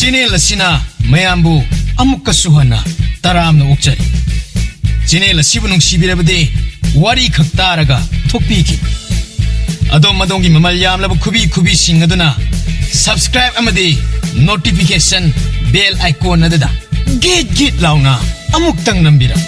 Channel asina mayambu amukka suhana taramna ukjari. Channel asibu nungsibirabadi wari khak taraga thokpiki. Adom madongi mamal yamlaba kubi kubi sing aduna subscribe amadi notification bell icon adada git launa amuktang nambira.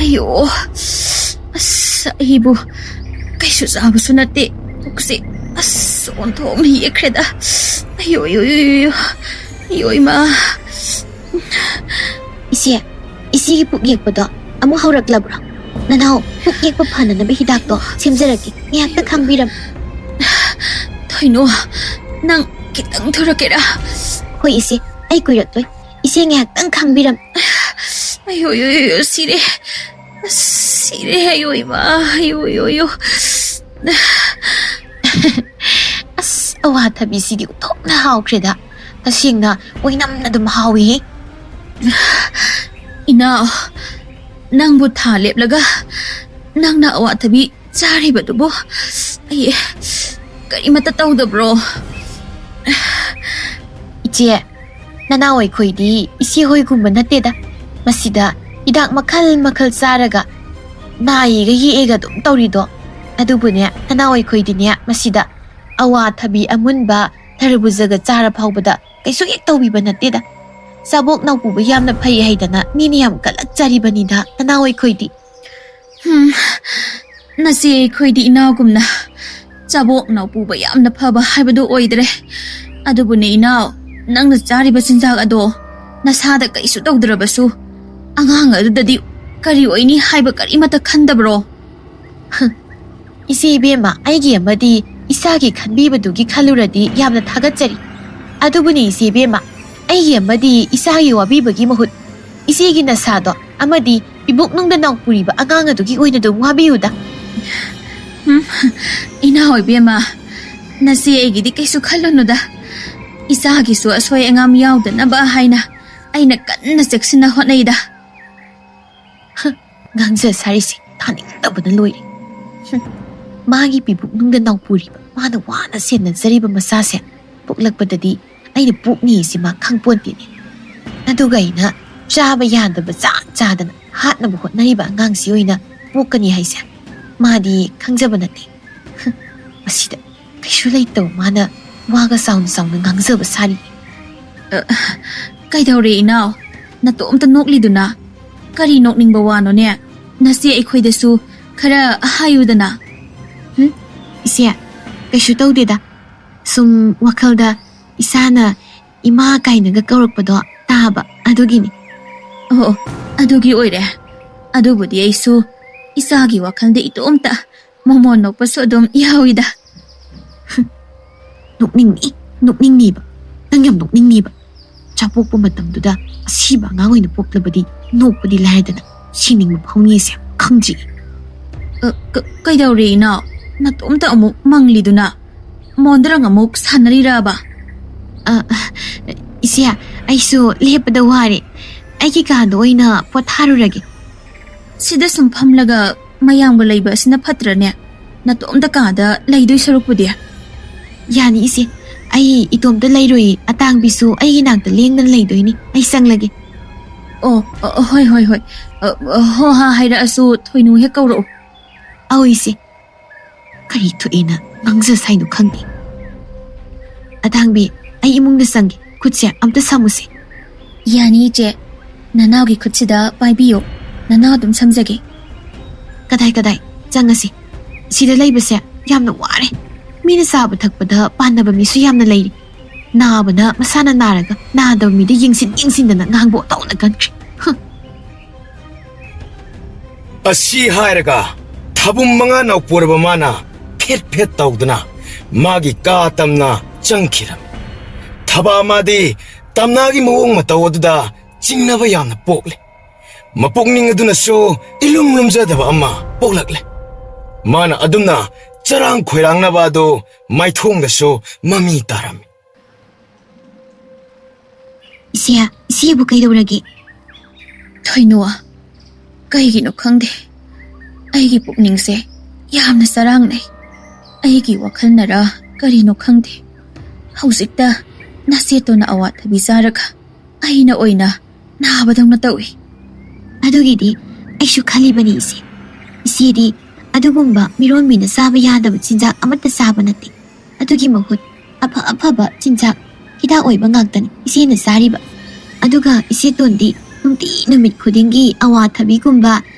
Ayo, ibu, kayak susah sunati, tuksi, untuk ni kereta. Ayo, ima. Isi pukiyek pada, amu haurak labra. Nanau, pukiyek papana na bihidak to, simzeraki, ngayak tak hang biram. Toino, nang kitang turakera. Hoy isi, ay kuyot toy, isi ngayak tak hang biram. Ayo, sire. Sire, ayo, ima, ayo. Awat habi sidi utok na hau kreda. Tasing na, way nam na dumahawi. Ina, nang buta lep laga. Nang na awat habi, cari ba tubo? Ay, kari matataw da bro. Ichi, nanaway koy di, isi hoy kumbanate da. Masida, idak makal saraga. Nai gayi ega dum tawrido. Adubu niya, nanaway koy di niya, masida. Awat habi amunba, tarabuzaga tsara paubada, kay suyek tawbi ba nate da. Sabok na upuba yam na payay da na, niniyam kalak tsari ba nida, nanaway koy di. Nasi koy di inaw gum na. Sabok na upuba yam na paba haibado oidre. Adubu ni inaw, nang natsari ba sinzag ado, nasada kay sutaw darabasu. Ang adudadi, kari oini haiba kari mata kanda bro. Isi bema, aigi amadi, isagi kanbibadugi kaluradi yamna thagatsari. Adubuni isi bema, aigi amadi isagi wabibagi mahut. Isigi nasado, amadi ibuk nung danang puriba agangadugi oinadong wabiyuda. Inahoy bema, nasi aigi di kay sukhalo no da. Isagi su asway angam yawda na bahay na, ay nakan na seksin na honay da. Ngangza sarisi, taning tabo na loy. Magi pibuk nung danang puriba, mana wana siya nagsariba masasya. Puklagpadadi, ay napuk ni si makang punti ni. Nadugay na, siya ba yan da ba tsada na, hat na buhot na riba ngang siyoy na, puka ni haisya. Madi, kangza ba natin? Masida, kay sulay to, mana, waga sound na ngangza ba sari. Kay daw re inaw, natuom tanok lido na. Kari nok ning bawano niya, nasi ikoy desu, kara hayuda na. Isya, kay sutaw dida. Sum wakal da, isa na, ima kay nagakaurok pa do, taba, adugini. Oo, adugi oy re. Adubo di ay su, isagi wakal de ito umta, mamonok pa so dom ihawi da. Nukning ni ba? Nangyam nukning ni ba? Chapok po matamduda, asiba nga ngoy na poklabadi, nukpadi lahida na, sining mapauni siya, kangji. Kay daw re inaw, natuom ta amok manglido na. Mondrang amok sanarira ba? Isya, ay so, lepada wari. Ay kikado ay na potharuragi. Sida sumpamlaga mayam ga layba sinapatra niya. Natuom da kada laydoy saruk po diya. Yani isya, ay itom da layroy atang bisu ay ginagda liyang nan laydoy ni, ay sang lagi. Hoy. Ho ha hayra asu toy nuhe kauro. Aw isya, karito ina, ngangza sayno kangdi. Atang bi, ay imong nasanggi, kutsya amta samusi. Yani je, nanaw gi kutsida baybiyo, nanaw dum samzagi. Kaday, jangasi. Sida layba siya, yamna wari. Mina saba thakpada panaba misu yamna layri. Naaba na masana naraga, naadaw mida yingsin na ngangbo taw na gantri. Asi hairaga tabum mga naupuraba mana phet tawduna magi ka tamna changkiram. Taba amadi tamnagi mawong mataw aduda chingnaba yamna pokle. Mapokning aduna so ilumlumjadaba ama poklakle. Mana adumna ꯆꯔꯥꯡ ꯈꯣꯏꯔꯥꯡꯅꯕ ꯑꯗꯨ ꯃꯥꯏꯊꯣꯡꯗꯁꯨ ꯃꯃꯤ ꯇꯥꯔꯝꯃꯤ. ꯏꯆꯦꯕꯨ ꯀꯩꯗꯧꯔꯒꯦ? ꯊꯣꯏꯅꯨ, ꯀꯩꯒꯤꯅꯣ ꯈꯪꯗꯦ. ꯑꯩꯒꯤ ꯄꯨꯛꯅꯤꯡꯁꯦ ꯌꯥꯝꯅ ꯆꯔꯥꯡꯅꯩ. ꯑꯩꯒꯤ ꯋꯥꯈꯜꯅꯔ ꯀꯔꯤꯅꯣ ꯈꯪꯗꯦ. ꯍꯧꯖꯤꯛꯇ ꯅꯆꯦꯇꯣꯟꯅ ꯑꯋꯥꯊꯕꯤ ꯆꯥꯔꯒ ꯑꯩꯅ ꯑꯣꯏꯅ ꯅꯥꯕꯗꯧꯅ ꯇꯧꯏ. ꯑꯗꯨꯒꯤꯗꯤ ꯑꯩꯁꯨ ꯈꯜꯂꯤꯕꯅꯤ ꯏꯆꯦ. ꯏꯆꯦꯗꯤ ꯑꯗꯨꯒꯨꯝꯕ ꯃꯤꯔꯣꯟꯕꯤꯅ ꯆꯥꯕ ꯌꯥꯗꯕ ꯆꯤꯟꯖꯥꯛ ꯑꯃꯠꯇ ꯆꯥꯕ ꯅꯠꯇꯦ. ꯑꯗꯨꯒꯤ ꯃꯍꯨꯠ ꯑꯐꯕ ꯆꯤꯟꯖꯥꯛ ꯍꯤꯗꯥꯛ ꯑꯣꯏꯕ ꯉꯥꯛꯇꯅꯤ ꯏꯆꯦꯅ ꯆꯥꯔꯤꯕ. ꯑꯗꯨꯒ ꯏꯆꯦꯇꯣꯟꯗꯤ ꯅꯨꯡꯇꯤ ꯅꯨꯃꯤꯠ ꯈꯨꯗꯤꯡꯒꯤ ꯑꯋꯥꯊꯕꯤꯒꯨꯝꯕ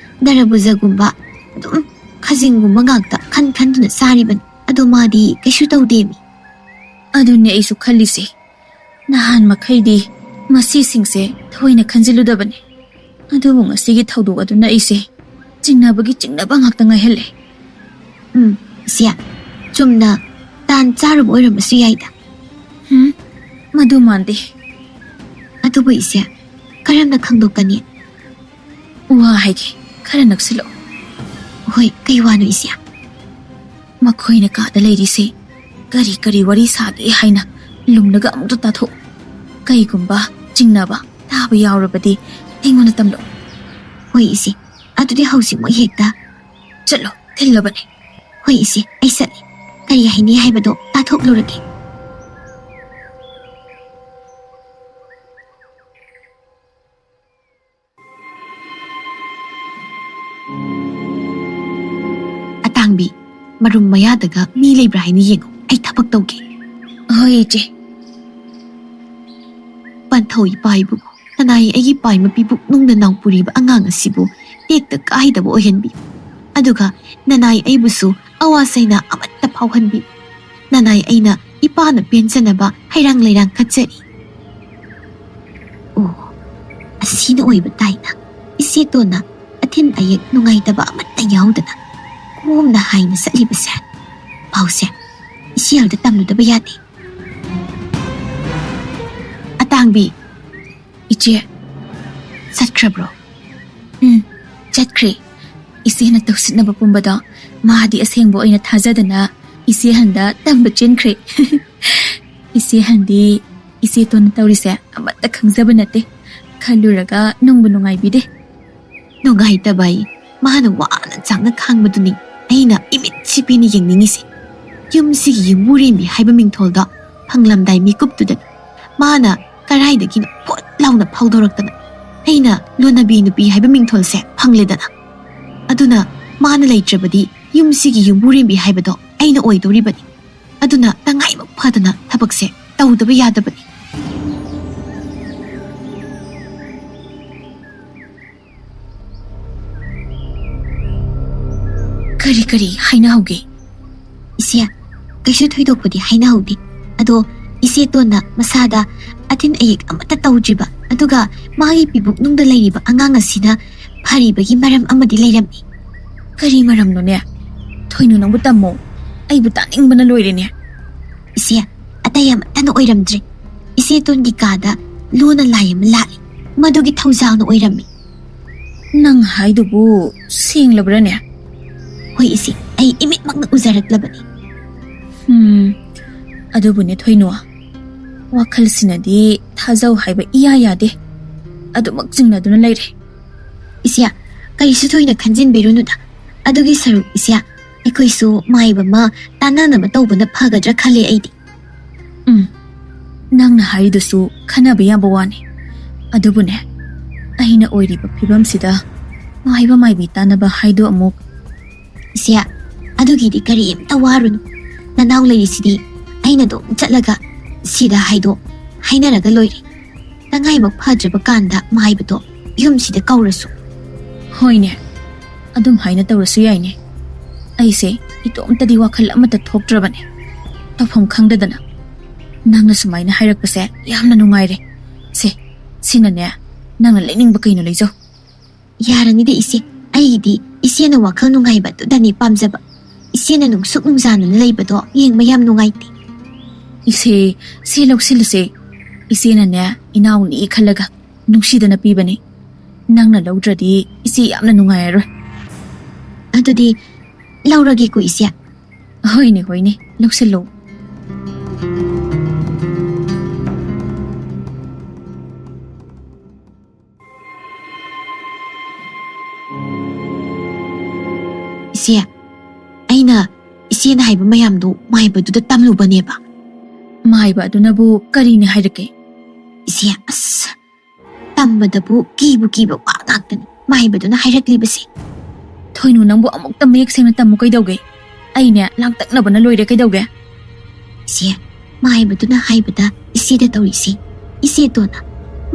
ꯗꯔꯕꯨꯖꯒꯨꯝꯕ ꯑꯗꯨꯝ ꯈꯖꯤꯡꯒꯨꯝꯕ ꯉꯥꯛꯇ ꯈꯟꯗꯨꯅ ꯆꯥꯔꯤꯕꯅꯤ. ꯑꯗꯣ ꯃꯥꯗꯤ ꯀꯩꯁꯨ ꯇꯧꯗꯦꯃꯤ. ꯑꯗꯨꯅꯦ ꯑꯩꯁꯨ ꯈꯜꯂꯤꯁꯦ. ꯅꯍꯥꯟ ꯃꯈꯩꯗꯤ ꯃꯁꯤꯁꯤꯡꯁꯦ ꯊꯣꯏꯅ ꯈꯟꯖꯤꯜꯂꯨꯗꯕꯅꯤ. ꯑꯗꯨꯕꯨ ꯉꯁꯤꯒꯤ ꯊꯧꯗꯣꯛ ꯑꯗꯨꯅ ꯑꯩꯁꯦ ꯆꯤꯡꯅꯕ ꯉꯥꯛꯇ ꯉꯥꯏꯍꯜꯂꯦ. ꯏꯆꯦ, ꯆꯨꯝꯅ ꯇꯥꯟ ꯆꯥꯔꯨꯕ ꯑꯣꯏꯔꯝꯕꯁꯨ ꯌꯥꯏꯗ. ꯃꯗꯨ ꯃꯥꯟꯗꯦ. ꯑꯗꯨꯕꯨ ꯏꯆꯦ, ꯀꯔꯝꯅ ꯈꯪꯗꯣꯛꯀꯅꯤ? ꯋꯥ ꯍꯥꯏꯒꯦ, ꯈꯔ ꯅꯛꯁꯤꯜꯂꯛꯑꯣ. ꯍꯣꯏ, ꯀꯩ ꯋꯥꯅꯣ ꯏꯆꯦ? ꯃꯈꯣꯏꯅ ꯀꯥꯗ ꯂꯩꯔꯤꯁꯦ ꯀꯔꯤ ꯋꯥꯔꯤ ꯁꯥꯒꯦ ꯍꯥꯏꯅ ꯂꯨꯝꯂꯒ ꯑꯃꯨꯛꯇ ꯇꯥꯊꯣꯛꯎ. ꯀꯩꯒꯨꯝꯕ ꯆꯤꯡꯅꯕ ꯇꯥꯕ ꯌꯥꯎꯔꯕꯗꯤ ꯑꯩꯉꯣꯟꯗ ꯇꯝꯂꯛꯎ. ꯍꯣꯏ ꯏꯆꯦ, ꯑꯗꯨꯗꯤ ꯍꯧꯖꯤꯛꯃꯛ ꯍꯦꯛꯇ ꯆꯠꯂꯣ, ꯊꯤꯜꯂꯕꯅꯦ. ꯍꯣꯏ ꯏꯆꯦ, ꯑꯩ ꯆꯠꯂꯤ. ꯀꯔꯤ ꯍꯥꯏꯅꯤ ꯍꯥꯏꯕꯗꯣ ꯇꯥꯊꯣꯛꯂꯨꯔꯒꯦ. ꯑꯇꯥꯡꯕꯤ, ꯃꯔꯨꯝ ꯃꯌꯥꯗꯒ ꯃꯤ ꯂꯩꯕ꯭ꯔꯥ ꯍꯥꯏꯅ ꯌꯦꯡꯉꯨ. ꯑꯩ ꯊꯕꯛ ꯇꯧꯒꯦ. ꯍꯣꯏ ꯏꯆꯦ. ꯄꯟꯊꯧ ꯏꯄꯥ ꯏꯕꯨꯡ, ꯅꯅꯥꯏ ꯑꯩꯒꯤ ꯄꯥꯏ ꯃꯄꯤ ꯄꯨꯛꯅꯨꯡꯗ ꯅꯥꯎꯄꯨꯔꯤꯕ ꯑꯉꯥꯡ ꯑꯁꯤꯕꯨ ꯇꯦꯛꯇ ꯀꯥꯏꯗꯕ ꯑꯣꯏꯍꯟꯕꯤꯌꯨ. ꯑꯗꯨꯒ ꯅꯅꯥꯏ ꯑꯩꯕꯨꯁꯨ ꯑꯋꯥ ꯆꯩꯅꯥ ꯑꯃꯠꯇ ꯐꯥꯎꯍꯟꯕꯤꯌꯨ. ꯅꯅꯥꯏ ꯑꯩꯅ ꯏꯄꯥꯅ ꯄꯦꯟꯖꯅꯕ ꯍꯩꯔꯥꯡ ꯂꯩꯔꯥꯡ ꯀꯠꯆꯔꯤ. ꯑꯣ, ꯑꯁꯤꯅ ꯑꯣꯏꯕ ꯇꯥꯏꯅ. ꯏꯆꯦꯇꯣꯟꯅ ꯑꯊꯤꯟ ꯑꯌꯦꯛ ꯅꯨꯡꯉꯥꯏꯇꯕ ꯑꯃꯠꯇ ꯌꯥꯎꯗꯅ ꯀꯣꯝꯅ ꯍꯥꯏꯅ ꯆꯠꯂꯤꯕꯁꯦ. ꯄꯥꯎꯁꯦ ꯏꯆꯦꯜꯗ ꯇꯝꯂꯨꯗꯕ ꯌꯥꯗꯦ. ꯑꯇꯥꯡꯕꯤ. ꯏꯆꯦ. ꯆꯠꯈ꯭ꯔꯕ꯭ꯔꯣ? ꯆꯠꯈ꯭ꯔꯦ. ꯏꯆꯦꯅ ꯇꯧꯁꯤꯟꯅꯕ ꯄꯨꯝꯕꯗꯣ ꯃꯥꯗꯤ ꯑꯁꯦꯡꯕ ꯑꯣꯏꯅ ꯊꯥꯖꯗꯅ ꯏꯆꯦꯍꯟꯗ ꯇꯝꯕ ꯆꯦꯟꯈ꯭ꯔꯦ. ꯏꯆꯦꯍꯟꯗꯤ ꯏꯆꯦꯇꯣꯟꯅ ꯇꯧꯔꯤꯁꯦ ꯑꯃꯠꯇ ꯈꯪꯖꯕ ꯅꯠꯇꯦ. ꯈꯜꯂꯨꯔꯒ ꯅꯨꯡꯕꯨ ꯅꯨꯡꯉꯥꯏꯕꯤꯗꯦ. ꯅꯨꯡꯉꯥꯏꯇꯕ ꯑꯩ ꯃꯥꯅ ꯋꯥꯅ ꯆꯥꯛꯅ ꯈꯥꯡꯕꯗꯨꯅꯤ ꯑꯩꯅ ꯏꯃꯤꯠꯁꯤ ꯄꯦꯟꯅ ꯌꯦꯡꯅꯤꯡꯉꯤꯁꯦ. ꯌꯨꯝꯁꯤꯒꯤ ꯌꯨꯝꯕꯨꯔꯦꯝꯕꯤ ꯍꯥꯏꯕ ꯃꯤꯡꯊꯣꯜꯗꯣ ꯐꯪꯂꯝꯗꯥꯏ ꯃꯤꯀꯨꯞꯇꯨꯗ ꯃꯥꯅ ꯀꯔꯥꯏꯗꯒꯤꯅꯣ ꯄꯣꯠ ꯂꯥꯎꯅ ꯐꯥꯎꯗꯣꯔꯛꯇꯅ ꯑꯩꯅ ꯂꯣꯟꯅꯕꯤ ꯅꯨꯄꯤ ꯍꯥꯏꯕ ꯃꯤꯡꯊꯣꯜꯁꯦ ꯐꯪꯂꯦꯗꯅ. ꯑꯗꯨꯅ ꯃꯥꯅ ꯂꯩꯇ꯭ꯔꯕꯗꯤ ꯌꯨꯝꯁꯤꯒꯤ ꯌꯨꯝꯕꯨꯔꯦꯝꯕꯤ ꯍꯥꯏꯕꯗꯣ ꯑꯩꯅ ꯑꯣꯏꯗꯧꯔꯤꯕꯅꯤ. ꯑꯗꯨꯅ ꯇꯉꯥꯏꯃꯛ ꯐꯗꯅ ꯊꯕꯛꯁꯦ ꯇꯧꯗꯕ ꯌꯥꯗꯕꯅꯤ. ꯀꯔꯤ ꯍꯥꯏꯅꯍꯧꯒꯦ? ꯏꯆꯦ, ꯀꯩꯁꯨ ꯊꯣꯏꯗꯣꯛꯄꯗꯤ ꯍꯥꯏꯅꯍꯧꯗꯦ. ꯑꯗꯣ ꯏꯆꯦꯇꯣꯟꯅ ꯃꯁꯥꯗ ꯑꯊꯤꯟ ꯑꯌꯦꯛ ꯑꯃꯠꯇ ꯇꯧꯗ꯭ꯔꯤꯕ, ꯑꯗꯨꯒ ꯃꯥꯒꯤ ꯄꯤꯕꯨꯛꯅꯨꯡꯗ ꯂꯩꯔꯤꯕ ꯑꯉꯥꯡ ꯑꯁꯤꯅ ꯐꯔꯤꯕꯒꯤ ꯃꯔꯝ ꯑꯃꯗꯤ ꯂꯩꯔꯝꯃꯤ. ꯀꯔꯤ ꯃꯔꯝꯅꯣꯅꯦ? ꯊꯣꯏꯅꯨ, ꯅꯪꯕꯨ ꯇꯝꯃꯣ. ꯑꯩꯕꯨ ꯇꯥꯅꯤꯡꯕꯅ ꯂꯣꯏꯔꯦꯅꯦ. ꯏꯆꯦ, ꯑꯇꯩ ꯑꯃꯠꯇꯅ ꯑꯣꯏꯔꯝꯗ꯭ꯔꯦ. ꯏꯆꯦꯇꯣꯟꯒꯤ ꯀꯥꯗ ꯂꯣꯟꯅ ꯂꯥꯏ ꯑꯃ ꯂꯥꯛꯏ. ꯃꯗꯨꯒꯤ ꯊꯧꯖꯥꯜꯅ ꯑꯣꯏꯔꯝꯃꯤ. ꯅꯪ ꯍꯥꯏꯗꯨꯕꯨ ꯁꯦꯡꯂꯕ꯭ꯔꯅꯦ? ꯍꯣꯏ ꯏꯆꯦ, ꯑꯩ ꯏꯃꯤꯠꯃꯛꯅ ꯎꯖꯔꯛꯂꯕꯅꯤ. ꯑꯗꯨꯕꯨꯅꯦ ꯊꯣꯏꯅꯨ, ꯋꯥꯈꯜꯁꯤꯅꯗꯤ ꯊꯥꯖꯧ ꯍꯥꯏꯕ ꯏꯌꯥ ꯌꯥꯗꯦ. ꯑꯗꯨꯃꯛ ꯆꯤꯡꯅꯗꯨꯅ ꯂꯩꯔꯦ. ꯏꯆꯦ, ꯀꯔꯤꯁꯨ ꯊꯣꯏꯅ ꯈꯟꯖꯤꯟꯕꯤꯔꯨꯅꯨꯗ. ꯑꯗꯨꯒꯤ ꯁꯔꯨꯛ ꯏꯆꯦ, ꯑꯩꯈꯣꯏꯁꯨ ꯃꯥꯏꯕ ꯑꯃ ꯇꯥꯟꯅꯅꯕ ꯇꯧꯕꯅ ꯐꯒꯗ꯭ꯔꯥ ꯈꯜꯂꯦ ꯑꯩꯗꯤ. ꯅꯪꯅ ꯍꯥꯏꯔꯤꯗꯨꯁꯨ ꯈꯟꯅꯕ ꯌꯥꯕ ꯋꯥꯅꯤ. ꯑꯗꯨꯕꯨꯅꯦ, ꯑꯩꯅ ꯑꯣꯏꯔꯤꯕ ꯐꯤꯕꯝꯁꯤꯗ ꯃꯥꯏꯕ ꯃꯥꯏꯕꯤ ꯇꯥꯟꯅꯕ ꯍꯥꯏꯗꯣ ꯑꯃꯨꯛ... ꯏꯆꯦ, ꯑꯗꯨꯒꯤꯗꯤ ꯀꯔꯤꯝꯇ ꯋꯥꯔꯨꯅꯨ. ꯅꯅꯥꯎ ꯂꯩꯔꯤꯁꯤꯗꯤ ꯑꯩꯅ ꯑꯗꯨꯝ ꯆꯠꯂꯒ ꯁꯤꯗ ꯍꯥꯏꯅꯔꯒ ꯂꯣꯏꯔꯦ. ꯇꯉꯥꯏꯃꯛ ꯐꯗ꯭ꯔꯕ ꯀꯥꯟꯗ ꯃꯥꯏꯕꯗꯣ ꯌꯨꯝꯁꯤꯗ ꯀꯧꯔꯁꯨ. ꯍꯣꯏꯅꯦ, ꯑꯗꯨꯝ ꯍꯥꯏꯅ ꯇꯧꯔꯁꯨ ꯌꯥꯏꯅꯦ. ꯑꯩꯁꯦ ꯏꯇꯣꯝꯇꯗꯤ ꯋꯥꯈꯜ ꯑꯃꯠꯇ ꯊꯣꯛꯇ꯭ꯔꯕꯅꯦ. ꯇꯧꯐꯝ ꯈꯪꯗꯗꯅ ꯅꯪꯅ ꯁꯨꯃꯥꯏꯅ ꯍꯥꯏꯔꯛꯄꯁꯦ ꯌꯥꯝꯅ ꯅꯨꯡꯉꯥꯏꯔꯦ. ꯁꯤꯅꯅꯦ, ꯅꯪꯅ ꯂꯩꯅꯤꯡꯕ ꯀꯩꯅꯣ ꯂꯩꯖꯧ. ꯌꯥꯔꯅꯤꯗ ꯏꯆꯦ. ꯑꯩꯒꯤꯗꯤ ꯏꯆꯦꯅ ꯋꯥꯈꯜ ꯅꯨꯡꯉꯥꯏꯕ ꯑꯗꯨꯗꯅꯤ ꯄꯥꯝꯖꯕ. ꯏꯆꯦꯅ ꯅꯨꯡꯁꯨꯛ ꯅꯨꯡꯖꯥꯅꯅ ꯂꯩꯕꯗꯣ ꯌꯦꯡꯕ ꯌꯥꯝ ꯅꯨꯡꯉꯥꯏꯇꯦ. ꯏꯆꯦ, ꯁꯤ ꯂꯧꯁꯤꯜꯂꯨꯁꯦ. ꯏꯆꯦꯅꯅꯦ ꯏꯅꯥꯎꯅꯤ ꯈꯜꯂꯒ ꯅꯨꯡꯁꯤꯗꯅ ꯄꯤꯕꯅꯤ. ꯅꯪꯅ ꯂꯧꯗ꯭ꯔꯗꯤ ꯏꯆꯦ ꯌꯥꯝꯅ ꯅꯨꯡꯉꯥꯏꯔꯔꯣꯏ. ꯑꯗꯨꯗꯤ ꯂꯧꯔꯒꯦꯀꯣ ꯏꯆꯦ. ꯍꯣꯏꯅꯦ ꯍꯣꯏꯅꯦ ꯂꯧꯁꯤꯜꯂꯣ ꯏꯆꯦ ꯑꯩꯅ ꯏꯆꯦꯅ ꯍꯥꯏꯕ ꯃꯌꯥꯝꯗꯣ ꯃꯥꯏꯕꯗꯨꯗ ꯇꯝꯂꯨꯕꯅꯦꯕ ꯃꯥꯏꯕ ꯑꯗꯨꯅꯕꯨ ꯀꯔꯤꯅꯤ ꯍꯥꯏꯔꯛꯀꯦ ꯏꯆꯦ ꯑꯁ ꯇꯝꯕꯗꯕꯨ ꯀꯤꯕ ꯋꯥ ꯉꯥꯛꯇꯅꯤ ꯃꯥꯏꯕꯗꯨꯅ ꯍꯥꯏꯔꯛꯂꯤꯕꯁꯦ ꯊꯣꯏꯅꯨ ꯅꯪꯕꯨ ꯑꯃꯨꯛꯇ ꯃꯌꯦꯛ ꯁꯦꯡꯅ ꯇꯝꯃꯨ ꯀꯩꯗꯧꯒꯦ ꯑꯩꯅꯦ ꯂꯥꯡꯇꯛꯅꯕꯅ ꯂꯣꯏꯔꯦ ꯀꯩꯗꯧꯒꯦ ꯏꯆꯦ ꯃꯥꯏꯕꯗꯨꯅ ꯍꯥꯏꯕꯗ ꯏꯆꯦꯗ ꯇꯧꯔꯤꯁꯤ ꯏꯆꯦꯇꯣꯅ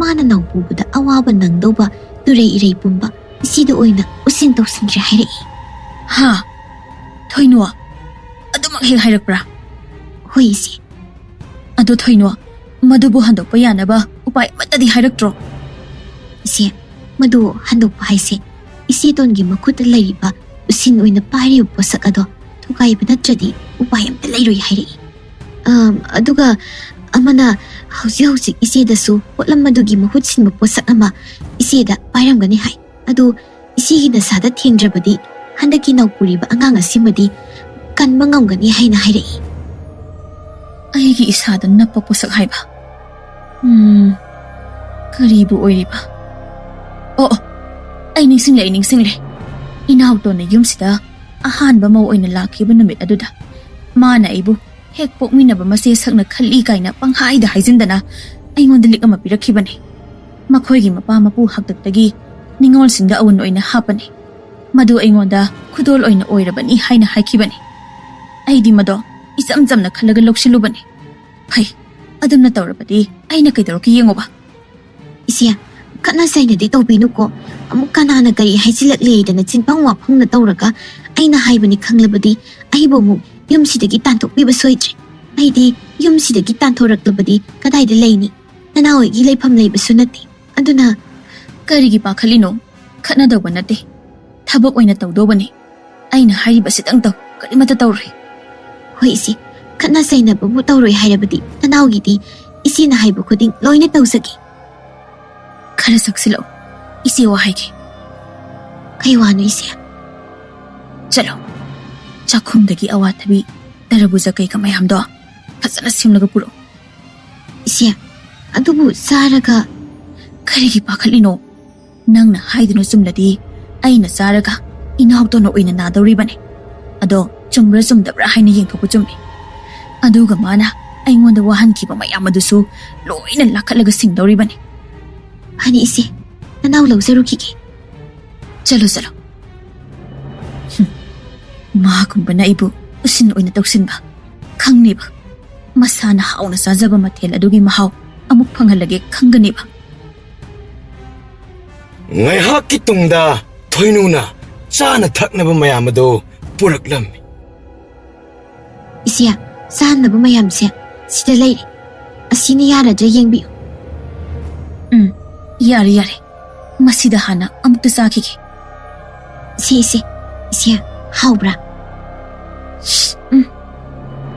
ꯃꯥꯅ ꯅꯥꯎ ꯄꯨꯕꯗ ꯑꯋꯥꯕ ꯅꯪꯗꯧꯕ ꯇꯨꯔꯩ ꯏꯔꯩ ꯄꯨꯝꯕ ꯏꯆꯦꯗ ꯑꯣꯏꯅ ꯎꯁꯤꯟ ꯇꯧꯁꯤꯟꯈ꯭ꯔꯦ ꯍꯥꯏꯔꯛꯏ ꯍꯥ ꯊꯣꯏꯅꯨ ꯑꯗꯨꯃꯛ ꯍꯦꯛ ꯍꯥꯏꯔꯛꯄ꯭ꯔꯥ ꯍꯣꯏ ꯏꯆꯦ ꯑꯗꯣ ꯊꯣꯏꯅꯨ ꯃꯗꯨꯕꯨ ꯍꯟꯗꯣꯛꯄ ꯌꯥꯅꯕ ꯎꯄꯥꯏ ꯑꯃꯠꯇꯗꯤ ꯍꯥꯏꯔꯛꯇ꯭ꯔꯣ ꯏꯆꯦ ꯃꯗꯨ ꯍꯟꯗꯣꯛꯄ ꯍꯥꯏꯁꯦ ꯏꯆꯦꯇꯣꯟꯒꯤ ꯃꯈꯨꯠꯇ ꯂꯩꯔꯤꯕ ꯎꯁꯤꯟ ꯑꯣꯏꯅ ꯄꯥꯏꯔꯤꯕ ꯄꯣꯠꯁꯛ ꯑꯗꯣ ꯊꯨꯒꯥꯏꯕ ꯅꯠꯇ꯭ꯔꯗꯤ ꯎꯄꯥꯏ ꯑꯝꯇ ꯂꯩꯔꯣꯏ ꯍꯥꯏꯔꯛꯏ ꯑꯗꯨꯒ ꯑꯃꯅ ꯍꯧꯖꯤꯛ ꯏꯆꯦꯗꯁꯨ ꯄꯣꯠꯂꯝ ꯑꯗꯨꯒꯤ ꯃꯍꯨꯠ ꯁꯤꯟꯕ ꯄꯣꯠꯁꯛ ꯑꯃ ꯏꯆꯦꯗ ꯄꯥꯏꯔꯝꯒꯅꯤ ꯍꯥꯏ ꯑꯗꯨ ꯏꯆꯦꯒꯤ ꯅꯁꯥꯗ ꯊꯦꯡꯗ꯭ꯔꯕꯗꯤ ꯍꯟꯗꯛꯀꯤ ꯅꯧꯄꯨꯔꯤꯕ ꯑꯉꯥꯡ ꯑꯁꯤꯃꯗꯤ ꯀꯟꯕ ꯉꯝꯒꯅꯤ ꯍꯥꯏꯅ ꯍꯥꯏꯔꯛꯏ ꯑꯩꯒꯤ ꯏꯁꯥꯗ ꯅꯞꯄ ꯄꯣꯠꯁꯛ ꯍꯥꯏꯕ ꯀꯔꯤꯕꯨ ꯑꯣꯏꯔꯤꯕ ꯑꯣ ꯑꯩ ꯅꯤꯡꯁꯤꯡꯂꯦ ꯏꯅꯥꯎꯇꯣꯟꯅ ꯌꯨꯝꯁꯤꯗ ꯑꯍꯥꯟꯕ ꯃꯧ ꯑꯣꯏꯅ ꯂꯥꯛꯈꯤꯕ ꯅꯨꯃꯤꯠ ꯑꯗꯨꯗ ꯃꯥꯅ ꯑꯩꯕꯨ ꯍꯦꯛ ꯄꯣꯛꯃꯤꯟꯅꯕ ꯃꯆꯦ ꯁꯛꯅ ꯈꯜꯂꯤ ꯀꯥꯏꯅ ꯄꯪꯍꯥꯏꯗ ꯍꯥꯏꯖꯤꯟꯗꯅ ꯑꯩꯉꯣꯟꯗ ꯂꯤꯛ ꯑꯃ ꯄꯤꯔꯛꯈꯤꯕꯅꯤ ꯃꯈꯣꯏꯒꯤ ꯃꯄꯥ ꯃꯄꯨ ꯍꯥꯛꯇꯛꯇꯒꯤ ꯅꯤꯡꯉꯣꯜꯁꯤꯡꯗ ꯑꯎꯟ ꯑꯣꯏꯅ ꯍꯥꯞꯄꯅꯤ ꯃꯗꯨ ꯑꯩꯉꯣꯟꯗ ꯈꯨꯗꯣꯜ ꯑꯣꯏꯅ ꯑꯣꯏꯔꯕꯅꯤ ꯍꯥꯏꯅ ꯍꯥꯏꯈꯤꯕꯅꯤ ꯑꯩꯗꯤ ꯃꯗꯣ ꯏꯆꯝ ꯆꯝꯅ ꯈꯜꯂꯒ ꯂꯧꯁꯤꯜꯂꯨꯕꯅꯤ ꯐꯩ ꯑꯗꯨꯝꯅ ꯇꯧꯔꯕꯗꯤ ꯑꯩꯅ ꯀꯩꯗꯧꯔꯛꯀꯦ ꯌꯦꯡꯉꯣꯕ ꯏꯆꯦ ꯈꯠꯅ ꯆꯩꯅꯗꯤ ꯇꯧꯕꯤꯅꯨꯀꯣ ꯑꯃꯨꯛ ꯀꯅꯥꯅ ꯀꯔꯤ ꯍꯥꯏꯖꯤꯜꯂꯛꯂꯦꯗꯅ ꯆꯤꯟꯐꯪ ꯋꯥꯐꯪꯅ ꯇꯧꯔꯒ ꯑꯩꯅ ꯍꯥꯏꯕꯅꯤ ꯈꯪꯂꯕꯗꯤ ꯑꯩꯕꯨ ꯑꯃꯨꯛ ꯌꯨꯝꯁꯤꯗꯒꯤ ꯇꯥꯟꯊꯣꯛꯄꯤꯕ ꯁꯣꯏꯗ꯭ꯔꯦ ꯑꯩꯗꯤ ꯌꯨꯝꯁꯤꯗꯒꯤ ꯇꯥꯟꯊꯣꯔꯛꯂꯕꯗꯤ ꯀꯗꯥꯏꯗ ꯂꯩꯅꯤ ꯅꯅꯥꯎꯒꯤ ꯂꯩꯐꯝ ꯂꯩꯕꯁꯨ ꯅꯠꯇꯦ ꯑꯗꯨꯅ ꯀꯔꯤꯒꯤ ꯄꯥꯈꯠꯂꯤꯅꯣ ꯈꯠꯅꯗꯧꯕ ꯅꯠꯇꯦ ꯊꯕꯛ ꯑꯣꯏꯅ ꯇꯧꯗꯧꯕꯅꯤ ꯑꯩꯅ ꯍꯥꯏꯔꯤꯕꯁꯤꯇꯪ ꯇꯧ ꯀꯔꯤꯃꯠꯇ ꯇꯧꯔꯣꯏ ꯍꯣꯏ ꯏꯆꯦ ꯈꯠꯅ ꯆꯩꯅꯕꯕꯨ ꯇꯧꯔꯣꯏ ꯍꯥꯏꯔꯕꯗꯤ ꯅꯅꯥꯎꯒꯤꯗꯤ ꯏꯆꯦꯅ ꯍꯥꯏꯕ ꯈꯨꯗꯤꯡ ꯂꯣꯏꯅ ꯇꯧꯖꯒꯦ ꯈꯔ ꯁꯛꯁꯤꯜꯂꯛꯎ ꯏꯆꯦ ꯋꯥ ꯍꯥꯏꯒꯦ ꯀꯩ ꯋꯥꯅꯣ ꯏꯆꯦ ꯆꯠꯂꯣ ꯆꯥꯛꯈꯨꯝꯗꯒꯤ ꯑꯋꯥꯊꯕꯤ ꯇꯔꯕꯨꯖ ꯀꯩꯀꯥ ꯃꯌꯥꯝꯗꯣ ꯐꯖꯅ ꯁꯦꯝꯂꯒ ꯄꯨꯔꯛꯎ ꯏꯆꯦ ꯑꯗꯨꯕꯨ ꯆꯥꯔꯒ ꯀꯔꯤꯒꯤ ꯄꯥꯈꯠꯂꯤꯅꯣ ꯅꯪꯅ ꯍꯥꯏꯗꯨꯅ ꯆꯨꯝꯂꯗꯤ ꯑꯩꯅ ꯆꯥꯔꯒ ꯏꯅꯥꯎꯇꯣꯟꯅ ꯑꯣꯏꯅ ꯅꯥꯗꯧꯔꯤꯕꯅꯤ ꯑꯗꯣ ꯆꯨꯝꯕ꯭ꯔꯥ ꯆꯨꯝꯗꯕ꯭ꯔꯥ ꯍꯥꯏꯅ ꯌꯦꯡꯊꯣꯛꯄ ꯆꯨꯝꯃꯤ ꯑꯗꯨꯒ ꯃꯥꯅ ꯑꯩꯉꯣꯟꯗ ꯋꯥꯍꯟꯈꯤꯕ ꯃꯌꯥꯝ ꯑꯗꯨꯁꯨ ꯂꯣꯏꯅ ꯂꯥꯈꯠꯂꯒ ꯁꯤꯡꯗꯧꯔꯤꯕꯅꯤ ꯐꯅꯤ ꯏꯆꯦ ꯅꯅꯥꯎ ꯂꯧꯖꯔꯨꯈꯤꯒꯦ ꯆꯠꯂꯣ ꯃꯥꯒꯨꯝꯕꯅ ꯑꯩꯕꯨ ꯎꯁꯤꯟ ꯑꯣꯏꯅ ꯇꯧꯁꯤꯟꯕ ꯈꯪꯅꯦꯕ ꯃꯁꯥꯅ ꯍꯥꯎꯅ ꯆꯥꯖꯕ ꯃꯊꯦꯜ ꯑꯗꯨꯒꯤ ꯃꯍꯥꯎ ꯑꯃꯨꯛ ꯐꯪꯍꯜꯂꯒꯦ ꯈꯪꯒꯅꯦꯕ ꯉꯥꯏꯍꯥꯛꯀꯤ ꯇꯨꯡꯗ ꯊꯣꯏꯅꯨꯅ ꯆꯥꯅ ꯊꯛꯅꯕ ꯃꯌꯥꯝ ꯑꯗꯨ ꯄꯨꯔꯛꯂꯝꯃꯤ ꯏꯆꯦ ꯆꯥꯅꯕ ꯃꯌꯥꯝꯁꯦ ꯁꯤꯗ ꯂꯩꯔꯦ ꯑꯁꯤꯅ ꯌꯥꯔꯗ꯭ꯔꯥ ꯌꯦꯡꯕꯤꯌꯨ ꯌꯥꯔꯦ ꯃꯁꯤꯗ ꯍꯥꯟꯅ ꯑꯃꯨꯛꯇ ꯆꯥꯈꯤꯒꯦ ꯏꯆꯦ ꯍꯥꯎꯕ꯭ꯔꯥ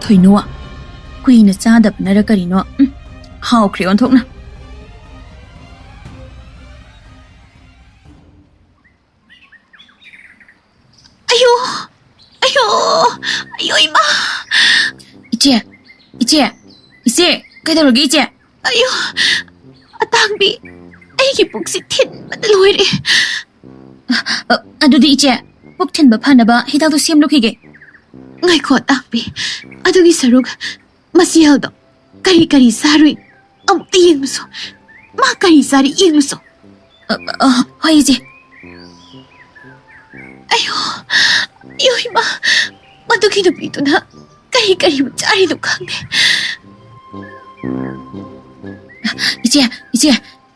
ꯊꯣꯏꯅꯨ ꯀꯨꯏꯅ ꯆꯥꯗꯕꯅꯔ ꯀꯔꯤꯅꯣ ꯍꯥꯎꯈ꯭ꯔꯦ ꯑꯣꯟꯊꯣꯛꯅ ꯑꯌꯣ 이마 이제 그대로 이제 아유 아당비 ꯑꯩꯒꯤ ꯄꯨꯛꯁꯤ ꯊꯤꯟꯕꯗ ꯂꯣꯏꯔꯦ ꯑꯗꯨꯗꯤ 이제 ꯄꯨꯛ ꯊꯤꯟꯕ ꯐꯅꯕ ꯍꯤꯗꯥꯛꯇꯣ ꯁꯦꯝꯂꯨꯈꯤꯒꯦ ꯉꯥꯏꯈꯣ ꯇꯥꯡꯕꯤ ꯑꯗꯨꯒꯤ ꯁꯔꯨꯛ ꯃꯁꯤꯍꯜꯗꯣ ꯀꯔꯤ ꯆꯥꯔꯨꯏ ꯑꯃꯨꯛꯇ ꯌꯦꯡꯂꯨꯁꯣ ꯃꯥ ꯀꯔꯤ ꯆꯥꯔꯤ ꯌꯦꯡꯂꯨꯁꯣ ꯍꯣꯏ 이제 ꯑꯌꯣ 이마 ꯃꯗꯨꯒꯤ ꯅꯨꯄꯤꯗꯨꯅ ꯀꯔꯤꯕꯨ ꯆꯥꯔꯤꯅꯣ ꯈꯪꯗꯦ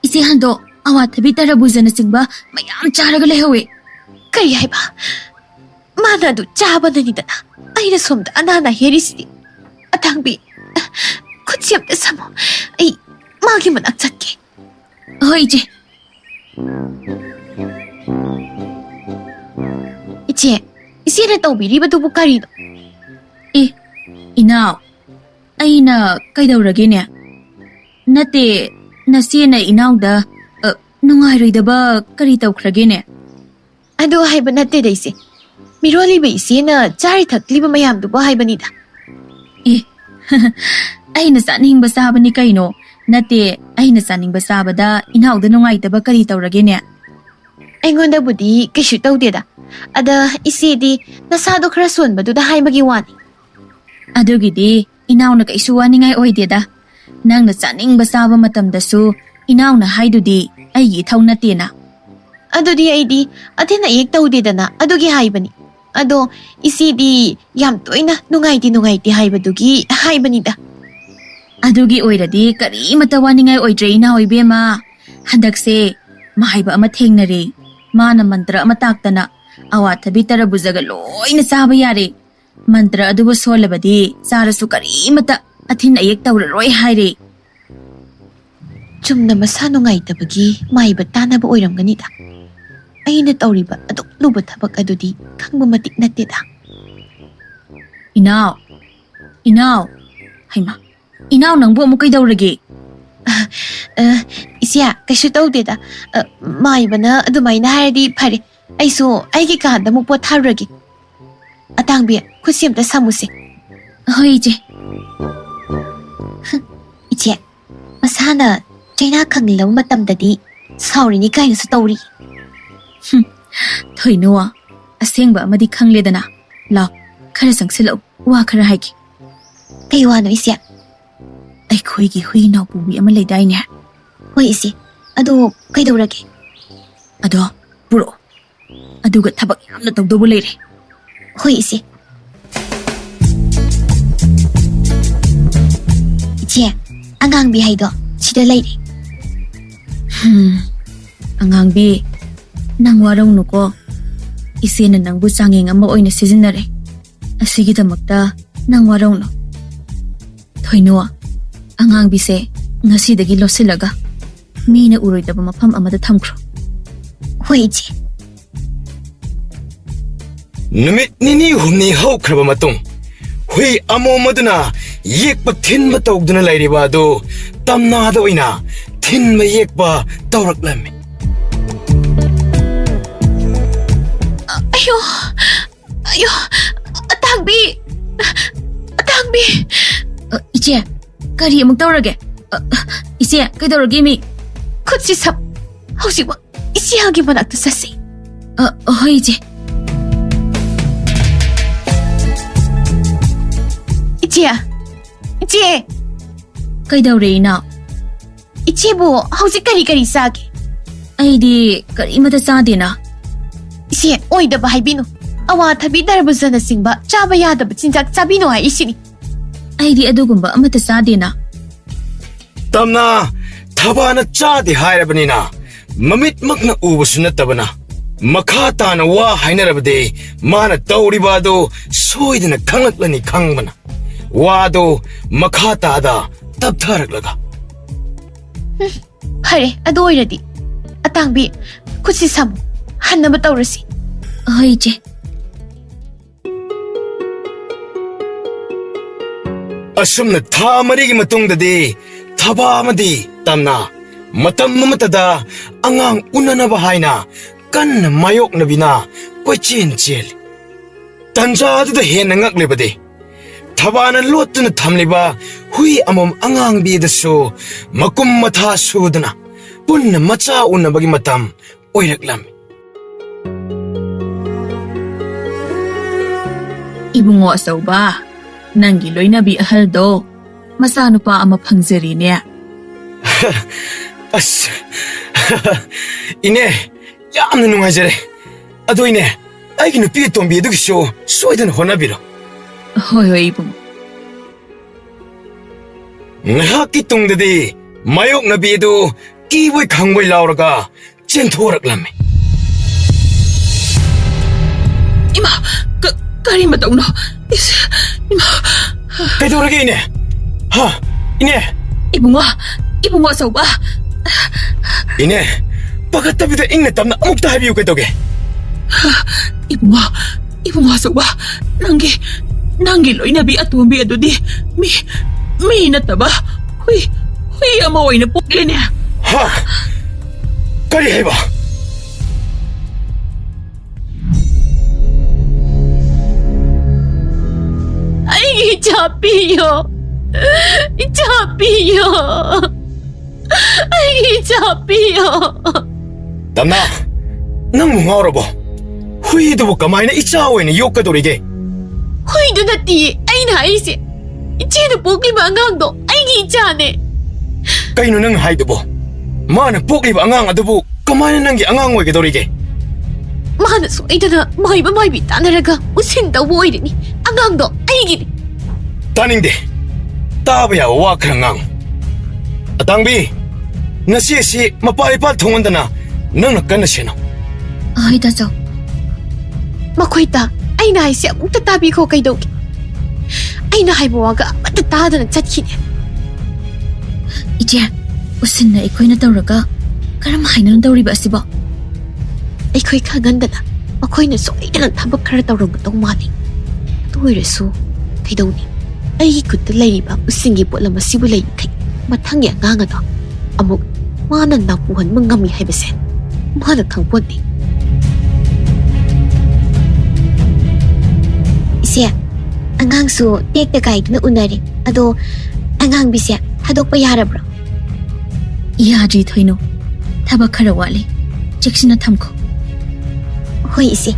이제 한도 아와타비 따라부자나증바 마ям 짜라가 레허웨 ꯀꯔꯤ ꯍꯥꯏꯕ ꯃꯥꯅ ꯑꯗꯨ ꯆꯥꯕꯗꯅꯤꯗꯅ ꯑꯩꯅ ꯁꯣꯝꯗ ꯑꯅꯥꯅ ꯍꯦꯔꯤꯁꯤꯗꯤ ꯑꯇꯥꯡꯕꯤ ꯈꯨꯠꯁꯤ ꯑꯝꯇ ꯁꯝꯃꯣ ꯑꯩ ꯃꯥꯒꯤ ꯃꯅꯥꯛ ꯆꯠꯀꯦ ꯍꯣꯏ 이제는 ꯇꯧꯕꯤꯔꯤꯕꯗꯨꯕꯨ ꯀꯔꯤꯅꯣ 이나우 ꯑꯩꯅ ꯀꯩꯗꯧꯔꯒꯦꯅꯦ ꯅꯠꯇꯦ ꯅꯆꯦꯅ 이나우ꯗ ꯅꯨꯡꯉꯥꯏꯔꯣꯏꯗꯕ ꯀꯔꯤ ꯇꯧꯈ꯭ꯔꯒꯦꯅꯦ ꯑꯗꯨ ꯍꯥꯏꯕ ꯅꯠꯇꯦꯗ ꯏꯆꯦ ꯃꯤꯔꯣꯜꯂꯤꯕ ꯏꯆꯦꯅ ꯆꯥꯔꯤ ꯊꯛꯂꯤꯕ ꯃꯌꯥꯝꯗꯨꯕꯨ ꯍꯥꯏꯕꯅꯤꯗ. ꯑꯦ ꯑꯩꯅ ꯆꯥꯅꯤꯡꯕ ꯆꯥꯕꯅꯤ ꯀꯩꯅꯣ. ꯅꯠꯇꯦ, ꯑꯩꯅ ꯆꯥꯅꯤꯡꯕ ꯆꯥꯕꯗ ꯏꯅꯥꯎꯗ ꯅꯨꯡꯉꯥꯏꯇꯕ ꯀꯔꯤ ꯇꯧꯔꯒꯦꯅꯦ? ꯑꯩꯉꯣꯟꯗꯕꯨꯗꯤ ꯀꯩꯁꯨ ꯇꯧꯗꯦꯗ. ꯑꯗ ꯏꯆꯦꯗꯤ ꯅꯁꯥꯗꯣ ꯈꯔ ꯁꯣꯟꯕꯗꯨꯗ ꯍꯥꯏꯕꯒꯤ ꯋꯥꯅꯤ. ꯑꯗꯨꯒꯤꯗꯤ ꯏꯅꯥꯎꯅ ꯀꯩꯁꯨ ꯋꯥꯅꯤꯡꯉꯥꯏ ꯑꯣꯏꯗꯦꯗ. ꯅꯪꯅ ꯆꯥꯅꯤꯡꯕ ꯆꯥꯕ ꯃꯇꯝꯗꯁꯨ ꯏꯅꯥꯎꯅ ꯍꯥꯏꯗꯨꯗꯤ ꯑꯩꯒꯤ ꯏꯊꯧ ꯅꯠꯇꯦꯅ. ꯑꯗꯨꯗꯤ ꯑꯩꯗꯤ ꯑꯊꯤꯟ ꯑꯌꯦꯛ ꯇꯧꯗꯦꯗꯅ ꯑꯗꯨꯒꯤ ꯍꯥꯏꯕꯅꯤ. ꯑꯗꯣ ꯏꯆꯦꯗꯤ ꯌꯥꯝ ꯇꯣꯏꯅ ꯅꯨꯡꯉꯥꯏꯇꯦ ꯍꯥꯏꯕꯗꯨꯒꯤ ꯍꯥꯏꯕꯅꯤꯗ. ꯑꯗꯨꯒꯤ ꯑꯣꯏꯔꯗꯤ ꯀꯔꯤꯃꯠꯇ ꯋꯥꯅꯤꯡꯉꯥꯏ ꯑꯣꯏꯗ꯭ꯔꯦ ꯏꯅꯥꯎ ꯏꯕꯦꯝꯃ. ꯍꯟꯗꯛꯁꯦ ꯃꯍꯥꯏꯕ ꯑꯃ ꯊꯦꯡꯅꯔꯦ. ꯃꯥꯅ ꯃꯟꯇ꯭ꯔ ꯑꯃ ꯇꯥꯛꯇꯅ ꯑꯋꯥꯊꯕꯤ ꯇꯔꯕꯨꯖꯒ ꯂꯣꯏꯅ ꯆꯥꯕ ꯌꯥꯔꯦ. ꯃꯟꯇ꯭ꯔ ꯑꯗꯨꯕꯨ ꯁꯣꯜꯂꯕꯗꯤ ꯆꯥꯔꯁꯨ ꯀꯔꯤꯃꯠꯇ ꯑꯊꯤꯟ ꯑꯌꯦꯛ ꯇꯧꯔꯔꯣꯏ ꯍꯥꯏꯔꯦ. ꯆꯨꯝꯅ ꯃꯁꯥ ꯅꯨꯡꯉꯥꯏꯇꯕꯒꯤ ꯃꯥꯏꯕ ꯇꯥꯟꯅꯕ ꯑꯣꯏꯔꯝꯒꯅꯤꯗ. ꯑꯩꯅ ꯇꯧꯔꯤꯕ ꯑꯗꯨꯛ ꯂꯨꯕ ꯊꯕꯛ ꯑꯗꯨꯗꯤ ꯈꯪꯕ ꯃꯇꯤꯛ ꯅꯠꯇꯦꯗ. ꯏꯅꯥꯎ. ꯍꯩꯃꯥ, ꯏꯅꯥꯎ ꯅꯪꯕꯨ ꯑꯃꯨꯛ ꯀꯩꯗꯧꯔꯒꯦ? ꯏꯆꯦ ꯀꯩꯁꯨ ꯇꯧꯗꯦꯗ. ꯃꯥꯏꯕꯅ ꯑꯗꯨꯃꯥꯏꯅ ꯍꯥꯏꯔꯗꯤ ꯐꯔꯦ. ꯑꯩꯁꯨ ꯑꯩꯒꯤ ꯀꯥꯗ ꯑꯃꯨꯛ ꯄꯣꯊꯥꯔꯨꯔꯒꯦ. ꯑꯇꯥꯡꯕꯤ, ꯈꯨꯠꯁꯤ ꯑꯝꯇ ꯁꯝꯃꯨꯁꯦ. ꯍꯣꯏ ꯏꯆꯦ. ꯏꯆꯦ, ꯃꯁꯥꯅ ꯆꯩꯅꯥ ꯈꯪꯂꯕ ꯃꯇꯝꯗꯗꯤ ꯁꯥꯎꯔꯤꯅꯤ ꯀꯥꯏꯅꯁꯨ ꯇꯧꯔꯤ. ꯊꯣꯏꯅꯣ, ꯑꯁꯦꯡꯕ ꯑꯃꯗꯤ ꯈꯪꯂꯦꯗꯅ. ꯂꯥꯎ, ꯈꯔ ꯆꯪꯁꯤꯜꯂꯛꯎ, ꯋꯥ ꯈꯔ ꯍꯥꯏꯒꯦ. ꯀꯩ ꯋꯥꯅꯣ ꯏꯆꯦ? ꯑꯩꯈꯣꯏꯒꯤ ꯍꯨꯏ ꯅꯥꯎꯄꯨꯕꯤ ꯑꯃ ꯂꯩꯗꯥꯏꯅꯦ? ꯍꯣꯏ ꯏꯆꯦ, ꯑꯗꯣ ꯀꯩꯗꯧꯔꯒꯦ? ꯑꯗꯣ ꯄꯨꯔꯛꯑꯣ. ꯑꯗꯨꯒ ꯊꯕꯛ ꯌꯥꯝꯅ ꯇꯧꯗꯧꯕ ꯂꯩꯔꯦ. ꯍꯣꯏ ꯏꯆꯦ. ꯏꯆꯦ, ꯑꯉꯥꯡꯕꯤ ꯍꯥꯏꯗꯣ ꯁꯤꯗ ꯂꯩꯔꯦ. ꯑꯉꯥꯡꯕꯤ, ꯅꯪ ꯋꯥꯔꯧꯅꯨꯀꯣ. ꯏꯆꯦꯅ ꯅꯪꯕꯨ ꯆꯥꯡꯌꯦꯡ ꯑꯃ ꯑꯣꯏꯅ ꯁꯤꯖꯤꯟꯅꯔꯦ. ꯑꯁꯤꯒꯤꯗꯃꯛꯇ ꯅꯪ ꯋꯥꯔꯧꯅꯨ. ꯊꯣꯏꯅꯣ, ꯑꯉꯥꯡꯕꯤꯁꯦ ꯉꯁꯤꯗꯒꯤ ꯂꯣꯠꯁꯤꯜꯂꯒ ꯃꯤꯅ ꯎꯔꯣꯏꯗꯕ ꯃꯐꯝ ꯑꯃꯗ ꯊꯝꯈ꯭ꯔꯣ. ꯍꯣꯏ ꯏꯆꯦ. ꯅꯨꯃꯤꯠ ꯅꯤꯅꯤ ꯍꯨꯝꯅꯤ ꯍꯧꯈ꯭ꯔꯕ ꯃꯇꯨꯡ ꯍꯨꯏ ꯑꯃꯣꯝ ꯑꯗꯨꯅ ꯌꯦꯛꯄ ꯊꯤꯟꯕ ꯇꯧꯗꯨꯅ ꯂꯩꯔꯤꯕ ꯑꯗꯨ ꯇꯝꯅꯥꯗ ꯑꯣꯏꯅ ꯊꯤꯟꯕ ꯌꯦꯛꯄ ꯇꯧꯔꯛꯂꯝꯃꯤ. ꯑꯌꯣ, ꯑꯇꯥꯡꯕꯤ. ꯏꯆꯦ, ꯀꯔꯤ ꯑꯃꯨꯛ ꯇꯧꯔꯒꯦ? ꯏꯆꯦ, ꯀꯩꯗꯧꯔꯒꯦ ꯃꯤ? ꯈꯨꯠꯁꯤ ꯁꯝ. ꯍꯧꯖꯤꯛꯃꯛ ꯏꯆꯦꯒꯤ ꯃꯅꯥꯛꯇ ꯆꯠꯁꯤ. ꯍꯣꯏ ꯏꯆꯦ. ꯏꯆꯦ. ꯀꯩꯗꯧꯔꯦ ꯏꯅꯥꯎ? ꯏꯆꯦꯕꯨ ꯍꯧꯖꯤꯛ ꯀꯔꯤ ꯆꯥꯒꯦ? ꯑꯩꯗꯤ ꯀꯔꯤꯃꯠꯇ ꯆꯥꯗꯦꯅ. ꯏꯆꯦ, ꯑꯣꯏꯗꯕ ꯍꯥꯏꯕꯤꯅꯨ. ꯑꯋꯥꯊꯕꯤ ꯇꯔꯕꯨꯖꯅꯆꯤꯡꯕ ꯆꯥꯕ ꯌꯥꯗꯕ ꯆꯤꯟꯖꯥꯛ ꯆꯥꯕꯤꯅꯨ ꯍꯥꯏꯔꯤꯁꯤꯅꯤ. ꯑꯩꯗꯤ ꯑꯗꯨꯒꯨꯝꯕ ꯑꯃꯠꯇ ꯆꯥꯗꯦꯅ. ꯇꯝꯅ ꯊꯕꯥꯅ ꯆꯥꯗꯦ ꯍꯥꯏꯔꯕꯅꯤ나 ꯃꯃꯤꯠꯃꯛꯅ ꯎꯕꯁꯨ ꯅꯠꯇꯕꯅ ꯃꯈꯥ ꯇꯥꯅ ꯋꯥ ꯍꯥꯏꯅꯔꯕꯗꯤ ꯃꯥꯅ ꯇꯧꯔꯤꯕ ꯑꯗꯨ ꯁꯣꯏꯗꯅ ꯈꯪꯂꯛꯂꯅꯤ ꯈꯪꯕꯅ ꯋꯥꯗꯣ ꯃꯈꯥ ꯇꯥꯗ ꯇꯞꯊꯔꯛꯂꯒ. ꯐꯔꯦ, ꯑꯗꯨ ꯑꯣꯏꯔꯗꯤ ꯑꯇꯥꯡꯕꯤ, ꯈꯨꯠꯁꯤ ꯁꯝꯃꯨ. ꯍꯟꯅꯕ ꯇꯧꯔꯁꯤ. ꯍꯣꯏ ꯏꯆꯦ. ꯑꯁꯨꯝꯅ ꯊꯥ 4ꯒꯤ ꯃꯇꯨꯡꯗꯗꯤ ꯊꯕꯥ ꯑꯃꯗꯤ ꯇꯝꯅ ꯃꯇꯝ ꯑꯃꯠꯇꯗ ꯑꯉꯥꯡ ꯎꯅꯅꯕ ꯍꯥꯏꯅ ꯀꯟꯅ ꯃꯥꯌꯣꯛꯅꯕꯤꯅ ꯀꯣꯏꯆꯦꯟ ꯆꯦꯜꯂꯤ. ꯇꯟꯖꯥ ꯑꯗꯨꯗ ꯍꯦꯟꯅ ꯉꯛꯂꯤꯕꯗꯤ ꯊꯕꯥꯅ ꯂꯣꯠꯇꯨꯅ ꯊꯝꯂꯤꯕ ꯍꯨꯏ ꯑꯃꯣꯝ ꯑꯉꯥꯡꯕꯤꯗꯁꯨ ꯃꯀꯨꯝ ꯃꯊꯥ ꯁꯨꯗꯅ ꯄꯨꯟꯅ ꯃꯆꯥ ꯎꯅꯕꯒꯤ ꯃꯇꯝ ꯑꯣꯏꯔꯛꯂꯝꯃꯤ. ꯏꯕꯨꯡꯉꯣ ꯑꯆꯧꯕ, ꯅꯪꯒꯤ ꯂꯣꯏꯅꯕꯤ ꯑꯍꯜꯗꯣ ꯃꯆꯥꯅꯨꯄꯥ ꯑꯃ ꯐꯪꯖꯔꯤꯅꯦ. ꯑꯁ, ꯏꯅꯦ, ꯌꯥꯝꯅ ꯅꯨꯡꯉꯥꯏꯖꯔꯦ. ꯑꯗꯣ ꯏꯅꯦ, ꯑꯩꯒꯤ ꯅꯨꯄꯤ ꯑꯇꯣꯝꯕꯤ ꯑꯗꯨꯒꯤꯁꯨ ꯁꯣꯏꯗꯅ ꯍꯣꯠꯅꯕꯤꯔꯣ. ꯍꯣꯏ ꯏꯕꯨꯡꯉꯣ. ꯉꯥꯏꯍꯥꯛꯀꯤ ꯇꯨꯡꯗꯗꯤ ꯃꯥꯌꯣꯛꯅꯕꯤ ꯑꯗꯨ ꯀꯤꯕꯣꯏ ꯈꯪꯕꯣꯏ ꯂꯥꯎꯔꯒ ꯆꯦꯟꯊꯣꯔꯛꯂꯝꯃꯤ. ꯏꯃꯥ, ꯀꯔꯤ ꯃꯇꯧꯅꯣ? ꯏꯃꯥ. ꯀꯩꯗꯧꯔꯒꯦ ꯏꯅꯦ? ꯏꯅꯦ. ꯏꯕꯨꯡꯉꯣ ꯑꯆꯧꯕ. ꯏꯅꯦ, ꯄꯥꯈꯠꯇꯕꯤꯗ ꯏꯪꯅ ꯇꯞꯅ ꯑꯃꯨꯛꯇ ꯍꯥꯏꯕꯤꯌꯨ, ꯀꯩꯗꯧꯒꯦ? ꯏꯕꯨꯡꯉꯣ ꯑꯆꯧꯕ, ꯅꯪꯒꯤ ꯂꯣꯏꯅꯕꯤ ꯑꯇꯣꯝꯕꯤ ꯑꯗꯨꯗꯤ ꯃꯤ ꯅꯠꯇꯕ ꯍꯨꯏ ꯑꯃ ꯑꯣꯏꯅ ꯄꯣꯛꯂꯦꯅꯦ. ꯀꯔꯤ ꯍꯥꯏꯕ? इच्छा पियो इच्छा पियो इच्छा पियो ꯇꯝꯅꯥ ꯅꯪꯕꯨ ꯉꯥꯎꯔꯕꯣ ꯍꯨꯏꯗꯨꯕꯨ ꯀꯃꯥꯏꯅ ꯏꯆꯥ ꯑꯣꯏꯅ ꯌꯣꯛꯀꯗꯧꯔꯤꯒꯦ हुईदु नत्तिये अैना हाइसे इच्चेना पोक्लिबा अंगांगदो अैगी इच्चाने ꯀꯩꯅꯣ ꯅꯪ ꯍꯥꯏꯗꯨꯕꯣ ꯃꯥꯅ ꯄꯣꯛꯂꯤꯕ ꯑꯉꯥꯡ ꯑꯗꯨꯕꯨ ꯀꯃꯥꯏꯅ ꯅꯪꯒꯤ ꯑꯉꯥꯡ ꯑꯣꯏꯒꯗꯧꯔꯤꯒꯦ माना सोइदना माइबा माइबी तानरगा उसिन तौबो ओइरिनी अंगांगदो अैगिनी ꯇꯥꯅꯤꯡꯗꯦ ꯇꯥꯕ ꯌꯥꯕ ꯋꯥ ꯈꯔ ꯉꯥꯡꯉꯨ ꯑꯇꯥꯡꯕꯤ ꯉꯁꯤ ꯑꯁꯤ ꯃꯄꯥ ꯏꯄꯥ ꯊꯣꯡꯍꯟꯗꯅ ꯅꯪꯅ ꯀꯟꯅ ꯁꯦꯟꯅꯧ ꯑꯍꯣꯏ ꯇꯥꯆꯧ मखोइता अैना हाइसे अमुक्ता ताबीखो कैदौगे अैना हाइबो वागा अमत्ता तादना चटखिने इचे उसिन्ना अꯩꯈꯣꯏꯅ ꯇꯧꯔꯒ ꯀꯔꯝ ꯍꯥꯏꯅ ꯇꯧꯔꯤꯕ ꯑꯁꯤꯕꯣ ꯑꯩꯈꯣꯏ ꯈꯪꯍꯟꯗꯅ ꯃꯈꯣꯏꯅ ꯁꯣꯏꯗꯅ ꯊꯕꯛ ꯈꯔ ꯇꯧꯔꯝꯒꯗꯧ ꯃꯥꯜꯂꯤ ꯑꯗꯨ ꯑꯣꯏꯔꯁꯨ ꯀꯩꯗꯧꯅꯤ ꯑꯩꯒꯤ ꯈꯨꯠꯇ ꯂꯩꯔꯤꯕ ꯎꯁꯤꯡꯒꯤ ꯄꯣꯠꯂꯝ ꯑꯁꯤꯕꯨ ꯂꯩꯔꯤꯈꯩ ꯃꯊꯪꯒꯤ ꯑꯉꯥꯡ ꯑꯗꯣ ꯑꯃꯨꯛ ꯃꯥꯅ ꯅꯥꯄꯨꯍꯟꯕ ꯉꯝꯃꯤ ꯍꯥꯏꯕꯁꯦ ꯃꯥꯅ ꯈꯪꯄꯣꯠꯇꯦ ꯏꯆꯦ ꯑꯉꯥꯡꯁꯨ ꯇꯦꯛꯇ ꯀꯥꯏꯗꯨꯅ ꯎꯅꯔꯦ ꯑꯗꯣ ꯑꯉꯥꯡꯕꯤꯁꯦ ꯊꯥꯗꯣꯛꯄ ꯌꯥꯔꯕ꯭ꯔꯣ ꯌꯥꯗ꯭ꯔꯤ ꯊꯣꯏꯅꯣ ꯊꯕꯛ ꯈꯔ ꯋꯥꯠꯂꯤ ꯆꯦꯛꯁꯤꯟꯅ ꯊꯝꯈꯣ ꯍꯣꯏ ꯏꯆꯦ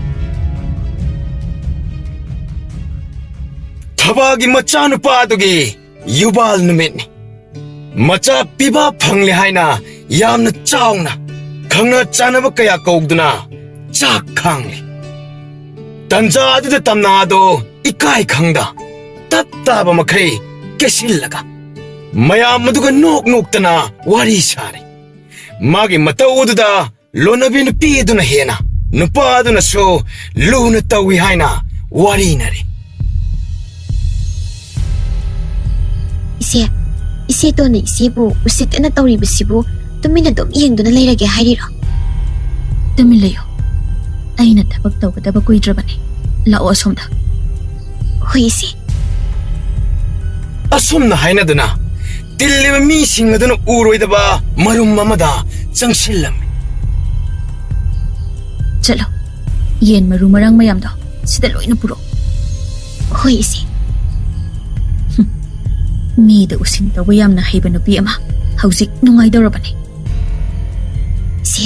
ꯊꯕꯥꯒꯤ ꯃꯆꯥꯅꯨꯄꯥꯗꯨꯒꯤ ꯌꯨꯕꯥꯜ ꯅꯨꯃꯤꯠꯅꯤ ꯃꯆꯥ ꯄꯤꯕ ꯐꯪꯂꯦ ꯍꯥꯏꯅ ꯌꯥꯝꯅ ꯆꯥꯎꯅ ꯈꯪꯅ ꯆꯥꯅꯕ ꯀꯌꯥ ꯀꯧꯗꯨꯅ ꯆꯥꯛ ꯈꯥꯡꯂꯤ ꯇꯟꯖꯥ ꯑꯗꯨꯗ ꯇꯝꯅꯥꯗꯣ ꯏꯀꯥꯏ ꯈꯪꯗ ꯇꯞ ꯇꯥꯕ ꯃꯈꯩ ꯀꯦꯁꯤꯜꯂꯒ ꯃꯌꯥꯝ ꯑꯗꯨꯒ ꯅꯣꯛ ꯅꯣꯛꯇꯅ ꯋꯥꯔꯤ ꯁꯥꯔꯤ ꯃꯥꯒꯤ ꯃꯇꯧ ꯑꯗꯨꯗ ꯂꯣꯟꯅꯕꯤ ꯅꯨꯄꯤ ꯑꯗꯨꯅ ꯍꯦꯟꯅ ꯅꯨꯄꯥ ꯑꯗꯨꯅꯁꯨ ꯂꯨꯅ ꯇꯧꯏ ꯍꯥꯏꯅ ꯋꯥꯔꯤꯅꯔꯤ इसे इसे तो ने इसे बु उसित न तौरी बसिबु तुमिना दम येंदुना लेरगे हाइरिरो ꯇꯨꯃꯤꯟ ꯂꯩꯌꯣ ꯑꯩꯅ ꯊꯕꯛ ꯇꯧꯒꯗꯕ ꯀꯨꯏꯗ꯭ꯔꯕꯅꯤ ꯂꯥꯛꯑꯣ ꯑꯁꯣꯝꯗ ꯍꯣꯏ इसे ꯑꯁꯨꯝꯅ ꯍꯥꯏꯅꯗꯨꯅ ꯇꯤꯜꯂꯤꯕ ꯃꯤꯁꯤꯡ ꯑꯗꯨꯅ ꯎꯔꯣꯏꯗꯕ ꯃꯔꯨꯝ ꯑꯃꯗ ꯆꯪꯁꯤꯜꯂꯝꯃꯤ ꯆꯠꯂꯣ ꯌꯦꯟ ꯃꯔꯨ ꯃꯔꯥꯡ ꯃꯌꯥꯝꯗꯣ ꯁꯤꯗ ꯂꯣꯏꯅ ꯄꯨꯔꯛꯑꯣ ꯍꯣꯏ इसे ꯃꯤꯗ ꯎꯁꯤꯟ ꯇꯧꯕ ꯌꯥꯝꯅ ꯍꯩꯕ ꯅꯨꯄꯤ ꯑꯃ ꯍꯧꯖꯤꯛ ꯅꯨꯡꯉꯥꯏꯗꯧꯔꯕꯅꯤ से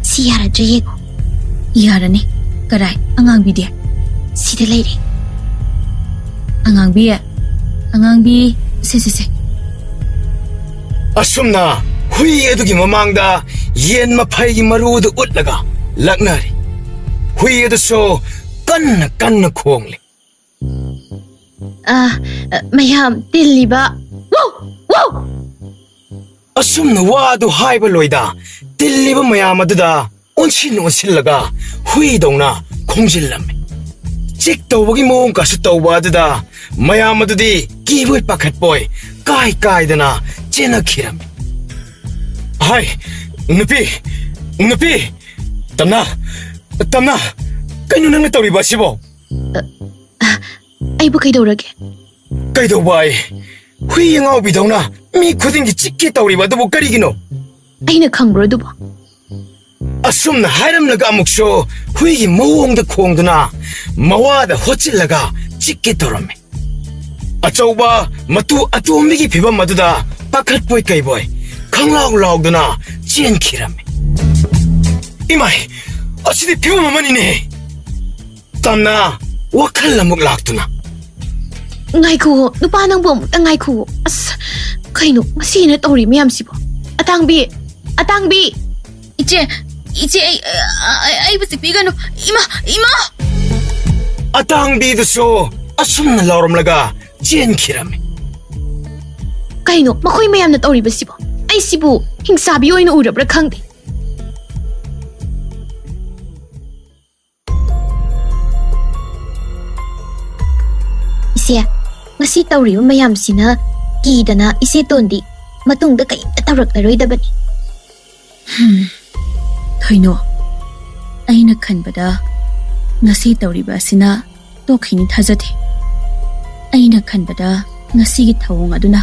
सी यारद्रे येगो ꯌꯥꯔꯅꯤ ꯀꯔꯥꯏ ꯑꯉꯥꯡꯕꯤꯗꯤ सिदा लेरे ꯑꯉꯥꯡꯕꯤ ꯁꯦ ꯑꯁꯨꯝꯅ ꯍꯨꯏ ꯑꯗꯨꯒꯤ ꯃꯃꯥꯡꯗ ꯌꯦꯟ ꯃꯐꯩꯒꯤ ꯃꯔꯨꯗꯨ ꯎꯠꯂꯒ ꯂꯛꯅꯔꯤ ꯍꯨꯏ ꯑꯗꯨꯁꯨ ꯀꯟꯅ ꯀꯟꯅ ꯈꯣꯡꯂꯤ मयाम तिल्लिबा वो वो ꯑꯁꯨꯝꯅ ꯋꯥꯗꯨ ꯍꯥꯏꯕ ꯂꯣꯏꯗ ꯇꯤꯜꯂꯤꯕ ꯃꯌꯥꯝ ꯑꯗꯨꯗ ꯑꯣꯟꯁꯤꯜꯂꯒ ꯍꯨꯏꯗꯧꯅ ꯈꯣꯡꯖꯤꯜꯂꯝꯃꯤ ꯆꯤꯛ ꯇꯧꯕꯒꯤ ꯃꯑꯣꯡ ꯀꯁꯨ ꯇꯧꯕ ꯑꯗꯨꯗ ꯃꯌꯥꯝ ꯑꯗꯨꯗꯤ ꯀꯤꯕꯣꯏ ꯄꯥꯈꯠꯄꯣꯏ ꯀꯥꯏꯗꯅ ꯆꯦꯟꯅꯈꯤꯔꯝꯃꯤ ꯍꯥꯏ ꯅꯨꯄꯤ ꯇꯝꯅꯥ ꯀꯩꯅꯣ ꯅꯪꯅ ꯇꯧꯔꯤꯕ ꯑꯁꯤꯕꯣ ꯑꯩꯕꯨ ꯀꯩꯗꯧꯔꯒꯦ ꯀꯩꯗꯧꯕ ꯑꯩ ꯍꯨꯏ ꯑꯉꯥꯎꯕꯤꯗꯧꯅ ꯃꯤ ꯈꯨꯗꯤꯡꯒꯤ ꯆꯤꯛꯀꯦ ꯇꯧꯔꯤꯕ ꯑꯗꯨꯕꯨ ꯀꯔꯤꯒꯤꯅꯣ ꯑꯩꯅ ꯈꯪꯕ꯭ꯔꯣ ꯑꯗꯨꯕꯨ ꯑꯁꯨꯝꯅ ꯍꯥꯏꯔꯝꯂꯒ ꯑꯃꯨꯛꯁꯨ ꯍꯨꯏꯒꯤ ꯃꯑꯣꯡꯗ ꯈꯣꯡꯗꯨꯅ ꯃꯋꯥꯗ ꯍꯣꯠꯆꯤꯜꯂꯒ ꯆꯤꯛꯀꯦ ꯇꯧꯔꯝꯃꯤ ꯑꯆꯧꯕ ꯃꯇꯨ ꯑꯇꯣꯝꯕꯤꯒꯤ ꯐꯤꯕꯝ ꯑꯗꯨꯗ ꯄꯥꯈꯠꯄꯣꯏ ꯀꯩꯕꯣꯏ ꯈꯪꯂꯥꯎ ꯂꯥꯎꯗꯨꯅ ꯆꯦꯟꯈꯤꯔꯝꯃꯤ ꯏꯃꯥꯏ ꯑꯁꯤꯗꯤ ꯐꯤꯕꯝ ꯑꯃꯅꯤꯅꯦ ꯇꯝꯅ ꯋꯥꯈꯜ ꯑꯃꯨꯛ ꯂꯥꯛꯇꯨꯅ ꯉꯥꯏꯈꯣ ꯅꯨꯄꯥ ꯅꯪꯕꯨ ꯑꯃꯨꯛꯇ ꯉꯥꯏꯈꯣ ꯑꯁ ꯀꯩꯅꯣ ꯉꯁꯤꯅ ꯇꯧꯔꯤ ꯃꯌꯥꯝꯁꯤꯕꯣ ꯑꯇꯥꯡꯕꯤ 이제 아이부 삐가노 이마 ꯑꯇꯥꯡꯕꯤꯗꯨꯁꯨ ꯑꯁꯨꯝꯅ ꯂꯥꯎꯔꯝꯂꯒ ꯆꯦꯟꯈꯤꯔꯝꯃꯤ ꯀꯩꯅꯣ ꯃꯈꯣꯏ ꯃꯌꯥꯝꯅ ꯇꯧꯔꯤꯕꯁꯤꯕꯣ ꯑꯩꯁꯤꯕꯨ ꯍꯤꯡꯁꯥꯕꯤ ꯑꯣꯏꯅ ꯎꯔꯕ꯭ꯔꯥ ꯈꯪꯗꯦ ꯏꯆꯦ ꯉꯁꯤ ꯇꯧꯔꯤꯕ ꯃꯌꯥꯝꯁꯤꯅ ꯀꯤꯗꯅ ꯏꯆꯦ ꯇꯣꯟꯗꯤ ꯃꯇꯨꯡꯗ ꯀꯩꯝꯇ ꯇꯧꯔꯛꯂꯔꯣꯏꯗꯕꯅꯤ ꯊꯣꯏꯅꯣ ꯑꯩꯅ ꯈꯟꯕꯗ ꯉꯁꯤ ꯇꯧꯔꯤꯕ ꯑꯁꯤꯅ ꯇꯣꯛꯈꯤꯅꯤ ꯊꯥꯖꯗꯦ ꯑꯩꯅ ꯈꯟꯕꯗ ꯉꯁꯤꯒꯤ ꯊꯧꯑꯣꯡ ꯑꯗꯨꯅ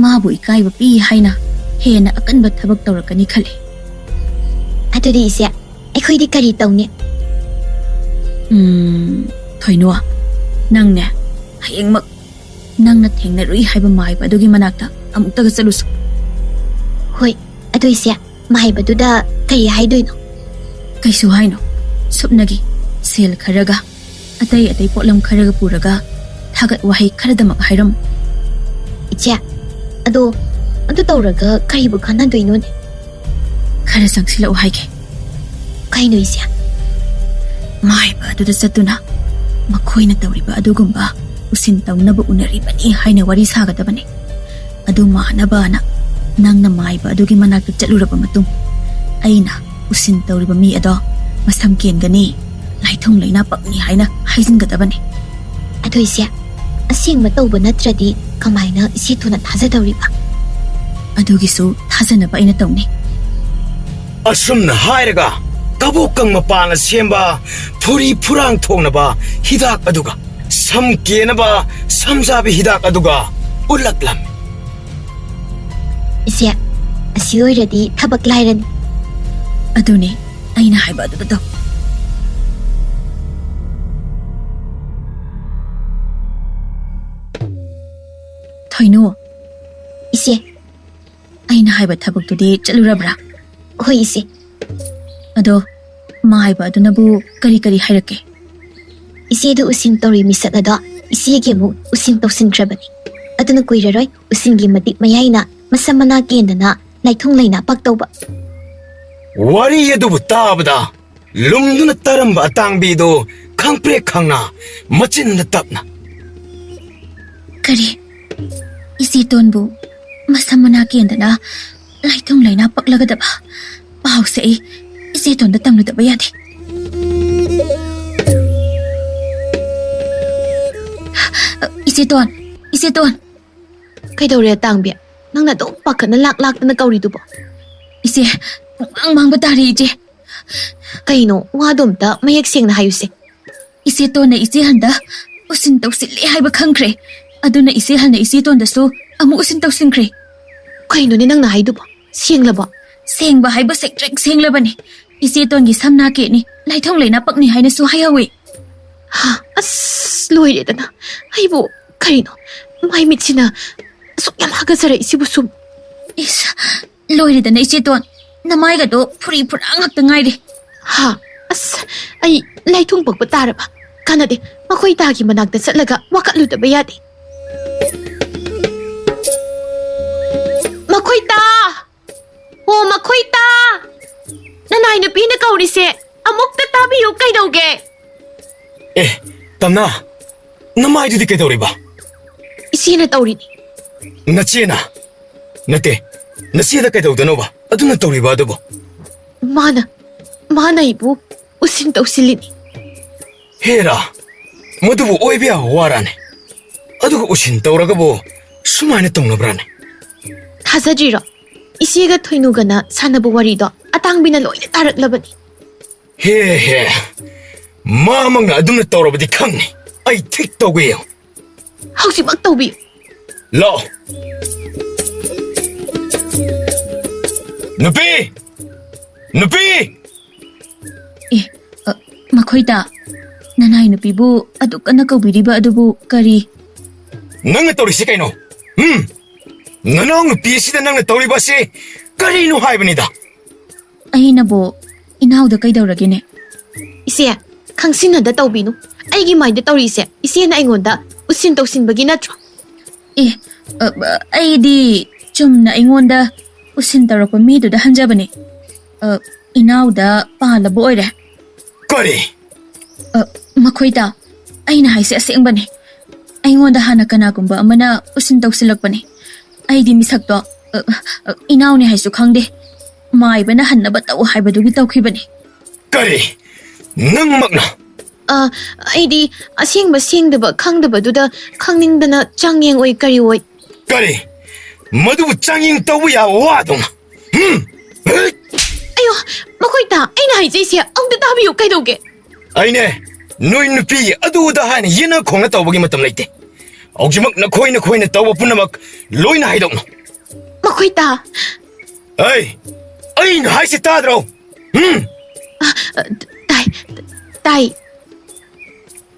ꯃꯥꯕꯨ ꯏꯀꯥꯏꯕ ꯄꯤ ꯍꯥꯏꯅ ꯍꯦꯟꯅ ꯑꯀꯟꯕ ꯊꯕꯛ ꯇꯧꯔꯛꯀꯅꯤ ꯈꯜꯂꯤ ꯑꯗꯨꯗꯤ ꯏꯆꯦ ꯑꯩꯈꯣꯏꯗꯤ ꯀꯔꯤ ꯇꯧꯅꯤ ꯊꯣꯏꯅꯣ ꯅꯪꯅꯦ ꯍꯌꯦꯡꯃꯛ ꯅꯪꯅ ꯊꯦꯡꯅꯔꯨꯏ ꯍꯥꯏꯕ ꯃꯥꯏꯕ ꯑꯗꯨꯒꯤ ꯃꯅꯥꯛꯇ ꯑꯃꯨꯛꯇꯒ ꯆꯠꯂꯨꯁꯨ. ꯍꯣꯏ, ꯑꯗꯣ ꯏꯆꯦ, ꯃꯥꯏꯕꯗꯨꯗ ꯀꯩ ꯍꯥꯏꯗꯣꯏꯅꯣ? ꯀꯩꯁꯨ ꯍꯥꯏꯅꯣ. ꯁꯨꯞꯅꯒꯤ ꯁꯦꯜ ꯈꯔꯒ ꯑꯇꯩ ꯑꯇꯩ ꯄꯣꯠꯂꯝ ꯈꯔꯒ ꯄꯨꯔꯒ ꯊꯥꯒꯠ ꯋꯥꯍꯩ ꯈꯔꯗꯃꯛ ꯍꯥꯏꯔꯝꯃꯨ. ꯏꯆꯦ, ꯑꯗꯣ ꯑꯗꯨ ꯇꯧꯔꯒ ꯀꯔꯤꯕꯨ ꯀꯥꯟꯅꯗꯣꯏꯅꯣꯅꯦ? ꯈꯔ ꯆꯪꯁꯤꯜꯂꯛꯎ ꯍꯥꯏꯒꯦ. ꯀꯩꯅꯣ ꯏꯆꯦ? ꯃꯥꯏꯕ ꯑꯗꯨꯗ ꯆꯠꯇꯨꯅ ꯃꯈꯣꯏꯅ ꯇꯧꯔꯤꯕ ꯑꯗꯨꯒꯨꯝꯕ ꯎꯁꯤꯟ ꯇꯧꯅꯕ ꯎꯅꯔꯤꯕꯅꯤ ꯍꯥꯏꯅ ꯋꯥꯔꯤ ꯁꯥꯒꯗꯕꯅꯤ. ꯑꯗꯨ ꯃꯥꯅꯕꯅ ꯅꯪꯅ ꯃꯥꯏꯕ ꯑꯗꯨꯒꯤ ꯃꯅꯥꯛꯇ ꯆꯠꯂꯨꯔꯕ ꯃꯇꯨꯡ ꯑꯩꯅ ꯎꯁꯤꯟ ꯇꯧꯔꯤꯕ ꯃꯤ ꯑꯗꯣ ꯃꯁꯝ ꯀꯦꯟꯒꯅꯤ, ꯂꯥꯏꯊꯨꯡ ꯂꯩꯅꯥ ꯄꯛꯅꯤ ꯍꯥꯏꯅ ꯍꯥꯏꯖꯤꯟꯒꯗꯕꯅꯤ. ꯑꯗꯣ ꯏꯆꯦ, ꯑꯁꯦꯡꯕ ꯇꯧꯕ ꯅꯠꯇ꯭ꯔꯗꯤ ꯀꯃꯥꯏꯅ ꯏꯆꯦ ꯊꯨꯅ ꯊꯥꯖꯗꯧꯔꯤꯕ? ꯑꯗꯨꯒꯤꯁꯨ ꯊꯥꯖꯅꯕ ꯑꯩꯅ ꯇꯧꯅꯤ. ꯑꯁꯨꯝꯅ ꯍꯥꯏꯔꯒ ꯀꯕꯣꯀꯪ ꯃꯄꯥꯅ ꯁꯦꯝꯕ ꯐꯨꯔꯤ ꯐꯨꯔꯥꯡ ꯊꯣꯛꯅꯕ ꯍꯤꯗꯥꯛ ꯑꯗꯨꯒ ꯁꯝ ꯀꯦꯅꯕ ꯁꯝꯖꯥꯕꯤ ꯍꯤꯗꯥꯛ ꯑꯗꯨꯒ ꯎꯠꯂꯛꯂꯝꯃꯤ. ꯏꯆꯦ, ꯑꯁꯤ ꯑꯣꯏꯔꯗꯤ ꯊꯕꯛ ꯂꯥꯏꯔꯅꯤ. ꯑꯗꯨꯅꯤ ꯑꯩꯅ ꯍꯥꯏꯕ ꯑꯗꯨꯗ ꯇꯧ. ꯊꯣꯏꯅꯨ, ꯏꯆꯦ. ꯑꯩꯅ ꯍꯥꯏꯕ ꯊꯕꯛꯇꯨꯗꯤ ꯆꯠꯂꯨꯔꯕ꯭ꯔꯥ? ꯍꯣꯏ ꯏꯆꯦ. ꯑꯗꯣ ꯃꯥꯏꯕ ꯑꯗꯨꯅꯕꯨ ꯀꯔꯤ ꯀꯔꯤ ꯍꯥꯏꯔꯛꯀꯦ? ꯏꯆꯦꯗ ꯎꯁꯤꯟ ꯇꯧꯔꯤ ꯃꯤꯁꯛ ꯑꯗꯣ ꯏꯆꯦꯒꯤ ꯑꯃꯨꯛ ꯎꯁꯤꯟ ꯇꯧꯁꯤꯟꯈ꯭ꯔꯕꯅꯤ. ꯑꯗꯨꯅ ꯀꯨꯏꯔꯔꯣꯏ ꯎꯁꯤꯟꯒꯤ ꯃꯇꯤꯛ ꯃꯌꯥꯏꯅ ꯃꯁꯝ ꯃꯅꯥ ꯀꯦꯟꯗꯅ ꯂꯥꯏꯊꯨꯡ ꯂꯩꯅꯥ ꯄꯛꯇꯧꯕ. ꯋꯥꯔꯤ ꯑꯗꯨꯕꯨ ꯇꯥꯕꯗ ꯂꯨꯝꯗꯨꯅ ꯇꯔꯝꯕ ꯑꯇꯥꯡꯕꯤꯗꯨ ꯈꯪꯄ꯭ꯔꯦꯛ ꯈꯪꯅ ꯃꯆꯤꯟꯗ ꯇꯞꯅ, ꯀꯔꯤ? ꯏꯆꯦꯇꯣꯟꯕꯨ ꯃꯁꯝ ꯃꯅꯥ ꯀꯦꯟꯗꯅ ꯂꯥꯏꯊꯨꯡ ꯂꯩꯅꯥ ꯄꯛꯂꯒꯗꯕ ꯄꯥꯎꯁꯦ ꯑꯩ ꯏꯆꯦꯇꯣꯟꯗ ꯇꯝꯂꯨꯗꯕ ꯌꯥꯗꯦ. ꯏꯆꯦꯇꯣꯟ, ꯏꯆꯦꯇꯣꯟ. ꯀꯩꯗꯧꯔꯦ ꯑꯇꯥꯡꯕꯤ? ꯅꯪꯅ ꯑꯗꯨꯝ ꯄꯥꯈꯠꯅ ꯂꯥꯛꯇꯅ ꯀꯧꯔꯤꯗꯨꯕꯣ? ꯏꯆꯦ, ꯄꯨꯡꯃꯥꯡ ꯃꯥꯡꯕ ꯇꯥꯔꯦ ꯏꯆꯦ. ꯀꯩꯅꯣ, ꯋꯥꯗꯣ ꯑꯝꯇ ꯃꯌꯦꯛ ꯁꯦꯡꯅ ꯍꯥꯏꯌꯨꯁꯦ. ꯏꯆꯦꯇꯣꯟꯅ ꯏꯆꯦꯍꯟꯗ ꯎꯁꯤꯟ ꯇꯧꯁꯤꯜꯂꯦ ꯍꯥꯏꯕ ꯈꯪꯈ꯭ꯔꯦ. ꯑꯗꯨꯅ ꯏꯆꯦꯍꯟꯅ ꯏꯆꯦꯇꯣꯟꯗꯁꯨ ꯑꯃꯨꯛ ꯎꯁꯤꯟ ꯇꯧꯁꯤꯟꯈ꯭ꯔꯦ. ꯀꯩꯅꯣꯅꯦ ꯅꯪꯅ ꯍꯥꯏꯗꯨꯕꯣ? ꯁꯦꯡꯂꯕꯣ? ꯁꯦꯡꯕ ꯍꯥꯏꯕ ꯁꯦꯡꯇ꯭ꯔꯦꯛ ꯁꯦꯡꯂꯕꯅꯤ. ꯏꯆꯦꯇꯣꯟꯒꯤ ꯁꯝꯅꯥ ꯀꯦꯠꯅꯤ, ꯂꯥꯏꯊꯨꯡ ꯂꯩꯅꯥ ꯄꯛꯅꯤ ꯍꯥꯏꯅꯁꯨ ꯍꯥꯏꯍꯧꯋꯤ. ꯍꯥ, ꯑꯁ ꯂꯣꯏꯔꯦꯗꯅ. ꯑꯩꯕꯨ ꯀꯔꯤꯅꯣ ꯃꯥꯏ ꯃꯤꯠꯁꯤꯅ ꯑꯁꯨꯛ ꯌꯥꯝ ꯍꯥꯒꯠꯆꯔꯛꯏꯁꯤꯕꯨ ꯁꯨꯝ. ꯏꯁ, ꯂꯣꯏꯔꯦꯗꯅ ꯏꯆꯦꯇꯣꯟ. ꯅꯃꯥꯏꯒꯗꯣ ꯐꯨꯔꯤ ꯐꯨꯔꯥ ꯉꯥꯛꯇ ꯉꯥꯏꯔꯦ. ꯍꯥ, ꯑꯁ ꯑꯩ ꯂꯥꯏꯊꯨꯡ ꯄꯛꯄ ꯇꯥꯔꯕ? ꯀꯥꯟꯅꯗꯦ, ꯃꯈꯣꯏ ꯇꯥꯒꯤ ꯃꯅꯥꯛꯇ ꯆꯠꯂꯒ ꯋꯥꯀꯠꯂꯨꯗꯕ ꯌꯥꯗꯦ. ꯃꯈꯣꯏ ꯇꯥ! ꯑꯣ ꯃꯈꯣꯏ ꯇꯥ! ꯅꯅꯥꯏ ꯅꯨꯄꯤꯅ ꯀꯧꯔꯤꯁꯦ ꯑꯃꯨꯛꯇ ꯇꯥꯕꯤꯌꯨ, ꯀꯩꯗꯧꯒꯦ? ꯑꯦ, ꯇꯝꯅꯥ, ꯅꯃꯥꯏꯗꯨꯗꯤ ꯀꯩꯗꯧꯔꯤꯕ? ꯏꯆꯦꯅ ꯇꯧꯔꯤꯅꯤ. ꯅꯆꯦꯅ? ꯅꯠꯇꯦ, ꯅꯆꯦꯗ ꯀꯩꯗꯧꯗꯅꯣꯕ ꯑꯗꯨꯅ ꯇꯧꯔꯤꯕ ꯑꯗꯨꯕꯨ? ꯃꯥꯅ ꯑꯩꯕꯨ ꯎꯁꯤꯟ ꯇꯧꯁꯤꯜꯂꯤꯅꯤ. ꯍꯦꯔꯥ, ꯃꯗꯨꯕꯨ ꯑꯣꯏꯕ ꯌꯥꯕ ꯋꯥꯔꯥꯅꯦ? ꯑꯗꯨꯒ ꯎꯁꯤꯟ ꯇꯧꯔꯒꯕꯨ ꯁꯨꯃꯥꯏꯅ ꯇꯧꯅꯕ꯭ꯔꯥꯅꯦ? ꯊꯥꯖꯗ꯭ꯔꯤꯔꯣ? ꯏꯆꯦꯒ ꯊꯣꯏꯅꯨꯒꯅ ꯁꯥꯟꯅꯕ ꯋꯥꯔꯤꯗꯣ ꯑꯇꯥꯡꯕꯤꯅ ꯂꯣꯏꯅ ꯇꯥꯔꯛꯂꯕꯅꯤ. ꯍꯦ, ꯃꯥꯃꯛꯅ ꯑꯗꯨꯝꯅ ꯇꯧꯔꯕꯗꯤ ꯈꯪꯅꯤ. ꯑꯩ ꯊꯤꯛ ꯇꯧꯒꯦ ꯌꯦꯡꯉꯨ. ꯍꯧꯖꯤꯛꯃꯛ ꯇꯧꯕꯤꯌꯨ. ꯂꯥꯛꯑꯣ. ꯅꯨꯄꯤ! ꯅꯨꯄꯤ! ꯑꯦ, ꯃꯈꯣꯏꯗ ꯅꯅꯥꯏ ꯅꯨꯄꯤꯕꯨ ꯑꯗꯨꯛ ꯀꯟꯅ ꯀꯧꯕꯤꯔꯤꯕ ꯑꯗꯨꯕꯨ ꯀꯔꯤ? ꯅꯪꯅ ꯇꯧꯔꯤꯁꯤ ꯀꯩꯅꯣ? ꯅꯅꯥꯎ ꯅꯨꯄꯤ ꯑꯁꯤꯗ ꯅꯪꯅ ꯇꯧꯔꯤꯕꯁꯤ ꯀꯔꯤꯅꯣ ꯍꯥꯏꯕꯅꯤꯗ? ꯑꯩꯅꯕꯨ ꯏꯅꯥꯎꯗ ꯀꯩꯗꯧꯔꯒꯦꯅꯦ? ꯏꯆꯦ, ꯈꯪꯁꯤꯟꯅꯗ ꯇꯧꯕꯤꯅꯨ. ꯑꯩꯒꯤ ꯃꯥꯏꯗ ꯇꯧꯔꯤꯁꯦ ꯏꯆꯦꯅ ꯑꯩꯉꯣꯟꯗ ꯎꯁꯤꯟ ꯇꯧꯁꯤꯟꯕꯒꯤ ꯅꯠꯇ꯭ꯔꯣ? ꯑꯦ, ꯑꯩꯗꯤ ꯆꯨꯝꯅ ꯑꯩꯉꯣꯟꯗ ꯎꯁꯤꯟ ꯇꯧꯔꯛꯄ ꯃꯤꯗꯨꯗ ꯍꯟꯖꯕꯅꯦ. ꯏꯅꯥꯎꯗ ꯄꯥꯜꯂꯕ ꯑꯣꯏꯔꯦ. ꯀꯔꯤ? ꯃꯈꯣꯏꯗ ꯑꯩꯅ ꯍꯥꯏꯁꯦ ꯑꯁꯦꯡꯕꯅꯦ. ꯑꯩꯉꯣꯟꯗ ꯍꯥꯟꯅ ꯀꯅꯥꯒꯨꯝꯕ ꯑꯃꯅ ꯎꯁꯤꯟ ꯇꯧꯁꯤꯜꯂꯛꯄꯅꯦ. ꯑꯩꯗꯤ ꯃꯤꯁꯛꯇꯣ ꯏꯅꯥꯎꯅꯦ ꯍꯥꯏꯁꯨ ꯈꯪꯗꯦ. ꯃꯥꯏꯕꯅ ꯍꯟꯅꯕ ꯇꯧ ꯍꯥꯏꯕꯗꯨꯒꯤ ꯇꯧꯈꯤꯕꯅꯦ. ꯀꯔꯤ? ꯅꯪꯃꯛꯅ? ꯑꯩꯗꯤ ꯑꯁꯦꯡꯕ ꯁꯦꯡꯗꯕ ꯈꯪꯗꯕꯗꯨꯗ ꯈꯪꯅꯤꯡꯗꯅ ꯆꯥꯡꯌꯦꯡ ꯑꯣꯏ ꯀꯔꯤ ꯑꯣꯏ. ꯀꯔꯤ? ꯃꯗꯨꯕꯨ ꯆꯥꯡꯌꯦꯡ ꯇꯧꯕ ꯌꯥꯕ ꯋꯥꯗꯧꯅ? ꯑꯌꯣ, ꯃꯈꯣꯏꯇ ꯑꯩꯅ ꯍꯥꯏꯖꯩꯁꯦ ꯑꯃꯨꯛꯇ ꯇꯥꯕꯤꯌꯨ, ꯀꯩꯗꯧꯒꯦ? ꯑꯩꯅꯦ ꯅꯣꯏ ꯅꯨꯄꯤꯒꯤ ꯑꯗꯨꯗ ꯍꯥꯏꯅ ꯌꯦꯟꯅ ꯈꯣꯡꯅ ꯇꯧꯕꯒꯤ ꯃꯇꯝ ꯂꯩꯇꯦ. ꯍꯧꯖꯤꯛꯃꯛ ꯅꯈꯣꯏꯅ ꯇꯧꯕ ꯄꯨꯝꯅꯃꯛ ꯂꯣꯏꯅ ꯍꯥꯏꯗꯣꯛꯅ. ꯃꯈꯣꯏꯇ! ꯑꯩꯅ ꯍꯥꯏꯁꯤ ꯇꯥꯗ꯭ꯔꯣ? ꯇꯥꯏ.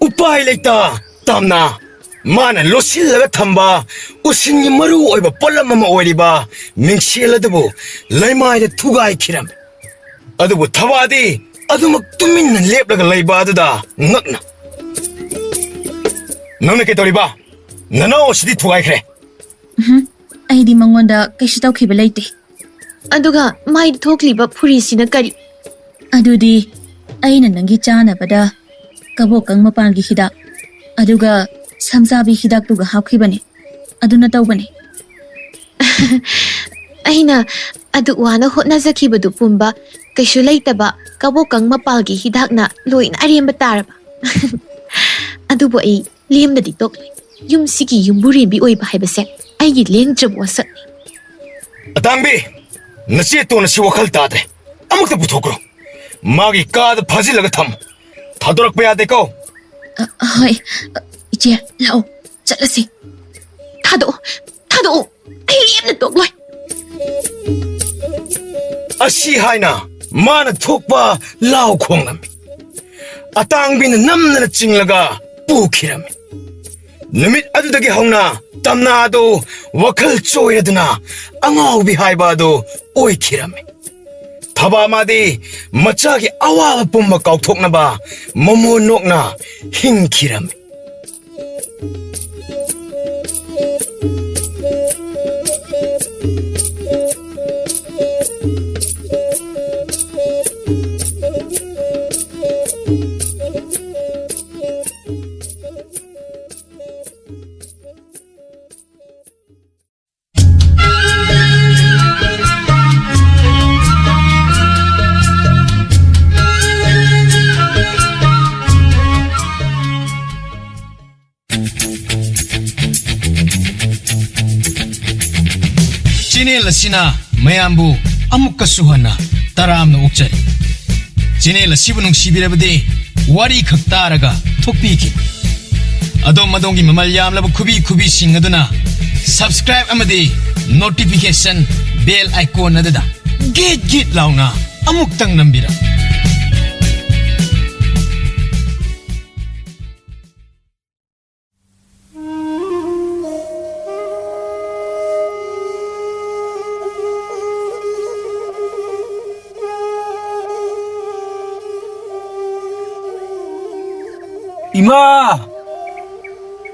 ꯎꯄꯥꯏ ꯂꯩꯇ, ꯇꯝꯅꯥ. 마나 로실라가 탐바 우신이 머루 오이바 뻘람마마 오이리바 밍시엘라드부 라이마이데 투가이 키람 아두부 타바디 아두막 뚜민는 랩라가 라이바드다 넉나 너네 깨돌이바 나나 오시디 투가이 그래 ꯑꯩꯗꯤ ꯃꯉꯣꯟꯗ ꯀꯩꯁꯨ ꯇꯧꯈꯤꯕ ꯂꯩꯇꯦ ꯑꯗꯨꯒ ꯃꯥꯏꯗ ꯊꯣꯛꯂꯤꯕ ꯐꯨꯔꯤꯁꯤꯅ ꯀꯔꯤ? ꯑꯗꯨꯗꯤ ꯑꯩꯅ ꯅꯪꯒꯤ ꯆꯥꯅꯕꯗ ꯀꯕꯣꯀꯪ ꯃꯄꯥꯟꯒꯤ ꯍꯤꯗꯥꯛ ꯑꯗꯨꯒ ꯁꯝꯖꯥꯕꯤ ꯍꯤꯗꯥꯛꯇꯨꯒ ꯍꯥꯞꯈꯤꯕꯅꯤ ꯑꯗꯨꯅ ꯇꯧꯕꯅꯤ ꯑꯩꯅ ꯑꯗꯨ ꯋꯥꯅ ꯍꯣꯠꯅꯖꯈꯤꯕꯗꯨ ꯄꯨꯝꯕ ꯀꯩꯁꯨ ꯂꯩꯇꯕ ꯀꯕꯣꯀꯪ ꯃꯄꯥꯜꯒꯤ ꯍꯤꯗꯥꯛꯅ ꯂꯣꯏꯅ ꯑꯔꯦꯝꯕ ꯇꯥꯔꯕ ꯑꯗꯨꯕꯨ ꯑꯩ ꯂꯦꯝꯅꯗꯤ ꯇꯣꯛꯂꯣꯏ ꯌꯨꯝꯁꯤꯒꯤ ꯌꯨꯝꯕꯨꯔꯦꯝꯕꯤ ꯑꯣꯏꯕ ꯍꯥꯏꯕꯁꯦ ꯑꯩꯒꯤ ꯂꯦꯡꯗ꯭ꯔꯕ ꯋꯥꯁꯛꯅꯤ ꯑꯇꯥꯡꯕꯤ ꯅꯆꯦ ꯇꯣꯟꯅꯁꯤ ꯋꯥꯈꯜ ꯇꯥꯗ꯭ꯔꯦ ꯑꯃꯨꯛꯇ ꯄꯨꯊꯣꯛꯈ꯭ꯔꯣ ꯃꯥꯒꯤ ꯀꯥꯗ ꯐꯥꯖꯤꯜꯂꯒ ꯊꯝꯃꯨ ꯊꯥꯗꯣꯔꯛꯄ ꯌꯥꯗꯦꯀꯣ ꯍꯣꯏ ꯏꯆꯦ ꯂꯥꯛꯑꯣ ꯆꯠꯂꯁꯤ ꯊꯥꯗꯣꯛꯑꯣ ꯑꯩ ꯂꯦꯝꯅ ꯇꯣꯛꯂꯣꯏ ꯑꯁꯤ ꯍꯥꯏꯅ ꯃꯥꯅ ꯊꯣꯛꯄ ꯂꯥꯎ ꯈꯣꯡꯂꯝꯃꯤ ꯑꯇꯥꯡꯕꯤꯅ ꯅꯝꯗꯅ ꯆꯤꯡꯂꯒ ꯄꯨꯈꯤꯔꯝꯃꯤ ꯅꯨꯃꯤꯠ ꯑꯗꯨꯗꯒꯤ ꯍꯧꯅ ꯇꯝꯅꯥꯗꯨ ꯋꯥꯈꯜ ꯆꯣꯏꯔꯗꯨꯅ ꯑꯉꯥꯎꯕꯤ ꯍꯥꯏꯕ ꯑꯗꯨ ꯑꯣꯏꯈꯤꯔꯝꯃꯤ ꯊꯕꯥ ꯃꯥꯗꯤ ꯃꯆꯥꯒꯤ ꯑꯋꯥꯕ ꯄꯨꯝꯕ ꯀꯥꯎꯊꯣꯛꯅꯕ ꯃꯃꯣꯟ ꯅꯣꯛꯅ ꯍꯤꯡꯈꯤꯔꯝꯃꯤ ꯆꯦꯅꯦꯜ ꯑꯁꯤꯅ ꯃꯌꯥꯝꯕꯨ ꯑꯃꯨꯛꯀꯁꯨ ꯍꯟꯅ ꯇꯔꯥꯝꯅ ꯑꯣꯛꯆꯔꯤ ꯆꯦꯅꯦꯜ ꯑꯁꯤꯕꯨ ꯅꯨꯡꯁꯤꯕꯤꯔꯕꯗꯤ ꯋꯥꯔꯤ ꯈꯛ ꯇꯥꯔꯒ ꯊꯣꯛꯄꯤꯈꯤ ꯑꯗꯣꯝ ꯑꯗꯣꯝꯒꯤ ꯃꯃꯜ ꯌꯥꯝꯂꯕ ꯈꯨꯕꯤꯁꯤꯡ ꯑꯗꯨꯅ ꯁꯕꯁꯀ꯭ꯔꯥꯏꯕ ꯑꯃꯗꯤ ꯅꯣꯇꯤꯐꯤꯀꯦꯁꯟ ꯕꯦꯜ ꯑꯥꯏꯀꯣꯟ ꯑꯗꯨꯗ ꯒꯤꯠ ꯒꯤꯠ ꯂꯥꯎꯅ ꯑꯃꯨꯛꯇꯪ ꯅꯝꯕꯤꯔꯝ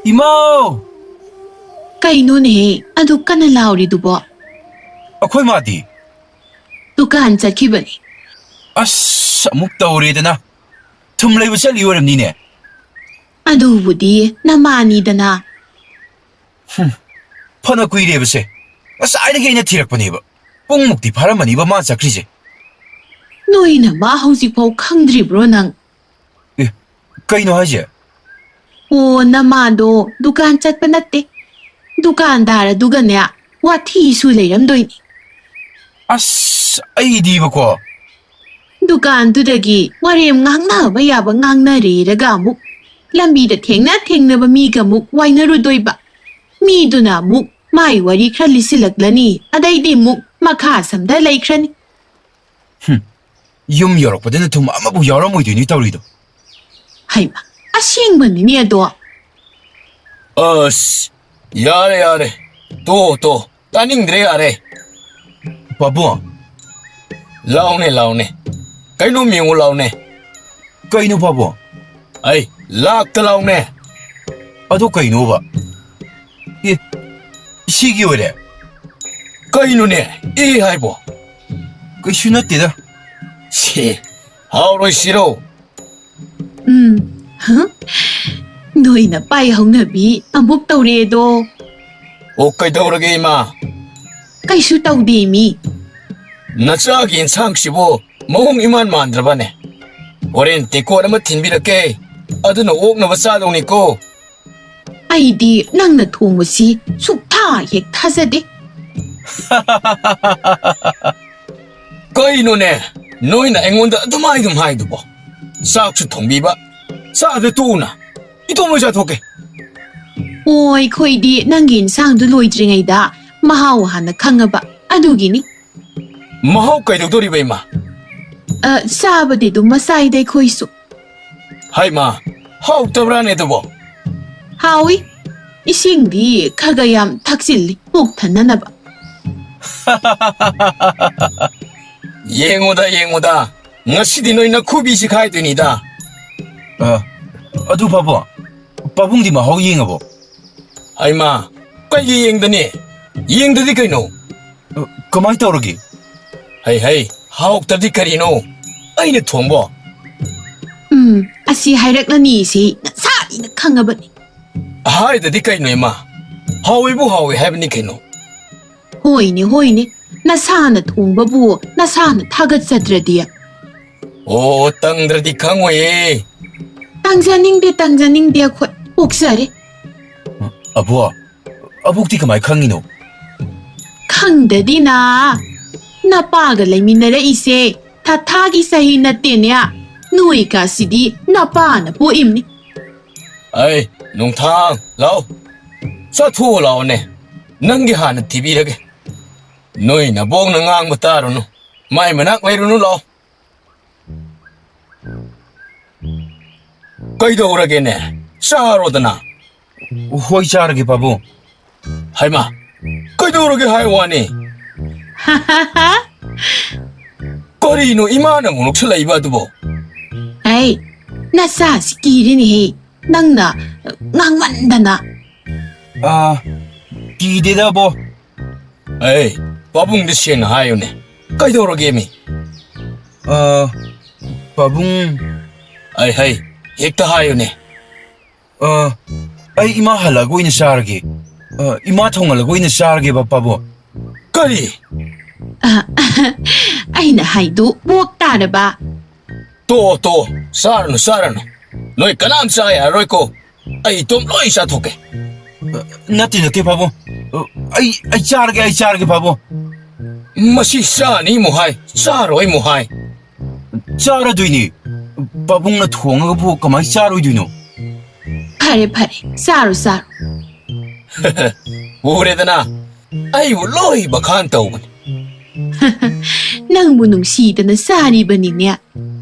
이모! ꯀꯩꯅꯣꯅꯦ ꯑꯗꯨ ꯀꯟꯅ ꯂꯥꯎꯔꯤꯗꯨꯕꯣ ꯑꯩꯈꯣꯏ ꯃꯥꯗꯤ ꯗꯨꯀꯥꯟ ꯆꯠꯈꯤꯕꯅꯤ ꯑꯁ ꯑꯃꯨꯛ ꯇꯧꯔꯦꯗꯅ ꯊꯨꯝ ꯂꯩꯕ ꯆꯠꯂꯤ ꯑꯣꯏꯔꯝꯅꯤꯅꯦ ꯑꯗꯨꯕꯨꯗꯤ ꯅꯃꯥꯅꯤꯗꯅ ꯐꯅ ꯀꯨꯏꯔꯦꯕꯁꯦ ꯉꯁꯥꯏꯗꯒꯤ ꯑꯩꯅ ꯊꯤꯔꯛꯄꯅꯦꯕ ꯄꯨꯡꯃꯨꯛꯇꯤ ꯐꯥꯔꯝꯃꯅꯤꯕ ꯃꯥ ꯆꯠꯈ꯭ꯔꯤꯁꯦ ꯅꯣꯏꯅ ꯃꯥ ꯍꯧꯖꯤꯛꯐꯥꯎ ꯈꯪꯗ꯭ꯔꯤꯕ꯭ꯔꯣ ꯅꯪ ꯑꯦ ꯀꯩꯅꯣ ꯍꯥꯏꯁꯦ ꯑꯣ ꯅꯃꯥꯗꯣ ꯗꯨꯀꯥꯟ ꯆꯠꯄ ꯅꯠꯇꯦ ꯗꯨꯀꯥꯟꯗꯥꯔ ꯑꯗꯨꯒꯅꯦ ꯋꯥꯊꯤꯁꯨ ꯂꯩꯔꯝꯗꯣꯏꯅꯤ ꯑꯁ ꯑꯩꯗꯤꯕꯀꯣ ꯗꯨꯀꯥꯟꯗꯨꯗꯒꯤ ꯋꯥꯔꯦꯝ ꯉꯥꯡꯅꯕ ꯌꯥꯕ ꯉꯥꯡꯅꯔꯦꯔꯒ ꯑꯃꯨꯛ ꯂꯝꯕꯤꯗ ꯊꯦꯡꯅꯕ ꯃꯤꯒ ꯑꯃꯨꯛ ꯋꯥꯏꯅꯔꯨꯗꯣꯏꯕ ꯃꯤꯗꯨꯅ ꯑꯃꯨꯛ ꯃꯥꯏ ꯋꯥꯔꯤ ꯈꯔ ꯂꯤꯁꯤꯜꯂꯛꯂꯅꯤ ꯑꯗꯩꯗꯤ ꯑꯃꯨꯛ ꯃꯈꯥ ꯁꯝꯗ ꯂꯩꯈ꯭ꯔꯅꯤ ꯌꯨꯝ ꯌꯧꯔꯛꯄꯗꯅ ꯊꯨꯝ ꯑꯃꯕꯨ ꯌꯥꯎꯔꯝꯃꯣꯏꯗꯣꯏꯅꯤ ꯇꯧꯔꯤꯗꯣ ꯍꯩꯃ ꯑꯁꯦꯡꯕꯅꯤꯅꯦ ꯑꯗꯣ ꯑꯁ ꯌꯥꯔꯦ ꯇꯣ ꯇꯥꯅꯤꯡꯗ꯭ꯔꯦ ꯌꯥꯔꯦ ꯄꯥꯕꯨꯡ ꯂꯥꯎꯅꯦ ꯀꯩꯅꯣꯝ ꯌꯦꯡꯉꯨ ꯂꯥꯎꯅꯦ ꯀꯩꯅꯣ ꯄꯥꯕꯨꯡ ꯑꯩ ꯂꯥꯛꯇ ꯂꯥꯎꯅꯦ ꯑꯗꯣ ꯀꯩꯅꯣꯕ ꯑꯦ ꯁꯤꯒꯤ ꯑꯣꯏꯔꯦ ꯀꯩꯅꯣꯅꯦ ꯍꯥꯏꯕꯣ ꯀꯩꯁꯨ ꯅꯠꯇꯦꯗ ꯁꯤ ꯍꯥꯎꯔꯣꯏꯁꯤꯔꯣ ꯅꯣꯏꯅ ꯄꯥꯏ ꯍꯧꯅꯕꯤ ꯑꯃꯨꯛ ꯇꯧꯔꯦꯗꯣ ꯑꯣ ꯀꯩꯗꯧꯔꯒꯦ ꯏꯃꯥ ꯀꯩꯁꯨ ꯇꯧꯗꯦ ꯃꯤ ꯅꯆꯥꯒꯤ ꯏꯟꯁꯥꯡꯁꯤꯕꯨ ꯃꯑꯣꯡ ꯏꯃꯥꯟ ꯃꯥꯟꯗ꯭ꯔꯕꯅꯦ ꯍꯣꯔꯦꯟ ꯇꯦꯡꯀꯣꯠ ꯑꯃ ꯊꯤꯟꯕꯤꯔꯛꯀꯦ ꯑꯗꯨꯅ ꯑꯣꯛꯅꯕ ꯆꯥꯗꯧꯅꯤꯀꯣ ꯑꯩꯗꯤ ꯅꯪꯅ ꯊꯣꯡꯕꯁꯤ ꯁꯨꯛꯊꯥ ꯍꯦꯛ ꯊꯥꯖꯗꯦ ꯀꯩꯅꯣꯅꯦ ꯅꯣꯏꯅ ꯑꯩꯉꯣꯟꯗ ꯑꯗꯨꯝ ꯍꯥꯏꯗꯨꯕꯣ ꯆꯥꯛꯁꯨ ꯊꯣꯡꯕꯤꯕ ꯆꯥꯗ ꯇꯣꯛꯎꯅ ꯏꯇꯣꯝꯅ ꯆꯥꯊꯣꯛꯀꯦ ꯑꯣ ꯑꯩꯈꯣꯏꯗꯤ ꯅꯪꯒꯤ ꯏꯟꯁꯥꯡꯗꯨ ꯂꯣꯏꯗ꯭ꯔꯤꯉꯩꯗ ꯃꯍꯥꯎ ꯍꯥꯟꯅ ꯈꯪꯉꯕ ꯑꯗꯨꯒꯤꯅꯤ ꯃꯍꯥꯎ ꯀꯩꯗꯧꯗꯣꯔꯤꯕ ꯏꯃꯥ ꯆꯥꯕꯗꯤ ꯑꯗꯨꯝ ꯃꯆꯥꯏꯗ ꯑꯩꯈꯣꯏꯁꯨ ꯍꯥꯏꯃ ꯍꯥꯎꯇꯕ꯭ꯔꯥꯅꯦ ꯑꯗꯨꯕꯣ ꯍꯥꯎꯏ ꯏꯁꯤꯡꯗꯤ ꯈꯔ ꯌꯥꯝ ꯊꯛꯆꯤꯜꯂꯤ ꯄꯨꯛ ꯊꯟꯅꯅꯕ. ꯌꯦꯡꯉꯨꯗ ꯉꯁꯤꯗꯤ ꯅꯣꯏꯅ ꯈꯨꯕꯤꯁꯤ ꯈꯥꯏꯗꯣꯏꯅꯤꯗ. ꯑꯗꯨ ꯄꯥꯕꯨꯡ ꯄꯥꯕꯨꯡꯗꯤ ꯃꯍꯥꯎ ꯌꯦꯡꯉꯕꯣ? ꯍꯩꯃꯥ ꯀꯩꯒꯤ ꯌꯦꯡꯗꯅꯤ? ꯌꯦꯡꯗꯗꯤ ꯀꯩꯅꯣ? ꯀꯃꯥꯏ ꯇꯧꯔꯒꯦ? ꯍꯩ ꯍꯥꯎꯇ꯭ꯔꯗꯤ ꯀꯔꯤꯅꯣ? ꯑꯩꯅ ꯊꯣꯡꯕꯣ. ꯑꯁꯤ ꯍꯥꯏꯔꯛꯂꯅꯤꯁꯤ ꯉꯁꯥꯏꯅ ꯈꯪꯉꯕꯅꯤ. ꯍꯥꯏꯗꯗꯤ ꯀꯩꯅꯣ ꯏꯃꯥ? ꯍꯥꯎꯏꯕꯨ ꯍꯥꯎꯏ ꯍꯥꯏꯕꯅꯤ ꯀꯩꯅꯣ. ꯍꯣꯏꯅꯦ ꯅꯁꯥꯅ ꯊꯣꯡꯕꯕꯨ ꯅꯁꯥꯅ ꯊꯥꯒꯠꯆꯗ꯭ꯔꯗꯤ. ꯑꯣ ꯇꯪꯗ꯭ꯔꯗꯤ ꯈꯪꯉꯣꯏꯌꯦ. ꯇꯪꯖꯅꯤꯡꯗꯦ ꯑꯩꯈꯣꯏ ꯑꯣꯛꯆꯔꯦ. ꯑꯕꯣꯛꯇꯤ ꯀꯃꯥꯏ ꯈꯪꯉꯤꯅꯣ? ꯈꯪꯗꯗꯤꯅ ꯅꯄꯥꯒ ꯂꯩꯃꯤꯟꯅꯔꯛꯏꯁꯦ ꯊꯥꯒꯤ ꯆꯍꯤ ꯅꯠꯇꯦꯅꯦ. ꯅꯣꯏꯀꯥꯁꯤꯗꯤ ꯅꯄꯥꯅ ꯄꯣꯛꯏꯝꯅꯤ. ꯑꯩ ꯅꯨꯡꯊꯥꯡ ꯂꯥꯛꯑꯣ. ꯆꯠꯊꯣꯛꯑꯣ ꯂꯥꯛꯑꯣꯅꯦ. ꯅꯪꯒꯤ ꯍꯥꯟꯅ ꯊꯤꯕꯤꯔꯒꯦ. ꯅꯣꯏ ꯅꯕꯣꯛꯅ ꯉꯥꯡꯕ ꯇꯥꯔꯨꯅꯨ. ꯃꯥꯏ ꯃꯅꯥꯛ ꯂꯩꯔꯨꯅꯨ ꯂꯥꯛꯑꯣ. ꯀꯩꯗꯧꯔꯒꯦꯅꯦ? ꯆꯥꯔꯣꯗꯅ. ꯍꯣꯏ ꯆꯥꯔꯒꯦ ꯄꯥꯕꯨꯡ. ꯍꯩꯃꯥ ꯀꯩꯗꯧꯔꯒꯦ ꯍꯥꯏ ꯋꯥꯅꯤ. ꯀꯔꯤꯅꯣ ꯏꯃꯥꯅ ꯑꯃꯨꯛ ꯅꯣꯛꯁꯜꯂꯛꯏꯕ ꯑꯗꯨꯕꯣ? ꯑꯩ ꯅꯆꯥꯁꯤ ꯀꯤꯔꯤꯅꯦꯍꯦ. ꯅꯪꯅ ꯉꯥꯡꯃꯟꯗꯅ. ꯀꯤꯗꯦꯗ ꯑꯕꯣ. ꯑꯩ ꯄꯥꯕꯨꯡꯗ ꯁꯦꯡꯅ ꯍꯥꯏꯌꯨꯅꯦ. ꯀꯩꯗꯧꯔꯒꯦ ꯃꯤ? ꯄꯥꯕꯨꯡ. ꯍꯩ ꯍꯦꯛꯇ ꯍꯥꯏꯌꯨꯅꯦ. ꯑꯩ ꯏꯃꯥ ꯍꯜꯂꯒ ꯑꯣꯏꯅ ꯆꯥꯔꯒꯦ. ꯏꯃꯥ ꯊꯣꯡꯍꯜꯂꯒ ꯑꯣꯏꯅ ꯆꯥꯔꯒꯦꯕ ꯄꯥꯕꯨꯡ. ꯀꯔꯤ? ꯑꯩꯅ ꯍꯥꯏꯗꯨ ꯄꯣꯛ ꯇꯥꯔꯕ. ꯇꯣ ꯆꯥꯔꯅꯨ. ꯅꯣꯏ ꯀꯅꯥꯝ ꯆꯥ ꯌꯥꯔꯔꯣꯏꯀꯣ. ꯑꯩ ꯏꯇꯣꯝ ꯂꯣꯏ ꯆꯥꯊꯣꯛꯀꯦ. ꯅꯠꯇꯦ ꯄꯥꯕꯨꯡ. ꯑꯩ ꯆꯥꯔꯒꯦ ꯄꯥꯕꯨꯡ. ꯃꯁꯤ ꯆꯥꯅꯤ ꯑꯃꯨꯛ ꯍꯥꯏ, ꯆꯥꯔꯣꯏ ꯑꯃꯨꯛ ꯍꯥꯏ. ꯆꯥꯔꯗꯣꯏꯅꯤ. ꯄꯥꯕꯨꯡꯅ ꯊꯣꯡꯉꯒꯕꯨ ꯀꯃꯥꯏ ꯆꯥꯔꯣꯏꯗꯣꯏꯅꯣ? ꯐꯔꯦ ꯆꯥꯔꯣ. ꯎꯔꯦꯗꯅ ꯑꯩꯕꯨ ꯂꯣꯏ ꯕꯈꯥꯟ ꯇꯧꯕꯅꯤ. ꯅꯪꯕꯨ ꯅꯨꯡꯁꯤꯗꯅ ꯆꯥꯔꯤꯕꯅꯤꯅꯦ.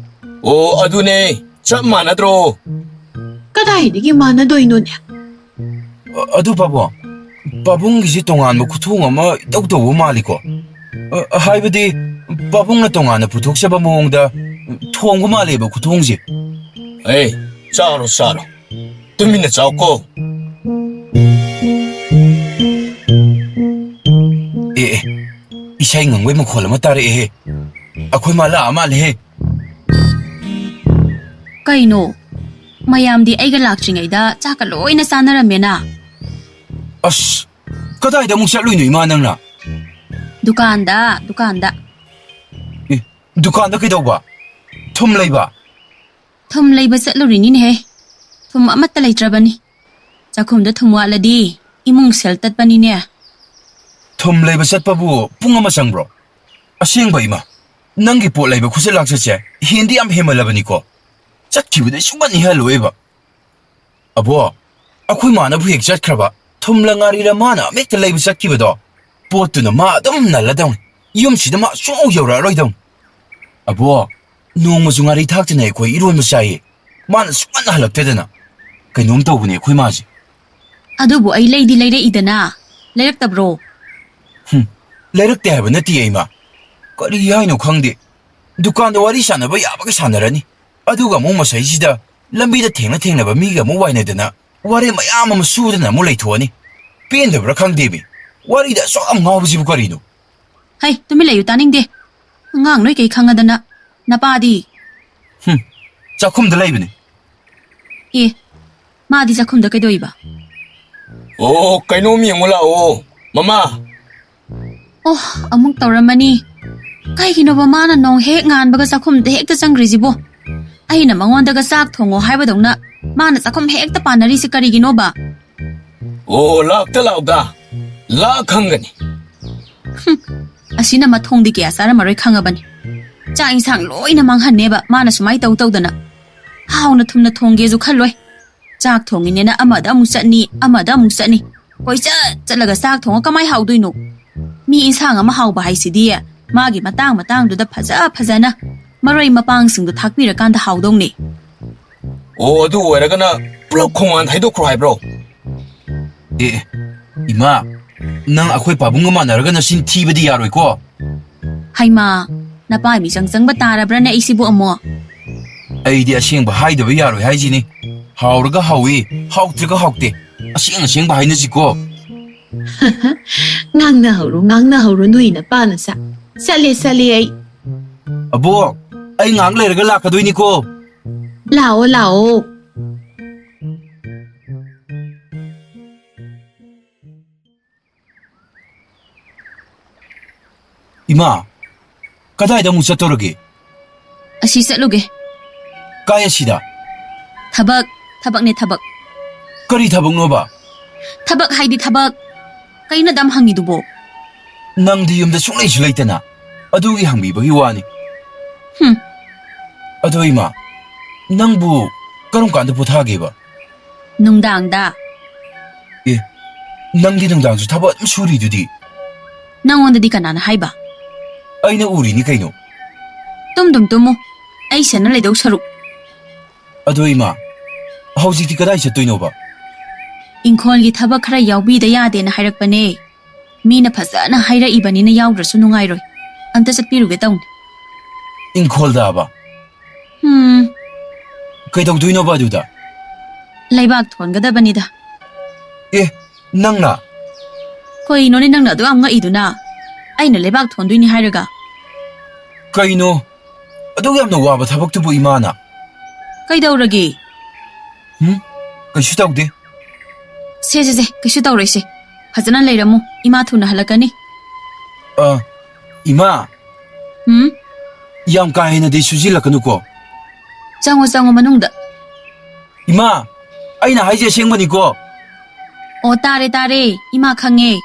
ꯑꯣ ꯑꯗꯨꯅꯦ ꯆꯞ ꯃꯥꯟꯅꯗ꯭ꯔꯣ? ꯀꯗꯥꯏꯗꯒꯤ ꯃꯥꯟꯅꯗꯣꯏꯅꯣꯅꯦ? ꯑꯗꯨ ꯄꯥꯕꯨꯡꯒꯤꯁꯤ ꯇꯣꯉꯥꯟꯕ ꯈꯨꯊꯣꯡ ꯑꯃ ꯏꯇꯧ ꯇꯧꯕ ꯃꯥꯜꯂꯤꯀꯣ. ꯍꯥꯏꯕꯗꯤ ꯄꯥꯕꯨꯡꯅ ꯇꯣꯉꯥꯟꯅ ꯄꯨꯊꯣꯛꯆꯕ ꯃꯑꯣꯡꯗ ꯊꯣꯡꯕ ꯃꯥꯜꯂꯦꯕ ꯈꯨꯊꯣꯡꯁꯦ. ꯆꯥꯔꯣ. ꯇꯨꯃꯤꯟꯅ ꯆꯥꯎꯀꯣ. ꯏꯁꯩ ꯉꯪꯕꯩ ꯃꯈꯣꯜ ꯑꯃ ꯇꯥꯔꯛꯑꯦꯍꯦ. ꯑꯩꯈꯣꯏ ꯃꯥ ꯂꯥꯛꯑ ꯃꯥꯜꯂꯦꯍꯦ. ꯀꯩꯅꯣ? ꯃꯌꯥꯝꯗꯤ ꯑꯩꯒ ꯂꯥꯛꯇ꯭ꯔꯤꯉꯩꯗ ꯆꯥꯛꯀ ꯂꯣꯏꯅ ꯆꯥꯅꯔꯝꯃꯦꯅ. ꯑꯁ ꯀꯗꯥꯏꯗ ꯑꯃꯨꯛ ꯆꯠꯂꯨꯏꯅꯣ ꯏꯃꯥ ꯅꯪꯅ? ꯗꯨꯀꯥꯟꯗ. ꯗꯨꯀꯥꯟꯗ ꯀꯩꯗꯧꯕ? ꯊꯨꯝ ꯂꯩꯕ? ꯊꯨꯝ ꯂꯩꯕ ꯆꯠꯂꯨꯔꯤꯅꯤꯅꯦꯍꯦ. ꯊꯨꯝ ꯑꯃꯠꯇ ꯂꯩꯇ꯭ꯔꯕꯅꯤ. ꯆꯥꯛꯈꯨꯝꯗ ꯊꯨꯝ ꯋꯥꯠꯂꯗꯤ ꯏꯃꯨꯡ ꯁꯦꯜ ꯇꯠꯄꯅꯤꯅꯦ. ꯊꯨꯝ ꯂꯩꯕ ꯆꯠꯄꯕꯨ ꯄꯨꯡ ꯑꯃ ꯆꯪꯕ꯭ꯔꯣ? ꯑꯁꯦꯡꯕ ꯏꯃꯥ, ꯅꯪꯒꯤ ꯄꯣꯠ ꯂꯩꯕ ꯈꯨꯆꯠ ꯂꯥꯛꯆꯠꯁꯦ ꯍꯦꯟꯗꯤ ꯌꯥꯝ ꯍꯦꯟꯃꯜꯂꯕꯅꯤꯀꯣ. ꯆꯠꯈꯤꯕꯗꯩ ꯁꯨꯡꯍꯟ ꯍꯜꯂꯣꯏꯕ. ꯑꯕꯣ, ꯑꯩꯈꯣꯏ ꯃꯥꯅꯕꯨ ꯍꯦꯛ ꯆꯠꯈ꯭ꯔꯕ ꯊꯨꯝꯂ ꯉꯥꯔꯤꯔ ꯃꯥꯅ ꯑꯃꯦꯛꯇ ꯂꯩꯕ ꯆꯠꯈꯤꯕꯗꯣ, ꯄꯣꯠꯇꯨꯅ ꯃꯥ ꯑꯗꯨꯝ ꯅꯜꯂꯗꯧꯅꯤ. ꯌꯨꯝꯁꯤꯗ ꯃꯥ ꯁꯨꯡꯌꯧ ꯌꯧꯔꯛꯑꯔꯣꯏꯗꯧꯅꯤ. ꯑꯕꯣ, ꯅꯣꯡꯃꯁꯨ ꯉꯥꯔꯤ ꯊꯥꯛꯇꯅ ꯑꯩꯈꯣꯏ ꯏꯔꯣꯟꯕ ꯆꯥꯏꯌꯦ. ꯃꯥꯅ ꯁꯨꯡꯍꯟ ꯍꯜꯂꯛꯇꯦꯗꯅ. ꯀꯩꯅꯣꯝ ꯇꯧꯕꯅꯦ ꯑꯩꯈꯣꯏ ꯃꯥꯁꯦ. ꯑꯗꯨꯕꯨ ꯑꯩ ꯂꯩꯗꯤ ꯂꯩꯔꯛꯏꯗꯅ. ꯂꯩꯔꯛꯇꯕ꯭ꯔꯣ? ꯂꯩꯔꯛꯇꯦ ꯍꯥꯏꯕ ꯅꯠꯇꯦ ꯏꯃꯥ. ꯀꯔꯤ ꯍꯥꯏꯅꯣ ꯈꯪꯗꯦ. ꯗꯨꯀꯥꯟꯗ ꯋꯥꯔꯤ ꯁꯥꯟꯅꯕ ꯌꯥꯕꯒ ꯁꯥꯟꯅꯔꯅꯤ. ꯑꯗꯨꯒ ꯑꯃꯨꯛ ꯃꯁꯩꯁꯤꯗ ꯂꯝꯕꯤꯗ ꯊꯦꯡꯅꯕ ꯃꯤꯒ ꯑꯃꯨꯛ ꯋꯥꯏꯅꯗꯅ ꯋꯥꯔꯦ ꯃꯌꯥꯝ ꯑꯃ ꯁꯨꯗꯅ ꯑꯃꯨꯛ ꯂꯩꯊꯣꯛꯑꯅꯤ. ꯄꯦꯟꯗꯕ꯭ꯔꯥ ꯈꯪꯗꯦꯃꯤ. ꯋꯥꯔꯤꯗ ꯑꯁꯨꯛ ꯌꯥꯝ ꯉꯥꯎꯕꯁꯤꯕꯨ ꯀꯔꯤꯅꯣ? ꯍꯩ, ꯇꯨꯃꯤꯟ ꯂꯩꯌꯨ, ꯇꯥꯅꯤꯡꯗꯦ. ꯑꯉꯥꯡ ꯅꯣꯏ ꯀꯩ ꯈꯪꯉꯗꯅ. ꯅꯄꯥꯗꯤ? ꯆꯥꯛꯈꯨꯝꯗ ꯂꯩꯕꯅꯤ. ꯃꯥꯗꯤ ꯆꯥꯛꯈꯨꯝꯗ ꯀꯩꯗꯧꯏꯕ? ꯑꯣ ꯀꯩꯅꯣꯝ ꯌꯦꯡꯉꯨ ꯂꯥꯛꯑꯣ ꯃꯃꯥ. ꯑꯣ, ꯑꯃꯨꯛ ꯇꯧꯔꯝꯃꯅꯤ. ꯀꯩꯒꯤꯅꯣꯕ ꯃꯥꯅ ꯅꯣꯡ ꯍꯦꯛ ꯉꯥꯟꯕꯒ ꯆꯥꯛꯈꯨꯝꯗ ꯍꯦꯛꯇ ꯆꯪꯒ꯭ꯔꯤꯁꯤꯕꯣ? ꯑꯩꯅ ꯃꯉꯣꯟꯗꯒ ꯆꯥꯛ ꯊꯣꯡꯉꯣ ꯍꯥꯏꯕꯗꯧꯅ ꯃꯥꯅ ꯆꯥꯛꯈꯨꯝ ꯍꯦꯛꯇ ꯄꯥꯟꯅꯔꯤꯁꯤ ꯀꯔꯤꯒꯤꯅꯣꯕ? ꯑꯣ ꯂꯥꯛꯇ ꯂꯥꯛꯑꯣꯗ. ꯂꯥꯛ ꯈꯪꯒꯅꯤ. ꯑꯁꯤꯅ ꯃꯊꯣꯡꯗꯤ ꯀꯌꯥ ꯆꯥꯔꯝꯃꯔꯣꯏ ꯈꯪꯉꯕꯅꯤ. ꯆꯥꯛ ꯏꯟꯁꯥꯡ ꯂꯣꯏꯅ ꯃꯥꯡꯍꯟꯅꯦꯕ ꯃꯥꯅ ꯁꯨꯃꯥꯏ ꯇꯧꯗꯅ. ꯍꯥꯎꯅ ꯊꯨꯝꯅ ꯊꯣꯡꯒꯦꯁꯨ ꯈꯜꯂꯣꯏ. ꯆꯥꯛ ꯊꯣꯡꯉꯤꯅꯦꯅ ꯑꯃꯗ ꯑꯃꯨꯛ ꯆꯠꯅꯤ. ꯀꯣꯏꯆꯠꯂꯒ ꯆꯥꯛ ꯊꯣꯡꯉ ꯀꯃꯥꯏ ꯍꯥꯎꯗꯣꯏꯅꯣ? ꯃꯤ ꯏꯟꯁꯥꯡ ꯑꯃ ꯍꯥꯎꯕ ꯍꯥꯏꯁꯤꯗꯤ ꯃꯥꯒꯤ ꯃꯇꯥꯡꯗꯨꯗ ꯐꯖꯅ ꯃꯔꯣꯏ ꯃꯄꯥꯡꯁꯤꯡꯗꯣ ꯊꯥꯛꯄꯤꯔꯀꯥꯟꯗ ꯍꯥꯎꯗꯧꯅꯦ. ꯑꯣ ꯑꯗꯨ ꯑꯣꯏꯔꯒꯅ ꯄꯨꯂꯞ ꯈꯣꯡꯕꯥꯟ ꯍꯩꯗꯣꯛꯈ꯭ꯔꯣ ꯍꯥꯏꯕ꯭ꯔꯣ? 이마, 난 아코이 바bunga 만나라가 나신 티베디 야로이고. Haima, napai mi sang batara na isibu amo. 아이디 아싱바 하이드베 야로이 하이지니. 하우르가 하위, 하우트가 하우때. 아싱바 하이느지고. ngang na hầu nuôi na pa na sa sale ai 아보, 아이 낭레르가 라카도이니고. lao 이마, 까다이다 무사 떠르기. Asi satluge. 까야시다. Tabak ne tabak. 까리 타봉노바. Tabak haidi tabak. Kay na dam hangi dubo. 낭디 염다 숭레이시 레이테나. 아두기 항비버기 와니. 아두 이마, 낭부 까롱 깐데 부탁해봐. Nungdang da. 예, 낭디 등당수 타바 수리두디. Nangonda di kanana haiba. 아이나 우리니 까이노. Tum. Ay siya na laydaw saruk. 아두 이마, 하우직디 까다이 쳤도이노바. Inkhol gi thabak khara yawbi da yade na hairakpane. Mi na phasana haira ibani na yawdrasu nungairoi. Anta satpiruge taun. 인콜다바. 까이덕도이노바 두다. Laibak thongadabani da. 예, 낭나. Koi no ni nangna do am nga iduna. Ay na laibak thonduini hairaga. 까이노. 아두기 암나 와바 타박두부 이마나. Kaidawragi. 까슈다우데. Se kaisu tawroi se. Phajana leiramu. Ima thuna halakani. 이마, 양 까이나데 수질라카누고. Chango manungda. 이마, 아이나 하이제 생머니고. O tare. Ima khange.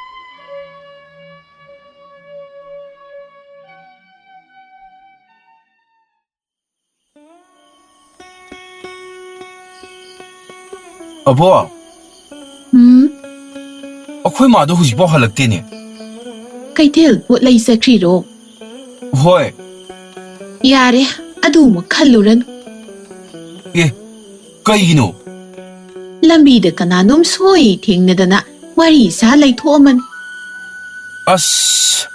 아보, 아코이 마도 후지보 할락테니. kaitel put lai sakri ro 호이, yare adu mo khaluran 예, 까이기노. lambi da kananom soi thingnadana wari sa lai thoman 아씨,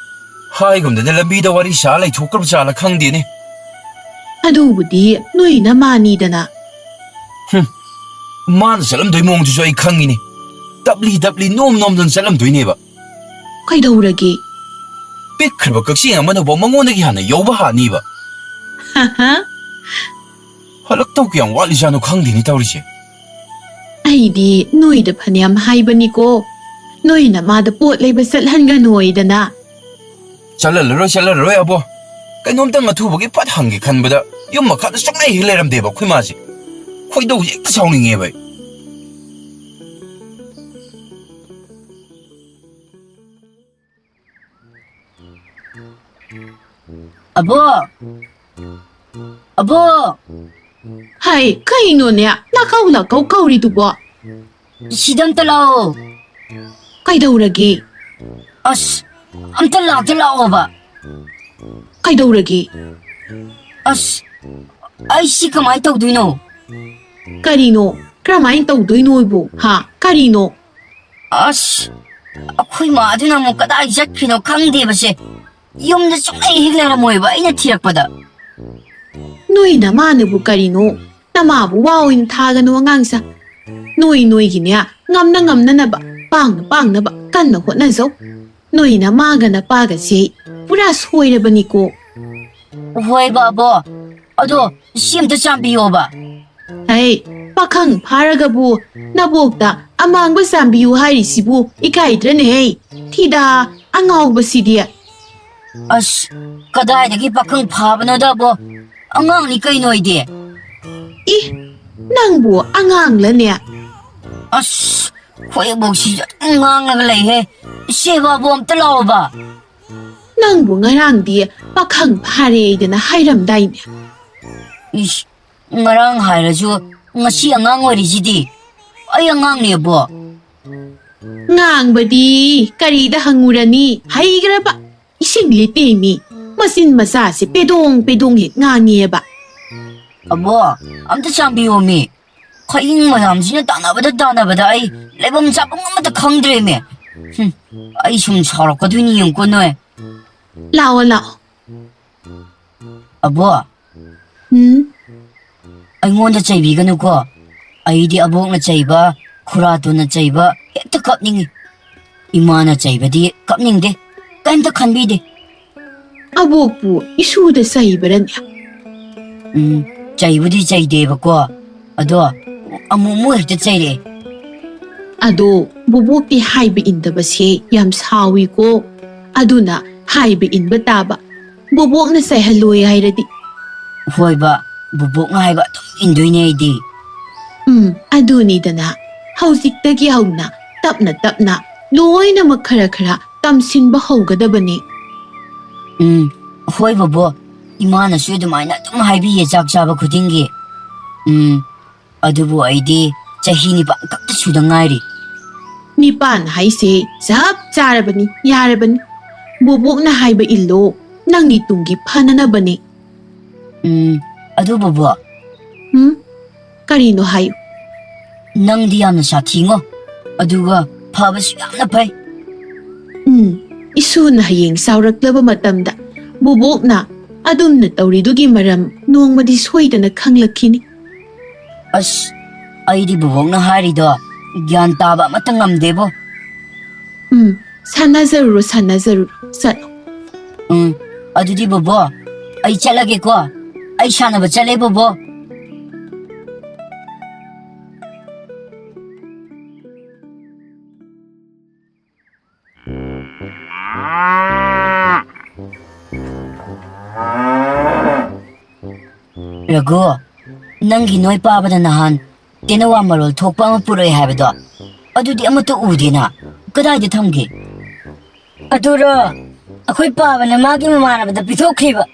하이금데 람비다 와리 샤라이 조커브 샤라 캉디니. adu budi noi na mani dana 만 살람 도이 몽주서 이 캉이니. 답리 놈놈던 살람 도이네바. kaidawragi 삐클바 극싱 아마노 멍멍원에기 하나 요바하니바. haha 할락도 그냥 와리샤노 캉디니 따우리지. aidi noi da phanyam haibani ko noi na ma da pot lai basal hanga noi dana 잘랄러 아보. 까놈땅 투복이 팟 한게 칸보다 연마 카드 쏙내 힐레람 대바 퀴마지. 코이도 이 사오닝해 봐. 아버, hai kaino ne la kau kauri tu bo 시டம் 달라오. kaidawragi 아씨, 암탈라 달라오바. kaidawragi 아씨, 아이씨 그만 떠도이노. karino kramai tawdoi noi bo ha karino 아씨, 아코이 마드나 뭐 까다 이자키노 강대바시. 용데 쪽에 힐레라 모이바 이나 티락바다. noi na ma ne bu karino na ma bu wawin thagano ngangsa noi gi ne ngam na ba pang na ba kan na hot na zo noi na ma ga na pa ga se pura soi re bani ko 호이바 아버, 아도 시험도 잠비오바. hai pakhang pharaga bu na bok da amang ba sambiu hai si bu ikai dre ne hei thida angau ba si dia 아씨, 까다이데기 바캉 파바노다 뭐. 엉엉니 까이노이디. i nang bu angang la ne 아씨, 호이 목시 엉엉가 레해. 시바 봄 달라오바. nang bu ngarang di pakhang phare de na hairam dai ne 이씨, nga랑 하이라주 ngasi angang 오리지디. 아이 angang 뭐. ngang ba di kari da hangurani hai gra ba ising le te mi masin masa se pedong he ngang ye ba 아뭐, 암도 잠비오미. ꯈꯣꯏꯌꯤꯡ ꯃꯌꯥꯝꯁꯤꯅ ꯇꯥꯟꯅꯕꯗ ꯑꯩ ꯂꯩꯐꯝ ꯆꯥꯐꯝ ꯑꯃꯠꯇ ꯈꯪꯗ꯭ꯔꯦꯃꯦ. ꯑꯩ ꯁꯨꯝ ꯁꯥꯎꯔꯛꯀꯗꯣꯏꯅꯤ ꯌꯦꯡꯀꯣ ꯅꯣꯏ. ꯂꯥꯛꯑꯣ ꯂꯥꯛꯑꯣ. ꯑꯕꯣ, ꯑꯩꯉꯣꯟꯗ ꯆꯩꯕꯤꯒꯅꯨꯀꯣ. ꯑꯩꯗꯤ ꯑꯕꯣꯛꯅ ꯆꯩꯕ, ꯈꯨꯔꯥꯇꯣꯟꯅ ꯆꯩꯕ ꯍꯦꯛꯇ ꯀꯞꯅꯤꯡꯉꯤ. 이마나 ꯆꯩꯕꯗꯤ ꯀꯞꯅꯤꯡꯗꯦ, ꯀꯩꯝꯇ ꯈꯟꯕꯤꯗꯦ. ꯑꯕꯣꯛꯄꯨ ꯏꯁꯨꯗ ꯆꯩꯕꯔꯅꯦ? ꯆꯩꯕꯨꯗꯤ ꯆꯩꯗꯦꯕꯀꯣ. ꯑꯗꯣ ꯑꯃꯨꯛ ꯍꯦꯛꯇ ꯆꯩꯔꯛꯑꯦ. ꯑꯗꯣ ꯕꯣꯕꯣꯛꯇꯤ ꯍꯥꯏꯕ ꯏꯟꯗꯕꯁꯦ ꯌꯥꯝ ꯁꯥꯎꯏꯀꯣ. ꯑꯗꯨꯅ ꯍꯥꯏꯕ ꯏꯟꯕ ꯇꯥꯕ. ꯕꯣꯕꯣꯛꯅ ꯆꯩꯍꯜꯂꯣꯏ ꯍꯥꯏꯔꯗꯤ. ꯍꯣꯏꯕ, ꯕꯣꯕꯣꯛꯅ ꯍꯥꯏꯕ ꯑꯗꯨꯝ ꯏꯟꯗꯣꯏꯅꯦ ꯑꯩꯗꯤ. ꯑꯗꯨꯅꯤꯗꯅ ꯍꯧꯖꯤꯛꯇꯒꯤ ꯍꯧꯅ ꯇꯞꯅ ꯇꯞꯅ ꯂꯣꯏꯅꯃꯛ ꯈꯔ ꯈꯔ ꯇꯝꯁꯤꯟꯕ ꯍꯧꯒꯗꯕꯅꯤ. ꯍꯣꯏ ꯕꯣꯕꯣ, ꯏꯃꯥꯅꯁꯨ ꯑꯗꯨꯃꯥꯏꯅ ꯑꯗꯨꯝ ꯍꯥꯏꯕꯤꯌꯦ ꯆꯥꯛ ꯆꯥꯕ ꯈꯨꯗꯤꯡꯒꯤ. ꯑꯗꯨꯕꯨ ꯑꯩꯗꯤ ꯆꯍꯤ 9 ꯈꯛꯇ ꯁꯨꯗ ꯉꯥꯏꯔꯤ. 9 ꯍꯥꯏꯁꯦ ꯆꯞ ꯆꯥꯔꯕꯅꯤ, ꯌꯥꯔꯕꯅꯤ. ꯕꯣꯕꯣꯛꯅ ꯍꯥꯏꯕ ꯏꯜꯂꯣ, ꯅꯪꯒꯤ ꯇꯨꯡꯒꯤ ꯐꯅꯅꯕꯅꯤ. ꯑꯗꯨ ꯕꯣꯕꯣ, ꯀꯔꯤꯅꯣ ꯍꯥꯏꯌꯨ. ꯅꯪꯗꯤ ꯌꯥꯝꯅ ꯁꯥꯊꯤꯉꯣ, ꯑꯗꯨꯒ ꯐꯕꯁꯨ ꯌꯥꯝꯅ ꯐꯩ. ꯏꯁꯨꯅ ꯍꯌꯦꯡ ꯆꯥꯎꯔꯛꯂꯕ ꯃꯇꯝꯗ ꯕꯣꯕꯣꯛꯅ ꯑꯗꯨꯝꯅ ꯇꯧꯔꯤꯗꯨꯒꯤ ꯃꯔꯝ ꯅꯣꯡꯃꯗꯤ ꯁꯣꯏꯗꯅ ꯈꯪꯂꯛꯈꯤꯅꯤ. ꯑꯁ, ꯑꯩꯗꯤ ꯕꯣꯕꯣꯛꯅ ꯍꯥꯏꯔꯤꯗꯣ ꯒ꯭ꯌꯥꯟ ꯇꯥꯕ ꯑꯃꯠꯇ ꯉꯝꯗꯦꯕꯣ. ꯁꯥꯟꯅꯖꯔꯨꯔꯣ ꯁꯥꯟꯅꯖꯔꯨꯔꯣ, ꯆꯠꯂꯣ. ꯑꯗꯨꯗꯤ ꯕꯣꯕꯣ, ꯑꯩ ꯆꯠꯂꯒꯦꯀꯣ. ꯑꯩ ꯁꯥꯟꯅꯕ ꯆꯠꯂꯦ ꯕꯣꯕꯣ. ꯔꯘꯨ, ꯅꯪꯒꯤ ꯅꯣꯏ ꯄꯥꯕꯗ ꯅꯍꯥꯟ ꯇꯦꯅꯋꯥ ꯃꯔꯣꯜ ꯊꯣꯛꯄ ꯑꯃ ꯄꯨꯔꯛꯑꯦ ꯍꯥꯏꯕꯗꯣ, ꯑꯗꯨꯗꯤ ꯑꯃꯠꯇ ꯎꯗꯦꯅ. ꯀꯗꯥꯏꯗ ꯊꯝꯒꯦ? ꯑꯗꯨꯔꯣ, ꯑꯩꯈꯣꯏ ꯄꯥꯕꯅ ꯃꯥꯒꯤ ꯃꯃꯥꯟꯅꯕꯗ ꯄꯤꯊꯣꯛꯈ꯭ꯔꯤꯕ.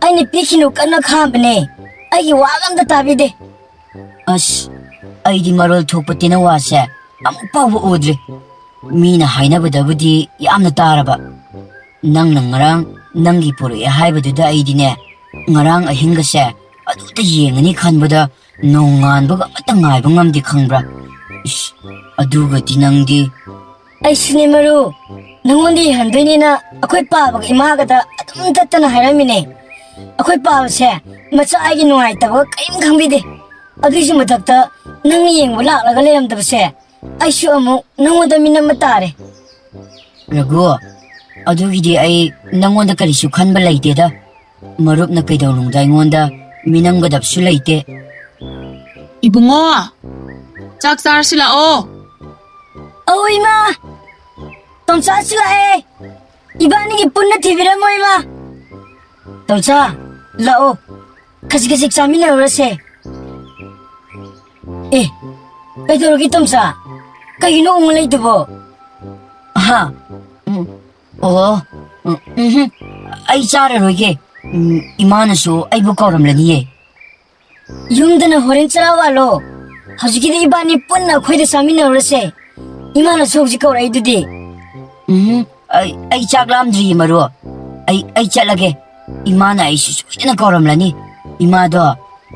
ꯑꯩꯅ ꯄꯤꯈꯤꯅꯨ ꯀꯟꯅ ꯈꯥꯝꯕꯅꯦ, ꯑꯩꯒꯤ ꯋꯥꯒ ꯑꯝꯇ ꯇꯥꯕꯤꯗꯦ. ꯑꯁ, ꯑꯩꯗꯤ ꯃꯔꯣꯜ ꯊꯣꯛꯄ ꯇꯦꯅꯋꯥꯁꯦ ꯑꯃꯨꯛ ꯐꯥꯎꯕ ꯎꯗ꯭ꯔꯤ. ꯃꯤꯅ ꯍꯥꯏꯅꯕꯗꯕꯨꯗꯤ ꯌꯥꯝꯅ ꯇꯥꯔꯕ. ꯅꯪꯅ ꯉꯔꯥꯡ ꯅꯪꯒꯤ ꯄꯨꯔꯛꯑꯦ ꯍꯥꯏꯕꯗꯨꯗ ꯑꯩꯗꯤꯅꯦ, ꯉꯔꯥꯡ ꯑꯍꯤꯡꯒꯁꯦ ꯑꯗꯨꯗ ꯌꯦꯡꯉꯅꯤ ꯈꯟꯕꯗ ꯅꯣꯡꯉꯥꯟꯕꯒ ꯑꯃꯠꯇ ꯉꯥꯏꯕ ꯉꯝꯗꯦ ꯈꯪꯕ꯭ꯔꯥ? ꯏꯁ, ꯑꯗꯨꯒꯗꯤ ꯅꯪꯗꯤ. ꯑꯩꯁꯨꯅꯦ ꯃꯔꯨ, ꯅꯪꯉꯣꯟꯗ ꯌꯦꯡꯍꯟꯗꯣꯏꯅꯤꯅ ꯑꯩꯈꯣꯏ ꯄꯥꯕꯒ ꯏꯃꯥꯒꯗ ꯑꯗꯨꯝ ꯇꯠꯇꯅ ꯍꯥꯏꯔꯝꯃꯤꯅꯦ. ꯑꯩꯈꯣꯏ ꯄꯥꯕꯁꯦ ꯃꯆꯥ ꯑꯩꯒꯤ ꯅꯨꯡꯉꯥꯏꯇꯕꯒ ꯀꯔꯤꯝ ꯈꯪꯕꯤꯗꯦ. ꯑꯗꯨꯒꯤꯁꯨ ꯃꯊꯛꯇ ꯅꯪꯅ ꯌꯦꯡꯕ ꯂꯥꯛꯂꯒ ꯂꯩꯔꯝꯗꯕꯁꯦ ꯑꯩꯁꯨ ꯑꯃꯨꯛ ꯅꯪꯉꯣꯟꯗ ꯃꯤꯅꯝꯕ ꯇꯥꯔꯦ. ꯔꯘꯨ, ꯑꯗꯨꯒꯤꯗꯤ ꯑꯩ ꯅꯪꯉꯣꯟꯗ ꯀꯔꯤꯁꯨ ꯈꯟꯕ ꯂꯩꯇꯦꯗ. ꯃꯔꯨꯞꯅ ꯀꯩꯗꯧꯅꯨꯡꯗ ꯑꯩꯉꯣꯟꯗ ꯃꯤꯅꯝꯒꯗꯕꯁꯨ ꯂꯩꯇꯦ. 이붕어, 짝 쌀시 라오. ꯑꯧ ꯏꯃꯥ, ꯇꯣꯝꯆꯥꯁꯨ ꯂꯥꯛꯑꯦ. 이반이ꯒꯤ ꯄꯨꯟꯅ ꯊꯤꯕꯤꯔꯝꯃꯣ ꯏꯃꯥ. ꯇꯣꯝꯆꯥ, ꯂꯥꯛꯑꯣ, ꯈꯖꯤꯛ ꯆꯥꯃꯤꯟꯅꯔꯨꯔꯁꯦ. ꯀꯩꯗꯧꯔꯒꯦ ꯇꯣꯝꯆꯥ? ꯀꯩꯒꯤꯅꯣ ꯎꯡꯉ ꯂꯩꯗꯨꯕꯣ? ꯑꯩ ꯆꯥꯔꯔꯣꯏꯒꯦ. 이마ꯅꯁꯨ ꯑꯩꯕꯨ ꯀꯧꯔꯝꯂꯅꯤꯌꯦ. ꯌꯨꯝꯗꯅ ꯍꯣꯔꯦꯟ ꯆꯔꯥ ꯋꯥꯠꯂꯣ. ꯍꯧꯖꯤꯛꯀꯤꯗꯤ 이반이 ꯄꯨꯟꯅ ꯑꯩꯈꯣꯏꯗ ꯆꯥꯃꯤꯟꯅꯔꯨꯔꯁꯦ. 이마ꯅꯁꯨ ꯍꯧꯖꯤꯛ ꯀꯧꯔꯛꯏꯗꯨꯗꯤ. ꯑꯩ ꯆꯥꯛ ꯂꯥꯝꯗ꯭ꯔꯤꯌꯦ ꯃꯔꯨ. ꯑꯩ ꯆꯠꯂꯒꯦ. 이마ꯅ ꯑꯩꯁꯨ ꯁꯣꯏꯗꯅ ꯀꯧꯔꯝꯂꯅꯤ. 이마ꯗꯣ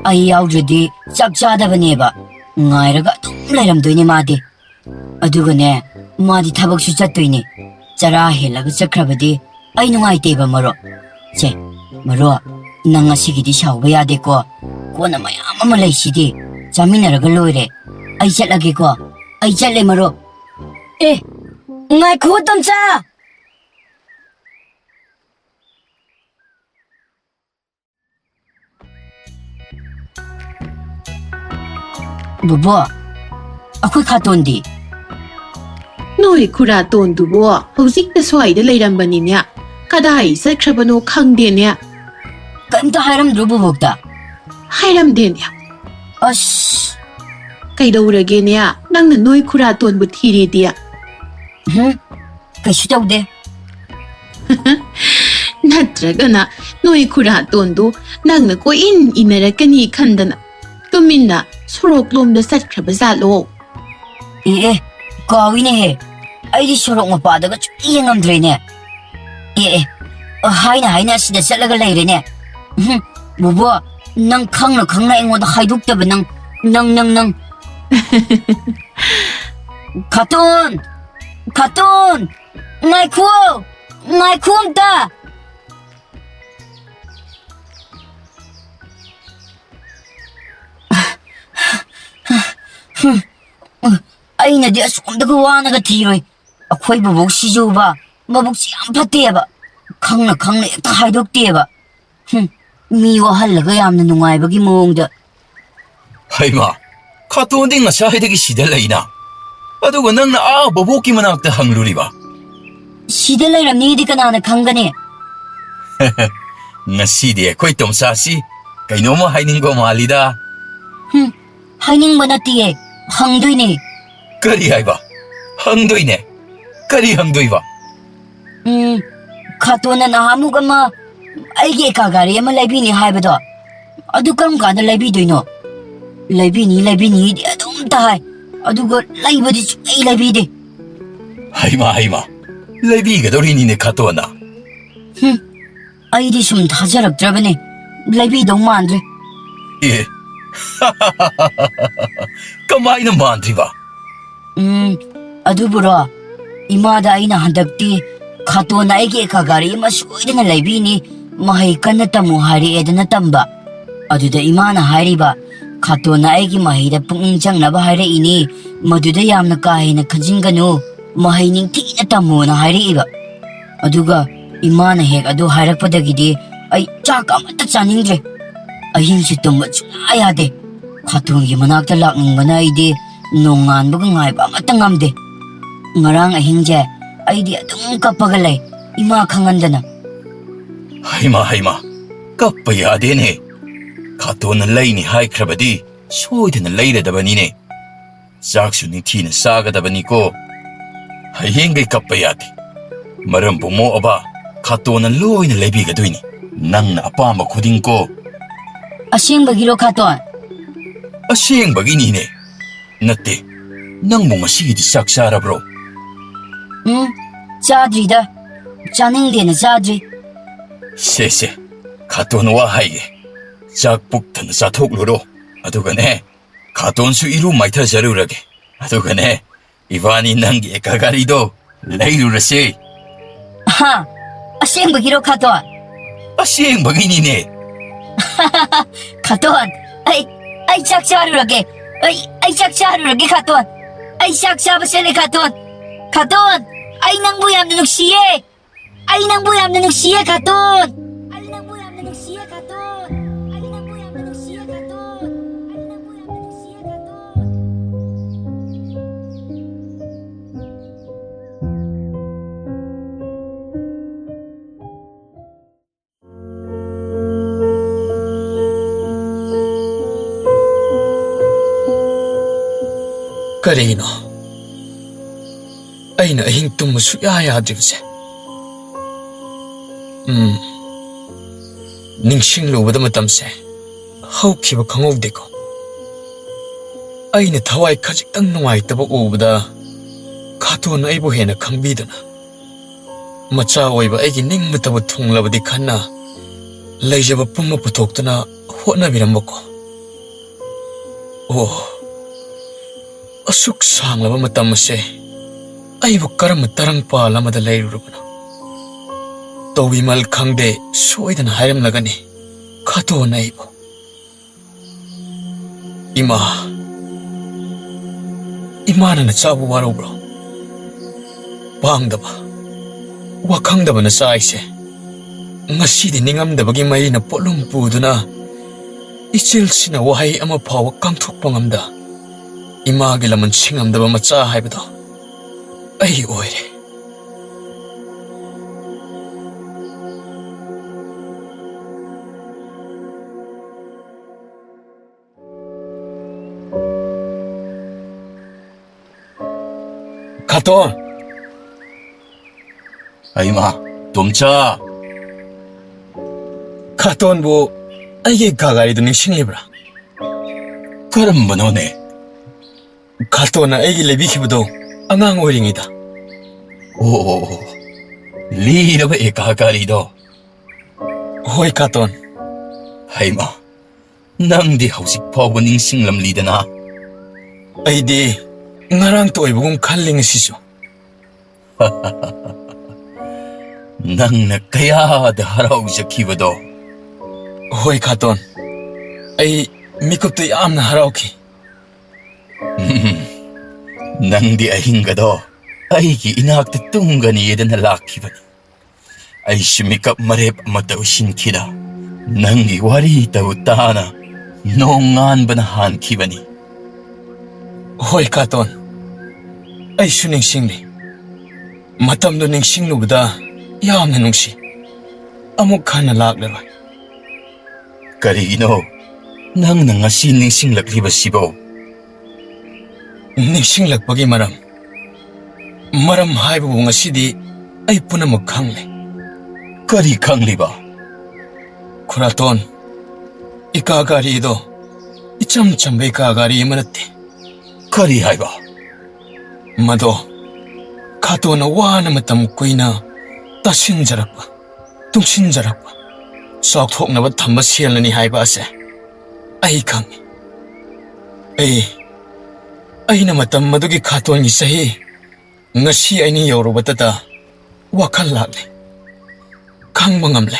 ꯑꯩ ꯌꯥꯎꯗ꯭ꯔꯗꯤ ꯆꯥꯛ ꯆꯥꯗꯕꯅꯦꯕ. ꯉꯥꯏꯔꯒ ꯑꯗꯨꯝ ꯂꯩꯔꯝꯗꯣꯏꯅꯦ ꯃꯥꯗꯤ. ꯑꯗꯨꯒꯅꯦ, ꯃꯥꯗꯤ ꯊꯕꯛꯁꯨ ꯆꯠꯇꯣꯏꯅꯦ. ꯆꯔꯥ ꯍꯦꯜꯂꯒ ꯆꯠꯈ꯭ꯔꯕꯗꯤ ꯑꯩ ꯅꯨꯡꯉꯥꯏꯇꯦꯕ ꯃꯔꯨ. ꯁꯦ, ꯃꯔꯨ, ꯅꯪ ꯉꯁꯤꯒꯤꯗꯤ ꯁꯥꯎꯕ ꯌꯥꯗꯦꯀꯣ. ꯀꯣꯟꯅ ꯃꯌꯥꯝ ꯑꯃ ꯂꯩꯁꯤꯗꯤ. ꯆꯥꯃꯤꯟꯅꯔꯒ ꯂꯣꯏꯔꯦ. ꯑꯩ ꯆꯠꯂꯒꯦꯀꯣ. ꯑꯩ ꯆꯠꯂꯦ ꯃꯔꯨ. ꯉꯥꯏꯈꯣ ꯇꯣꯝꯆꯥ. ꯕꯣꯕꯣ, ꯑꯩꯈꯣꯏ ꯈꯥꯇꯣꯟꯗꯤ? ꯅꯣꯏ ꯈꯨꯔꯥꯇꯣꯟꯗꯨꯕꯣ ꯍꯧꯖꯤꯛꯇ ꯁ꯭ꯋꯥꯏꯗ ꯂꯩꯔꯝꯕꯅꯤꯅꯦ. ꯀꯗꯥꯏ ꯆꯠꯈ꯭ꯔꯕꯅꯣ ꯈꯪꯗꯦꯅꯦ. ꯀꯩꯝꯇ ꯍꯥꯏꯔꯝꯗ꯭ꯔꯣ ꯕꯣꯕꯣꯛꯇ? ꯍꯥꯏꯔꯝꯗꯦꯅꯦ. ꯑꯁ, ꯀꯩꯗꯧꯔꯒꯦꯅꯦ, ꯅꯪꯅ ꯅꯣꯏ ꯈꯨꯔꯥꯇꯣꯟꯕꯨ ꯊꯤꯔꯤꯗꯤ? ꯀꯩꯁꯨ ꯇꯧꯗꯦ. ꯅꯠꯇ꯭ꯔꯒꯅ ꯅꯣꯏ ꯈꯨꯔꯥꯇꯣꯟꯗꯨ ꯅꯪꯅ ꯀꯣꯏꯏꯟ ꯏꯟꯅꯔꯛꯀꯅꯤ ꯈꯟꯗꯅ ꯇꯨꯃꯤꯟꯅ ꯁꯣꯔꯣꯛꯂꯣꯝꯗ ꯆꯠꯈ꯭ꯔꯕ ꯖꯥꯠꯂꯣ? ꯀꯥꯎꯏꯅꯦꯍꯦ. ꯑꯩꯗꯤ ꯁꯣꯔꯣꯛ ꯃꯄꯥꯗꯒ ꯁꯨꯡꯌꯦꯡ ꯌꯦꯡꯉꯝꯗ꯭ꯔꯦꯅꯦ. ꯍꯥꯏꯅ ꯑꯁꯤꯗ ꯆꯠꯂꯒ ꯂꯩꯔꯦꯅꯦ. ꯕꯣꯕꯣ, ꯅꯪ ꯈꯪꯅ ꯑꯩꯉꯣꯟꯗ ꯍꯥꯏꯗꯣꯛꯇꯕ ꯅꯪ 능. 카톤! 나이쿠 엄다! ꯑꯩꯅꯗꯤ ꯑꯁꯣꯝꯗꯒ ꯋꯥꯅꯒ ꯊꯤꯔꯣꯏ ꯑꯩꯈꯣꯏ ꯕꯨꯕꯣꯛ ꯁꯤꯖꯨꯕ ꯃꯕꯨꯛꯁꯤ ꯌꯥꯝ ꯐꯠꯇꯦꯕ ꯈꯪꯅ ꯍꯦꯛꯇ ꯍꯥꯏꯗꯣꯛꯇꯦꯕ ꯃꯤ ꯋꯥꯍꯜꯂꯒ ꯌꯥꯝꯅ ꯅꯨꯡꯉꯥꯏꯕꯒꯤ ꯃꯑꯣꯡꯗ ꯍꯩꯃꯥ 카톤ꯗꯤ ꯉꯁꯥꯏꯗꯒꯤ ꯁꯤꯗ ꯂꯩꯅ ꯑꯗꯨꯒ ꯅꯪꯅ ꯕꯣꯕꯣꯛꯀꯤ ꯃꯅꯥꯛꯇ ꯍꯪꯂꯨꯔꯤꯕ ꯁꯤꯗ ꯂꯩꯔꯝꯅꯤꯗꯤ ꯀꯅꯥꯅ ꯈꯪꯒꯅꯤ ꯉꯁꯤꯗꯤ ꯑꯩꯈꯣꯏ ꯇꯣꯝꯆꯥꯁꯤ ꯀꯩꯅꯣꯝꯃ ꯍꯥꯏꯅꯤꯡꯕ ꯃꯥꯜꯂꯤꯗ ꯍꯥꯏꯅꯤꯡꯕ ꯅꯠꯇꯤꯌꯦ ꯍꯪꯗꯣꯏꯅꯦ ꯀꯔꯤ ꯍꯥꯏꯕ ꯍꯪꯗꯣꯏꯅꯦ ꯀꯔꯤ ꯍꯪꯗꯣꯏꯕ 카톤ꯅ ꯅꯍꯥꯟꯃꯨꯛ ꯑꯃ ꯑꯩꯒꯤ ꯑꯦꯀꯥ ꯒꯥꯔꯤ ꯑꯃ ꯂꯩꯕꯤꯅꯤ ꯍꯥꯏꯕꯗꯣ ꯑꯗꯨ ꯀꯔꯝ ꯀꯥꯟꯗ ꯂꯩꯕꯤꯗꯣꯏꯅꯣ ꯂꯩꯕꯤꯅꯤꯗꯤ ꯑꯗꯨꯝ ꯇꯥꯏ ꯑꯗꯨꯒ ꯂꯩꯕꯗꯤ ꯁꯨꯡꯂꯩ ꯂꯩꯕꯤꯗꯦ ꯍꯩꯃꯥ ꯂꯩꯕꯤꯒꯗꯧꯔꯤꯅꯤꯅꯦ 카톤ꯅ ꯑꯩꯗꯤ ꯁꯨꯝ ꯊꯥꯖꯔꯛꯇ꯭ꯔꯕꯅꯦ ꯂꯩꯕꯤꯗꯧ ꯃꯥꯟꯗ꯭ꯔꯦ ꯑꯦ ꯀꯃꯥꯏꯅ ꯃꯥꯟꯗ꯭ꯔꯤꯕ ꯑꯗꯨꯕꯨꯔꯣ ꯏꯃꯥꯗ ꯑꯩꯅ ꯍꯟꯗꯛꯇꯤ 카톤ꯅ ꯑꯩꯒꯤ ꯑꯦꯀꯥ ꯒꯥꯔꯤ ꯑꯃ ꯁꯣꯏꯗꯅ ꯂꯩꯕꯤꯅꯤ ꯃꯍꯩ ꯀꯟꯅ ꯇꯝꯃꯨ ꯍꯥꯏꯔꯛꯑꯦꯗꯅ ꯇꯝꯕ ꯑꯗꯨꯗ ꯏꯃꯥꯅ ꯍꯥꯏꯔꯤꯕ 카톤ꯅ ꯑꯩꯒꯤ ꯃꯍꯩꯗ ꯄꯨꯛꯅꯤꯡ ꯆꯪꯅꯕ ꯍꯥꯏꯔꯛꯏꯅꯤ ꯃꯗꯨꯗ ꯌꯥꯝꯅ ꯀꯥ ꯍꯦꯟꯅ ꯈꯟꯖꯤꯟꯒꯅꯨ ꯃꯍꯩ ꯅꯤꯡꯊꯤꯅ ꯇꯝꯃꯣꯅ ꯍꯥꯏꯔꯛꯏꯕ ꯑꯗꯨꯒ ꯏꯃꯥꯅ ꯍꯦꯛ ꯑꯗꯨ ꯍꯥꯏꯔꯛꯄꯗꯒꯤꯗꯤ ꯑꯩ ꯆꯥꯛ ꯑꯃꯠꯇ ꯆꯥꯅꯤꯡꯗ꯭ꯔꯦ ꯑꯍꯤꯡꯁꯤ ꯇꯨꯝꯕ ꯁꯨꯡꯌꯥ ꯌꯥꯗꯦ 카톤ꯒꯤ ꯃꯅꯥꯛꯇ ꯂꯥꯛꯅꯤꯡꯕꯅ ꯑꯩꯗꯤ ꯅꯣꯡꯉꯥꯟꯕꯒ ꯉꯥꯏꯕ ꯑꯃꯠꯇ ꯉꯝꯗꯦ ꯉꯔꯥꯡ ꯑꯍꯤꯡꯁꯦ ꯑꯩꯗꯤ ꯑꯗꯨꯝ ꯀꯞꯄꯒ ꯂꯩ ꯏꯃꯥ ꯈꯪꯍꯟꯗꯅ ꯍꯩꯃꯥ ꯀꯞꯄ ꯌꯥꯗꯦꯅꯦ 카톤ꯅ ꯂꯩꯅꯤ ꯍꯥꯏꯈ꯭ꯔꯕꯗꯤ ꯁꯣꯏꯗꯅ ꯂꯩꯔꯗꯕꯅꯤꯅꯦ ꯆꯥꯛꯁꯨ ꯅꯤꯡꯊꯤꯅ ꯆꯥꯒꯗꯕꯅꯤꯀꯣ ꯍꯌꯦꯡꯒꯩ ꯀꯞꯄ ꯌꯥꯗꯦ ꯃꯔꯝꯕꯨ ꯃꯣꯛꯑꯕ 카톤ꯅ ꯂꯣꯏꯅ ꯂꯩꯕꯤꯒꯗꯣꯏꯅꯤ ꯅꯪꯅ ꯑꯄꯥꯝꯕ ꯈꯨꯗꯤꯡꯀꯣ ꯑꯁꯦꯡꯕꯒꯤꯔꯣ 카톤 ꯑꯁꯦꯡꯕꯒꯤꯅꯤꯅꯦ ꯅꯠꯇꯦ ꯅꯪꯕꯨ ꯉꯁꯤꯒꯤꯗꯤ ꯆꯥꯛ ꯆꯥꯔꯕ꯭ꯔꯣ ꯆꯥꯗ꯭ꯔꯤꯗ ꯆꯥꯅꯤꯡꯗꯦꯅ ꯆꯥꯗ꯭ꯔꯤ ꯁꯦ 카톤 ꯋꯥ ꯍꯥꯏꯒꯦ ꯆꯥꯛ ꯄꯨꯛ ꯊꯟꯅ ꯆꯥꯊꯣꯛꯂꯨꯔꯣ ꯑꯗꯨꯒꯅꯦ 카톤ꯁꯨ ꯏꯔꯨ ꯃꯥꯏꯊꯖꯔꯨꯔꯒꯦ ꯑꯗꯨꯒꯅꯦ 이반이 ꯅꯪꯒꯤ ꯑꯦꯀꯥ ꯒꯥꯔꯤꯗꯣ ꯂꯩꯔꯨꯔꯁꯦ ꯑꯁꯦꯡꯕꯒꯤꯔꯣ 카톤 ꯑꯁꯦꯡꯕꯒꯤꯅꯤꯅꯦ 카톤 ꯑꯩ ꯆꯥꯛ ꯆꯥꯔꯨꯔꯒꯦ ꯑꯩ ꯆꯥꯛ ꯆꯥꯔꯨꯔꯒꯦ 카톤 ꯑꯩ ꯆꯥꯛ ꯆꯥꯕ ꯆꯠꯂꯦ 카톤 ꯑꯩ ꯅꯪꯕꯨ ꯌꯥꯝꯅ ꯅꯨꯡꯁꯤꯌꯦ 카톤 ꯀꯔꯤꯒꯤꯅꯣ ꯑꯩꯅ ꯑꯍꯤꯡ ꯇꯨꯝꯕ ꯁꯨꯛꯌꯥ ꯌꯥꯗ꯭ꯔꯤꯕꯁꯦ ꯅꯤꯡꯁꯤꯡꯂꯨꯕꯗ ꯃꯇꯝꯁꯦ ꯍꯧꯈꯤꯕ ꯈꯪꯍꯧꯗꯦꯀꯣ ꯑꯩꯅ ꯊꯋꯥꯏ ꯈꯖꯤꯛꯇꯪ ꯅꯨꯡꯉꯥꯏꯇꯕ ꯎꯕꯗ 카톤ꯅ ꯑꯩꯕꯨ ꯍꯦꯟꯅ ꯈꯪꯕꯤꯗꯨꯅ ꯃꯆꯥ ꯑꯣꯏꯕ ꯑꯩꯒꯤ ꯅꯤꯡꯕꯇꯕꯨ ꯊꯨꯡꯂꯕꯗꯤ ꯈꯟꯅ ꯂꯩꯖꯕ ꯄꯨꯝꯕ ꯄꯨꯊꯣꯛꯇꯨꯅ ꯍꯣꯠꯅꯕꯤꯔꯝꯕꯀꯣ ꯑꯁꯨꯛ ꯁꯥꯡꯂꯕ ꯃꯇꯝ ꯑꯁꯦ ꯑꯩꯕꯨ ꯀꯔꯝꯕ ꯇꯔꯪꯄꯥꯜ ꯑꯃꯗ ꯂꯩꯔꯨꯔꯕꯅꯣ ꯇꯧꯕꯤꯃꯜ ꯈꯪꯗꯦ ꯁꯣꯏꯗꯅ ꯍꯥꯏꯔꯝꯂꯒꯅꯤ 카톤ꯅ ꯑꯩꯕꯨ 이마는 ꯅꯆꯥꯕꯨ ꯋꯥꯔꯧꯕ꯭ꯔꯣ ꯄꯥꯡꯗꯕ ꯋꯥꯈꯪꯗꯕ ꯅꯆꯥ ꯑꯩꯁꯦ ꯉꯁꯤꯗꯤ ꯅꯤꯡꯉꯝꯗꯕꯒꯤ ꯃꯩꯅ ꯄꯣꯠꯂꯨꯝ ꯄꯨꯗꯨꯅ ꯏꯆꯦꯜꯁꯤꯅ ꯋꯥꯍꯩ ꯑꯃ ꯐꯥꯎꯕ ꯀꯥꯡꯊꯣꯛꯄ ꯉꯝꯗ 이마ꯒꯤ ꯂꯃꯟ ꯁꯤꯡꯉꯝꯗꯕ ꯃꯆꯥ ꯍꯥꯏꯕꯗꯣ ꯑꯩ ꯑꯣꯏꯔꯦ 카톤 ꯍꯩꯃꯥ ꯇꯣꯝꯆꯥ 카톤ꯕꯨ ꯑꯩꯒꯤ 가가리도 ꯅꯤꯡꯁꯤꯡꯂꯤꯕ꯭ꯔꯥ ꯀꯔꯝꯕꯅꯣꯅꯦ 카톤ꯅ ꯑꯩꯒꯤ ꯂꯩꯕꯤꯈꯤꯕꯗꯣ ꯑꯉꯥꯡ ꯑꯣꯏꯔꯤꯉꯩꯗ ꯂꯤꯔꯕ ꯑꯦꯀꯥ ꯒꯥꯔꯤꯗꯣ ꯍꯣꯏ 카톤 ꯍꯩꯃꯥ ꯅꯪꯗꯤ ꯍꯧꯖꯤꯛ ꯐꯥꯎꯕ ꯅꯤꯡꯁꯤꯡꯂꯝꯂꯤꯗꯅ. ꯑꯩꯗꯤ ꯉꯔꯥꯡꯇ ꯑꯣꯏꯕꯒꯨꯝ ꯈꯜꯂꯤ ꯉꯁꯤꯁꯨ. ꯅꯪꯅ ꯀꯌꯥꯗ ꯍꯔꯥꯎꯖꯈꯤꯕꯗꯣ. ꯍꯣꯏ ꯈꯥꯇꯣꯟ, ꯑꯩ ꯃꯤꯀꯨꯞꯇ ꯌꯥꯝꯅ ꯍꯔꯥꯎꯈꯤ. ꯅꯪꯗꯤ ꯑꯍꯤꯡꯒꯗꯣ ꯑꯩꯒꯤ ꯏꯅꯥꯛꯇ ꯇꯨꯝꯒꯅꯤꯗꯅ ꯂꯥꯛꯈꯤꯕꯅꯤ. ꯑꯩꯁꯨ ꯃꯤꯀꯞ ꯃꯔꯦꯞ ꯑꯃꯇ ꯎꯏꯁꯤꯟꯈꯤꯗ ꯅꯪꯒꯤ ꯋꯥꯔꯤ ꯇꯧ ꯇꯥꯅ ꯅꯣꯡ ꯉꯥꯟꯕꯅ ꯍꯥꯟꯈꯤꯕꯅꯤ. ꯍꯣꯏ ꯈꯥꯇꯣꯟ, ꯑꯩꯁꯨ ꯅꯤꯡꯁꯤꯡꯂꯤ. ꯃꯇꯝꯗꯣ ꯅꯤꯡꯁꯤꯡꯂꯨꯕꯗ ꯌꯥꯝꯅ ꯅꯨꯡꯁꯤ. ꯑꯃꯨꯛ ꯍꯟꯅ ꯂꯥꯛꯂꯔꯣꯏ. ꯀꯔꯤꯒꯤꯅꯣ ꯅꯪꯅ ꯉꯁꯤ ꯅꯤꯡꯁꯤꯡꯂꯛꯂꯤꯕꯁꯤꯕꯣ? ꯅꯤꯡꯁꯤꯡꯂꯛꯄꯒꯤ ꯃꯔꯝ ꯍꯥꯏꯕꯕꯨ ꯉꯁꯤꯗꯤ ꯑꯩ ꯄꯨꯝꯅꯃꯛ ꯈꯪꯂꯦ. ꯀꯔꯤ ꯈꯪꯂꯤꯕ? ꯈꯨꯔꯥꯇꯣꯟ, ꯏꯀꯥ ꯒꯥꯔꯤꯗꯣ ꯏꯆꯝ ꯆꯝꯕ ꯏꯀꯥ ꯒꯥꯔꯤ ꯑꯃ ꯅꯠꯇꯦ. ꯀꯔꯤ ꯍꯥꯏꯕ? ꯃꯗꯣ ꯈꯥꯇꯣꯟꯅ ꯋꯥꯅ ꯃꯇꯝ ꯀꯨꯏꯅ ꯇꯥꯁꯤꯟꯖꯔꯛꯄ, ꯇꯨꯡꯁꯤꯟꯖꯔꯛꯄ, ꯆꯥꯎꯊꯣꯛꯅꯕ ꯊꯝꯕ ꯁꯦꯜꯅꯤ ꯍꯥꯏꯕ ꯑꯁꯦ ꯑꯩ ꯈꯪꯉꯤ. ꯑꯩꯅ ꯃꯇꯝ ꯃꯗꯨꯒꯤ ꯈꯥꯇꯣꯟꯒꯤ ꯆꯍꯤ ꯉꯁꯤ ꯑꯩꯅ ꯌꯧꯔꯨꯕꯗꯇ ꯋꯥꯈꯜ ꯂꯥꯛꯂꯦ, ꯈꯪꯕ ꯉꯝꯂꯦ.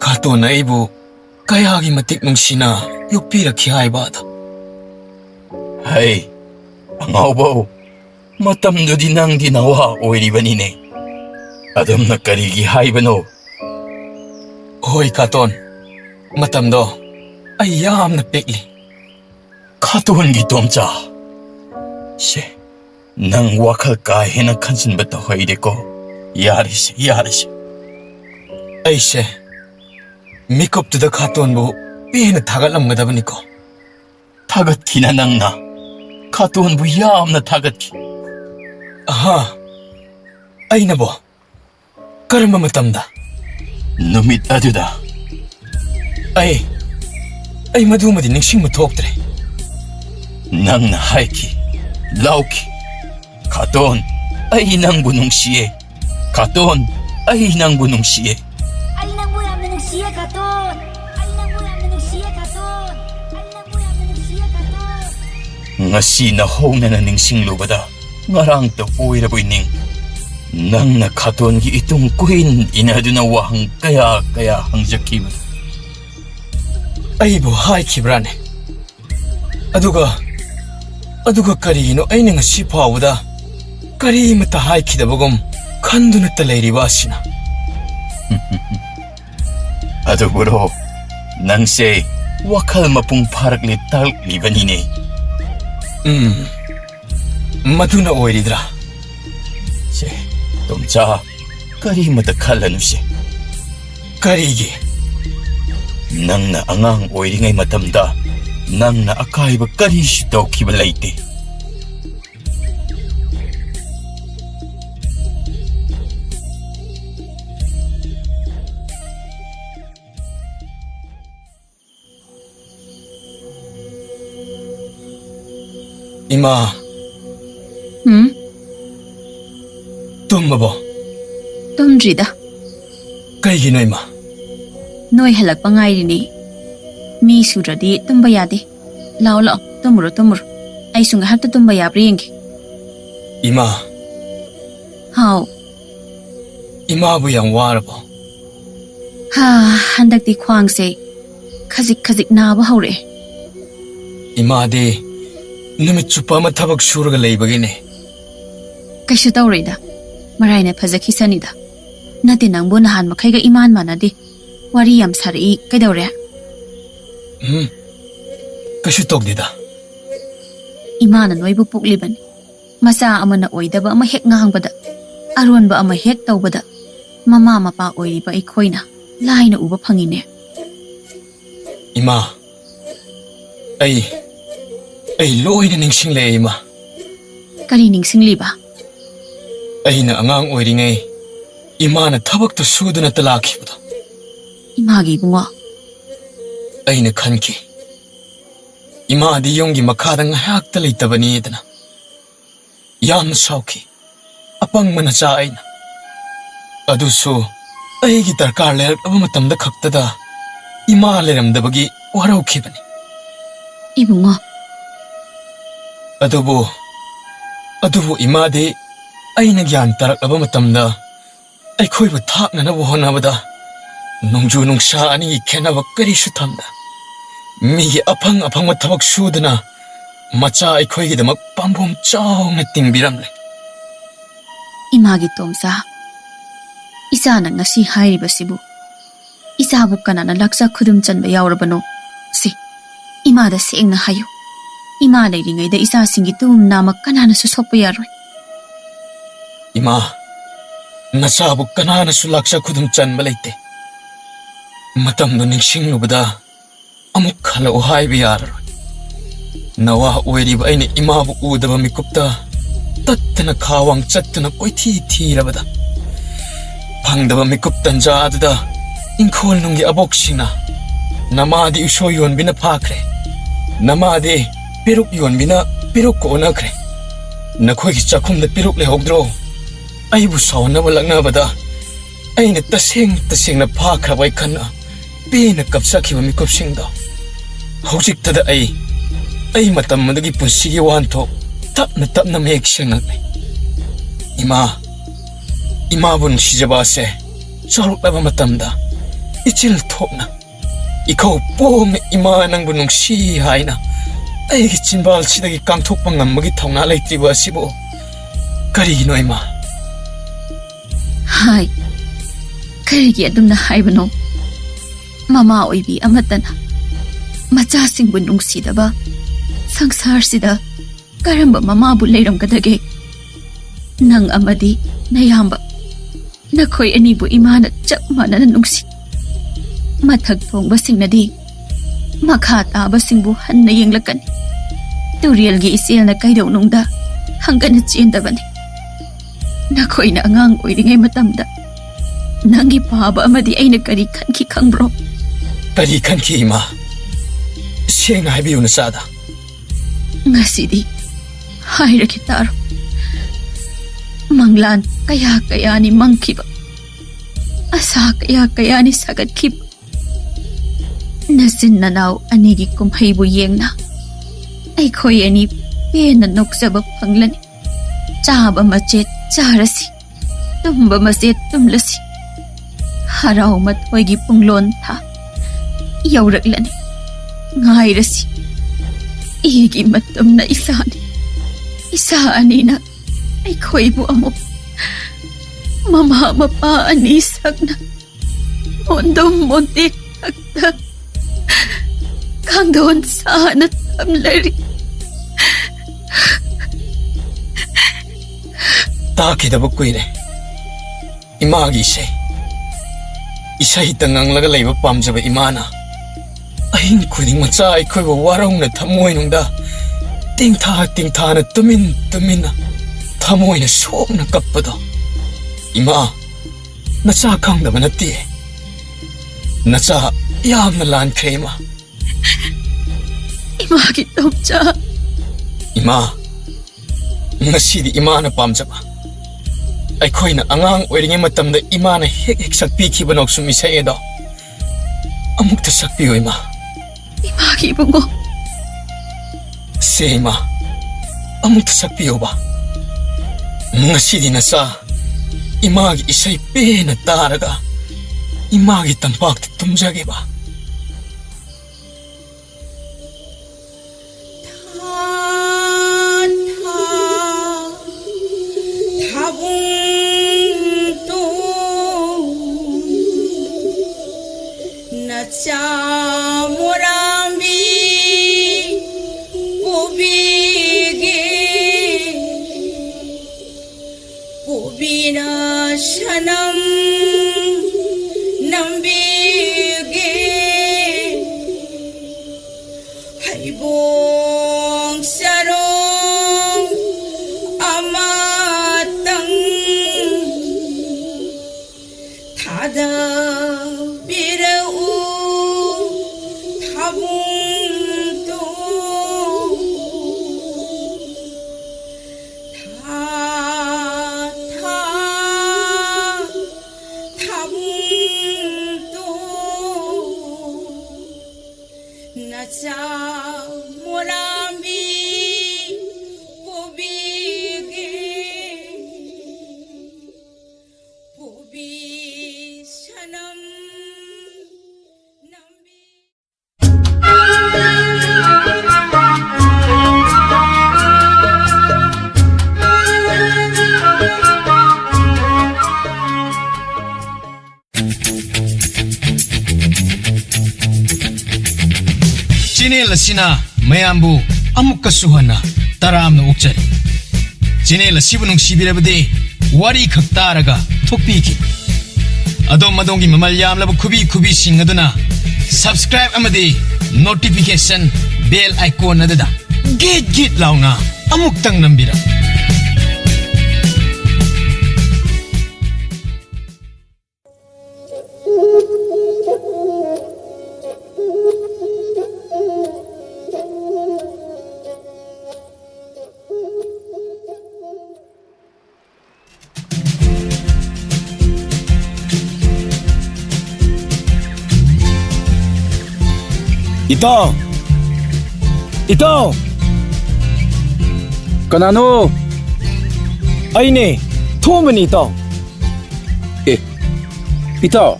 ꯈꯥꯇꯣꯟꯅ ꯑꯩꯕꯨ ꯀꯌꯥꯒꯤ ꯃꯇꯤꯛ ꯅꯨꯡꯁꯤꯅ ꯌꯣꯛꯄꯤꯔꯛꯈꯤ ꯍꯥꯏꯕ ꯑꯗꯣ. ꯍꯩ ꯑꯉꯥꯎꯕꯧ, ꯃꯇꯝꯗꯨꯗꯤ ꯅꯪꯗꯤ ꯅꯋꯥ ꯑꯣꯏꯔꯤꯕꯅꯤꯅꯦ. ꯑꯗꯨꯝꯅ ꯀꯔꯤꯒꯤ ꯍꯥꯏꯕꯅꯣ? ꯍꯣꯏ ꯈꯥꯇꯣꯟ, ꯃꯇꯝꯗꯣ ꯑꯩ ꯌꯥꯝꯅ ꯄꯤꯛꯂꯤ. ꯈꯥꯇꯣꯟꯒꯤ ꯇꯣꯝꯆꯥ, ꯅꯪ ꯋꯥꯈꯜ ꯀꯥ ꯍꯦꯟꯅ ꯈꯟꯖꯤꯟꯕ ꯇꯧꯍꯩꯗꯦꯀꯣ. ꯌꯥꯔꯦꯁꯦ. ꯑꯩꯁꯦ ꯃꯤꯀꯨꯞꯇꯨꯗ ꯈꯥꯇꯣꯟꯕꯨ ꯄꯦꯟꯅ ꯊꯥꯒꯠꯂꯝꯒꯗꯕꯅꯤꯀꯣ. ꯊꯥꯒꯠꯈꯤꯅ ꯅꯪꯅ ꯈꯥꯇꯣꯟꯕꯨ ꯌꯥꯝꯅ ꯊꯥꯒꯠꯈꯤ. ꯑꯩꯅꯕꯣ? ꯀꯔꯝꯕ ꯃꯇꯝꯗ? ꯅꯨꯃꯤꯠ ꯑꯗꯨꯗ. ꯑꯩ ꯃꯗꯨꯃꯗꯤ ꯅꯤꯡꯁꯤꯡꯕ ꯊꯣꯛꯇ꯭ꯔꯦ. ꯅꯪꯅ ꯍꯥꯏꯈꯤ, ꯂꯥꯎꯈꯤ, ꯈꯥꯇꯣꯟ, ꯑꯩ ꯅꯪꯕꯨ ꯅꯨꯡꯁꯤꯌꯦ. ꯈꯥꯇꯣꯟ, ꯑꯩ ꯅꯪꯕꯨ ꯅꯨꯡꯁꯤꯌꯦ. ꯑꯩ ꯅꯪꯕꯨ ꯌꯥꯝꯅ ꯅꯨꯡꯁꯤꯌꯦ ꯈꯥꯇꯣꯟ. ꯑꯩ ꯅꯪꯕꯨ ꯌꯥꯝꯅ ꯅꯨꯡꯁꯤꯌꯦ ꯈꯥꯇꯣꯟ. ꯑꯩ ꯅꯪꯕꯨ ꯌꯥꯝꯅ ꯅꯨꯡꯁꯤꯌꯦ ꯈꯥꯇꯣꯟ. ꯉꯁꯤ ꯅꯍꯧꯅꯅ ꯅꯤꯡꯁꯤꯡꯂꯨꯕꯗ ꯉꯔꯥꯡꯇ ꯑꯣꯏꯔꯕꯣꯏ ꯅꯤꯡ. ꯅꯪꯅ ꯈꯥꯇꯣꯟꯒꯤ ꯏꯇꯨꯡ ꯀꯨꯏꯟ ꯏꯟꯅꯗꯨꯅ ꯋꯥꯍꯪ ꯀꯌꯥ ꯍꯪꯖꯈꯤꯕꯅꯤ. ꯑꯩꯕꯨ ꯍꯥꯏꯈꯤꯕ꯭ꯔꯥꯅꯦ? ꯑꯗꯨꯒ ꯀꯔꯤꯒꯤꯅꯣ ꯑꯩꯅ ꯉꯁꯤ ꯐꯥꯎꯕꯗ ꯀꯔꯤꯃꯠꯇ ꯍꯥꯏꯈꯤꯗꯕꯒꯨꯝ ꯈꯟꯗꯨꯅꯇ ꯂꯩꯔꯤꯕ ꯑꯁꯤꯅ? ꯑꯗꯨꯕꯨꯔꯣ, ꯅꯪꯁꯦ ꯋꯥꯈꯜ ꯃꯄꯨꯡ ꯐꯥꯔꯛꯂꯦ ꯇꯥꯛꯂꯤꯕꯅꯤꯅꯦ. ꯃꯗꯨꯅ ꯑꯣꯏꯔꯤꯗ꯭ꯔꯥ? ꯇꯣꯝꯆꯥ, ꯀꯔꯤꯃꯠꯇ ꯈꯜꯂꯅꯨꯁꯦ. ꯀꯔꯤꯒꯤ? ꯅꯪꯅ ꯑꯉꯥꯡ ꯑꯣꯏꯔꯤꯉꯩ ꯃꯇꯝꯗ ꯅꯪꯅ ꯑꯀꯥꯏꯕ ꯀꯔꯤꯁꯨ ꯇꯧꯈꯤꯕ ꯂꯩꯇꯦ. ꯏꯃꯥ, ꯇꯨꯝꯃꯕꯣ? ꯇꯨꯝꯗ꯭ꯔꯤꯗ. ꯀꯩꯒꯤꯅꯣ ꯏꯃꯥ? ꯅꯣꯏ ꯍꯜꯂꯛꯄ ꯉꯥꯏꯔꯤꯅꯤ. ꯃꯤ ꯁꯨꯗ꯭ꯔꯗꯤ ꯇꯨꯝꯕ ꯌꯥꯗꯦ. ꯂꯥꯛꯑꯣ, ꯇꯨꯝꯃꯨꯔꯣ. ꯑꯩꯁꯨ ꯉꯥꯏꯍꯥꯛꯇ ꯇꯨꯝꯕ ꯌꯥꯕ꯭ꯔꯥ ꯌꯦꯡꯒꯦ. ꯏꯃꯥ, ꯍꯥꯎ. ꯏꯃꯥꯕꯨ ꯌꯥꯝ ꯋꯥꯔꯕꯣ? ꯍꯟꯗꯛꯇꯤ ꯈ꯭ꯋꯥꯡꯁꯦ ꯈꯖꯤꯛ ꯅꯥꯕ ꯍꯧꯔꯛꯑꯦ. ꯏꯃꯥꯗꯤ ꯅꯨꯃꯤꯠ ꯆꯨꯞꯄ ꯑꯃ ꯊꯕꯛ ꯁꯨꯔꯒ ꯂꯩꯕꯒꯤꯅꯦ. ꯀꯩꯁꯨ ꯇꯧꯔꯣꯏꯗ. ꯃꯔꯥꯏꯅ ꯐꯖꯈꯤꯁꯅꯤꯗ. ꯅꯠꯇꯦ, ꯅꯪꯕꯨ ꯅꯍꯥꯟ ꯃꯈꯩꯒ ꯏꯃꯥꯟ ꯃꯥꯟꯅꯗꯦ. ꯋꯥꯔꯤ ꯌꯥꯝ ꯁꯥꯔꯛꯏ. ꯀꯩꯗꯧꯔꯦ? ꯀꯩꯁꯨ ꯇꯧꯗꯦꯗ. ꯏꯃꯥꯅ ꯅꯣꯏꯕꯨ ꯄꯣꯛꯂꯤꯕꯅꯤ. ꯃꯆꯥ ꯑꯃꯅ ꯑꯣꯏꯗꯕ ꯑꯃ ꯍꯦꯛ ꯉꯥꯡꯕꯗ, ꯑꯔꯣꯟꯕ ꯑꯃ ꯍꯦꯛ ꯇꯧꯕꯗ, ꯃꯃꯥ ꯃꯄꯥ ꯑꯣꯏꯔꯤꯕ ꯑꯩꯈꯣꯏꯅ ꯂꯥꯏꯅ ꯎꯕ ꯐꯪꯉꯤꯅꯦ. ꯏꯃꯥ, ꯑꯩ ꯂꯣꯏꯅ ꯅꯤꯡꯁꯤꯡꯂꯛꯑꯦ ꯏꯃꯥ. ꯀꯔꯤ ꯅꯤꯡꯁꯤꯡꯂꯤꯕ? ꯑꯩꯅ ꯑꯉꯥꯡ ꯑꯣꯏꯔꯤꯉꯩ ꯏꯃꯥꯅ ꯊꯕꯛꯇ ꯁꯨꯗꯨꯅꯇ ꯂꯥꯛꯈꯤꯕꯗꯣ. ꯏꯃꯥꯒꯤ ꯏꯕꯨꯡꯉꯣ. ꯑꯩꯅ ꯈꯟꯈꯤ, ꯏꯃꯥꯗꯤ ꯌꯨꯝꯒꯤ ꯃꯈꯥꯗ ꯉꯥꯏꯍꯥꯛꯇ ꯂꯩꯇꯕꯅꯤꯗꯅ. ꯌꯥꯝꯅ ꯁꯥꯎꯈꯤ, ꯑꯄꯪꯕ ꯅꯆꯥ ꯑꯩꯅ. ꯑꯗꯨꯁꯨ ꯑꯩꯒꯤ ꯗꯔꯀꯥꯔ ꯂꯩꯔꯛꯂꯕ ꯃꯇꯝꯗ ꯈꯛꯇꯗ ꯏꯃꯥ ꯂꯩꯔꯝꯗꯕꯒꯤ ꯋꯥꯔꯧꯈꯤꯕꯅꯤ. 이붕어, ꯑꯗꯨꯕꯨ ꯏꯃꯥꯗꯤ ꯑꯩꯅ ꯒ꯭ꯌꯥꯟ ꯇꯥꯔꯛꯂꯕ ꯃꯇꯝꯗ ꯑꯩꯈꯣꯏꯕꯨ ꯊꯥꯛꯅꯅꯕ ꯍꯣꯠꯅꯕꯗ ꯅꯣꯡꯖꯨ ꯅꯨꯡꯁꯥ ꯑꯅꯤꯒꯤ ꯈꯦꯟꯅꯕ ꯀꯔꯤꯁꯨ ꯊꯝꯗ ꯃꯤꯒꯤ ꯑꯐꯪ ꯊꯕꯛ ꯁꯨꯗꯨꯅ ꯃꯆꯥ ꯑꯩꯈꯣꯏꯒꯤꯗꯃꯛ ꯄꯥꯝꯕꯣꯝ ꯆꯥꯎꯅ ꯇꯤꯡꯕꯤꯔꯝꯂꯦ. 이마기 똥자. 이자는 ngasi 하이리버시부. 이자부 까나나 락사 쿠둠 짠바 야오르바노. 시, 이마다 세앵나 하요. 이마 레이링에다 이자 싱기 뚜움 나마 까나나수 속부 야로이. 이마, 나사부 까나나수 락사 쿠둠 짠바 레이테. 마tam도 ningsinglubada amuk khalao haiba yararoi. Nawa oiriba aina imabu udaba mikupta tattana khawang chattuna koithi thirabada. Phangdaba mikup tanja aduda ingkhol nungi aboksingna namadi usoi yonbina phakre. Namadi piruk yonbina piruk ko onakre. Nakhoigi chakhumda piruk lehogdro. Aibu sawnaba laknabada aina tasengna phakhraba khanna pena kapsakhiba mikupsingda. Hojiktada ai matam madagi punsigi wanto tapna mek sengakne. Ima bun sijabase charuklaba matamda ichil thokna ikau pome ima nang bunung si haina aigi chinbal sidagi kangthokpa ngammagi thongna leitriba asibo karigino ima. 하이, 그러기 ꯑꯗꯨꯝꯅ 하이ꯕꯅꯣ. ꯃꯃꯥ ꯑꯣꯏꯕꯤ ꯑꯃꯠꯇꯅ ꯃꯆꯥꯁꯤꯡꯕꯨ ꯅꯨꯡꯁꯤꯗꯕ ꯁꯪꯁꯥꯔꯁꯤꯗ ꯀꯔꯝꯕ ꯃꯃꯥꯕꯨ ꯂꯩꯔꯝꯒꯗꯒꯦ? ꯅꯪ ꯑꯃꯗꯤ ꯅꯌꯥꯝꯕ, ꯅꯈꯣꯏ ꯑꯅꯤꯕꯨ ꯏꯃꯥꯅ ꯆꯞ ꯃꯥꯟꯅꯅ ꯅꯨꯡꯁꯤ. ꯃꯊꯛ ꯊꯣꯡꯕꯁꯤꯡꯅꯗꯤ ꯃꯈꯥ ꯇꯥꯕꯁꯤꯡꯕꯨ ꯍꯟꯅ ꯌꯦꯡꯂꯛꯀꯅꯤ. ꯇꯨꯔꯦꯜꯒꯤ ꯏꯆꯦꯜꯅ ꯀꯩꯗꯧꯅꯨꯡꯗ ꯍꯪꯒꯠꯅ ꯆꯦꯟꯗꯕꯅꯤ. ꯅꯈꯣꯏꯅ ꯑꯉꯥꯡ ꯑꯣꯏꯔꯤꯉꯩ ꯃꯇꯝꯗ ꯅꯪꯒꯤ ꯄꯥꯕ ꯑꯃꯗꯤ ꯑꯩꯅ ꯀꯔꯤ ꯈꯟꯈꯤ ꯈꯪꯕ꯭ꯔꯣ? Kari khanki ima. Sengna haibiyu nasada. Ngasidi hairaki taro. Manglan kaya ni mangkiba. Asa kaya ni sagatkiba. Nasin nanaw anigi kumhaybu yengna. Aykhoy ani pena noksaba panglani. Chaba machet charasi. Tumba machet tumlasi. Haraw mathoygi punglon tha. Yauraklani. Ngairasi. Igi matam na isani. Isa anina aykhoybu amok. Mama mapa ani sakna. Mondom montik takta. Kangdon sana tamlari. Takidaba kuire. Imagi isay tanganglaga layba pamjaba imana. Ahin kuding macha aykhoyba waraungna thamoinungda tingtha na tumina thamoina sokna kappado. Ima, nacha khangdaba natti. Nacha yamna lankhre ima. Imagi tomcha. Ima, ngasidi imana pamjaba. Aykhoyna angang oiringay matamda imana hek sakpikhiba noksum isay edo. Amukta sakpiyo ima. Imagi bungo. Se ima, amukta sakpiyo ba? Ngasidi nasa imagi isay pena taraga imagi tampakta tumjage ba? Channel ꯑꯁꯤꯅ ꯃꯌꯥꯝꯕꯨ ꯑꯃꯨꯛꯀꯁꯨ ꯍꯟꯅ ꯇꯔꯥꯝꯅ ꯑꯣꯛꯆꯔꯤ channel ꯑꯁꯤꯕꯨ ꯅꯨꯡꯁꯤꯕꯤꯔꯕꯗꯤ ꯋꯥꯔꯤ ꯈꯛ ꯇꯥꯔꯒ ꯊꯣꯛꯄꯤꯈꯤ ꯑꯗꯣꯝ ꯑꯗꯣꯝꯒꯤ ꯃꯃꯜ ꯌꯥꯝꯂꯕ ꯈꯨꯕꯤꯁꯤꯡ ꯑꯗꯨꯅ ꯁꯕꯁꯀ꯭ꯔꯥꯏꯕ ꯑꯃꯗꯤ ꯅꯣꯇꯤꯐꯤꯀꯦꯁꯟ ꯕꯦꯜ ꯑꯥꯏꯀꯣꯟ ꯑꯗꯨꯗ ꯒꯤꯠ ꯒꯤꯠ ꯂꯥꯎꯅ ꯑꯃꯨꯛꯇꯪ ꯅꯝꯕꯤꯔꯝ ꯏꯇꯥꯎ ꯀꯅꯥꯅꯣ ꯑꯩꯅꯦ ꯊꯣꯝꯕꯅꯤ ꯏꯇꯥꯎ ꯑꯦ ꯏꯇꯥꯎ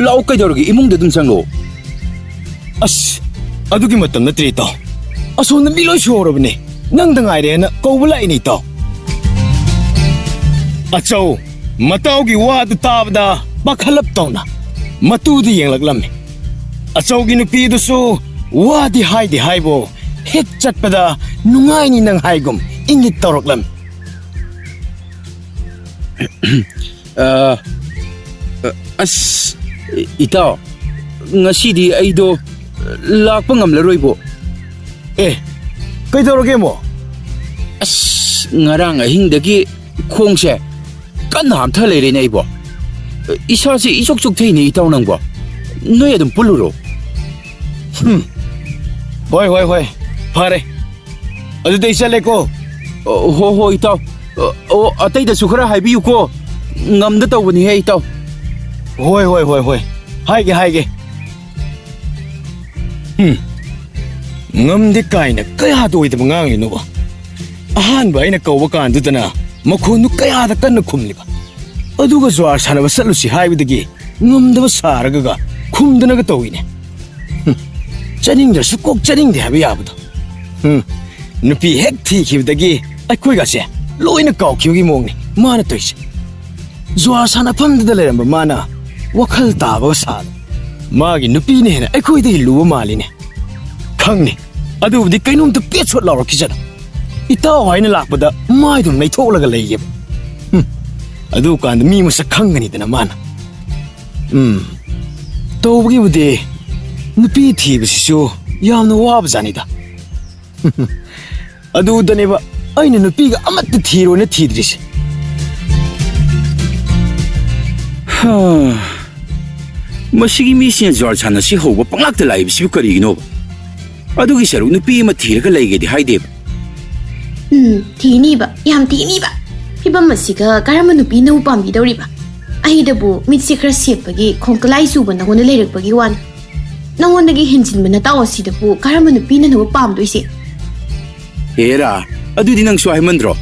ꯂꯥꯛꯑꯣ ꯀꯩꯗꯧꯔꯒꯦ ꯏꯃꯨꯡꯗ ꯑꯗꯨꯝ ꯆꯪꯂꯛꯑꯣ ꯑꯁ ꯑꯗꯨꯒꯤ ꯃꯇꯝ ꯅꯠꯇ꯭ꯔꯦ ꯏꯇꯥꯎ ꯑꯁꯣꯝꯗ ꯃꯤ ꯂꯣꯏ ꯁꯨꯍꯧꯔꯕꯅꯦ ꯅꯪꯗ ꯉꯥꯏꯔꯦꯅ ꯀꯧꯕ ꯂꯥꯛꯏꯅꯦ ꯏꯇꯥꯎ ꯑꯆꯧ ꯃꯇꯥꯎꯒꯤ ꯋꯥꯗꯨ ꯇꯥꯕꯗ ꯄꯥꯈꯠꯂꯞ ꯇꯧꯅ ꯃꯇꯨꯗ ꯌꯦꯡꯂꯛꯂꯝꯃꯤ ꯑꯆꯧꯒꯤ ꯅꯨꯄꯤꯗꯨꯁꯨ ꯋꯥꯗꯤ ꯍꯥꯏꯗꯤ ꯍꯥꯏꯕꯣ ꯍꯦꯛ ꯆꯠꯄꯗ ꯅꯨꯡꯉꯥꯏꯅꯤ ꯅꯪ ꯍꯥꯏꯒꯨꯝ ꯏꯪꯒꯤꯠ ꯇꯧꯔꯛꯂꯝꯃꯤ ꯑꯁ ꯏꯇꯥꯎ ꯉꯁꯤꯗꯤ ꯑꯩꯗꯣ ꯂꯥꯛꯄ ꯉꯝꯂꯔꯣꯏꯕꯣ ꯑꯦ ꯀꯩꯗꯧꯔꯒꯦ ꯃꯣ ꯑꯁ ꯉꯔꯥꯡ ꯑꯍꯤꯡꯗꯒꯤ ꯈꯣꯡꯁꯦ ꯀꯟꯅ ꯍꯥꯝꯊ ꯂꯩꯔꯦꯅꯦ ꯑꯩꯕꯣ ꯏꯁꯥꯁꯦ ꯏꯆꯣꯛ ꯆꯣꯛꯊꯩꯅꯦ ꯏꯇꯥꯎ ꯅꯪꯕꯣ ꯅꯣꯏ ꯑꯗꯨꯝ ꯄꯨꯜꯂꯨꯔꯣ ꯍꯣꯏ ꯐꯔꯦ ꯑꯗꯨꯗꯤ ꯑꯩ ꯆꯠꯂꯦꯀꯣ ꯍꯣ ꯏꯇꯥꯎ ꯑꯣ ꯑꯇꯩꯗꯁꯨ ꯈꯔ ꯍꯥꯏꯕꯤꯌꯨꯀꯣ ꯉꯝꯗ ꯇꯧꯕꯅꯤꯍꯦ ꯏꯇꯥꯎ ꯍꯣꯏ ꯍꯥꯏꯒꯦ ꯉꯝꯗꯦ ꯀꯥꯏꯅ ꯀꯌꯥꯗ ꯑꯣꯏꯗꯕ ꯉꯥꯡꯂꯤꯅꯣꯕ ꯑꯍꯥꯟꯕ ꯑꯩꯅ ꯀꯧꯕ ꯀꯥꯟꯗꯨꯗꯅ ꯃꯈꯣꯟꯗꯨ ꯀꯌꯥꯗ ꯀꯟꯅ ꯈꯨꯝꯂꯤꯕ ꯑꯗꯨꯒ ꯖ꯭ꯋꯥꯔ ꯁꯥꯟꯅꯕ ꯆꯠꯂꯨꯁꯤ ꯍꯥꯏꯕꯗꯒꯤ ꯉꯝꯗꯕ ꯁꯥꯔꯒ ꯈꯨꯝꯗꯅꯒ ꯇꯧꯏꯅꯦ ꯆꯠꯅꯤꯡꯗ꯭ꯔꯁꯨ ꯀꯣꯛ ꯆꯠꯅꯤꯡꯗꯦ ꯍꯥꯏꯕ ꯌꯥꯕꯗꯣ ꯅꯨꯄꯤ ꯍꯦꯛ ꯊꯤꯈꯤꯕꯗꯒꯤ ꯑꯩꯈꯣꯏꯒꯁꯦ ꯂꯣꯏꯅ ꯀꯥꯎꯈꯤꯕꯒꯤ ꯃꯑꯣꯡꯅꯤ ꯃꯥꯅ ꯇꯧꯏꯁꯦ ꯖ꯭ꯋꯥꯔ ꯁꯥꯟꯅꯐꯝꯗꯨꯗ ꯂꯩꯔꯝꯕ ꯃꯥꯅ ꯋꯥꯈꯜ ꯇꯥꯕꯒ ꯁꯥꯗ ꯃꯥꯒꯤ ꯅꯨꯄꯤꯅ ꯍꯦꯟꯅ ꯑꯩꯈꯣꯏꯗꯒꯤ ꯂꯨꯕ ꯃꯥꯜꯂꯤꯅꯦ ꯈꯪꯅꯤ ꯑꯗꯨꯕꯨꯗꯤ ꯀꯩꯅꯣꯝꯇ ꯄꯦꯠꯁꯣꯠ ꯂꯥꯎꯔꯛꯈꯤꯖꯅꯨ ꯏꯇꯥꯎ ꯍꯥꯏꯅ ꯂꯥꯛꯄꯗ ꯃꯥꯏꯗꯨ ꯅꯩꯊꯣꯛꯂꯒ ꯂꯩꯒꯦꯕ ꯑꯗꯨ ꯀꯥꯟꯗ ꯃꯤ ꯃꯁꯛ ꯈꯪꯒꯅꯤꯗꯅ ꯃꯥꯅ ꯇꯧꯕꯒꯤꯕꯨꯗꯤ ꯅꯨꯄꯤ ꯊꯤꯕꯁꯤꯁꯨ ꯌꯥꯝꯅ ꯋꯥꯕꯖꯥꯠꯅꯤꯗ ꯑꯗꯨꯗꯅꯦꯕ ꯑꯩꯅ ꯅꯨꯄꯤꯒ ꯑꯃꯠꯇ ꯊꯤꯔꯣꯏꯅ ꯊꯤꯗ꯭ꯔꯤꯁꯦ ꯃꯁꯤꯒꯤ ꯃꯤꯁꯤꯅ ꯖ꯭ꯋꯥꯔ ꯁꯥꯟꯅꯁꯤ ꯍꯧꯕ ꯄꯪꯂꯥꯛꯇ ꯂꯥꯛꯏꯕꯁꯤꯕꯨ ꯀꯔꯤꯒꯤꯅꯣꯕ ꯑꯗꯨꯒꯤ ꯁꯔꯨꯛ ꯅꯨꯄꯤ ꯑꯃ ꯊꯤꯔꯒ ꯂꯩꯒꯦꯗꯤ ꯍꯥꯏꯗꯦꯕ ꯊꯤꯅꯤꯕ ꯌꯥꯝ ꯊꯤꯅꯤꯕ ꯐꯤꯕꯝ ꯑꯁꯤꯒ ꯀꯔꯝꯕ ꯅꯨꯄꯤꯅꯕꯨ ꯄꯥꯝꯕꯤꯗꯧꯔꯤꯕ ꯑꯩꯗꯕꯨ ꯃꯤꯠꯁꯦ ꯈꯔ ꯁꯦꯠꯄꯒꯤ ꯈꯣꯡꯀꯂꯥꯏ ꯆꯨꯕ ꯅꯉꯣꯟꯗ ꯂꯩꯔꯛꯄꯒꯤ ꯋꯥꯅꯤ ꯅꯉꯣꯟꯗꯒꯤ ꯍꯦꯟꯖꯤꯟꯕ ꯅꯇꯥꯎ ꯑꯁꯤꯗꯕꯨ ꯀꯔꯝꯕ ꯅꯨꯄꯤꯅꯅꯕꯨ ꯄꯥꯝꯗꯣꯏꯁꯦ ꯍꯦꯔꯥ ꯑꯗꯨꯗꯤ ꯅꯪꯁꯨ ꯍꯥꯏꯃꯟꯗ꯭ꯔꯣ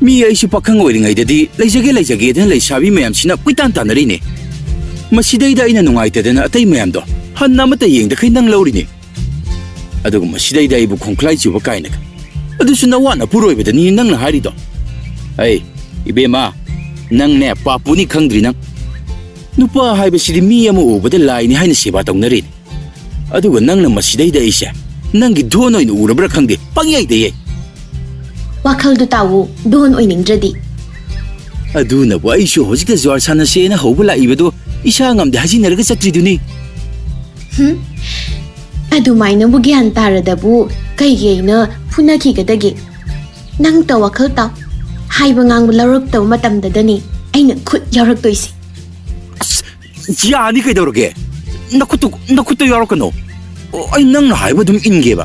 ꯃꯤ ꯑꯩꯁꯨ ꯄꯥꯈꯪ ꯑꯣꯏꯔꯤꯉꯩꯗꯗꯤ ꯂꯩꯖꯒꯦꯗꯅ ꯂꯩꯁꯥꯕꯤ ꯃꯌꯥꯝꯁꯤꯅ ꯀꯨꯏꯇꯥꯟ ꯇꯥꯟꯅꯔꯤꯅꯦ ꯃꯁꯤꯗꯩꯗ ꯑꯩꯅ ꯅꯨꯡꯉꯥꯏꯇꯗꯅ ꯑꯇꯩ ꯃꯌꯥꯝꯗꯣ ꯍꯟꯅ ꯑꯃꯠꯇ ꯌꯦꯡꯗꯈꯩ ꯅꯪ ꯂꯧꯔꯤꯅꯦ ꯑꯗꯨꯒ ꯃꯁꯤꯗꯩꯗ ꯑꯩꯕꯨ ꯈꯣꯡꯈꯂꯥꯏ ꯆꯨꯕ ꯀꯥꯏꯅꯒ ꯑꯗꯨꯁꯨ ꯅꯋꯥꯅ ꯄꯨꯔꯣꯏꯕꯗꯅꯤ ꯅꯪꯅ ꯍꯥꯏꯔꯤꯗꯣ ꯑꯩ ꯏꯕꯦꯝꯃ ꯅꯪꯅꯦ ꯄꯥꯄꯨꯅꯤ ꯈꯪꯗ꯭ꯔꯤ ꯅꯪ ꯅꯨꯄꯥ ꯍꯥꯏꯕꯁꯤꯗꯤ ꯃꯤ ꯑꯃ ꯎꯕꯗ ꯂꯥꯏꯅꯤ ꯍꯥꯏꯅ ꯁꯦꯕꯥ ꯇꯧꯅꯔꯤꯅꯤ ꯑꯗꯨꯒ ꯅꯪꯅ ꯃꯁꯤꯗꯩꯗ ꯑꯩꯁꯦ ꯅꯪꯒꯤ ꯙꯣꯟ ꯑꯣꯏꯅ ꯎꯔꯕ꯭ꯔꯥ ꯈꯪꯗꯦ ꯄꯪꯌꯩꯗ ꯌꯩ ꯋꯥꯈꯜꯗꯨ ꯇꯥꯋꯨ ꯙꯣꯟ ꯑꯣꯏꯅꯤꯡꯗ꯭ꯔꯗꯤ ꯑꯗꯨꯅꯕꯨ ꯑꯩꯁꯨ ꯍꯧꯖꯤꯛꯇ ꯖ꯭ꯋꯥꯔ ꯁꯥꯟꯅꯁꯦꯅ ꯍꯧꯕ ꯂꯥꯛꯏꯕꯗꯣ ꯏꯁꯥ ꯉꯝꯗꯦ ꯍꯥꯏꯖꯤꯟꯅꯔꯒ ꯆꯠꯇ꯭ꯔꯤꯗꯨꯅꯤ ꯑꯗꯨꯃꯥꯏꯅꯕꯨ ꯒ꯭ꯌꯥꯟ ꯇꯥꯔꯗꯕꯨ ꯀꯩꯒꯤ ꯑꯩꯅ ꯐꯨꯅꯈꯤꯒꯗꯒꯦ ꯅꯪꯇ ꯋꯥꯈꯜ ꯇꯥꯎ ꯍꯥꯏꯕ ꯉꯥꯡꯕ ꯂꯧꯔꯛꯇꯕ ꯃꯇꯝꯗꯗꯅꯤ ꯑꯩꯅ ꯈꯨꯠ ꯌꯥꯎꯔꯛꯇꯣꯏꯁꯦ ꯑꯁ ꯌꯥꯅꯤ ꯀꯩꯗꯧꯔꯒꯦ ꯅꯈꯨꯠꯇ ꯌꯥꯎꯔꯛꯀꯅꯣ ꯑꯩ ꯅꯪꯅ ꯍꯥꯏꯕ ꯑꯗꯨꯝ ꯏꯟꯒꯦꯕ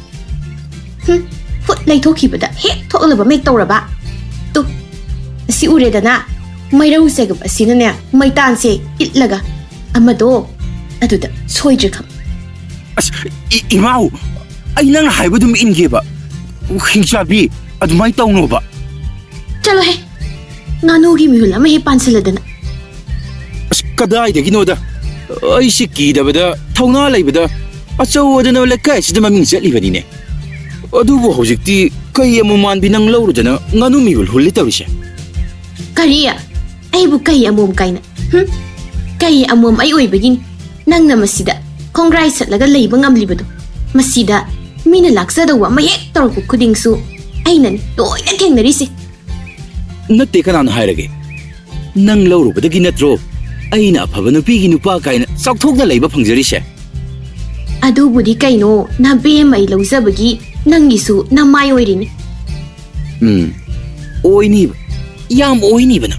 ꯐꯨꯠ ꯂꯩꯊꯣꯛꯈꯤꯕꯗ ꯍꯦꯛ ꯊꯣꯛꯂꯕ ꯃꯦꯛ ꯇꯧꯔꯕ ꯇꯨ ꯑꯁꯤ ꯎꯔꯦꯗꯅ ꯃꯩꯔꯧ ꯆꯦꯒꯞ ꯑꯁꯤꯅꯅꯦ ꯃꯩꯇꯥꯟꯁꯦ ꯏꯠꯂꯒ ꯑꯃꯗꯣ ꯑꯗꯨꯗ ꯁꯣꯏꯗ꯭ꯔꯦ ꯈꯪ ꯑꯁ ꯏꯃꯥꯎ ꯑꯩ ꯅꯪꯅ ꯍꯥꯏꯕ ꯑꯗꯨꯝ ꯏꯟꯒꯦꯕ ꯍꯤꯡꯆꯥꯕꯤ ꯑꯗꯨꯃꯥꯏꯅ ꯇꯧꯅꯣꯕ ꯆꯠꯂꯣꯍꯦ ꯉꯥꯅꯨꯒꯤ ꯃꯤꯍꯨꯜ ꯑꯃ ꯍꯦꯛ ꯄꯥꯟꯁꯤꯜꯂꯗꯅ ꯑꯁ ꯀꯗꯥꯏꯗꯒꯤꯅꯣꯗ ꯑꯩꯁꯤ ꯀꯤꯗꯕꯗ ꯊꯧꯅꯥ ꯂꯩꯕꯗ ꯑꯆꯧ ꯑꯗꯨꯅ ꯂꯩꯀꯥꯏꯁꯤꯗ ꯃꯃꯤꯡ ꯆꯠꯂꯤꯕꯅꯤꯅꯦ ꯑꯗꯨꯕꯨ ꯍꯧꯖꯤꯛꯇꯤ ꯀꯩ ꯑꯃꯨꯛ ꯃꯥꯟꯕꯤ ꯅꯪ ꯂꯧꯔꯨꯗꯅ ꯉꯥꯅꯨ ꯃꯤꯍꯨꯜ ꯍꯨꯜꯂꯤ ꯇꯧꯔꯤꯁꯦ ꯀꯔꯤ ꯑꯩꯕꯨ ꯀꯩ ꯑꯃꯣꯝ ꯀꯥꯏꯅ ꯀꯩ ꯑꯃꯣꯝ ꯑꯩ ꯑꯣꯏꯕꯒꯤꯅꯤ ꯅꯪꯅ ꯃꯁꯤꯗ ꯈꯣꯡꯒ꯭ꯔꯥꯏ ꯁꯠꯂꯒ ꯂꯩꯕ ꯉꯝꯂꯤꯕꯗꯣ ꯃꯁꯤꯗ ꯃꯤꯅ ꯂꯥꯛꯆꯗꯧꯕ ꯑꯃ ꯍꯦꯛ ꯇꯧꯔꯛꯄ ꯈꯨꯗꯤꯡꯁꯨ ꯑꯩꯅ ꯇꯣꯏꯅ ꯊꯦꯡꯅꯔꯤꯁꯦ. ꯅꯠꯇꯦ ꯀꯅꯥꯅ ꯍꯥꯏꯔꯒꯦ? ꯅꯪ ꯂꯧꯔꯨꯕꯗꯒꯤ ꯅꯠꯇ꯭ꯔꯣ ꯑꯩꯅ ꯑꯐꯕ ꯅꯨꯄꯤꯒꯤ ꯅꯨꯄꯥ ꯀꯥꯏꯅ ꯆꯥꯎꯊꯣꯛꯅ ꯂꯩꯕ ꯐꯪꯖꯔꯤꯁꯦ? ꯑꯗꯨꯕꯨꯗꯤ ꯀꯩꯅꯣ ꯅꯕꯦꯝ ꯑꯩ ꯂꯧꯖꯕꯒꯤ ꯅꯪꯒꯤꯁꯨ ꯅꯃꯥꯏ ꯑꯣꯏꯔꯤꯅꯤ. ꯑꯣꯏꯅꯤꯕ, ꯌꯥꯝ ꯑꯣꯏꯅꯤꯕꯅ.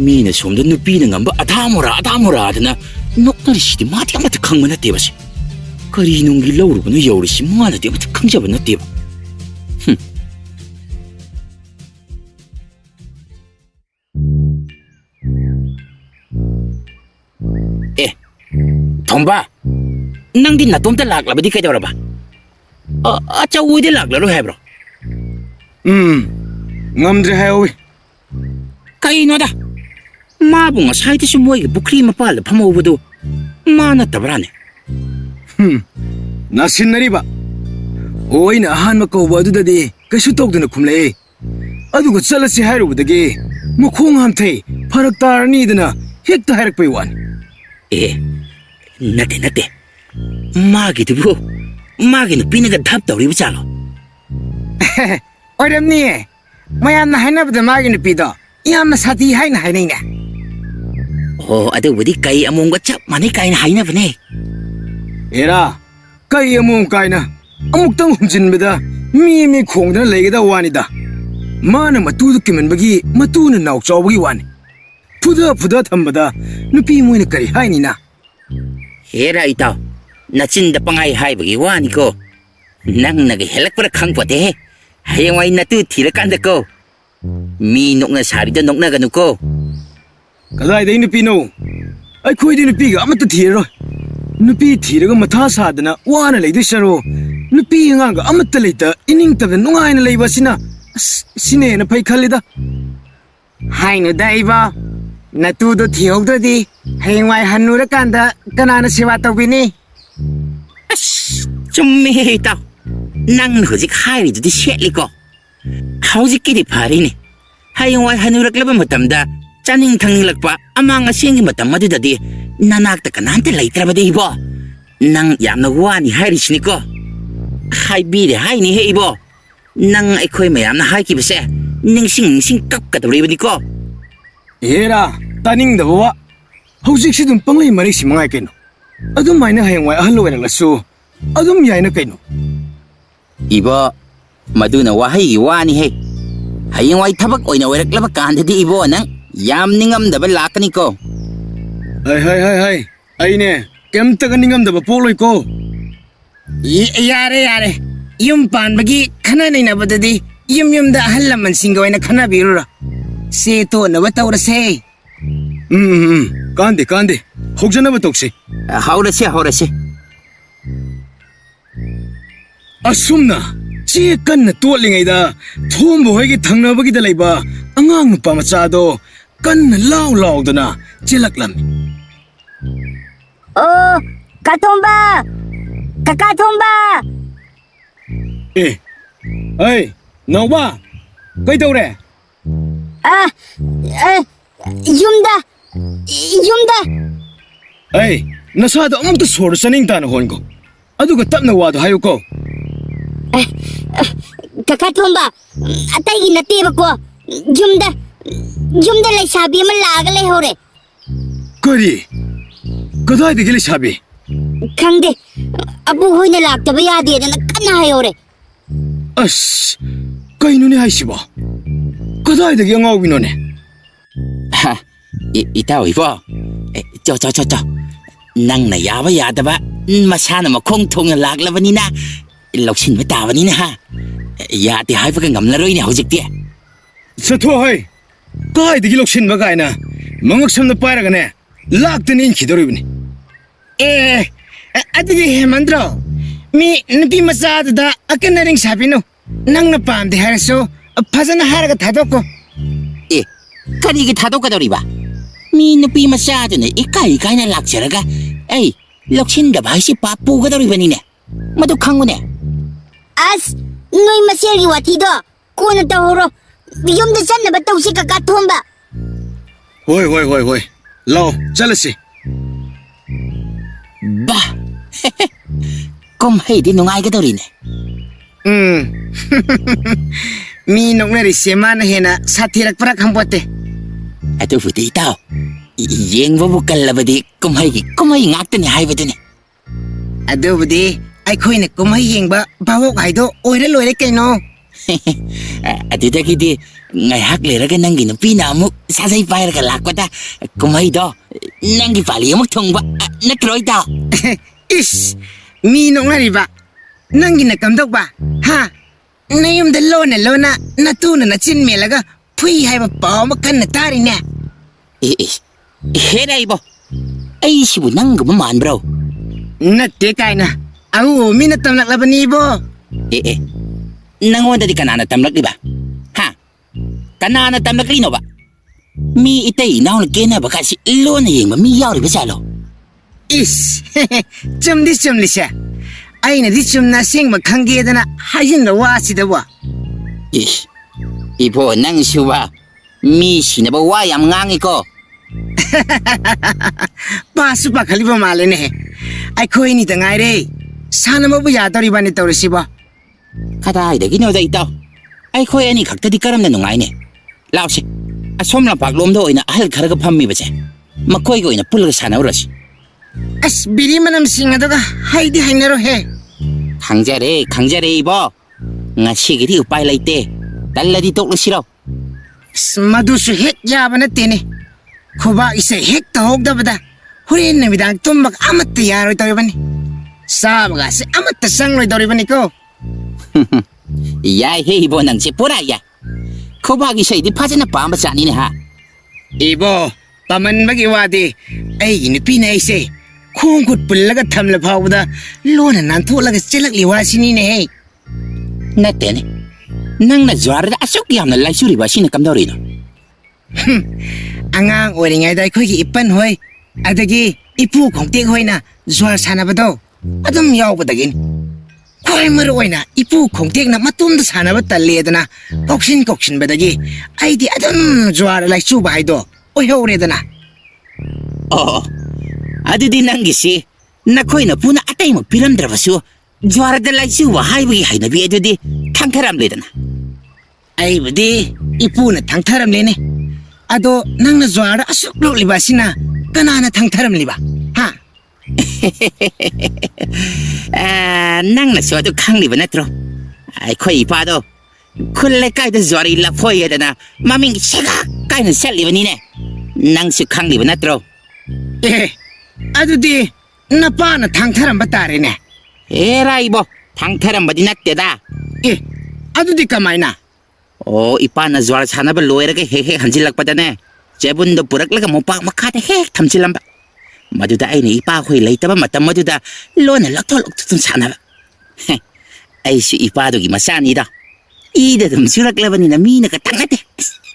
ꯃꯤꯅ ꯁꯣꯝꯗ ꯅꯨꯄꯤꯅ ꯉꯝꯕ ꯑꯊꯥꯃꯣꯔꯥꯗꯅ ꯅꯣꯛꯅꯔꯤꯁꯤꯗꯤ ꯃꯥꯗꯤ ꯑꯃꯠꯇ ꯈꯪꯕ ꯅꯠꯇꯦꯕ ꯁꯤ. ꯀꯔꯤ ꯅꯨꯡꯒꯤ ꯂꯧꯔꯨꯕꯅꯣ ꯌꯧꯔꯤꯁꯤ ꯃꯥꯅꯗꯤ ꯑꯃꯠꯇ ꯈꯪꯖꯕ ꯅꯠꯇꯦꯕ. ꯑꯦ ꯊꯣꯝꯕ, ꯅꯪꯗꯤ ꯅꯇꯣꯝꯇ ꯂꯥꯛꯂꯕꯗꯤ ꯀꯩꯗꯧꯔꯕ? ꯑꯆꯧꯕꯗꯤ ꯂꯥꯛꯂꯔꯣꯏ ꯍꯥꯏꯕ꯭ꯔꯣ? ꯉꯝꯗ꯭ꯔꯦ ꯍꯥꯏꯍꯧꯋꯤ. ꯀꯩꯅꯣꯗ, ꯃꯥꯕꯨ ꯉꯁꯥꯏꯗꯁꯨ ꯃꯣꯏꯒꯤ ꯄꯨꯈ꯭ꯔꯤ ꯃꯄꯥꯜꯗ ꯐꯝꯍꯧꯕꯗꯨ ꯃꯥ ꯅꯠꯇꯕ꯭ꯔꯥꯅꯦ? ꯅꯥꯁꯤꯟꯅꯔꯤꯕ. ꯑꯩꯅ ꯑꯍꯥꯟꯕ ꯀꯧꯕ ꯑꯗꯨꯗꯗꯤ ꯀꯩꯁꯨ ꯇꯧꯗꯅ ꯈꯨꯝꯂꯛꯏ. ꯑꯗꯨꯒ ꯆꯠꯂꯁꯤ ꯍꯥꯏꯔꯨꯕꯗꯒꯤ ꯃꯈꯣꯡ ꯍꯥꯝꯊꯩ, ꯐꯔꯛ ꯇꯥꯔꯅꯤꯗꯅ ꯍꯦꯛꯇ ꯍꯥꯏꯔꯛꯄꯩ ꯋꯥꯅꯤ. ꯑꯦ ꯅꯠꯇꯦ, ꯃꯥꯒꯤꯗꯨꯕꯨ ꯃꯥꯒꯤ ꯅꯨꯄꯤꯅꯒ ꯙꯞ ꯇꯧꯔꯤꯕ ꯖꯥꯠꯂꯣ? ꯑꯣꯏꯔꯝꯅꯤꯌꯦ. ꯃꯌꯥꯝꯅ ꯍꯥꯏꯅꯕꯗ ꯃꯥꯒꯤ ꯅꯨꯄꯤꯗꯣ ꯌꯥꯝꯅ ꯁꯥꯊꯤ ꯍꯥꯏꯅ ꯍꯥꯏꯅꯩꯅꯦ. ꯑꯣ, ꯑꯗꯨꯕꯨꯗꯤ ꯀꯩ ꯑꯃꯣꯝꯒ ꯆꯞ ꯃꯥꯟꯅꯩ ꯀꯥꯏꯅ ꯍꯥꯏꯅꯕꯅꯦ. ꯑꯦꯔꯥ, ꯀꯩ ꯑꯃꯣꯝ ꯀꯥꯏꯅ ꯑꯃꯨꯛꯇꯪ ꯍꯨꯝꯖꯤꯟꯕꯗ ꯃꯤ ꯈꯣꯡꯗꯅ ꯂꯩꯒꯗꯕ ꯋꯥꯅꯤꯗ. ꯃꯥꯅ ꯃꯇꯨꯗꯨ ꯀꯤꯃꯟꯕꯒꯤ ꯃꯇꯨꯅ ꯅꯥꯎ ꯆꯥꯎꯕꯒꯤ ꯋꯥꯅꯤ. ꯐꯨꯗ ꯊꯝꯕꯗ ꯅꯨꯄꯤ ꯃꯣꯏꯅ ꯀꯔꯤ ꯍꯥꯏꯅꯤꯅ? ꯍꯦꯔꯥ ꯏꯇꯥꯎ, ꯅꯆꯤꯟꯗ ꯄꯪꯍꯥꯏ ꯍꯥꯏꯕꯒꯤ ꯋꯥꯅꯤꯀꯣ. ꯅꯪꯅꯒ ꯍꯦꯜꯂꯛꯄ꯭ꯔꯥ ꯈꯪꯄꯣꯠꯇꯦꯍꯦ. ꯍꯌꯦꯡꯋꯥꯏ ꯅꯇꯨ ꯊꯤꯔꯀꯥꯟꯗꯀꯣ ꯃꯤ ꯅꯣꯛꯅ ꯁꯥꯔꯤꯗꯣ ꯅꯣꯛꯅꯒꯅꯨꯀꯣ. ꯀꯗꯥꯏꯗꯩ ꯅꯨꯄꯤꯅꯣ? ꯑꯩꯈꯣꯏꯗꯤ ꯅꯨꯄꯤꯒ ꯑꯃꯠꯇ ꯊꯤꯔꯔꯣꯏ. नुपी थीरग मथा सादना वाना लेदु सरो नुपी अंगांगा अमत्त लेता इनिंग तब नुंगाइना लेबसिना सिने न फै खलिदा हाइनु दाइबा नतुदो थिहोगदि हेंवाइ हन्नुर कांदा कनाना सेवा तौबिनी चुम्मे ता नंग हुजिक हाइरिदुदि सेटलिको हौजिकिदि फारिने हेंवाइ हन्नुरक्लबा मतमदा चानिंग थंगलकपा अमांग असेंगी मतम मदुददि ननाक्ता कनांते लैत्रबदि इबो नंग यामना वानी हाइरिसिनिको हाइबिरे हाइनि हे इबो नंग अखोय मयामना हाइकिबसे निंगसिंग निंगसिंग कपकदबरिबदिको हेरा तानिंग दबवा हौजिक सिदुम पंगलै मरि सिमंगाय केनो अदुम माइना हेंवाइ अहल ओइरलसु अदुम याइना केनो इबो मदुना वाहैगी वानी हे हेंवाइ थबक ओइना ओइरक्लबा कांददि इबो नंग याम निंगमदबा लाकनिको हाय अइने केमतग निंगमदबा पोलोइको यारे यारे युम पानबगी खना नैनबददि युम युमदा अहल लमनसिंग ओइना खना बिरुरा से तो नब तौरसे कांदे होजनब तौसे हौरसे असुमना चे कन्न तोलिङैदा थोंबो होइगे थंगनबगी दा लैबा अंगांग नुपा मचादो कन्न लाउ लाउदना चेलकलम ओ काथोंबा काका थोंबा ए नौबा कइदौरे युमदा नसादो अमुक्ता सोर चनिंग ताना होनगो अदुगा तपना वादो हायुको काका थोंबा अतैगी नतेबको युमदा लैसाबी अमा लागा लेहौरे करी कदाइदगी लैसाबी खंदे अबु होइना लाक्तबा यादेदना कन्ना हायौरे अस कइनुने हाइसिबो कदाइदगी अंगाउबिनोने इताव इबो चो नंगना याबा यादबा मसाना मखोंग थोंगना लाक्लबनिना लौसिनबा ताबनिना हा याते हाइबगा ngamlaroine hojikti सथो है कदाइदगी लौसिनबा गायना मंगक्समना पाइरगने लाक्तनि इनखिदोरिबनि अदुदि हेमंद्रो मी नुपी मचाददा अकनरिंग साबिनो नंगना पामदे हारसो फजना हारगा थादोको ए करिगी थादोकदोरिबा मी नुपी मचादने इकाई काइना लाक्चरगा ए लौसिनदबा हाइसि पापुगदोरिबनिने मदु खंगुने अस नोई मसेगी वाथीदो कोना तहोरो युमदा चन्नबा तौसी काका थोंबा होय लाओ चलसे बा ꯀꯨꯝꯍꯩꯗꯤ ꯅꯨꯡꯉꯥꯏꯒꯗꯧꯔꯤꯅꯦ. ꯃꯤ ꯅꯣꯛꯅꯔꯤꯁꯦ ꯃꯥꯅ ꯍꯦꯟꯅ ꯁꯥꯊꯤꯔꯛꯄ꯭ꯔꯥ ꯈꯪꯄꯣꯠꯇꯦ. ꯑꯗꯨꯕꯨꯗꯤ ꯏꯇꯥꯎ, ꯌꯦꯡꯕꯕꯨ ꯀꯜꯂꯕꯗꯤ ꯀꯨꯝꯍꯩ ꯉꯥꯛꯇꯅꯤ ꯍꯥꯏꯕꯗꯨꯅꯤ. ꯑꯗꯨꯕꯨꯗꯤ ꯑꯩꯈꯣꯏꯅ ꯀꯨꯝꯍꯩ ꯌꯦꯡꯕ ꯚꯥꯕꯣꯛ ꯍꯥꯏꯗꯣ ꯑꯣꯏꯔ ꯂꯣꯏꯔꯦ ꯀꯩꯅꯣ. ꯑꯗꯨꯗꯒꯤꯗꯤ ꯉꯥꯏꯍꯥꯛ ꯂꯩꯔꯒ ꯅꯪꯒꯤ ꯅꯨꯄꯤꯅ ꯑꯃꯨꯛ ꯁꯥꯖꯩ ꯄꯥꯏꯔꯒ ꯂꯥꯛꯄꯗ ꯀꯨꯝꯍꯩꯗꯣ ꯅꯪꯒꯤ ꯄꯥꯂꯤ ꯑꯃꯨꯛ ꯊꯨꯡꯕ ꯅꯠꯇ꯭ꯔꯣ ꯏꯇꯥꯎ? ꯏꯁ, ꯃꯤ ꯅꯣꯛꯅꯔꯤꯕ ꯅꯪꯒꯤꯅ ꯀꯝꯗꯧꯕ? ꯍꯥ? ꯅꯌꯨꯝꯗ ꯂꯣꯟꯅ ꯂꯣꯟꯅ ꯅꯇꯨꯅ ꯅꯆꯤꯟ ꯃꯦꯜꯂꯒ ꯐꯨꯏ ꯍꯥꯏꯕ ꯄꯥꯎ ꯑꯃ ꯀꯟꯅ ꯇꯥꯔꯤꯅꯦ. ꯍꯦꯔ ꯏꯕꯣ, ꯑꯩꯁꯤꯕꯨ ꯅꯪꯒꯨꯝꯕ ꯃꯥꯟꯕ꯭ꯔꯣ? ꯅꯠꯇꯦ ꯀꯥꯏꯅ ꯑꯎ ꯃꯤꯅ ꯇꯝꯂꯛꯂꯕꯅꯤ ꯏꯕꯣ. ꯅꯪꯉꯣꯟꯗꯗꯤ ꯀꯅꯥꯅ ꯇꯝꯂꯛꯂꯤꯕ? ꯍꯥ? ꯀꯅꯥꯅ ꯇꯝꯂꯛꯂꯤꯅꯣꯕ? ꯃꯤ 이тай 이나오는 깨내봐 같이 일로는 얘기만 미 야우리 버자로. 이씨, 좀디 좀리샤. 아이나디 좀나 생마 관계에다나 하신다 와시다 와. 이보 낭수와 미시나봐 와얌 강이고. 바수바 칼리바 말레네. 아이 코이니 당아이레. 사나마부 야더리바니 떠르시바. 가다이데기노다 있다. 아이 코이니 각다디 까람나 농아이네. 라오시. 솜라 박롬도 오이나 할 가르가 판미버제. 막코이고 오이나 불러가 사나우러시. 아스 비리만함 싱하다가 하이디 하이나로 해. 강자래 이보. nga 시기리 우빠이 라이때. 달라디 똑로 싫어. 마두수 핵 야바나 때네. 코바 이세 핵 더욱다보다 후린 남이당 tum박 아무것도 야로이 더리바니. 사바가스 아무것도 쌍로이 더리바니고. 야해 이보 낭지 보라야. 코바기 샤이디 파제나 빠마스 아니네 하. 이보 빠만박이 와디 에이니 피나이세 콩굿 불라가 탐라 파우다 로나 난토라가 찔락리 와시니네. 나때네. 낭나 좌르다 아속기 함나 라이수리 바시나 감도리노. 아강 오링아이다 코기 이쁜 호이 아드기 이푸 공땡 호이나 좌르 사나바도 아듬 야오바다긴 코이머로 호이나 이푸 공땡나 마툼도 사나바 딸리에다나 꼭신 바다기 아이디 아듬 좌르 라이수 바이도 오혀오레다나. 아드디 낭기시 나코이나 부나 아따이모 비람드라바수 좌르다 라이수와 하이브기 하이나비 에드디 탕카람레다나. 아이부디 이푸나 탕타람레네. 아도 낭나 좌르 아쑥 록리바시나 까나나 탕타람리바. 하? 낭나 수아도 강리바 나트로. 아이 코이 봐도 쿨레 까이다 좌르 일라 포이에다나 마밍 시가 까이는 셀리바니네. 낭수 강리바 나트로. 에, 아두디 나빠나 탕타람바 따레네. 에라 이보 탕타람바디 나때다. 에, 아두디 까마이나. 이빠나 좌르 사나바 로에라게 헤헤 한질락바다네. 제분도 부락라가 못박 막하다 헤 탐질람바. 마두다 아이네 이빠 호이 레이타바 마따 마두다 로나 럭털럭툭 사나바. 아이수 이빠도기 마사니다. 이데듬 수락라바니나 미나가 땅나대.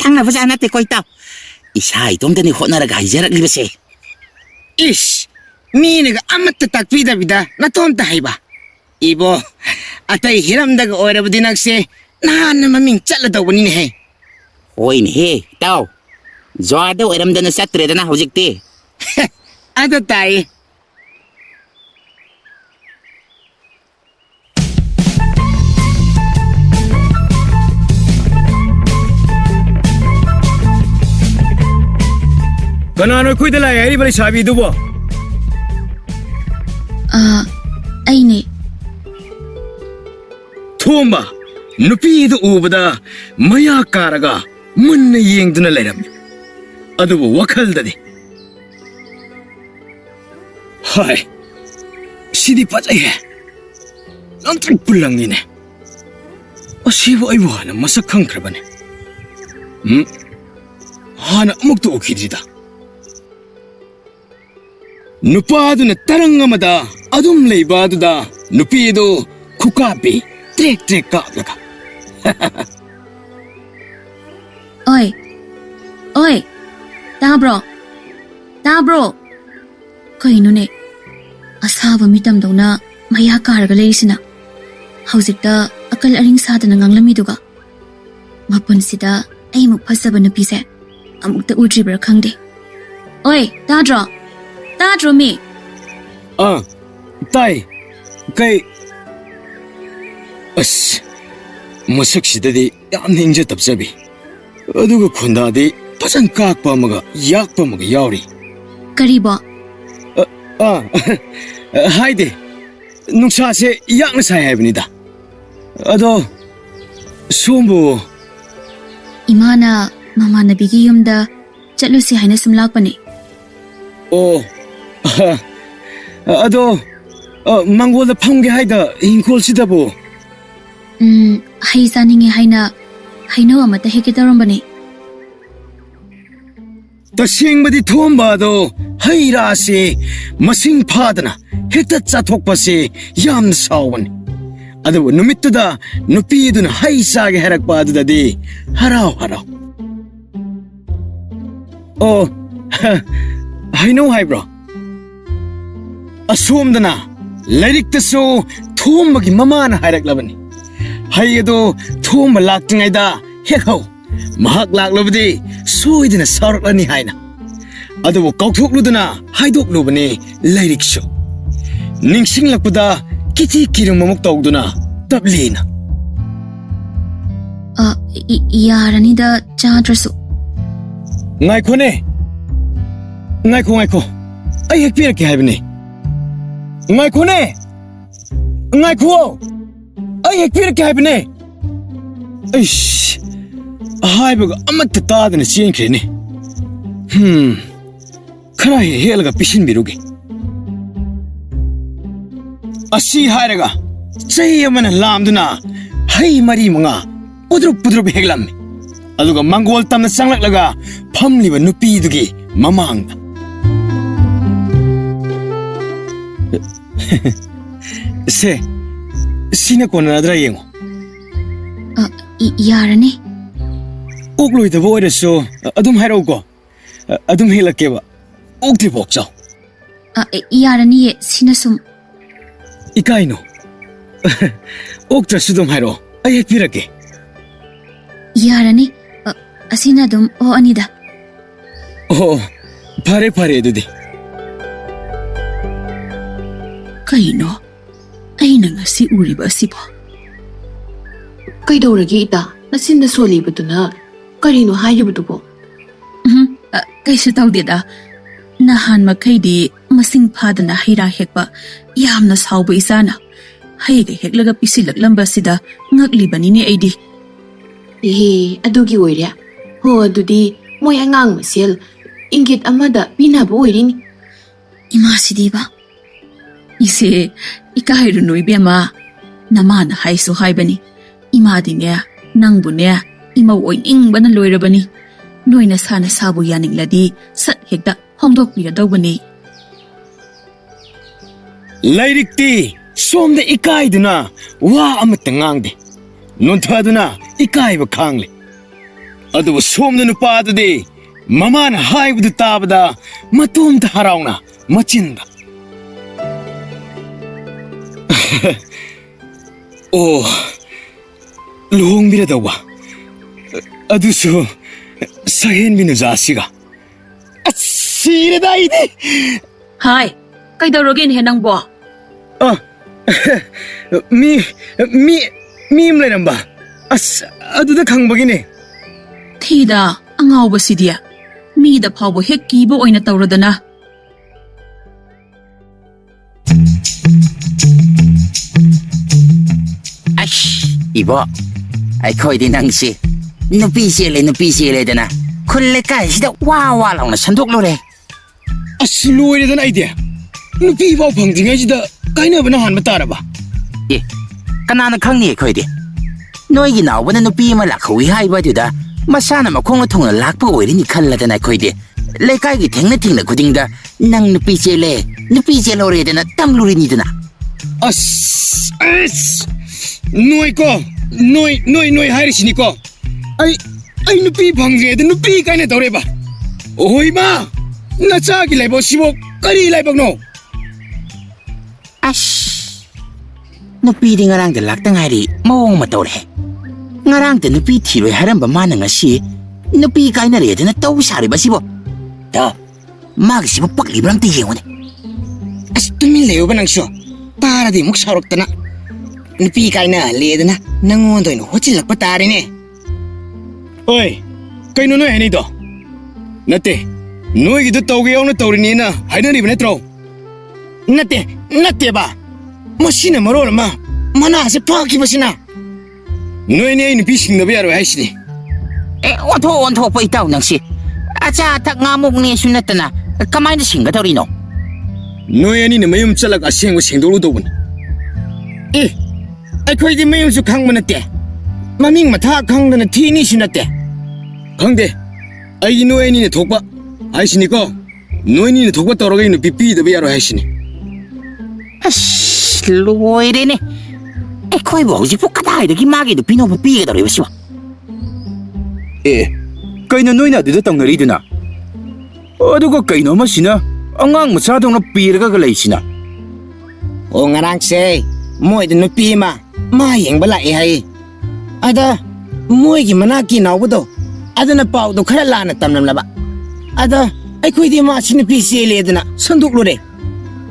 땅나바자 않았대 거있다. 이사이 돔다니 호나라가 이자락리바세. 이씨, 미네가 아무것도 딱 비다비다 나 톰다 하이바. 이보, 아따이 히람다가 오라부디 낚시 나는 마밍 잘라다보니네 해. 호이네 해 따오. 좌르다 오람다나 사트레다나 호직대. 아도 따이. Kanano ko'y dala yari bali sabi dubo? ꯑꯩꯅꯦ. Thomba, nupido ubada maya karaga munna yengduna layramni. Adubu wakhaldadi. Hai, sidi pachai hai. Nantrik pulangine. Asibu aibu hana masak khangkrabane. Hana amukto okidrida. 누파도나 따랑가마다 아둠 레이바도다 누피도 쿠카피 트랙 까다가. 어이, 따브로. 그이누네. 아사바 미담도나 마야 까르가 레이시나. 하우직다 아칼 아링 사드나 강람이두가. 마펀시다 아이묵 파사바 누피세. 아묵다 우드리브라 캉데. 어이, 따드로 미. Tai, kay ꯑꯁ ꯃꯁꯛꯁꯤꯗꯗꯤ ꯌꯥꯝꯅ ꯏꯪꯖ ꯇꯞꯆꯕꯤ ꯑꯗꯨꯒ ꯈꯣꯟꯗꯥꯗꯤ ꯐꯖꯅ ꯀꯥꯛꯄ ꯑꯃꯒ ꯌꯥꯛꯄ ꯑꯃꯒ ꯌꯥꯎꯔꯤ ꯀꯔꯤꯕꯣ? ꯍꯥꯏꯗꯦ ꯅꯨꯡꯁꯥꯁꯦ ꯌꯥꯛꯅ ꯁꯥꯏ ꯍꯥꯏꯕꯅꯤꯗ ꯑꯗꯣ ꯁꯣꯝꯕꯨ ꯏꯃꯥꯅ ꯃꯃꯥꯟꯅꯕꯤꯒꯤ ꯌꯨꯝꯗ ꯆꯠꯂꯨꯁꯤ ꯍꯥꯏꯅ ꯁꯨꯝ ꯂꯥꯛꯄꯅꯦ. ꯑꯣ ꯑꯗꯣ ꯃꯪꯒꯣꯜꯗ ꯐꯝꯒꯦ ꯍꯥꯏꯗ ꯏꯪꯈꯣꯜꯁꯤꯗꯕꯨ ꯍꯩ ꯆꯥꯅꯤꯡꯉꯦ ꯍꯥꯏꯅ ꯍꯩꯅꯧ ꯑꯃꯠꯇ ꯍꯦꯛꯀꯦ ꯇꯧꯔꯝꯕꯅꯦ. तसेंबदी थोंबादो हैरासे मसिंग फादना हेक्ता चाथोकपासे याम सावन अदबो नुमित्तुदा नुपीदुना है सागे हरकपा अदुददी हराव हराव ओ हैनो हाइब्रो असोमदना लाइरिक्तसो थोंबगी ममाना हाइरकलबनी हैयदो थोंबा लाक्तिङैदा हेखौ महक लाक्लबदी सोइदना सारकलनी हाइना अदबो कौथोकलुदना हाइदोकलुबनी लाइरिक्सो निंसिंगलकपदा किति किरुममुक तौदुना तबलीना यारनीदा चाद्रसु ngaikone ngaiko ai hek pirake haibne ngaikone ngaiko ai hek pirake haibne ish haibaga amatta tadana chenkrene khara helaga pisin biruge asi hairaga chai amana lamduna hai mari manga pudrup heglamme aduga mangol tamna changlaklaga famliba nupi dugi mamangda se sina konadra yengo यारनी ओक्लोइदबो ओइरसो अदुम हाइरौको अदुम हेलकेबा ओक्ति बोक्चाउ यारनी सिनसुम इकाइनो ओक्त्रसु दुम हाइरो अइ हेक पिरके यारनी असिना दुम ओ अनिदा ओ फारे दुदि ꯀꯩꯅꯣ ꯑꯩꯅ ꯉꯁꯤ ꯎꯔꯤꯕ ꯑꯁꯤꯕꯣ? ꯀꯩꯗꯧꯔꯒꯦ ꯏꯇꯥ ꯅꯆꯤꯟꯗ ꯁꯣꯜꯂꯤꯕꯗꯨꯅ ꯀꯔꯤꯅꯣ ꯍꯥꯏꯔꯤꯕꯗꯨꯕꯣ? ꯀꯩꯁꯨ ꯇꯧꯗꯦꯗ. ꯅꯍꯥꯟ ꯃꯈꯩꯗꯤ ꯃꯁꯤꯡ ꯐꯥꯗꯅ ꯍꯩꯔꯥ ꯍꯦꯛꯄ ꯌꯥꯝꯅ ꯁꯥꯎꯕ ꯏꯆꯥꯅ ꯍꯩꯒ ꯍꯦꯛꯂꯒ ꯄꯤꯁꯤꯜꯂꯛꯂꯝꯕꯁꯤꯗ ꯉꯛꯂꯤꯕꯅꯤꯅꯦ ꯑꯩꯗꯤ. ꯑꯦꯍꯦ ꯑꯗꯨꯒꯤ ꯑꯣꯏꯔꯦ. ꯍꯣ ꯑꯗꯨꯗꯤ ꯃꯣꯏ ꯑꯉꯥꯡ ꯃꯁꯦꯜ ꯏꯪꯒꯤꯠ ꯑꯃꯗ ꯄꯤꯅꯕ ꯑꯣꯏꯔꯤꯅꯤ. 이마시디바 이세 이까이루노 이베마 나만 하이소 하이바니 이마디네 낭부네 이마 오잉잉바나 로이라바니 노이나 사나 사부 야닝라디 삿 헥다 홍독비라더바니 लाइरिक्ति सोमदे इकाइदुना वा अमत ngang नोंथादुना इकाइब खांगले अदुबो सोमदे नुपाददे ममाना हाइबदु ताबदा मतोमता हराउना मचिंदा ओ लुहोंबिरदवा अदुसु सहेनबिनु जासिगा सिरेदाइदे हाय ꯀꯩꯗꯧꯔꯒꯦꯅꯦ ꯅꯪꯕꯣ? मी लेरंबा अस अदुदा खंबगिने ꯊꯤꯗ ꯑꯉꯥꯎꯕꯁꯤꯗꯤ ꯃꯤꯗ ꯐꯥꯎꯕ ꯍꯦꯛ ꯀꯤꯕ ꯑꯣꯏꯅ ꯇꯧꯔꯗꯅ. इबो अखोइदी नंगसी नुपी चेलेदना खुल्ले काइसिदा वा वा लाउना संदोकलोरे अस लोइरेदना आइडिया नुपी बाउ फंगदिङैसिदा काइनबना हानबा तारबा ए कनाना खंगनी अखोइदी नोइगी नाउबना नुपी मा लाखौइ हाइबादुदा मसाना मखोंग थोंना लाकपा ओइरिनि खल्लदना अखोइदी लेकाइगी थेंना खुदिंगदा नंग नुपी चेलोरेदना तमलुरिनिदना अस नोई हाइरिसिनिको आई नुपी फंगजेद नुपी काइने तौरेबा ओइमा नचागी लाइबो सिबो करी लाइबगनो अस नुपीदी ngarangda laktangari mawong matore ngarangda nupi thiroi haramba mana ngasi nupi kaina redana tau sariba sibo ta mag sibo paklibram te yengone अस तुमी लेयोबा नंगसो तारादि मुख सारक्तना nupi kaina ledana nangon doin hochilak patarine. Oi, kaino no hani do. Nate, noi gidu tawge yauna tawrini na haina ni bane tro. Nate ba. Masina marol ma. Mana se paki basina. Noi ne nupi singna ba yaro haisni. onto pa itaw nang si. Acha tak ngamuk ni sunatana. Kamay na singa daw rin, no? Noi ani na mayum chalak aseng sengdolu do bun. Akhoi di mayum su khang manate. Maming matha khang dana thini sunate. Khangde. Ai noi ani ne thokpa. Haisni ko. Noi ni ne thokpa tawraga nupi pi da ba yaro haisni. Loire ne. Ako'y hꯧꯖꯤꯛ ꯄꯨ ꯀꯗꯥꯏꯗꯒꯤ ꯃꯥꯒꯤ ꯅꯨꯄꯤꯅꯣꯕ ꯄꯤꯒꯗꯧꯔꯤꯕ ꯁꯤꯕꯣ? ꯀꯩꯅꯣ ꯅꯣꯏꯅ ꯑꯗꯨꯗ ꯇꯧꯅꯔꯤꯗꯨꯅ? ꯑꯗꯨꯒ ꯀꯩꯅꯣ ꯑꯃꯁꯤꯅ ꯑꯉꯥꯡ ꯃꯆꯥꯗꯧꯅ ꯄꯤꯔꯒ ꯂꯩꯁꯤꯅ? O ngarang se, moi de nupi ma yengba la hai. Ada moi gi mana ki naw do. Ada na pau do khara la na tamnam laba. Ada ai khoi di ma sin pi se le dana sanduk lo re.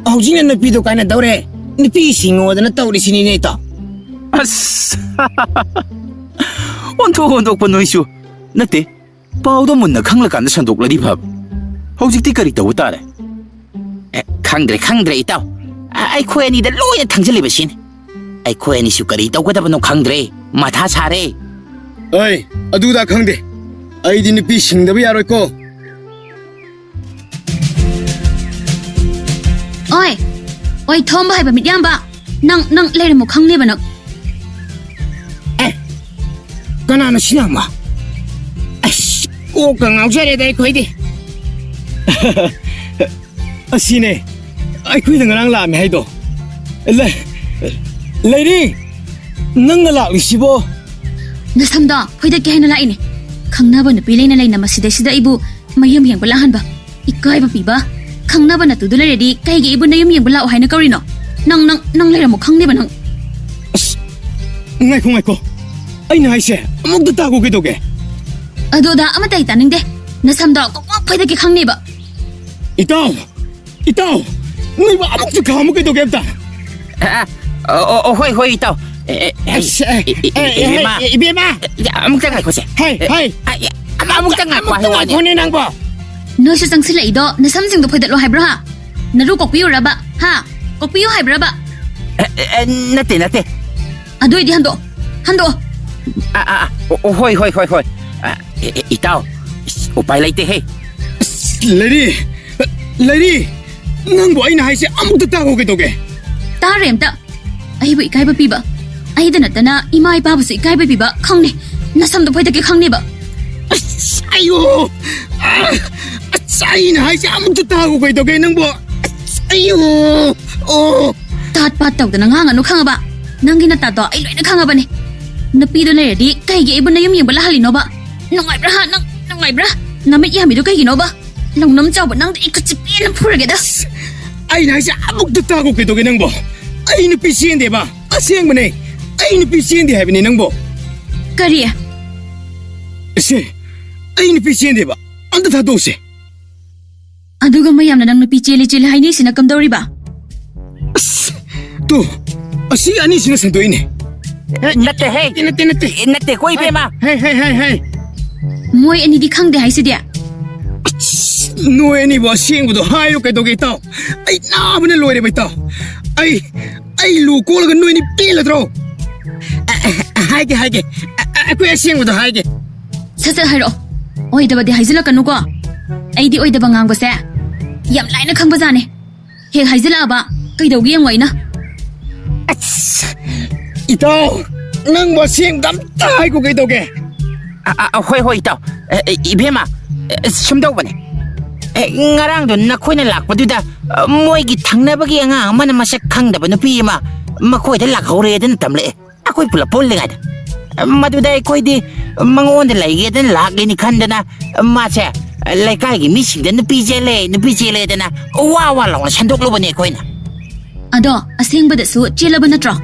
Haujina nupi do kaina daure. Nupi singo dana tawri sini ne ta. 온톡 노이슈 나때 빠우도 못나 강락간다 산독라디 밥 hꯧ직티 까리 떠고 따래 ꯈꯪꯗ꯭ꯔꯦ ꯏꯇꯥꯎ ꯑꯩꯈꯣꯏ ꯑꯅꯤꯗ ꯂꯣꯏꯅ ꯊꯪꯖꯜꯂꯤꯕ ꯁꯤꯅꯤ ꯑꯩꯈꯣꯏ ꯑꯅꯤꯁꯨ ꯀꯔꯤ ꯇꯧꯒꯗꯕꯅꯣ ꯈꯪꯗ꯭ꯔꯦ ꯃꯊꯥ ꯁꯥꯔꯦ Oi, aduda khangde. Ai di nupi singda ba yaroi ko. Oi thomba haiba mityamba nang leire mo khangne ba nak Kana na sina ma. Ko ka ngau jere dai khoi di. Asine. Ai khoi da ngarang la me hai do. Lady. Nang la li sibo. nasamda phoida ke hena laine khangna ba nupi leina leina masida sida ibu mayam yang bala hanba ikai ba piba khangna ba na tu dule ready kai ge ibu nayam yang bala o haina kaurino nang leire mo khangne ba nang Ngai ko. Ai na haise. Amuk da ta ko ke doge. adoda amatai taningde nasamda ko phoida ke khangne ba Itaw. Ngai ba amuk ka amuk ke doge ta. ꯍꯣꯏ ꯏꯇꯥꯎ Ibema. ꯑꯃꯨꯛꯇ ꯉꯥꯏꯈꯣꯁꯦ Hey. ꯑꯃꯨꯛꯇ ꯉꯥꯏꯈꯣ ꯍꯥꯏꯕ ꯋꯥꯅꯤ Kone nang ba. nosu changsila ido nasamsing do phoida lo haibra ha naru kokpiu raba ha kokpiu haibra ba ꯅꯠꯇꯦ adoi di hando ꯍꯣꯏ ꯏꯇꯥꯎ ꯎꯄꯥꯏ ꯂꯩꯇꯦ ꯍꯦ Lady. Nang bo ai na haise amuk da ta ko ke doge. taremta aibu ikai ba piba aida natana ima ipa bu ikai ba piba khangne nasam do phoida ke khangne ba Ayo. Sai na haise amuk da ta ko ke doge nang bo. Ayo. Oh. tat pat taw da nga nu khanga ba nangi na ta do ai loina khanga ba ne napi do le di kai ge ibu na yum yum bala halino ba nongai bra ha nongai bra namit ya mi do kai gi no ba longnam chaw ba nang de ikchi pen phurage da Ai na haise amuk da ta ko ke doge nang bo. Ai nu pi sien de ba. Aseng bane. Ai nu pi sien de hai bane nang bo. kari Se. Ai nu pi sien de ba. Anda ta do se. aduga mayam na nang napi cheli haini sina kam dori ba Tu. Asi ani sina sendoi ne. ꯅꯠꯇꯦ ꯍꯦ ꯅꯠꯇꯦ ꯀꯣ ꯏꯕꯦꯝꯃ Hey. moi ani di khangde haise dia Noi ani bo seng do hai lo ke doge tao. Ai na bane loi re bai tao. Ai lu ko la noi ni pi la tro. Hai ke. Aku seng do hai ke. sasa hairo oi da ba de haizila kanu ko ai di oi da bangang ba se yam laina khang ba jane he haizila ba kai dogi yang waina Itaw. Nang bo seng dam tai ko ke doge. ꯍꯣꯏ ꯏꯇꯥꯎ ꯏꯕꯦꯝꯃ ꯁꯨꯝꯗꯧꯕꯅꯦ ꯉꯔꯥꯡꯗꯣ ꯅꯈꯣꯏꯅ ꯂꯥꯛꯄꯗꯨꯗ ꯃꯣꯏꯒꯤ ꯊꯪꯅꯕꯒꯤ ꯑꯉꯥꯡ ꯑꯃꯅ ꯃꯁꯛ ꯈꯪꯗꯕ ꯅꯨꯄꯤ ꯑꯃ ꯃꯈꯣꯏꯗ ꯂꯥꯛꯍꯧꯔꯦꯗꯅ ꯇꯝꯂꯛꯑꯦ ꯑꯩꯈꯣꯏ ꯄꯨꯂꯞ ꯄꯨꯜꯂꯤꯉꯩꯗ ꯃꯗꯨꯗ ꯑꯩꯈꯣꯏꯗꯤ ꯃꯉꯣꯟꯗ ꯂꯩꯒꯦꯗꯅ ꯂꯥꯛꯂꯦꯅꯤ ꯈꯟꯗꯅ ꯃꯥꯁꯦ ꯂꯩꯀꯥꯏꯒꯤ ꯃꯤꯁꯤꯡꯗ ꯅꯨꯄꯤ ꯆꯦꯜꯂꯦꯗꯅ ꯋꯥ ꯂꯥꯎꯅ ꯁꯟꯗꯣꯛꯂꯨꯕꯅꯦ ꯑꯩꯈꯣꯏꯅ ado asengba-dasu chelaba natro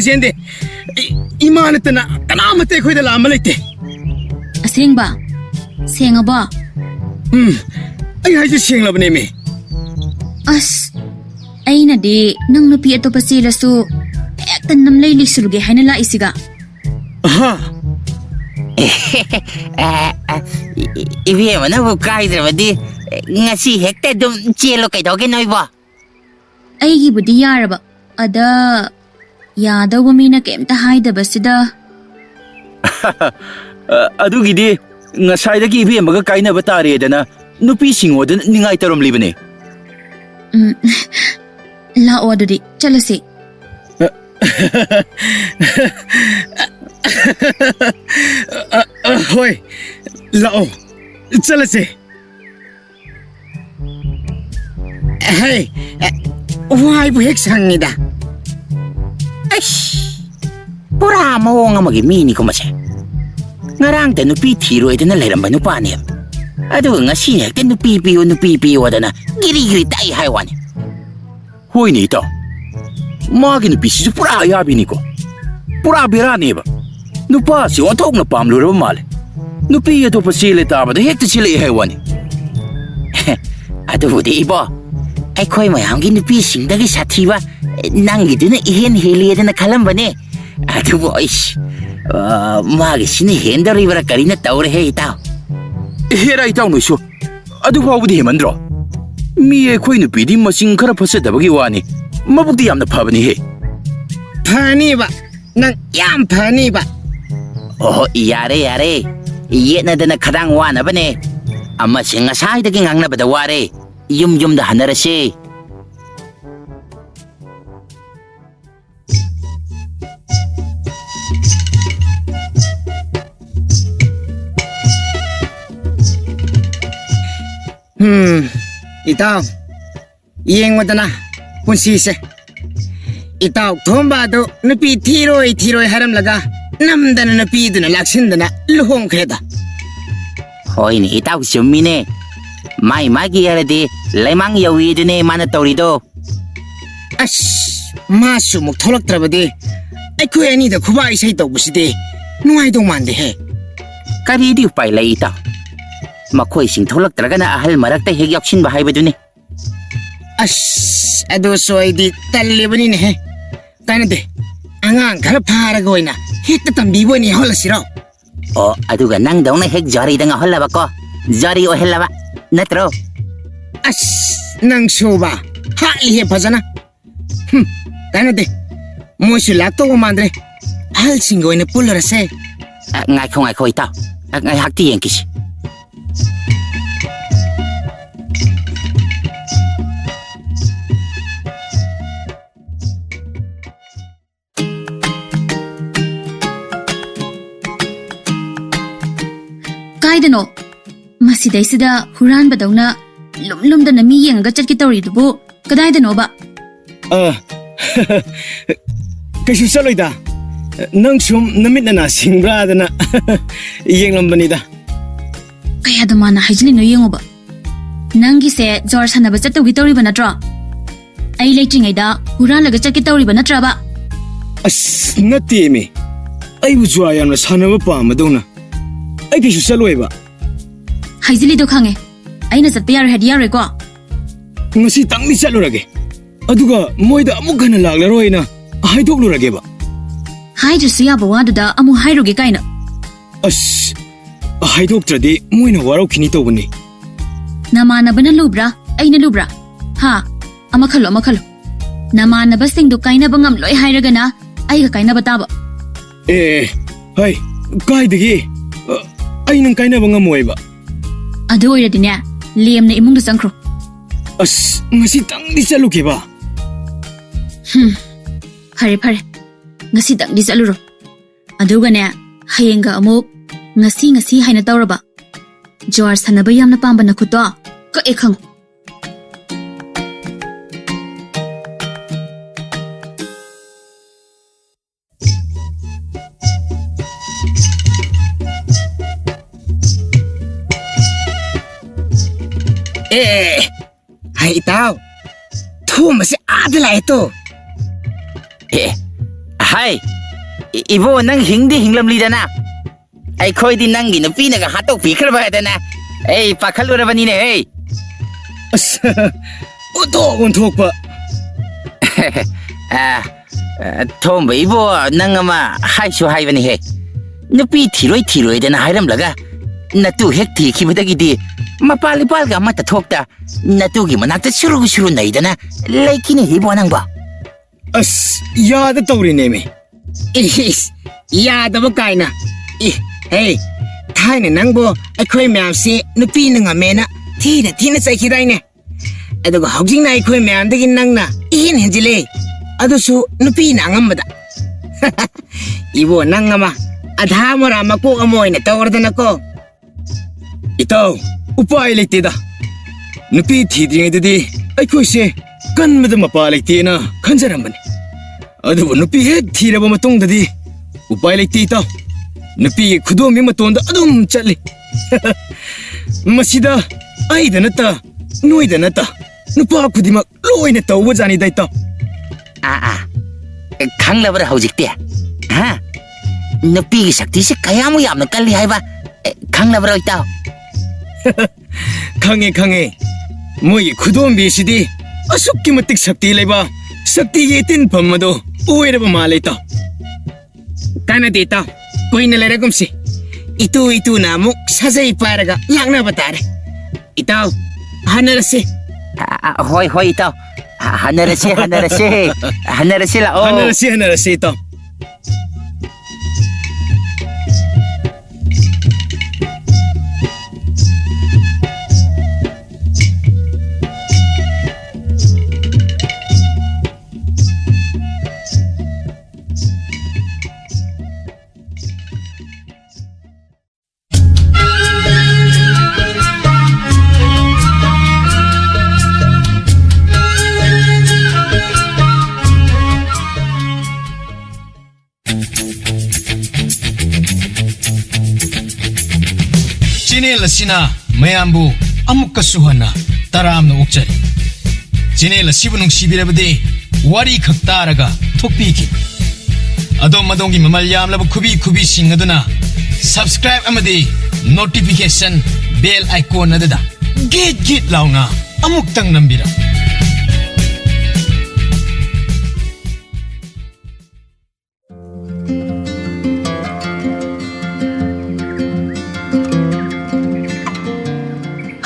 Chende. Imana tana kanamate khoi da lama leite. asengba sengaba Ai hai je seng la bane me. as ꯑꯩꯅꯗꯤ ꯅꯪ ꯅꯨꯄꯤ ꯑꯇꯣꯞꯄ ꯆꯦꯜꯂꯁꯨ ꯍꯦꯛꯇ ꯅꯝꯂꯩ ꯂꯤꯛꯁꯤꯜꯂꯨꯒꯦ ꯍꯥꯏꯅ ꯂꯥꯛꯏꯁꯤꯒ. ꯍꯥ Ibemanabu kaidravadi ngasi hekta dum chelo kaidoge noibo. ꯑꯩꯒꯤꯕꯨꯗꯤ ꯌꯥꯔꯕ ꯑꯗ ꯌꯥꯗꯧꯕ ꯃꯤꯅ ꯀꯩꯝꯇ ꯍꯥꯏꯗꯕꯁꯤꯗ. ꯑꯗꯨꯒꯤꯗꯤ ꯉꯁꯥꯏꯗꯒꯤ ꯏꯕꯦꯝꯃꯒ ꯀꯥꯏꯅꯕ ꯇꯥꯔꯦꯗꯅ ꯅꯨꯄꯤꯁꯤꯡꯉꯣꯗ ꯅꯤꯡꯉꯥꯏ ꯇꯧꯔꯝꯂꯤꯕꯅꯦ. ꯂꯥꯛꯑꯣ ꯑꯗꯨꯗꯤ ꯆꯠꯂꯁꯤ. ꯍꯣꯏ ꯂꯥꯛꯑꯣ ꯆꯠꯂꯁꯦ. ꯍꯦ ꯋꯥꯏꯕꯨ ꯍꯦꯛ ꯁꯪꯉꯤꯗ. Pura mawong amagi mini ko mase. Ngarang ta nupi thiroidana lairamba nupani. Adu ngasi hekta nupi piyo adana giri tai haiwan. Hoy ni ito. Magi nupi si pura ayabi ni ko. Pura birani ba. Nupa si ontok na pamluro male. Nupi ato pa sila taba da hekta sila ihaiwani. Adu di ibo. Ay koy mayamgi nupi singdagi sathiba nangiduna ihen heliyadana kalambane. Adu boys. Magi sini hendaribara karina taure he itaw. Hera itaw no iso. Adu fawbudi hemandro. Mi koy nupi di masing khara fasadabagi wani. Mabukdi yamna phabani he. Phani ba nang yam phani ba. Oh yare. Yetnadana khadang wana bane. Ama singa saidagi ngangna bada ware. Yum da hanarase. Itaw yengwadana punsise. Itaw thomba do nupi thiroi haram laga namdana nupi duna laksindana luhong kreda. Hoy ni itaw sumine. Mai magi yarade lemang yawi dune mana torido. Ash masu muk tholak trabade. Aikoi ani da khuba isai tawbuside nuai dong mande he. Kari di upai lai itaw. Makoy sing tholak tragana ahal marakta heg yakshin ba haibadune. Ash ado soidi talibani ne he. Kanade angang khara pharaga oina hekta tambibo ni holasiro. Oh aduga nang dawna heg jari danga hollaba ko. Jari o hellaba. Natro. Ash nang shoba hali he phajana. Kanade moisu lakto mandre ahal singo ina pulrase. Ngai khoi itaw. Ngai hakti yenkis. ꯀꯥꯏꯗꯅꯣ ꯃꯁꯤꯗꯩꯁꯤꯗ ꯍꯨꯔꯥꯟꯕꯗꯧꯅ ꯂꯨꯝꯗꯅ ꯃꯤ ꯌꯦꯡꯉꯒ ꯆꯠꯀꯦ ꯇꯧꯔꯤꯗꯨꯕꯨ ꯀꯗꯥꯏꯗꯅꯣꯕ? ꯀꯩꯁꯨ ꯆꯠꯂꯣꯏꯗ. ꯅꯪ ꯁꯨꯝ ꯅꯃꯤꯠꯅ ꯁꯤꯡꯕ꯭ꯔꯥꯗꯅ ꯌꯦꯡꯂꯝꯕꯅꯤꯗ. ꯀꯌꯥꯗ ꯃꯥꯅ ꯍꯥꯏꯖꯤꯜꯂꯤꯅꯣ ꯌꯦꯡꯉꯣꯕ. ꯅꯪꯒꯤꯁꯦ ꯖꯣꯔ ꯁꯥꯟꯅꯕ ꯆꯠꯇꯧꯒꯤ ꯇꯧꯔꯤꯕ ꯅꯠꯇ꯭ꯔꯣ? ꯑꯩ ꯂꯩꯇ꯭ꯔꯤꯉꯩꯗ ꯍꯨꯔꯥꯜꯂꯒ ꯆꯠꯀꯦ ꯇꯧꯔꯤꯕ ꯅꯠꯇ꯭ꯔꯕ? ꯑꯁ ꯅꯠꯇꯦꯃꯤ. ꯑꯩꯕꯨ ꯖ꯭ꯋꯥ ꯌꯥꯝꯅ ꯁꯥꯟꯅꯕ ꯄꯥꯝꯕꯗꯧꯅ ꯑꯩ ꯀꯩꯁꯨ ꯆꯠꯂꯣꯏꯕ. ꯍꯥꯏꯖꯤꯜꯂꯤꯗꯣ ꯈꯪꯉꯦ. ꯑꯩꯅ ꯆꯠꯄ ꯌꯥꯔꯣꯏ ꯍꯥꯏꯗꯤ ꯌꯥꯔꯣꯏꯀꯣ? ꯉꯁꯤ ꯇꯪꯗꯤ ꯆꯠꯂꯨꯔꯒꯦ. ꯑꯗꯨꯒ ꯃꯣꯏꯗ ꯑꯃꯨꯛ ꯍꯟꯅ ꯂꯥꯛꯂꯔꯣꯏꯅ ꯍꯥꯏꯗꯣꯛꯂꯨꯔꯒꯦꯕ. ꯍꯥꯏꯗ꯭ꯔꯁꯨ ꯌꯥꯕ ꯋꯥꯗꯨꯗ ꯑꯃꯨꯛ ꯍꯥꯏꯔꯨꯒꯦ ꯀꯥꯏꯅ. ꯑꯁ ꯍꯥꯏꯗꯣꯛꯇ꯭ꯔꯗꯤ ꯃꯣꯏꯅ ꯋꯥꯔꯧꯈꯤꯅꯤ ꯇꯧꯕꯅꯤ. ꯅꯃꯥꯟꯅꯕꯅ ꯂꯨꯕ꯭ꯔꯥ ꯑꯩꯅ ꯂꯨꯕ꯭ꯔꯥ? ꯍꯥ ꯑꯃ ꯈꯜꯂꯣ. ꯅꯃꯥꯟꯅꯕꯁꯤꯡꯗꯨ ꯀꯥꯏꯅꯕ ꯉꯝꯂꯣꯏ ꯍꯥꯏꯔꯒꯅ ꯑꯩꯒ ꯀꯥꯏꯅꯕ ꯇꯥꯕ. ꯍꯩ ꯀꯥꯏꯗꯒꯤ ꯑꯩ ꯅꯪ ꯀꯥꯏꯅꯕ ꯉꯝꯃꯣꯏꯕ. ꯑꯗꯨ ꯑꯣꯏꯔꯗꯤꯅꯦ ꯂꯦꯝꯅ ꯏꯃꯨꯡꯗ ꯆꯪꯈ꯭ꯔꯣ. ꯑꯁ ꯉꯁꯤ ꯇꯪꯗꯤ ꯆꯠꯂꯨꯒꯦꯕ. ꯐꯔꯦ ꯉꯁꯤꯗꯪꯗꯤ ꯆꯠꯂꯨꯔꯣ. ꯑꯗꯨꯒꯅꯦ ꯍꯌꯦꯡꯒ ꯑꯃꯨꯛ ꯉꯁꯤ ꯍꯥꯏꯅ ꯇꯧꯔꯕ ꯖ꯭ꯋꯥꯔ ꯁꯥꯟꯅꯕ ꯌꯥꯝꯅ ꯄꯥꯝꯕ ꯅꯈꯨꯠꯇꯣ ꯀꯛꯑꯦ ꯈꯪꯉꯨ. Hai itaw. Thumase aada lai to. Hai. Ibo nang hingdi hinglamli dana. Ai khoi di nang gi nupi naga hatok pikhraba dana. Ei pakhalurabani ne hey. Asa. Oto onthokpa. ꯊꯣꯝꯕ ꯏꯕꯣ ꯅꯪ ꯑꯃ ꯍꯥꯏꯁꯨ ꯍꯥꯏꯕꯅꯤꯍꯦ ꯅꯨꯄꯤ ꯊꯤꯔꯣꯏꯗꯅ ꯍꯥꯏꯔꯝꯂꯒ ꯅꯇꯨ ꯍꯦꯛ ꯊꯤꯈꯤꯕꯗꯒꯤꯗꯤ ꯃꯄꯥꯜ ꯏꯄꯥꯜꯒ ꯑꯃꯠꯇ ꯊꯣꯛꯇ ꯅꯇꯨꯒꯤ ꯃꯅꯥꯛꯇ ꯁꯨꯔꯨ ꯅꯩꯗꯅ ꯂꯩꯈꯤꯅꯦ ꯏꯕꯣ ꯅꯪꯕꯣ ꯑꯁ ꯌꯥꯗ ꯇꯧꯔꯤꯅꯦꯃꯤ ꯏꯁ ꯌꯥꯗꯕ ꯀꯥꯏꯅ ꯍꯦ ꯊꯥꯏꯅ ꯅꯪꯕꯨ ꯑꯩꯈꯣꯏ ꯃꯌꯥꯝꯁꯤ ꯅꯨꯄꯤꯅ ꯉꯝꯃꯦꯅ ꯊꯤꯅ ꯆꯩꯈꯤꯗꯥꯏꯅꯦ ꯑꯗꯨꯒ ꯍꯧꯖꯤꯛꯅ ꯑꯩꯈꯣꯏ ꯃꯌꯥꯝꯗꯒꯤ ꯅꯪꯅ ꯏꯍꯦꯟ ꯍꯦꯟꯖꯤꯜꯂꯦ ꯑꯗꯨꯁꯨ ꯅꯨꯄꯤꯅ ꯑꯉꯝꯕꯗ ꯏꯕꯣ ꯅꯪ ꯑꯃ ꯑꯙꯥ ꯃꯣꯔꯥ ꯃꯀꯣꯛ ꯑꯃ ꯑꯣꯏꯅ ꯇꯧꯔꯗꯅꯀꯣ ꯏꯇꯥꯎ ꯎꯄꯥꯏ ꯂꯩꯇꯦꯗ ꯅꯨꯄꯤ ꯊꯤꯗ꯭ꯔꯤꯉꯩꯗꯗꯤ ꯑꯩꯈꯣꯏꯁꯦ ꯀꯟꯕꯗ ꯃꯄꯥ ꯂꯩꯇꯦꯅ ꯈꯟꯖꯔꯝꯕꯅꯤ ꯑꯗꯨꯕꯨ ꯅꯨꯄꯤ ꯍꯦꯛ ꯊꯤꯔꯕ ꯃꯇꯨꯡꯗꯗꯤ ꯎꯄꯥꯏ ꯂꯩꯇꯦ ꯏꯇꯥꯎ ꯅꯨꯄꯤꯒꯤ ꯈꯨꯗꯣꯝꯕꯤ ꯃꯇꯣꯟꯗ ꯑꯗꯨꯝ ꯆꯠꯂꯤ ꯃꯁꯤꯗ ꯑꯩꯗ ꯅꯠꯇ ꯅꯣꯏꯗ ꯅꯠꯇ ꯅꯨꯄꯥ ꯈꯨꯗꯤꯡꯃꯛ ꯂꯣꯏꯅ ꯇꯧꯕꯖꯥꯠꯅꯤꯗ ꯏꯇꯥꯎ ꯈꯪꯂꯕ꯭ꯔꯥ ꯍꯧꯖꯤꯛꯇꯤ ꯍꯥ ꯅꯨꯄꯤꯒꯤ ꯁꯛꯇꯤꯁꯤ ꯀꯌꯥꯃꯨꯛ ꯌꯥꯝꯅ ꯀꯜꯂꯤ ꯍꯥꯏꯕ ꯈꯪꯂꯕ꯭ꯔꯥ ꯏꯇꯥꯎ ꯈꯪꯉꯦ ꯃꯣꯏꯒꯤ ꯈꯨꯗꯣꯝꯕꯤꯁꯤꯗꯤ ꯑꯁꯨꯛꯀꯤ ꯃꯇꯤꯛ ꯁꯛꯇꯤ ꯂꯩꯕ ꯁꯛꯇꯤꯒꯤ ꯇꯤꯟꯐꯝ ꯑꯗꯣ ꯑꯣꯏꯔꯕ ꯃꯥꯜꯂꯦ ꯏꯇꯥꯎ ꯀꯥꯟꯅꯗꯦ ꯏꯇꯥꯎ ꯀꯨꯏꯅ ꯂꯩꯔꯒꯨꯝꯁꯤ ꯏꯇꯨꯅ ꯑꯃꯨꯛ ꯁꯥꯖꯩ ꯄꯥꯏꯔꯒ ꯂꯥꯛꯅꯕ ꯇꯥꯔꯦ ꯏꯇꯥꯎ ꯍꯟꯅꯔꯁꯤ ꯍꯣꯏ ꯏꯇꯥꯎ ꯍꯟꯅꯔꯁꯤ ꯂꯥꯛꯑꯣ ꯍꯟꯅꯔꯁꯤ ꯏꯇꯥꯎ ꯆꯦꯅꯦꯜ ꯑꯁꯤꯅ ꯃꯌꯥꯝꯕꯨ ꯑꯃꯨꯛꯀꯁꯨ ꯍꯟꯅ ꯇꯔꯥꯝꯅ ꯑꯣꯛꯆꯔꯤ ꯆꯦꯅꯦꯜ ꯑꯁꯤꯕꯨ ꯅꯨꯡꯁꯤꯕꯤꯔꯕꯗꯤ ꯋꯥꯔꯤ ꯈꯛ ꯇꯥꯔꯒ ꯊꯣꯛꯄꯤꯈꯤ ꯑꯗꯣꯝꯒꯤ ꯃꯃꯜ ꯌꯥꯝꯂꯕ ꯈꯨꯕꯤꯁꯤꯡ ꯑꯗꯨꯅ ꯁꯕꯁꯀ꯭ꯔꯥꯏꯕ ꯑꯃꯗꯤ ꯅꯣꯇꯤꯐꯤꯀꯦꯁꯟ ꯕꯦꯜ ꯑꯥꯏꯀꯣꯟ ꯑꯗꯨꯗ ꯒꯤꯠ ꯂꯥꯎꯅ ꯑꯃꯨꯛꯇꯪ ꯅꯝꯕꯤꯔꯝ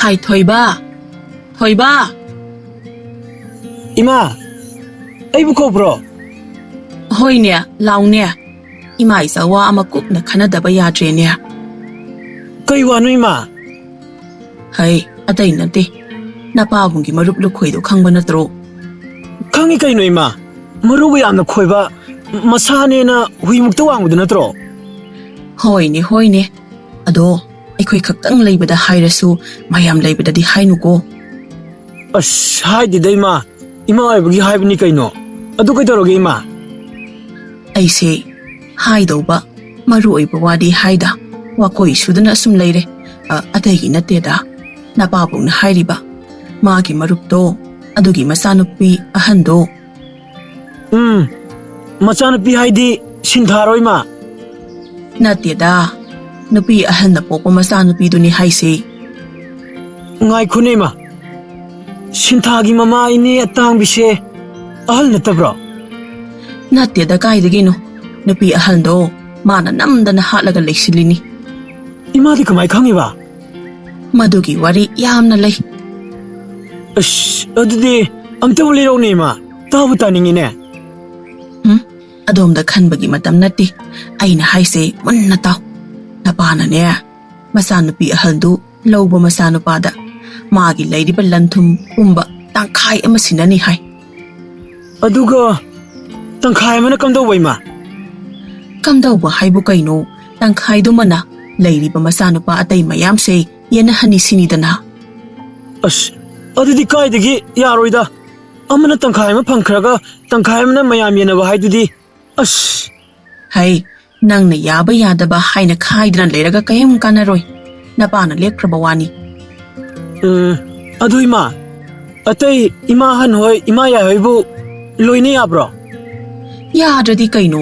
ꯍꯥꯏ ꯊꯣꯏꯕ ꯏꯃꯥ ꯑꯩꯕꯨ ꯀꯧꯕ꯭ꯔꯣ ꯍꯣꯏꯅꯦ ꯂꯥꯎꯅꯦ ꯏꯃꯥ ꯏꯆꯥ ꯋꯥ ꯑꯃ ꯀꯨꯞꯅ ꯈꯟꯅꯗꯕ ꯌꯥꯗ꯭ꯔꯦꯅꯦ ꯀꯩ ꯋꯥꯅꯣ ꯏꯃꯥ ꯍꯩ ꯑꯇꯩ ꯅꯠꯇꯦ ꯅꯄꯥꯕꯨꯡꯒꯤ ꯃꯔꯨꯞ ꯂꯨꯈꯣꯏꯗꯣ ꯈꯪꯕ ꯅꯠꯇ꯭ꯔꯣ ꯈꯪꯉꯤ ꯀꯩꯅꯣ ꯏꯃꯥ ꯃꯔꯨꯕꯨ ꯌꯥꯝꯅ ꯈꯣꯏꯕ ꯃꯁꯥꯅꯦꯅ ꯍꯨꯏꯃꯨꯛꯇ ꯋꯥꯡꯕꯗꯨ ꯅꯠꯇ꯭ꯔꯣ ꯍꯣꯏꯅꯦ ꯑꯗꯣ ꯑꯩꯈꯣꯏ ꯈꯛꯇꯪ ꯂꯩꯕꯗ ꯍꯥꯏꯔꯁꯨ ꯃꯌꯥꯝ ꯂꯩꯕꯗꯗꯤ ꯍꯥꯏꯅꯨꯀꯣ ꯑꯁ ꯍꯥꯏꯗꯦꯗ ꯏꯃꯥ ꯑꯣꯏꯕꯒꯤ ꯍꯥꯏꯕꯅꯤ ꯀꯩꯅꯣ ꯑꯗꯨ ꯀꯩꯗꯧꯔꯒꯦ ꯏꯃꯥ ꯑꯩꯁꯦ ꯍꯥꯏꯗꯧꯕ ꯃꯔꯨ ꯑꯣꯏꯕ ꯋꯥꯗꯤ ꯍꯥꯏꯗ ꯋꯥꯀꯣꯏ ꯁꯨꯗꯅ ꯑꯁꯨꯝ ꯂꯩꯔꯦ ꯑꯇꯩꯒꯤ ꯅꯠꯇꯦꯗ ꯅꯄꯥꯕꯨꯡꯅ ꯍꯥꯏꯔꯤꯕ ꯃꯥꯒꯤ ꯃꯔꯨꯞꯇꯣ ꯑꯗꯨꯒꯤ ꯃꯆꯥꯅꯨꯄꯤ ꯑꯍꯟꯗꯣ ꯃꯆꯥꯅꯨꯄꯤ ꯍꯥꯏꯗꯤ ꯁꯤꯟꯊꯥꯔꯣ ꯏꯃꯥ ꯅꯠꯇꯦꯗ ꯅꯨꯄꯤ ꯑꯍꯟꯅ ꯄꯣꯛꯄ ꯃꯆꯥꯅꯨꯄꯤꯗꯨꯅꯤ ꯍꯥꯏꯁꯦ ꯉꯥꯏꯈꯣꯅꯦ ꯏꯃꯥ ꯁꯤꯟꯊꯥꯒꯤ ꯃꯃꯥ ꯏꯅꯦ ꯑꯇꯥꯡꯕꯤꯁꯦ ꯑꯍꯜ ꯅꯠꯇꯕ꯭ꯔꯣ ꯅꯠꯇꯦꯗ ꯀꯥꯏꯗꯒꯤꯅꯣ ꯅꯨꯄꯤ ꯑꯍꯜꯗꯣ ꯃꯥꯅ ꯅꯝꯗꯅ ꯍꯥꯠꯂꯒ ꯂꯩꯁꯤꯜꯂꯤꯅꯤ ꯏꯃꯥꯗꯤ ꯀꯃꯥꯏ ꯈꯪꯉꯤꯕ ꯃꯗꯨꯒꯤ ꯋꯥꯔꯤ ꯌꯥꯝꯅ ꯂꯩ ꯑꯁ ꯑꯗꯨꯗꯤ ꯑꯝꯇꯕꯨ ꯂꯤꯔꯧꯅꯦ ꯏꯃꯥ ꯇꯥꯕꯨ ꯇꯥꯅꯤꯡꯉꯤꯅꯦ ꯑꯗꯣꯝꯗ ꯈꯟꯕꯒꯤ ꯃꯇꯝ ꯅꯠꯇꯦ ꯑꯩꯅ ꯍꯥꯏꯁꯦ ꯃꯨꯟꯅ ꯇꯥꯎ ꯅꯄꯥꯅꯅꯦ ꯃꯆꯥꯅꯨꯄꯤ ꯑꯍꯜꯗꯨ ꯂꯧꯕ ꯃꯆꯥꯅꯨꯄꯥꯗ ꯃꯥꯒꯤ ꯂꯩꯔꯤꯕ ꯂꯟꯊꯨꯝ ꯄꯨꯝꯕ ꯇꯪꯈꯥꯏ ꯑꯃ ꯁꯤꯟꯅꯅꯤ ꯍꯥꯏ ꯑꯗꯨꯒ ꯇꯪꯈꯥꯏ ꯑꯃꯅ ꯀꯝꯗꯧꯕ ꯏꯃꯥ ꯀꯝꯗꯧꯕ ꯍꯥꯏꯕꯨ ꯀꯩꯅꯣ ꯇꯪꯈꯥꯏꯗꯨꯃꯅ ꯂꯩꯔꯤꯕ ꯃꯆꯥꯅꯨꯄꯥ ꯑꯇꯩ ꯃꯌꯥꯝꯁꯦ ꯌꯦꯟꯅꯍꯟꯅꯤ ꯁꯤꯅꯤꯗꯅ ꯑꯁ ꯑꯗꯨꯗꯤ ꯀꯥꯏꯗꯒꯤ ꯌꯥꯔꯣꯏꯗ ꯑꯃꯅ ꯇꯪꯈꯥꯏ ꯑꯃ ꯐꯪꯈ꯭ꯔꯒ ꯇꯪꯈꯥꯏ ꯑꯃꯅ ꯃꯌꯥꯝ ꯌꯦꯟꯅꯕ ꯍꯥꯏꯗꯨꯗꯤ ꯑꯁ ꯍꯩ ꯅꯪꯅ ꯌꯥꯕ ꯌꯥꯗꯕ ꯍꯥꯏꯅ ꯈꯥꯏꯗꯅ ꯂꯩꯔꯒ ꯀꯔꯤꯝ ꯀꯥꯟꯅꯔꯣꯏ ꯅꯄꯥꯅ ꯂꯦꯞꯈ꯭ꯔꯕ ꯋꯥꯅꯤ ꯑꯗꯨ ꯏꯃꯥ ꯑꯇꯩ ꯏꯃꯥ ꯑꯍꯟ ꯍꯣꯏ ꯏꯃꯥ ꯌꯥꯏꯍꯣꯏꯕꯨ ꯂꯣꯏꯅ ꯌꯥꯕ꯭ꯔꯣ ꯌꯥꯗ꯭ꯔꯗꯤ ꯀꯩꯅꯣ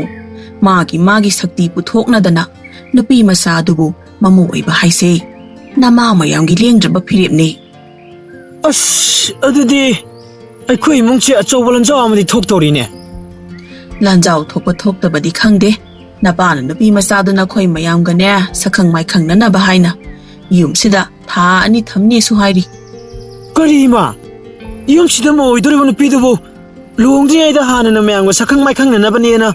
ꯃꯥꯒꯤ ꯁꯛꯇꯤ ꯄꯨꯊꯣꯛꯅꯗꯅ ꯅꯨꯄꯤ ꯃꯆꯥ ꯑꯗꯨꯕꯨ ꯃꯃꯧ ꯑꯣꯏꯕ ꯍꯥꯏꯁꯦ ꯅꯃꯥ ꯃꯌꯥꯝꯒꯤ ꯂꯦꯡꯗ꯭ꯔꯕ ꯐꯤꯔꯦꯞꯅꯤ ꯑꯁ ꯑꯗꯨꯗꯤ ꯑꯩꯈꯣꯏ ꯏꯃꯨꯡꯁꯦ ꯑꯆꯧꯕ ꯂꯟꯖꯥꯎ ꯑꯃꯗꯤ ꯊꯣꯛꯇꯧꯔꯤꯅꯦ ꯂꯥꯟꯖꯥꯎ ꯊꯣꯛꯄ ꯊꯣꯛꯇꯕꯗꯤ ꯈꯪꯗꯦ ꯅꯄꯥꯅ ꯅꯨꯄꯤ ꯃꯆꯥꯗꯨꯅ ꯑꯩꯈꯣꯏ ꯃꯌꯥꯝꯒꯅꯦ ꯁꯛꯈꯪ ꯃꯥꯏꯈꯪꯅꯅꯕ ꯍꯥꯏꯅ ꯌꯨꯝꯁꯤꯗ ꯊꯥ 2 ꯊꯝꯅꯦꯁꯨ ꯍꯥꯏꯔꯤ ꯀꯔꯤ ꯏꯃꯥ ꯌꯨꯝꯁꯤꯗ ꯑꯃ ꯑꯣꯏꯗꯣꯔꯤꯕ ꯅꯨꯄꯤꯗꯨꯕꯨ ꯂꯨꯍꯣꯡꯗ꯭ꯔꯤꯉꯩꯗ ꯍꯥꯟꯅꯅ ꯃꯌꯥꯝꯒ ꯁꯛꯈꯪ ꯃꯥꯏꯈꯪꯅꯅꯕꯅꯦꯅ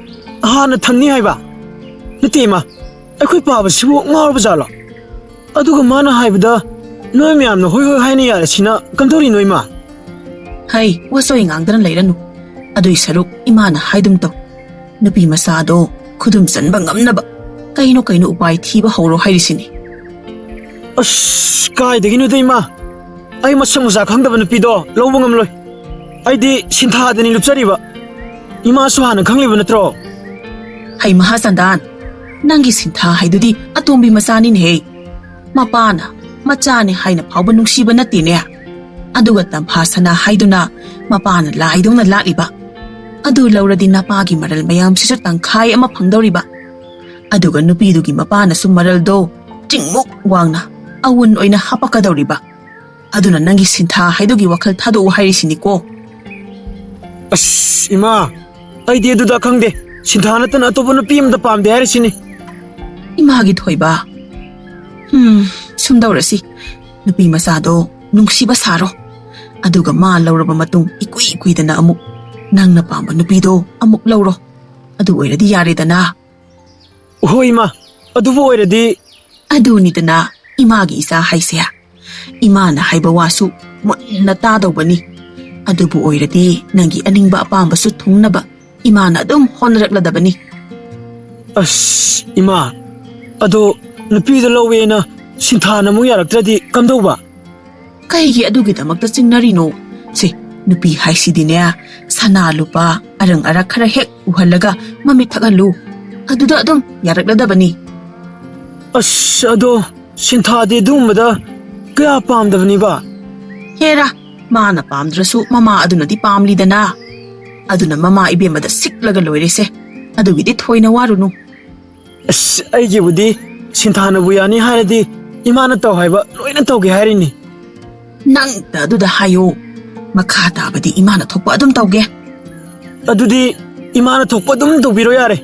ꯍꯥꯟꯅ ꯊꯝꯅꯤ ꯍꯥꯏꯕ ꯅꯠꯇꯦ ꯏꯃꯥ ꯑꯩꯈꯣꯏ ꯄꯥꯕꯁꯤꯕꯨ ꯉꯥꯎꯔꯕ ꯖꯥꯠꯂꯣ ꯑꯗꯨꯒ ꯃꯥꯅ ꯍꯥꯏꯕꯗ ꯅꯣꯏ ꯃꯌꯥꯝꯅ ꯍꯣꯏ ꯍꯣꯏ ꯍꯥꯏꯅ ꯌꯥꯔꯁꯤꯅ ꯀꯝꯗꯧꯔꯤꯅꯣ ꯏꯃꯥ ꯍꯩ ꯋꯥꯆꯣꯏ ꯉꯥꯡꯗꯅ ꯂꯩꯔꯅꯨ ꯑꯗꯨꯏ ꯁꯔꯨꯛ ꯏꯃꯥꯅ ꯍꯥꯏꯗꯨꯝ ꯇꯧ ꯅꯨꯄꯤ ꯃꯆꯥꯗꯣ ꯈꯨꯗꯨꯝ ꯆꯟꯕ ꯉꯝꯅꯕ ꯀꯩꯅꯣ ꯎꯄꯥꯏ ꯊꯤꯕ ꯍꯧꯔꯣ ꯍꯥꯏꯔꯤꯁꯤꯅꯤ ꯑꯁ ꯀꯥꯏꯗꯒꯤꯅꯣꯗ ꯏꯃꯥ ꯑꯩ ꯃꯁꯛ ꯃꯆꯥ ꯈꯪꯗꯕ ꯅꯨꯄꯤꯗꯣ ꯂꯧꯕ ꯉꯝꯂꯣꯏ ꯑꯩꯗꯤ ꯁꯤꯟꯊꯥꯗꯅꯤ ꯂꯨꯞꯆꯔꯤꯕ ꯏꯃꯥꯁꯨ ꯍꯥꯟꯅ ꯈꯪꯂꯤꯕ ꯅꯠꯇ꯭ꯔꯣ ꯍꯩ ꯃꯍꯥꯆꯟꯗꯥꯟ ꯅꯪꯒꯤ ꯁꯤꯟꯊꯥ ꯍꯥꯏꯗꯨꯗꯤ ꯑꯇꯣꯝꯕꯤ ꯃꯆꯥꯅꯤꯅꯦꯍꯦ ꯃꯄꯥꯅ ꯃꯆꯥꯅꯦ ꯍꯥꯏꯅ ꯐꯥꯎꯕ ꯅꯨꯡꯁꯤꯕ ꯅꯠꯇꯦꯅꯦ ꯑꯗꯨꯒ ꯇꯝꯐꯥ ꯁꯅꯥ ꯍꯥꯏꯗꯨꯅ ꯃꯄꯥꯅ ꯂꯥꯏꯗꯧꯅ ꯂꯥꯠꯂꯤꯕ ꯑꯗꯨ ꯂꯧꯔꯗꯤ ꯅꯄꯥꯒꯤ ꯃꯔꯜ ꯃꯌꯥꯝꯁꯤꯁꯨ ꯇꯪꯈꯥꯏ ꯑꯃ ꯐꯪꯗꯧꯔꯤꯕ ꯑꯗꯨꯒ ꯅꯨꯄꯤꯗꯨꯒꯤ ꯃꯄꯥꯅꯁꯨ ꯃꯔꯜꯗꯣ ꯆꯤꯡꯃꯨꯛ ꯋꯥꯡꯅ ꯑꯋꯨꯟ ꯑꯣꯏꯅ ꯍꯥꯄꯛꯀꯗꯧꯔꯤꯕ ꯑꯗꯨꯅ ꯅꯪꯒꯤ ꯁꯤꯟꯊꯥ ꯍꯥꯏꯗꯨꯒꯤ ꯋꯥꯈꯜ ꯊꯥꯗꯣꯛꯎ ꯍꯥꯏꯔꯤꯁꯤꯅꯤꯀꯣ ꯑꯁ ꯏꯃꯥ ꯑꯩꯗꯤ ꯑꯗꯨꯗ ꯈꯪꯗꯦ ꯁꯤꯟꯊꯥ ꯅꯠꯇꯅ ꯑꯇꯣꯞꯄ ꯅꯨꯄꯤ ꯑꯃꯗ ꯄꯥꯝꯗꯦ ꯍꯥꯏꯔꯤꯁꯤꯅꯤ 이마기 토이바. 숨다우라시. 누비 마사도 뭉시바 사로. 아두가 마 라우라바 마tung 이꾸이꾸이다나 아묵. 낭나 빰바 누비도 아묵 라우로. 아두 오이라디 야리다나. ꯍꯣꯏ ꯏꯃꯥ ꯑꯗꯨꯕꯨ ꯑꯣꯏꯔꯗꯤ ꯑꯗꯨꯅꯤꯗꯅ ꯏꯃꯥꯒꯤ ꯏꯆꯥ ꯍꯥꯏꯁꯦ ꯏꯃꯥꯅ ꯍꯥꯏꯕ ꯋꯥꯁꯨ ꯃꯨꯟꯅ ꯇꯥꯗꯧꯕꯅꯤ ꯑꯗꯨꯕꯨ ꯑꯣꯏꯔꯗꯤ ꯅꯪꯒꯤ ꯑꯅꯤꯡꯕ ꯑꯄꯥꯝꯕꯁꯨ ꯊꯨꯡꯅꯕ ꯏꯃꯥꯅ ꯑꯗꯨꯝ ꯍꯣꯠꯅꯔꯛꯂꯗꯕꯅꯤ ꯑꯁ ꯏꯃꯥ ꯑꯗꯣ ꯅꯨꯄꯤꯗ ꯂꯧꯋꯦꯅ ꯁꯤꯟꯊꯥꯅ ꯑꯃꯨꯛ ꯌꯥꯔꯛꯇ꯭ꯔꯗꯤ ꯀꯝꯗꯧꯕ ꯀꯩꯒꯤ ꯑꯗꯨꯒꯤꯗꯃꯛꯇ ꯆꯤꯡꯅꯔꯤꯅꯣ ꯁꯤ ꯅꯨꯄꯤ ꯍꯥꯏꯁꯤꯗꯤꯅꯦ ꯁꯅꯥ ꯂꯨꯄꯥ ꯑꯔꯪ ꯑꯔꯥꯛ ꯈꯔ ꯍꯦꯛ ꯎꯍꯜꯂꯒ ꯃꯃꯤꯠ ꯊꯛꯍꯜꯂꯨ ꯑꯗꯨꯗ ꯑꯗꯨꯝ ꯌꯥꯔꯛꯂꯗꯕꯅꯤ ꯑꯁ ꯑꯗꯣ ꯁꯤꯟꯊꯥꯗꯤ ꯑꯗꯨꯒꯨꯝꯕꯗ ꯀꯌꯥ ꯄꯥꯝꯗꯕꯅꯤꯕ ꯍꯦꯔꯥ ꯃꯥꯅ ꯄꯥꯝꯗ꯭ꯔꯁꯨ ꯃꯃꯥ ꯑꯗꯨꯅꯗꯤ ꯄꯥꯝꯂꯤꯗꯅ ꯑꯗꯨꯅ ꯃꯃꯥ ꯏꯕꯦꯝꯃꯗ ꯁꯤꯛꯂꯒ ꯂꯣꯏꯔꯦꯁꯦ ꯑꯗꯨꯒꯤꯗꯤ ꯊꯣꯏꯅ ꯋꯥꯔꯨꯅꯨ ꯑꯁ ꯑꯩꯒꯤꯕꯨꯗꯤ ꯁꯤꯟꯊꯥꯅꯕꯨ ꯌꯥꯅꯤ ꯍꯥꯏꯔꯗꯤ ꯏꯃꯥꯅ ꯇꯧ ꯍꯥꯏꯕ ꯂꯣꯏꯅ ꯇꯧꯒꯦ ꯍꯥꯏꯔꯤꯅꯤ ꯅꯪꯗ ꯑꯗꯨꯗ ꯍꯥꯏꯌꯣ ꯃꯈꯥ ꯇꯥꯕꯗꯤ ꯏꯃꯥꯅ ꯊꯣꯛꯄ ꯑꯗꯨꯝ ꯇꯧꯒꯦ ꯑꯗꯨꯗꯤ ꯏꯃꯥꯅ ꯊꯣꯛꯄ ꯑꯗꯨꯝ ꯇꯧꯕꯤꯔꯣ ꯌꯥꯔꯦ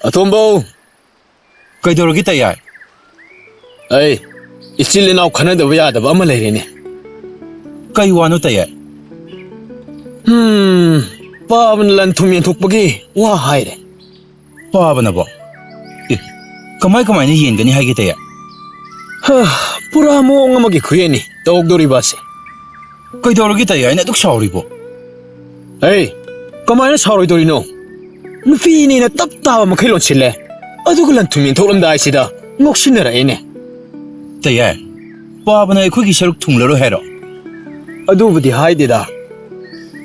ꯑꯇꯣꯝꯕꯧ ꯀꯩꯗꯧꯔꯒꯦ ꯇꯌꯥꯏ ꯑꯩ ꯏꯆꯤꯜ ꯏꯅꯥꯎ ꯈꯟꯅꯗꯕ ꯌꯥꯗꯕ ꯑꯃ ꯂꯩꯔꯦꯅꯦ ꯀꯩ ꯋꯥꯅꯣ ꯇꯌꯥꯏ ꯄꯥꯕꯅ ꯂꯟ ꯊꯨꯝ ꯌꯦꯟꯊꯣꯛꯄꯒꯤ ꯋꯥ ꯍꯥꯏꯔꯦ ꯄꯥꯕꯅꯕꯣ ꯀꯃꯥꯏꯅ ꯌꯦꯟꯒꯅꯤ ꯍꯥꯏꯒꯦ ꯇꯌꯥꯏ ꯄꯨꯔꯥ ꯃꯑꯣꯡ ꯑꯃꯒꯤ ꯈꯨꯌꯦꯟꯅꯤ ꯇꯧꯗꯣꯔꯤꯕꯁꯦ ꯀꯩꯗꯧꯔꯒꯦ ꯇꯌꯥꯏꯅ ꯑꯗꯨꯛ ꯁꯥꯎꯔꯤꯕꯣ ꯑꯩ ꯀꯃꯥꯏꯅ ꯁꯥꯎꯔꯣꯏꯗꯣꯔꯤꯅꯣ ꯅꯨꯄꯤꯅꯤꯅ ꯇꯞ ꯇꯥꯕ ꯃꯈꯩ ꯂꯣꯟꯁꯤꯜꯂꯦ ꯑꯗꯨꯒ ꯂꯟ ꯊꯨꯝ ꯌꯦꯟꯊꯣꯛꯂꯝꯗꯥꯏꯁꯤꯗ ꯉꯣꯛꯁꯤꯟꯅꯔꯛꯑꯦꯅꯦ ꯇꯌꯥꯏ ꯄꯥꯕꯅ ꯑꯩꯈꯣꯏꯒꯤ ꯁꯔꯨꯛ ꯊꯨꯡꯂꯔꯣꯏ ꯍꯥꯏꯔꯣ ꯑꯗꯨꯕꯨꯗꯤ ꯍꯥꯏꯗꯦꯗ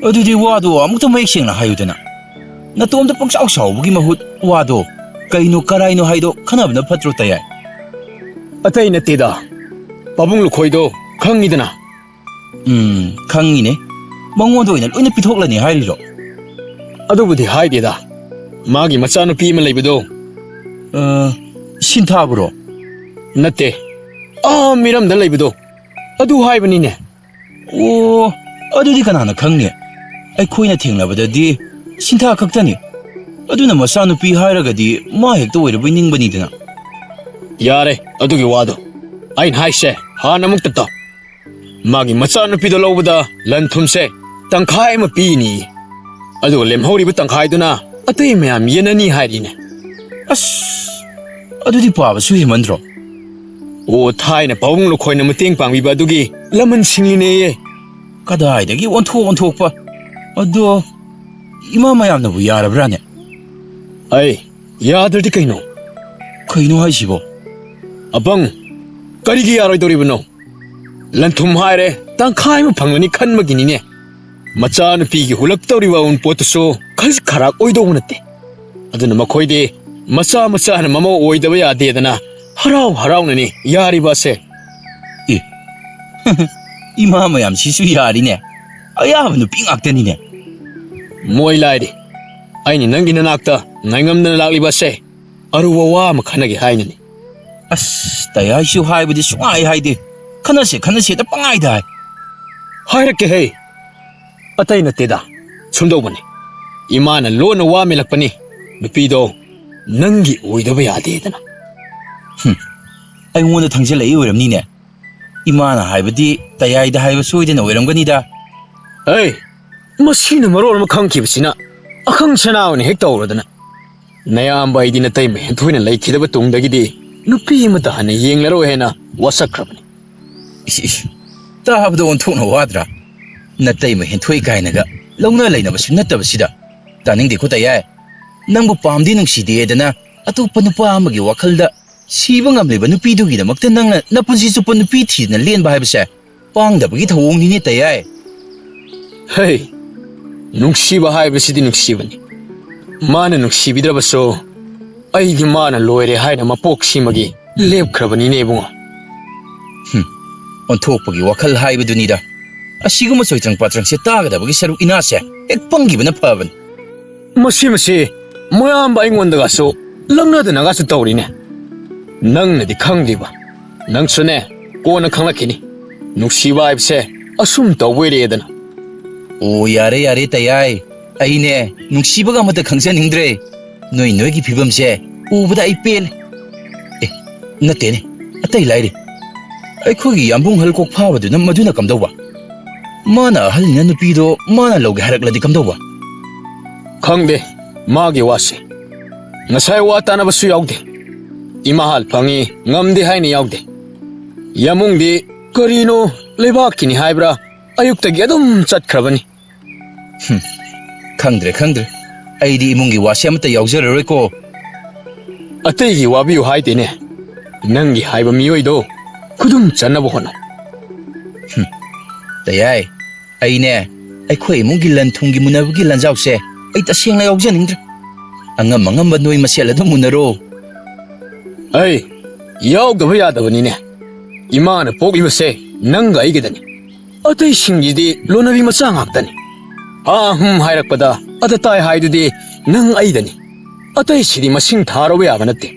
ꯑꯗꯨꯗꯤ ꯋꯥꯗꯣ ꯑꯃꯨꯛꯇ ꯃꯌꯦꯛ ꯁꯦꯡꯅ ꯍꯥꯏꯌꯨꯗꯅ ꯅꯇꯣꯝꯇ ꯄꯪꯁꯥꯎ ꯁꯥꯎꯕꯒꯤ ꯃꯍꯨꯠ ꯋꯥꯗꯣ ꯀꯩꯅꯣ ꯀꯔꯥꯏꯅꯣ ꯍꯥꯏꯗꯣ ꯈꯟꯅꯕꯅ ꯐꯠꯇ꯭ꯔꯣ ꯇꯌꯥꯏ ꯑꯇꯩ ꯅꯠꯇꯦꯗ ꯄꯥꯕꯨꯡ ꯂꯨꯈꯣꯏꯗꯣ ꯈꯪꯉꯤꯗꯅ ꯈꯪꯉꯤꯅꯦ ꯃꯉꯣꯟꯗ ꯑꯣꯏꯅ ꯂꯣꯏꯅ ꯄꯤꯊꯣꯛꯂꯅꯤ ꯍꯥꯏꯔꯤꯔꯣ ꯑꯗꯨꯕꯨꯗꯤ ꯍꯥꯏꯗꯦꯗ ꯃꯥꯒꯤ ꯃꯆꯥꯅꯨꯄꯤ ꯑꯃ ꯂꯩꯕꯗꯣ ꯁꯤꯟꯊꯥꯕꯨꯔꯣ ꯅꯠꯇꯦ ꯃꯤꯔꯝꯗ ꯂꯩꯕꯗꯣ ꯑꯗꯨ ꯍꯥꯏꯕꯅꯤꯅꯦ ꯑꯣ ꯑꯗꯨꯗꯤ ꯀꯅꯥꯅ ꯈꯪꯅꯤ ꯑꯩꯈꯣꯏꯅ ꯊꯦꯡꯅꯕꯗꯗꯤ ꯁꯤꯟꯊꯥ ꯈꯛꯇꯅꯤ ꯑꯗꯨꯅ ꯃꯆꯥꯅꯨꯄꯤ ꯍꯥꯏꯔꯒꯗꯤ ꯃꯥ ꯍꯦꯛꯇ ꯑꯣꯏꯔꯕꯣꯏ ꯅꯤꯡꯕꯅꯤꯗꯅ ꯌꯥꯔꯦ ꯑꯗꯨꯒꯤ ꯋꯥꯗꯣ ꯑꯩꯅ ꯍꯥꯏꯁꯦ ꯍꯥꯟꯅ ꯑꯃꯨꯛꯇ ꯇꯥꯎ ꯃꯥꯒꯤ ꯃꯆꯥꯅꯨꯄꯤꯗꯣ ꯂꯧꯕꯗ ꯂꯟ ꯊꯨꯝꯁꯦ ꯇꯪꯈꯥꯏ ꯑꯃ ꯄꯤꯅꯤ ꯑꯗꯨꯒ ꯂꯦꯝꯍꯧꯔꯤꯕ ꯇꯪꯈꯥꯏꯗꯨꯅ ꯑꯇꯩ ꯃꯌꯥꯝ ꯌꯦꯟꯅꯅꯤ ꯍꯥꯏꯔꯤꯅꯦ ꯑꯁ ꯑꯗꯨꯗꯤ ꯄꯥꯕꯁꯨ ꯍꯦꯃꯟꯗ꯭ꯔꯣ ꯑꯣ ꯊꯥꯏꯅ ꯄꯥꯕꯨꯡ ꯂꯨꯈꯣꯏꯅ ꯃꯇꯦꯡ ꯄꯥꯡꯕꯤꯕ ꯑꯗꯨꯒꯤ ꯂꯃꯟ ꯁꯤꯡꯂꯤꯅꯦꯌꯦ ꯀꯗꯥꯏꯗꯒꯤ ꯑꯣꯟꯊꯣꯛꯄ ꯑꯗꯣ ꯏꯃꯥ ꯃꯌꯥꯝꯅꯕꯨ ꯌꯥꯔꯕ꯭ꯔꯥꯅꯦ ꯑꯩ ꯌꯥꯗ꯭ꯔꯗꯤ ꯀꯩꯅꯣ ꯍꯥꯏꯁꯤꯕꯣ ꯑꯄꯪ ꯀꯔꯤꯒꯤ ꯌꯥꯔꯣꯏꯗꯧꯔꯤꯕꯅꯣ ꯂꯟ ꯊꯨꯝ ꯍꯥꯏꯔꯦ ꯇꯪꯈꯥꯏ ꯑꯃ ꯐꯪꯒꯅꯤ ꯈꯟꯕꯒꯤꯅꯤꯅꯦ ꯃꯆꯥꯅꯨꯄꯤꯒꯤ ꯍꯨꯜꯂꯛꯇꯧꯔꯤꯕ ꯑꯎꯟꯄꯣꯠꯇꯨꯁꯨ ꯈꯖꯤꯛ ꯈꯔꯥꯛ ꯑꯣꯏꯗꯧꯕ ꯅꯠꯇꯦ ꯑꯗꯨꯅ ꯃꯈꯣꯏꯗꯤ ꯃꯆꯥꯅ ꯃꯃꯧ ꯑꯣꯏꯗꯕ ꯌꯥꯗꯦꯗꯅ ꯍꯔꯥꯎꯅꯅꯤ ꯌꯥꯔꯤꯕꯁꯦ ꯏꯃꯥ ꯃꯌꯥꯝꯁꯤꯁꯨ ꯌꯥꯔꯤꯅꯦ ꯑꯌꯥꯕ ꯅꯨꯄꯤ ꯉꯥꯛꯇꯅꯤꯅꯦ ꯃꯣꯏ ꯂꯥꯏꯔꯤ ꯑꯩꯅ ꯅꯪꯒꯤ ꯅꯅꯥꯛꯇ ꯉꯥꯏꯉꯝꯗꯅ ꯂꯥꯛꯂꯤꯕꯁꯦ ꯑꯔꯨꯕ ꯋꯥ ꯑꯃ ꯈꯟꯅꯒꯦ ꯍꯥꯏꯅꯅꯤ ꯑꯁ ꯇꯌꯥꯏꯁꯨ ꯍꯥꯏꯕꯗꯤ ꯁꯨꯡꯍꯥꯏ ꯍꯥꯏꯗꯦ ꯈꯟꯅꯁꯦꯗ ꯄꯪꯍꯥꯏꯗ ꯍꯥꯏ ꯍꯥꯏꯔꯛꯀꯦ ꯍꯦ ꯑꯇꯩ ꯅꯠꯇꯦꯗ ꯁꯨꯝꯗꯧꯕꯅꯤ ꯏꯃꯥꯅ ꯂꯣꯟꯅ ꯋꯥ ꯃꯦꯜꯂꯛꯄꯅꯤ ꯅꯨꯄꯤꯗꯣ ꯅꯪꯒꯤ ꯑꯣꯏꯗꯕ ꯌꯥꯗꯦꯗꯅ ꯑꯩꯉꯣꯟꯗ ꯊꯪꯖꯤꯜꯂꯛꯏ ꯑꯣꯏꯔꯝꯅꯤꯅꯦ ꯏꯃꯥꯅ ꯍꯥꯏꯕꯗꯤ ꯇꯌꯥꯏꯗ ꯍꯥꯏꯕ ꯁꯣꯏꯗꯅ ꯑꯣꯏꯔꯝꯒꯅꯤꯗ ꯑꯩ ꯃꯁꯤꯅ ꯃꯔꯣꯜ ꯑꯃ ꯈꯪꯈꯤꯕꯁꯤꯅ ꯑꯈꯪ ꯁꯅꯥ ꯍꯦꯛ ꯇꯧꯔꯗꯅ ꯅꯌꯥꯝꯕ ꯑꯩꯗꯤ ꯅꯇꯩꯃ ꯍꯦꯟꯊꯣꯏꯅ ꯂꯩꯈꯤꯗꯕ ꯇꯨꯡꯗꯒꯤꯗꯤ ꯅꯨꯄꯤ ꯑꯃꯇ ꯍꯟꯅ ꯌꯦꯡꯂꯔꯣꯏ ꯍꯥꯏꯅ ꯋꯥꯁꯛꯈ꯭ꯔꯕꯅꯤ ꯏꯁ ꯇꯥꯕꯗ ꯑꯣꯟꯊꯣꯛꯅ ꯋꯥꯗ꯭ꯔꯥ ꯅꯇꯩꯃ ꯍꯦꯟꯊꯣꯏ ꯀꯥꯏꯅꯒ ꯂꯧꯅ ꯂꯩꯅꯕꯁꯨ ꯅꯠꯇꯕꯁꯤꯗ ꯇꯥꯅꯤꯡꯗꯦꯀꯣ ꯇꯌꯥꯏ ꯅꯪꯕꯨ ꯄꯥꯝꯗꯦ ꯅꯨꯡꯁꯤꯗꯦꯗꯅ ꯑꯇꯣꯞꯄ ꯅꯨꯄꯥ ꯑꯃꯒꯤ ꯋꯥꯈꯜꯗ ꯁꯤꯕ ꯉꯝꯂꯤꯕ ꯅꯨꯄꯤꯗꯨꯒꯤꯗꯃꯛꯇ ꯅꯪꯅ ꯅꯄꯨꯟꯁꯤ ꯆꯨꯞꯄ ꯅꯨꯄꯤ ꯊꯤꯗꯅ ꯂꯦꯟꯕ ꯍꯥꯏꯕꯁꯦ ꯄꯥꯡꯗꯕꯒꯤ ꯊꯧꯑꯣꯡꯅꯤꯅꯦ ꯇꯌꯥꯏ ꯍꯩ ꯅꯨꯡꯁꯤꯕ ꯍꯥꯏꯕꯁꯤꯗꯤ ꯅꯨꯡꯁꯤꯕꯅꯤ ꯃꯥꯅ ꯅꯨꯡꯁꯤꯕꯤꯗ꯭ꯔꯕꯁꯨ ꯑꯩꯗꯤ ꯃꯥꯅ ꯂꯣꯏꯔꯦ ꯍꯥꯏꯅ ꯃꯄꯣꯛꯁꯤꯃꯒꯤ ꯂꯦꯞꯈ꯭ꯔꯕꯅꯤꯅꯦ ꯏꯕꯨꯡꯉꯣ ꯑꯣꯟꯊꯣꯛꯄꯒꯤ ꯋꯥꯈꯜ ꯍꯥꯏꯕꯗꯨꯅꯤꯗ ꯑꯁꯤꯒꯨꯝꯕ ꯆꯣꯏꯇ꯭ꯔꯪ ꯄꯥꯇ꯭ꯔꯪꯁꯦ ꯇꯥꯒꯗꯕꯒꯤ ꯁꯔꯨꯛ ꯏꯅꯥꯁꯦ ꯍꯦꯛ ꯄꯪꯈꯤꯕꯅ ꯐꯕꯅꯤ ꯃꯁꯤ ꯃꯌꯥꯝꯕ ꯑꯩꯉꯣꯟꯗꯒꯁꯨ ꯂꯪꯅꯗꯅꯒꯁꯨ ꯇꯧꯔꯤꯅꯦ ꯅꯪꯅꯗꯤ ꯈꯪꯗ꯭ꯔꯤꯕ ꯅꯪꯁꯨꯅꯦ ꯀꯣꯟꯅ ꯈꯪꯂꯛꯈꯤꯅꯤ ꯅꯨꯡꯁꯤꯕ ꯍꯥꯏꯕꯁꯦ ꯑꯁꯨꯝ ꯇꯧꯕꯣꯏꯔꯦꯗꯅ ꯑꯣ ꯌꯥꯔꯦ ꯇꯌꯥꯏ ꯑꯩꯅꯦ ꯅꯨꯡꯁꯤꯕꯒ ꯑꯃꯠꯇ ꯈꯪꯖꯅꯤꯡꯗ꯭ꯔꯦ ꯅꯣꯏꯒꯤ ꯐꯤꯕꯝꯁꯦ ꯎꯕꯗ ꯑꯩ ꯄꯦꯜꯂꯦ ꯅꯠꯇꯦꯅꯦ ꯑꯇꯩ ꯂꯥꯏꯔꯤ ꯑꯩꯈꯣꯏꯒꯤ ꯌꯥꯝꯕꯨꯡ ꯍꯜꯀꯣꯛ ꯐꯥꯕꯗꯨꯅ ꯃꯗꯨꯅ ꯀꯝꯗꯧꯕ ꯃꯥꯅ ꯑꯍꯜꯅꯤꯅ ꯅꯨꯄꯤꯗꯣ ꯃꯥꯅ ꯂꯧꯒꯦ ꯍꯥꯏꯔꯛꯂꯗꯤ ꯀꯝꯗꯧꯕ ꯈꯪꯗꯦ ꯃꯥꯒꯤ ꯋꯥꯁꯦ ꯉꯁꯥꯏ ꯋꯥ ꯇꯥꯅꯕꯁꯨ ꯌꯥꯎꯗꯦ ꯏꯃꯥꯍꯜ ꯐꯪꯉꯤ ꯉꯝꯗꯦ ꯍꯥꯏꯅ ꯌꯥꯎꯗꯦ ꯌꯥꯃꯨꯡꯗꯤ ꯀꯔꯤꯅꯣ ꯂꯩꯕꯥꯛꯀꯤꯅꯤ ꯍꯥꯏꯕ꯭ꯔꯥ ꯑꯌꯨꯛꯇꯒꯤ ꯑꯗꯨꯝ ꯆꯠꯈ꯭ꯔꯕꯅꯤ ꯈꯪꯗ꯭ꯔꯦ ꯑꯩꯗꯤ ꯏꯃꯨꯡꯒꯤ ꯋꯥꯁꯦ ꯑꯃꯠꯇ ꯌꯥꯎꯖꯔꯔꯣꯏꯀꯣ ꯑꯇꯩꯒꯤ ꯋꯥꯕꯤꯌꯨ ꯍꯥꯏꯗꯦꯅꯦ ꯅꯪꯒꯤ ꯍꯥꯏꯕ ꯃꯤꯑꯣꯏꯗꯣ ꯈꯨꯗꯨꯝ ꯆꯟꯅꯕ ꯍꯣꯠꯅꯧ ꯇꯌꯥꯏ ꯑꯩꯅꯦ ꯑꯩꯈꯣꯏ ꯏꯃꯨꯡꯒꯤ ꯂꯟ ꯊꯨꯝꯒꯤ ꯃꯨꯟꯅꯕꯒꯤ ꯂꯟꯖꯥꯎꯁꯦ ꯑꯩ ꯇꯁꯦꯡꯅ ꯌꯥꯎꯖꯅꯤꯡꯗ꯭ꯔꯦ ꯑꯉꯝꯕ ꯅꯣꯏ ꯃꯁꯦꯜ ꯑꯗꯨꯝ ꯃꯨꯟꯅꯔꯣ ꯑꯩ ꯌꯥꯎꯗꯕ ꯌꯥꯗꯕꯅꯤꯅꯦ ꯏꯃꯥꯅ ꯄꯣꯛꯂꯤꯕꯁꯦ ꯅꯪꯒ ꯑꯩꯒꯗꯅꯤ ꯑꯇꯩꯁꯤꯡꯒꯤꯗꯤ ꯂꯣꯟꯅꯕꯤ ꯃꯆꯥ ꯉꯥꯛꯇꯅꯤ ꯍꯥꯏꯔꯛꯄꯗ ꯑꯗ ꯇꯥꯏ ꯍꯥꯏꯗꯨꯗꯤ ꯅꯪ ꯑꯩꯗꯅꯤ ꯑꯇꯩꯁꯤꯗꯤ ꯃꯁꯤꯡ ꯊꯥꯔꯕ ꯌꯥꯕ ꯅꯠꯇꯦ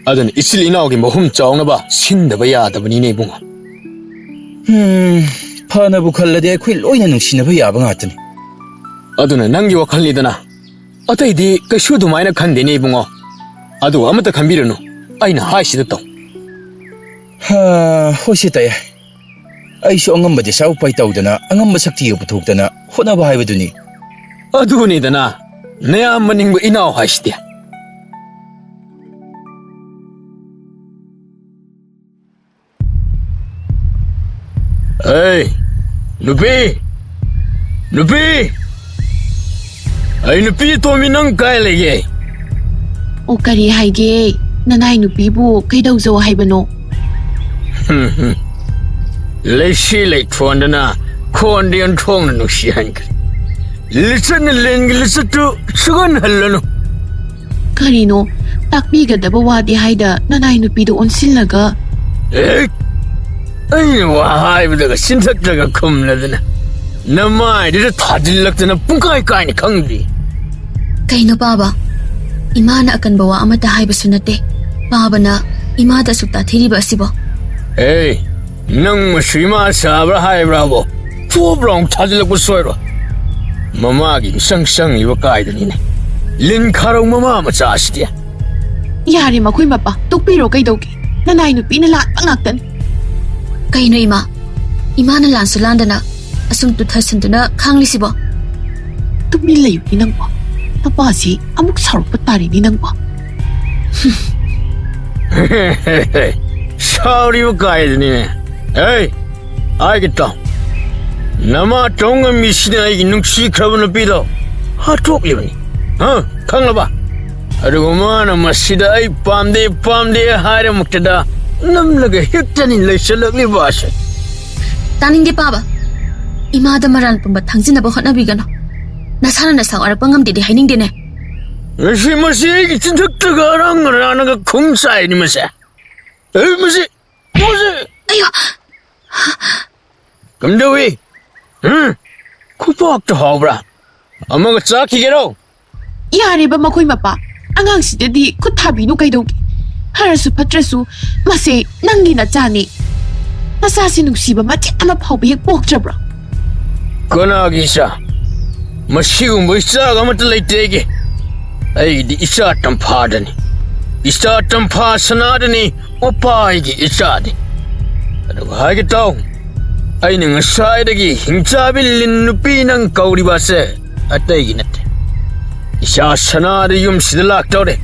ꯑꯗꯨꯅ ꯏꯆꯤꯜ ꯏꯅꯥꯎꯒꯤ ꯃꯍꯨꯝ ꯆꯥꯎꯅꯕ ꯁꯤꯟꯗꯕ ꯌꯥꯗꯕꯅꯤꯅꯦ ꯏꯕꯨꯡꯉꯣ ꯐꯅꯕꯨ ꯈꯜꯂꯗꯤ ꯑꯩꯈꯣই ꯂꯣꯏꯅ ꯅꯨꯡꯁꯤꯅꯕ ꯌꯥꯕ ꯉꯥꯛꯇꯅꯤ ꯑꯗꯨꯅ ꯅꯪꯒꯤ ꯋꯥꯈꯜꯅꯤꯗꯅ ꯑꯇꯩꯗꯤ ꯀꯩꯁꯨ ꯑꯗꯨꯃꯥꯏꯅ ꯈꯟꯗꯦꯅꯦ ꯏꯕꯨꯡꯉꯣ ꯑꯗꯨ ꯑꯃꯠꯇ ꯈꯟꯕꯤꯔꯨꯅꯨ ꯑꯩꯅ ꯍꯥꯏꯁꯤꯗ ꯇꯧ ꯍꯣꯏꯁꯦ ꯇꯌꯥꯏ ꯑꯩꯁꯨ ꯑꯉꯝꯕ ꯗꯦꯁꯥ ꯎꯄꯥꯏ ꯇꯧꯗꯅ ꯑꯉꯝꯕ ꯁꯛꯇꯤꯒ ꯄꯨꯊꯣꯛꯇꯅ ꯍꯣꯠꯅꯕ ꯍꯥꯏꯕꯗꯨꯅꯤ ꯑꯗꯨꯅꯤꯗꯅ ꯅꯌꯥꯝꯕ ꯅꯤꯡꯕ ꯏꯅꯥꯎ ꯍꯥꯏꯁꯤꯗꯤ ꯑꯩ ꯅꯨꯄꯤ ꯑꯩ ꯅꯨꯄꯤ ꯇꯣꯝꯃꯤ ꯅꯪ ꯀꯥꯏ ꯂꯩꯒꯦ ꯑꯣ ꯀꯔꯤ ꯍꯥꯏꯒꯦ ꯅꯅꯥꯏ ꯅꯨꯄꯤꯕꯨ ꯀꯩꯗꯧꯖꯧ ꯍꯥꯏꯕꯅꯣ ꯂꯩꯁꯤ ꯂꯩꯊꯣꯟꯗꯅ ꯈꯣꯟꯗ ꯌꯣꯟꯊꯣꯡꯅ ꯅꯨꯡꯁꯤꯍꯟꯈ꯭ꯔꯦ ꯂꯤꯆꯠꯅ ꯂꯦꯟꯒꯤ ꯂꯤꯆꯠꯇꯨ ꯁꯨꯒꯟꯍꯜꯂꯅꯨ ꯀꯔꯤꯅꯣ ꯇꯥꯛꯄꯤꯒꯗꯕ ꯋꯥꯗꯤ ꯍꯥꯏꯗ ꯅꯅꯥꯏ ꯅꯨꯄꯤꯗꯨ ꯑꯣꯟꯁꯤꯜꯂꯒ ꯑꯩꯅ ꯋꯥ ꯍꯥꯏꯕꯗꯒ ꯆꯤꯟꯊꯛꯇꯒ ꯈꯨꯝꯂꯗꯅ ꯅꯃꯥꯏꯗꯨꯗ ꯊꯥꯖꯤꯜꯂꯛꯇꯅ ꯄꯨꯡꯀꯥꯏ ꯀꯥꯏꯅ ꯈꯪꯗ꯭ꯔꯤ ꯀꯩꯅꯣ ꯄꯥꯕ ꯏꯃꯥꯅ ꯑꯀꯟꯕ ꯋꯥ ꯑꯃꯠꯇ ꯍꯥꯏꯕꯁꯨ ꯅꯠꯇꯦ ꯄꯥꯕꯅ ꯏꯃꯥꯗ ꯑꯁꯨꯛ ꯇꯥꯊꯤꯔꯤꯕ ꯑꯁꯤꯕꯣ ꯅꯪ ꯃꯁꯨ ꯏꯃꯥ ꯁꯥꯕ꯭ꯔꯥ ꯍꯥꯏꯕ꯭ꯔꯥꯕꯣ ꯐꯨꯕ꯭ꯔꯥꯎ ꯊꯥꯖꯤꯜꯂꯛꯄ ꯁꯣꯏꯔꯣ ꯃꯃꯥꯒꯤ ꯃꯤꯁꯪ ꯁꯪꯉꯤꯕ ꯀꯥꯏꯗꯅꯤꯅꯦ ꯂꯤꯟ ꯈꯥꯔꯧ ꯃꯃꯥ ꯃꯆꯥꯁꯤꯗꯤ ꯌꯥꯔꯦ ꯃꯈꯣꯏ ꯃꯄꯥ ꯇꯣꯛꯄꯤꯔꯣ ꯀꯩꯗꯧꯒꯦ ꯅꯅꯥꯏ ꯅꯨꯄꯤꯅ ꯂꯥꯟꯕ ꯉꯥꯛꯇꯅꯤ ꯀꯩꯅꯣ ꯏꯃꯥꯅ ꯂꯥꯟꯁꯨ ꯂꯥꯟꯗꯅ ꯑꯁꯨꯝ ꯇꯨꯊꯁꯤꯟꯗꯨꯅ ꯈꯥꯡꯂꯤꯁꯤꯕꯣ ꯇꯨꯃꯤꯟ ꯂꯩꯌꯨꯅꯤ ꯅꯪꯕꯣ ꯅꯄꯥꯁꯤ ꯑꯃꯨꯛ ꯁꯥꯎꯔꯛꯄ ꯇꯥꯔꯤꯅꯤ ꯅꯪꯕꯣ ꯁꯥꯎꯔꯤꯕ ꯀꯥꯏꯗꯅꯤꯅꯦ ꯑꯩꯒꯤ ꯇꯥꯎ ꯅꯃꯥ ꯇꯧꯉꯝꯃꯤꯁꯤꯅ ꯑꯩꯒꯤ ꯅꯨꯡꯁꯤꯈ꯭ꯔꯕ ꯅꯨꯄꯤꯗꯣ ꯍꯥꯠꯇꯣꯛꯂꯤꯕꯅꯤ ꯈꯪꯂꯕ ꯑꯗꯨꯒ ꯃꯥꯅ ꯃꯁꯤꯗ ꯑꯩ ꯄꯥꯝꯗꯦ ꯍꯥꯏꯔꯃꯛꯇꯗ ꯅꯝꯂꯒ ꯍꯦꯛꯇꯅꯤ ꯂꯩꯁꯜꯂꯛꯂꯤꯕ ꯑꯁꯦ ꯇꯥꯅꯤꯡꯗꯦ ꯄꯥꯕ ꯏꯃꯥꯗ ꯃꯔꯥꯟ ꯄꯨꯝꯕ ꯊꯥꯡꯖꯤꯟꯅꯕ ꯍꯣꯠꯅꯕꯤꯒꯅꯨ ꯅꯁꯥꯅ ꯅꯁꯥ ꯑꯣꯏꯔꯛꯄ ꯉꯝꯗꯦꯗꯤ ꯍꯥꯏꯅꯤꯡꯗꯦꯅꯦ ꯃꯁꯤ ꯑꯩꯒꯤ ꯆꯤꯟꯊꯛꯇꯒ ꯑꯔꯥꯡ ꯑꯔꯥꯡꯅꯒ ꯈꯨꯝ ꯆꯥꯏꯅꯤ ꯃꯁꯦ ꯃꯁꯤ ꯑꯌꯣ ꯀꯝꯗꯧꯏ ꯈꯨꯄꯥꯛꯇ ꯍꯥꯎꯕ꯭ꯔꯥ ꯑꯃꯒ ꯆꯥꯈꯤꯒꯦꯔꯣ? ꯌꯥꯔꯦꯕ ꯃꯈꯣꯏ ꯃꯄꯥ, ꯑꯉꯥꯡꯁꯤꯗꯗꯤ ꯈꯨꯠ ꯊꯥꯕꯤꯅꯨ ꯀꯩꯗꯧꯒꯦ? ꯐꯔꯁꯨ ꯐꯠꯇ꯭ꯔꯁꯨ ꯃꯁꯦ ꯅꯪꯒꯤ ꯅꯆꯥꯅꯤ. ꯅꯆꯥꯁꯤ ꯅꯨꯡꯁꯤꯕ ꯃꯆꯦꯠ ꯑꯃ ꯐꯥꯎꯕ ꯍꯦꯛ ꯄꯣꯛꯇ꯭ꯔꯕ꯭ꯔꯣ? ꯀꯅꯥꯒꯤ ꯏꯆꯥ? ꯃꯁꯤꯒꯨꯝꯕ ꯏꯆꯥꯒ ꯑꯃꯠꯇ ꯂꯩꯇꯦ ꯑꯩꯒꯤ. ꯑꯩꯒꯤꯗꯤ ꯏꯆꯥ ꯇꯝꯐꯥꯗꯅꯤ. ꯏꯆꯥ ꯇꯝꯐꯥ ꯁꯅꯥꯗꯅꯤ ꯃꯄꯥꯒꯤ ꯏꯆꯥꯗꯤ. ꯑꯗꯨꯒ ꯍꯥꯏꯒꯦ ꯇꯥꯎ, ꯑꯩꯅ ꯉꯁꯥꯏꯗꯒꯤ ꯍꯤꯡꯆꯥꯕꯤ ꯂꯤꯟ ꯅꯨꯄꯤ ꯅꯪ ꯀꯧꯔꯤꯕꯁꯦ ꯑꯇꯩꯒꯤ ꯅꯠꯇꯦ. ꯏꯆꯥ ꯁꯅꯥꯗ ꯌꯨꯝꯁꯤꯗ ꯂꯥꯛꯇꯧꯔꯦ.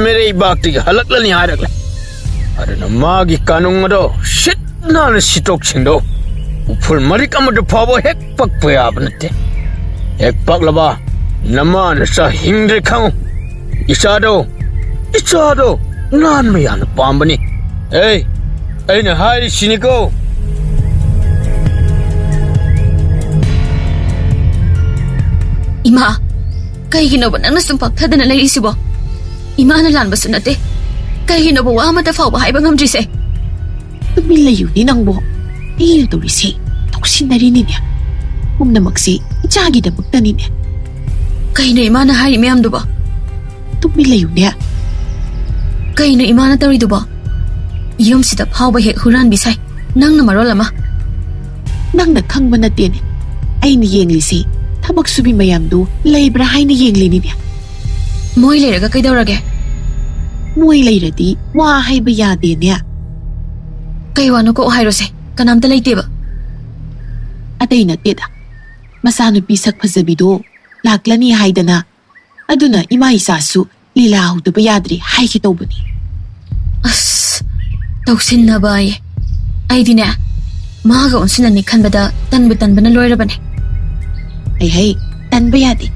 ꯃꯦꯔꯩꯕꯥꯛꯇꯒꯤ ꯍꯜꯂꯛꯂꯅꯤ ꯍꯥꯏꯔꯛꯂꯦ. ꯑꯗꯨꯅ ꯃꯥꯒꯤ ꯀꯥꯅꯨꯡ ꯑꯗꯣ ꯁꯤꯠ ꯅꯥꯟꯅ ꯁꯤꯠꯇꯣꯛ-ꯁꯤꯟꯗꯣꯛ. ꯎꯐꯨꯜ ꯃꯔꯤꯛ ꯑꯃꯗ ꯐꯥꯎꯕ ꯍꯦꯛ ꯄꯛꯄ ꯌꯥꯕ ꯅꯠꯇꯦ. ꯍꯦꯛ ꯄꯛꯂꯕ ꯅꯃꯥ ꯅꯆꯥ ꯍꯤꯡꯗ꯭ꯔꯦ ꯈꯪꯉꯨ. ꯏꯆꯥꯗꯣ ꯅꯥꯟꯕ ꯌꯥꯝꯅ ꯄꯥꯝꯕꯅꯤ. ꯑꯩꯅ ꯍꯥꯏꯔꯤꯁꯤꯅꯤꯀꯣ. 이마, 그이기노부 낭나 좀 박타드는 레이시보. 이마는 란바수 나대. 그이기노부 와마다 파우바 하이방 함지세. ꯇꯨꯃꯤꯟ ꯂꯩꯌꯨꯅꯦ ꯅꯪꯕꯣ. ꯑꯩꯅ ꯇꯧꯔꯤꯁꯤ ꯇꯧꯁꯤꯟꯅꯔꯤꯅꯤꯅꯦ. ꯄꯨꯝꯅꯃꯛꯁꯤ ꯏꯆꯥꯒꯤꯗꯃꯛꯇꯅꯤꯅꯦ. 그이노 이마나 하이 매암두보. ꯇꯨꯃꯤꯟ ꯂꯩꯌꯨꯅꯦ. 그이노 이마나 떨리두보. 이엄시다 파우바 해 후란 비사이. 낭나 말올라마. ꯅꯪꯅ ꯈꯪꯕ ꯅꯠꯇꯦꯅꯦ. ꯑꯩꯅ ꯌꯦꯡꯂꯤꯁꯤ ꯊꯕꯛ ꯁꯨꯕꯤ ꯃꯌꯥꯝꯗꯨ ꯂꯩꯕ꯭ꯔꯥ ꯍꯥꯏꯅ ꯌꯦꯡꯂꯤꯅꯤꯅꯦ. ꯃꯣꯏ ꯂꯩꯔꯒ ꯀꯩꯗꯧꯔꯒꯦ? ꯃꯣꯏ ꯂꯩꯔꯗꯤ ꯋꯥ ꯍꯥꯏꯕ ꯌꯥꯗꯦꯅꯦ. ꯀꯩ ꯋꯥꯅꯣ ꯀꯣꯛ ꯍꯥꯏꯔꯣꯁꯦ. ꯀꯅꯥꯝꯇ ꯂꯩꯇꯦꯕ. ꯑꯇꯩ ꯅꯠꯇꯦꯗ. ꯃꯆꯥꯅꯨꯄꯤ ꯁꯛ ꯐꯖꯕꯤꯗꯣ ꯂꯥꯛꯂꯅꯤ ꯍꯥꯏꯗꯅ. ꯑꯗꯨꯅ ꯏꯃꯥ ꯏꯆꯥꯁꯨ ꯂꯤꯂꯥ ꯍꯧꯗꯕ ꯌꯥꯗ꯭ꯔꯤ ꯍꯥꯏꯒꯦ ꯇꯧꯕꯅꯤ. ꯑꯁ, ꯇꯧꯁꯤꯟꯅꯕ ꯑꯌꯦ. ꯑꯩꯗꯤꯅꯦ, ꯃꯥꯒ ꯑꯣꯟꯁꯤꯟꯅꯅꯤ ꯈꯟꯕꯗ ꯇꯟꯕꯅ ꯂꯣꯏꯔꯕꯅꯦ. ꯍꯩ ꯇꯟꯕ ꯌꯥꯗꯦ.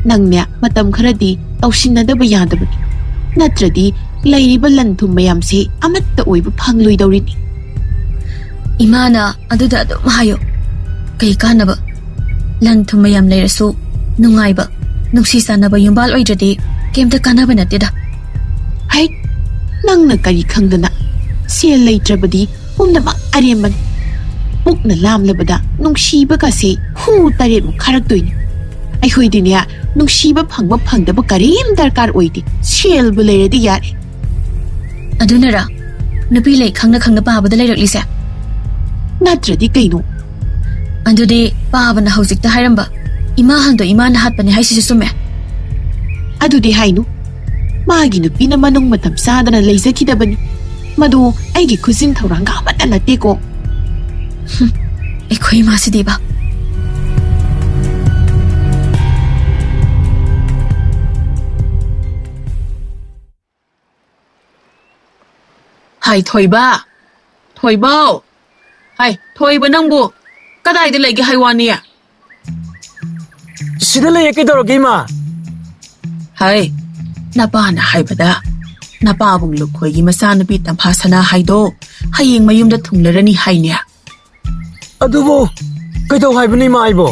ꯅꯪꯅꯦ ꯃꯇꯝ ꯈꯔꯗꯤ ꯇꯧꯁꯤꯟꯅꯗꯕ ꯌꯥꯗꯕꯅꯤ. ꯅꯠꯇ꯭ꯔꯗꯤ ꯂꯩꯔꯤꯕ ꯂꯟ ꯊꯨꯝ ꯃꯌꯥꯝꯁꯤ ꯑꯃꯠꯇ ꯑꯣꯏꯕ ꯐꯪꯂꯣꯏꯗꯧꯔꯤꯅꯤ. 이마나 ꯑꯗꯨꯗ ꯑꯗꯨꯝ ꯍꯥꯏꯌꯣ. ꯀꯩ ꯀꯥꯟꯅꯕ? ꯂꯟ ꯊꯨꯝ ꯃꯌꯥꯝ ꯂꯩꯔꯁꯨ ꯅꯨꯡꯉꯥꯏꯕ, ꯅꯨꯡꯁꯤ ꯆꯥꯟꯅꯕ ꯌꯨꯝꯕꯥꯜ ꯑꯣꯏꯗ꯭ꯔꯗꯤ ꯀꯩꯝꯇ ꯀꯥꯟꯅꯕ ꯅꯠꯇꯦꯗ. ꯍꯩ, ꯅꯪꯅ ꯀꯔꯤ ꯈꯪꯗꯅ? ꯁꯦꯜ ꯂꯩꯇ꯭ꯔꯕꯗꯤ ꯄꯨꯝꯅꯃꯛ ꯑꯔꯦꯝꯕꯅꯤ. ꯄꯨꯛꯅ ꯂꯥꯝꯂꯕꯗ ꯅꯨꯡꯁꯤꯕꯒꯁꯦ ꯍꯨ ꯇꯔꯦꯠꯃꯨꯛ ꯈꯥꯔꯛꯇꯣꯏꯅꯤ. ꯑꯩꯈꯣꯏꯗꯤꯅꯦ ꯅꯨꯡꯁꯤꯕ ꯐꯪꯕ ꯐꯪꯗꯕ ꯀꯔꯤꯝ ꯗꯔꯀꯥꯔ ꯑꯣꯏꯗꯦ. ꯁꯦꯜꯕꯨ ꯂꯩꯔꯗꯤ ꯌꯥꯔꯦ. ꯑꯗꯨꯅꯔ ꯅꯨꯄꯤ ꯂꯩ ꯈꯪꯅ ꯄꯥꯕꯗ ꯂꯩꯔꯛꯂꯤꯁꯦ? ꯅꯠꯇ꯭ꯔꯗꯤ ꯀꯩꯅꯣ? ꯑꯗꯨꯗꯤ ꯄꯥꯕꯅ ꯍꯧꯖꯤꯛꯇ ꯍꯥꯏꯔꯝꯕ 이마 한도 이마나 hatbane 하이시지 수메. ꯑꯗꯨꯗꯤ ꯍꯥꯏꯅꯨ. ꯃꯥꯒꯤ ꯅꯨꯄꯤꯅ ꯃꯅꯨꯡ ꯃꯇꯝ ꯆꯥꯗꯅ ꯂꯩꯖꯈꯤꯗꯕꯅꯤ. ꯃꯗꯨ ꯑꯩꯒꯤ ꯈꯨꯖꯤꯟ ꯊꯧꯔꯥꯡꯒ ꯑꯃꯠꯇ ꯅꯠꯇꯦꯀꯣ. ꯑꯩꯈꯣꯏ ꯏꯃꯥꯁꯤꯗꯤꯕ. ꯍꯥꯏ ꯊꯣꯏꯕ. ꯊꯣꯏꯕꯧ. ꯍꯥꯏ ꯊꯣꯏꯕ ꯅꯪꯕꯨ ꯀꯗꯥꯏꯗ ꯂꯩꯒꯦ ꯍꯥꯏꯋꯥꯅꯤ? ꯁꯤꯗ ꯂꯩꯌꯦ ꯀꯩꯗꯧꯔꯒꯦ ꯏꯃꯥ? ꯍꯥꯏ ꯅꯄꯥꯅ ꯍꯥꯏꯕꯗ ꯅꯄꯥꯕꯨꯡ ꯂꯨꯈꯣꯏꯒꯤ ꯃꯆꯥꯅꯨꯄꯤ ꯇꯝꯐꯥ ꯁꯅꯥ ꯍꯥꯏꯗꯣ ꯍꯌꯦꯡ ꯃꯌꯨꯝꯗ ꯊꯨꯡꯂꯔꯅꯤ ꯍꯥꯏꯅꯦ. ꯑꯗꯨꯕꯨ ꯀꯩꯗꯧ ꯍꯥꯏꯕꯅꯣ ꯏꯃꯥ ꯑꯩꯕꯣ?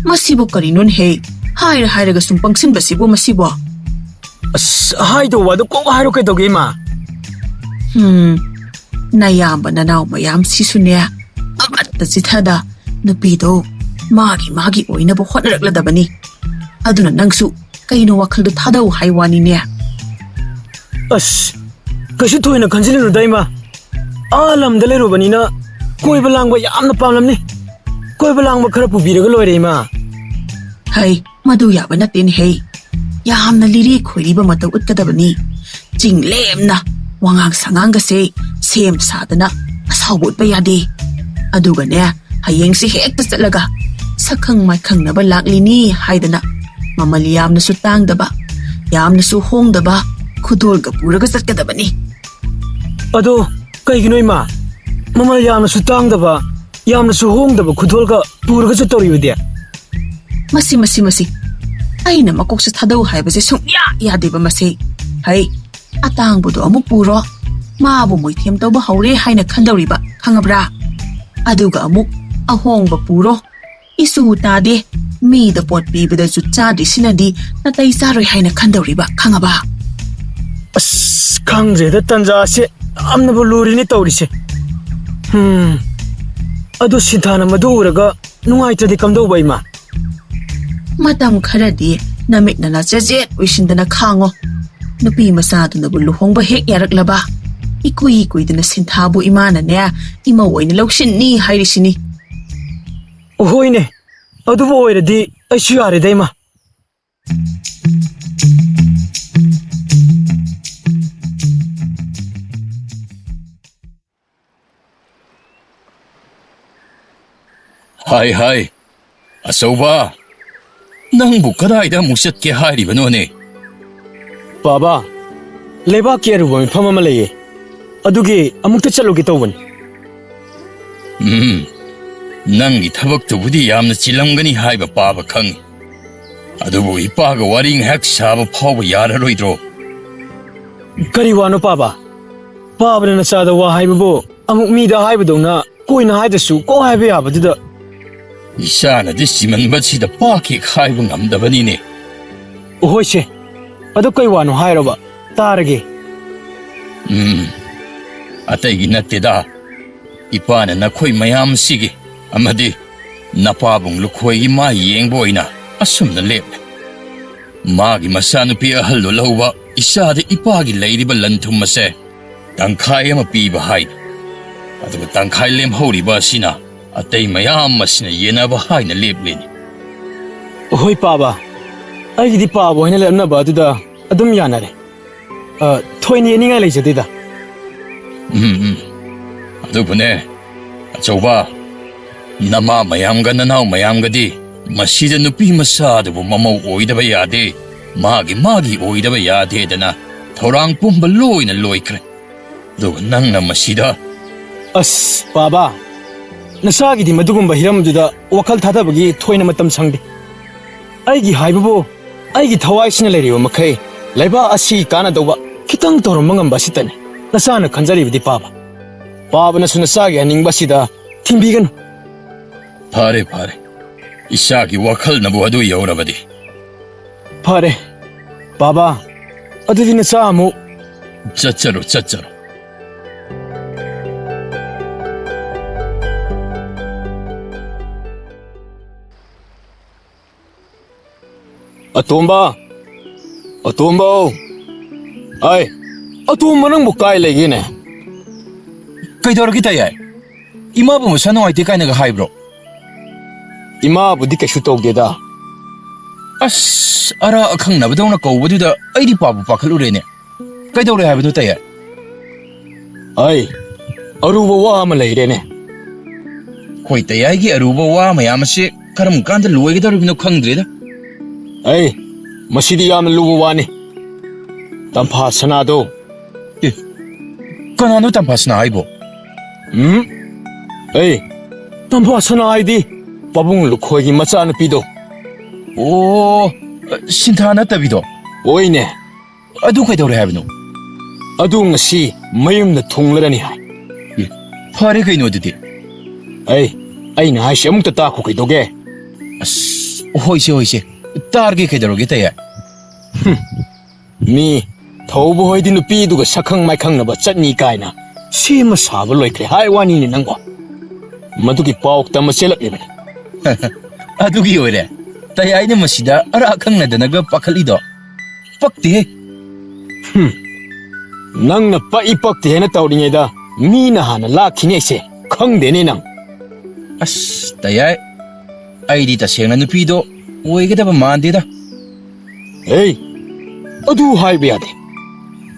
ꯃꯁꯤꯕꯨ ꯀꯔꯤꯅꯣꯅꯦ? ꯍꯥꯏꯔꯒ ꯁꯨꯝ ꯄꯪꯁꯤꯟꯕꯁꯤꯕꯨ ꯃꯁꯤꯕꯨ? ꯑꯁ ꯍꯥꯏꯗꯧ ꯋꯥꯗꯣ ꯀꯣꯛ ꯍꯥꯏꯔꯣ ꯀꯩꯗꯧꯒꯦ ꯏꯃꯥ? ꯅꯌꯥꯝꯕ ꯅꯅꯥꯎ ꯃꯌꯥꯝ ꯁꯤꯁꯨꯅꯦ ꯑꯃꯠꯇ ꯆꯤꯊꯗ ꯅꯨꯄꯤꯗꯣ 마기 어이나보 호나락라다바니 아두나 낭수 까이노 와클도 타다오 하이와니네 아씨 그시 토이나 간질리노 다이마 아람달레로바니나 코이블랑바 얌나 팜람니 코이블랑바 khara pubi라가 로이레이마 하이 마두 야바 나텐 헤이 얌나 리리 코이리바 마타 웃가다바니 징렘나 왕앙 상앙가세 셈 사다나 사우봇바 야데 아두가네 하이행시 헥다 ꯆꯠꯂꯒ ꯁꯛꯈꯪ ꯃꯥꯏꯈꯪꯅꯕ ꯂꯥꯛꯂꯤꯅꯤ ꯍꯥꯏꯗꯅ ꯃꯃꯜ ꯌꯥꯝꯅꯁꯨ ꯇꯥꯡꯗꯕ ꯌꯥꯝꯅꯁꯨ ꯍꯣꯡꯗꯕ ꯈꯨꯗꯣꯜꯒ ꯄꯨꯔꯒ ꯆꯠꯀꯗꯕꯅꯤ ꯑꯗꯣ ꯀꯩꯒꯤꯅꯣ ꯏꯃꯥ ꯃꯃꯜ ꯌꯥꯝꯅꯁꯨ ꯇꯥꯡꯗꯕ ꯌꯥꯝꯅꯁꯨ ꯍꯣꯡꯗꯕ ꯈꯨꯗꯣꯜꯒ ꯄꯨꯔꯒ ꯆꯠꯇꯧꯔꯤꯕꯗꯤ ꯃꯁꯤ ꯑꯩꯅ ꯃꯀꯣꯛꯁꯨ ꯊꯥꯗꯧ ꯍꯥꯏꯕꯁꯦ ꯁꯨꯡꯌꯥ ꯌꯥꯗꯦꯕ ꯃꯁꯤ ꯍꯩ ꯑꯇꯥꯡꯕꯗꯣ ꯑꯃꯨꯛ ꯄꯨꯔꯣ 마부 모이템 떠버 하우레 하이나 칸다우리바 칸가브라 아두가 아묵 아홍바 부로 이수 따데 미더 pot비브다 주짜디 시나디 나타이 사로이 하이나 칸다우리바 칸가바 아스 강제다 딴자시 암나보 루리니 떠우리시 아두 신타나 마두우라가 누아이트디 감도우바 이마 Matam kharadi namit na nachajet wisindana khango. Nupi masaduna bu luhongba hek yaraklaba. Ikui dana sinthabu imana ne ima woina lokshin ni hairisini. Hoine, adubu oiradi aishu yare daima. Hai, Asoba. Nang bukadaida musat ke hari banone. Baba, leba ke ruwa mifam ama laye. Adugi amukta chaloge tawbani. Nangi tabaktubudi yamna chilamgani haiba paba khangi. Adubu ipaga waring hak saba phawba yararoidro. Kari wano Baba? Baba na nasada wa haibabu amuk mida haibadona koina haidasu ko haiba yabaduda. Isana di simanbasida paki haiba ngamdabanine. Ohoise, adu kai wano hairaba tarage. Ataigi natteda. Ipana nakhoi mayam sige. Amadi napabung lukhoi ma yengboina asumna lepne. Magi masanupi ahallo lawba isada ipagi leiriba lanthum mase tangkhai ama piba hai. Aduga tangkhai lem horiba sina atei mayam masina yenaba haina lepleni. Ohoi Baba, aigidi Baba hoina lemnaba aduda adum yanare. Thoini eningai leijadida. Adubune Achoba Nama mayamga nanau mayamgadi masida nupi masadabu mamau oidaba yade magi oidaba yade dana thorang pumba loina loikre do nangna masida As Baba, nasagidi madugumba hiramduda wakal thadabagi thoina matam sangde. Aigi haibabu aigi thawaisina leiriwa makai laiba asi kana doba kitang toromba ngamba sitane. Nasana khanjaribidi Baba. Baba na sunasagi aningba sida thimbiganu. Pare Ishaki wakal nabu adu yaurabadi. Pare Baba, adudi nasamu Chacharo Atomba Ai Atomba nang bukai lagi ne. Kaidor kita ya Ima bu musano aite kaina ga haibro. Ima budi kashu tawdeda. As ara akhang nabadona kawbaduda aidi pabu pakhalurene. Kaidore haibadu taya. Ai aruba wa ama leirene. Koi tayagi aruba wa mayamase karam kanda loigedoribino khangdreda. Ai masidi yam lubu wani. Tampha sanado. Kanano tampasna haibo. Ai tampha sana aidi babung lukhoigi macha nupido. Oh, Sinthana tabido. Oine. Adu kaidore haibino. Adu ngasi mayumna thunglarani hai. Phare kaino dudi. Ai na hai shamukta ta khu kaidoge. As hoise. Targe kaidoroge taya. Mi thaubu hoidi nupi duga sakhang maikhang naba chatni kaina. Sima saba loikre hai wani ni nangwa. Madugi pauk tama selak lebani. Adugi oire. Tayaina masida ara khangna danaga pakhalido. Pakti. Nangna pa ipakti hena tawringeda mi na hana lakhine se khangdene nang. As tayai. Aidi tasengna nupido oigedaba mandeda. Adu haibe yade.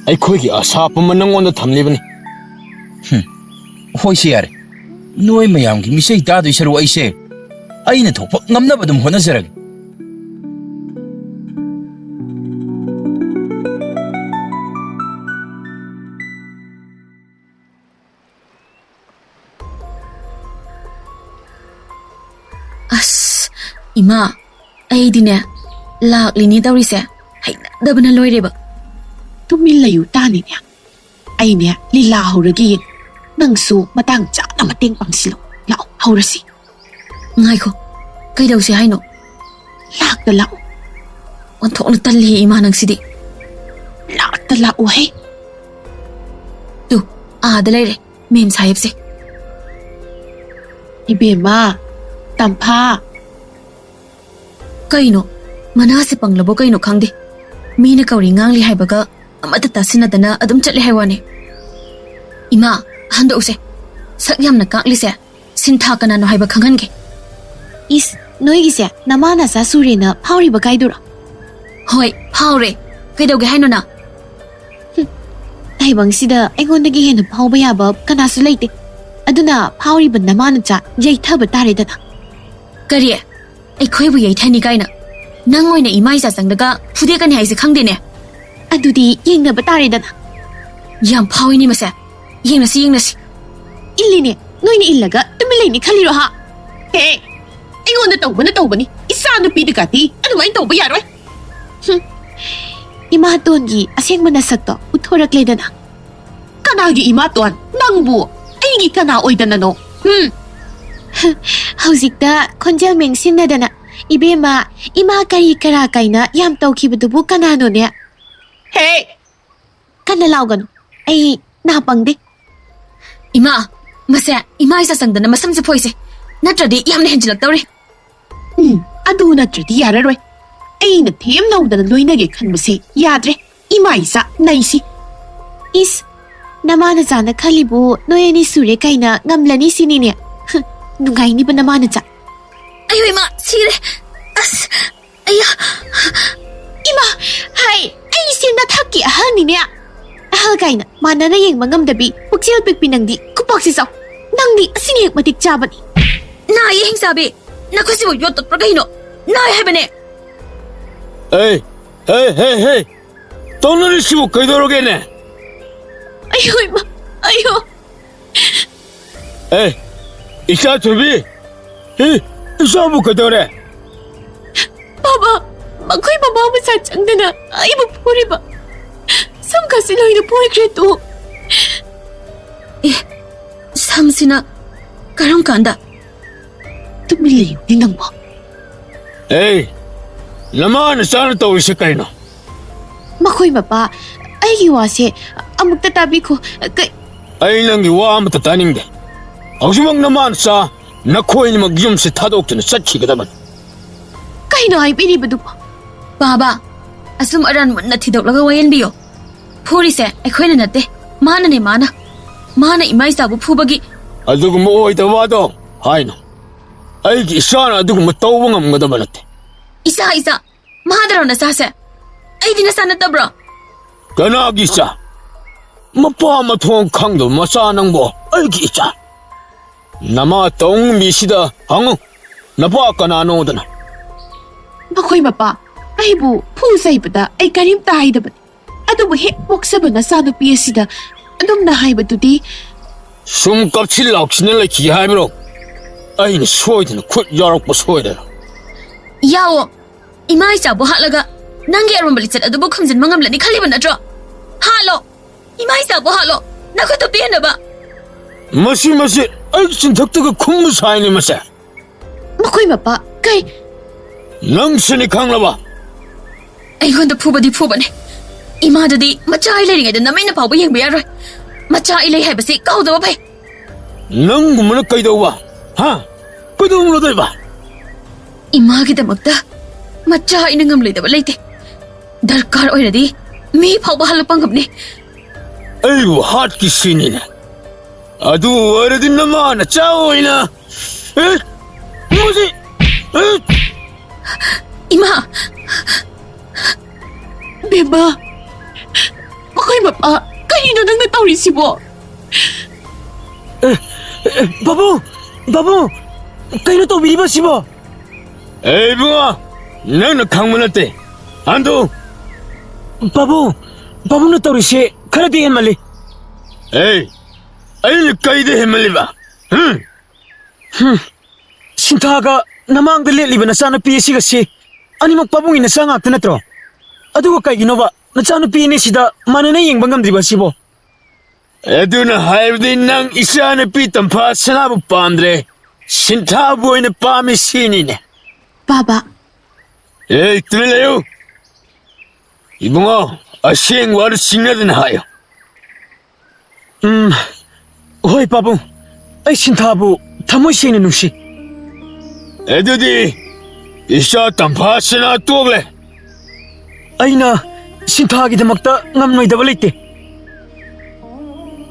Aikhoigi asa pama nangonda thamlibani. Hoise yare. Noi mayamgi misei tadoi saru aise. Aina thokpa ngamnabadum honazarage. As Ima aidine laklini tawrise hainadabana loireba. Tumin layu tani niya. Ay niya lila hauragi nangsu matang chana mating pangsilo. Lao haurasi. Ngaiko kaidawse haino Lakta lao. onthokna talli ima nangsidi. Lakta lao hey. Tu aada leire mem sahibse. Ibema. Tampha. Kaino, manase panglabo kaino khangde. Mina kauri ngangli haibaga amata tasinadana adum chatle haiwane. Ima, hando use. Sak yamna kakli se. Sintha kanano haiba khangange. Is, noigise, namana sa surina pauri ba kaidura. Hoi, haure. Kaidauge haino na. Taibangsida aigondagi hena phauba yaba kanasu leite. Aduna pauri ba namana cha yaithaba taredana. Kariye, ꯑꯩꯈꯣꯏꯕꯨ ꯌꯩꯊꯅꯤ ꯀꯥꯏꯅ ꯅꯪ ꯑꯣꯏꯅ ꯏꯃꯥ ꯏꯆꯥ ꯆꯪꯗꯒ ꯐꯨꯗꯦꯛꯀꯅꯤ ꯍꯥꯏꯁꯦ ꯈꯪꯗꯦꯅꯦ ꯑꯗꯨꯗꯤ ꯌꯦꯡꯅꯕ ꯇꯥꯔꯦꯗꯅ ꯌꯥꯝ ꯐꯥꯎꯏꯅꯤ ꯃꯁꯦ ꯌꯦꯡꯅꯁꯤ illine noina illaga tumileni khaliro ha he aingonda tawbani isa nupi dikati adumain tawba yaroi ima tongi asengmana sakto uthorakledana kanagi ima ton nangbu aigi kana oidana no Hauzikta khonjal mengsinadana ibema ima kari kara kaina yam tawkhibadubu kanano ne hey kana lauganu ai na pangde Ima mase ima isa sangdana masamse phoise natradi yamne henjilak tawre adu natradi yararoi aina them naudana loinage khanbase yadre ima isa naisi is namana jana khalibu noyani sure kaina ngamlani sinine Nungai ba naman na Ayo ima sire as aya Ima hay ay sin na thaki ahal ni niya ahal kaina mana na yung mangamdabi pagsil pigpinangdi kupak sisaw nangdi asingik matik jaban na yeng sabi nakusibo yotot pragahino na hebene Hey Tonori shibu kaidorogene Ayo ima ayo Isa tubi Isa bu kadore Baba makoy baba mo sa changdana ay mapuri ba Sam kasi loy na puri kreto samsina karong kanda Tumiliw ninang mo Naman sana tawag siya kayo no Makoy mapa ay giwase amuk tatabi ko kay Ay lang iwa matataning de Ausumang naman sa nakoy ni magyum si tadok na sa chikadaman kay no ay pinibado pa Baba asum aran mun na thidok laga wayan biyo Puri se akoy na nate mana ne mana ima isa bu phubagi Adugo mo oy tawado hay no Ay ki isa na adugo matawang ang ngadaman natin isa mahadaraw na sase ay di na sana tabra Kanag isa Mapamatong kangdo masanang mo ay ki isa Nama taong misida hangong Napakanano dana Makoy mapa ay bu pusay bada ay karim tahay dapat Ato bu hek waksaba na sa nupi sida Anong nahay ba tudi Sumkap silak sinilay kihay mo Ay nasoy dana kut yarok pa soy dana yawo ima isa bu halaga nangi aron balitset adubo khamjin mangamla ni khaliban atro halo ima isa bu halo nakoto piena ba Masi ay sintaktaga kumusahay ni masa Makoy mapa kay Nang sinikang laba ay gonda phubadi phubane ima dadi macha ilay ringa da namay na pawba yang bayar macha ilay hai basi kauda ba pai Nang gumana kay daw ba ha Pwede mo na ba ima kita magda macha inangam lay da ba layte darkar oiradi mi pawba halapang gamne Ay hat ki sinina Adu aradin naman at saoy na Musi ima Beba Makoy mapa kanino nang natawri si Bo Babu Kayo na to biliba si ba Ay bunga Nang nakang mo natin Ando Babu na tawri siya Karadihan mali Ay nakaidahin mali ba Sintaga namang dali ba na sana piyasi kasi Ani magpabungin na sa ngakta na to Aduwa kay ginawa na sana piyani sida mananayang bangam di ba si Bo Edo na hayab din ng isa na pitang pa sanabu pandre Sintabo ay na pamisinin Baba tumilayo Ibo nga Asyeng waras singadan hayo Hoy Pabong Ay sintabo Tamoy siya na nusi Edo di 이샤 땀파스나 뚜글레. ꯑꯩꯅ ꯁꯤꯟꯊꯥꯒꯤꯗꯃꯛꯇ ꯉꯝꯂꯣꯏꯗꯕ ꯂꯩꯇꯦ.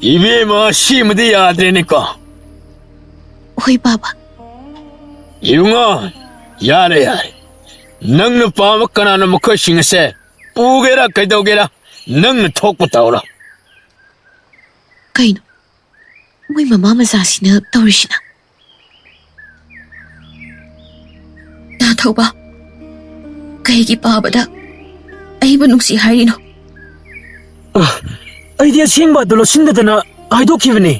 이베마 시무디 야드레니까. ꯍꯣꯏ ꯕꯥꯕꯥ. 이웅아, 야래. ꯅꯪꯅ ꯄꯥꯝꯕ ꯀꯅꯥꯅ ꯃꯈꯣꯏꯁꯤꯡ ꯑꯁꯦ ꯄꯨꯒꯦꯔꯥ ꯀꯩꯗꯧꯒꯦꯔꯥ ꯅꯪꯅ ꯊꯣꯛꯄ ꯇꯧꯔꯣ. ꯀꯩꯅꯣ? ꯃꯣꯏ ꯃꯃꯥ ꯃꯆꯥꯁꯤꯅ ꯇꯧꯔꯤꯁꯤꯅ? ꯊꯧꯕ ꯀꯩꯒꯤ ꯄꯥꯕꯗ ꯑꯩꯕꯨ ꯅꯨꯡꯁꯤ ꯍꯥꯏꯔꯤꯅꯣ? ꯑꯩꯗꯤ ꯑꯁꯦꯡꯕ ꯑꯗꯨ ꯂꯣꯠꯁꯤꯟꯗꯗꯅ ꯍꯥꯏꯗꯣꯛꯈꯤꯕꯅꯤ.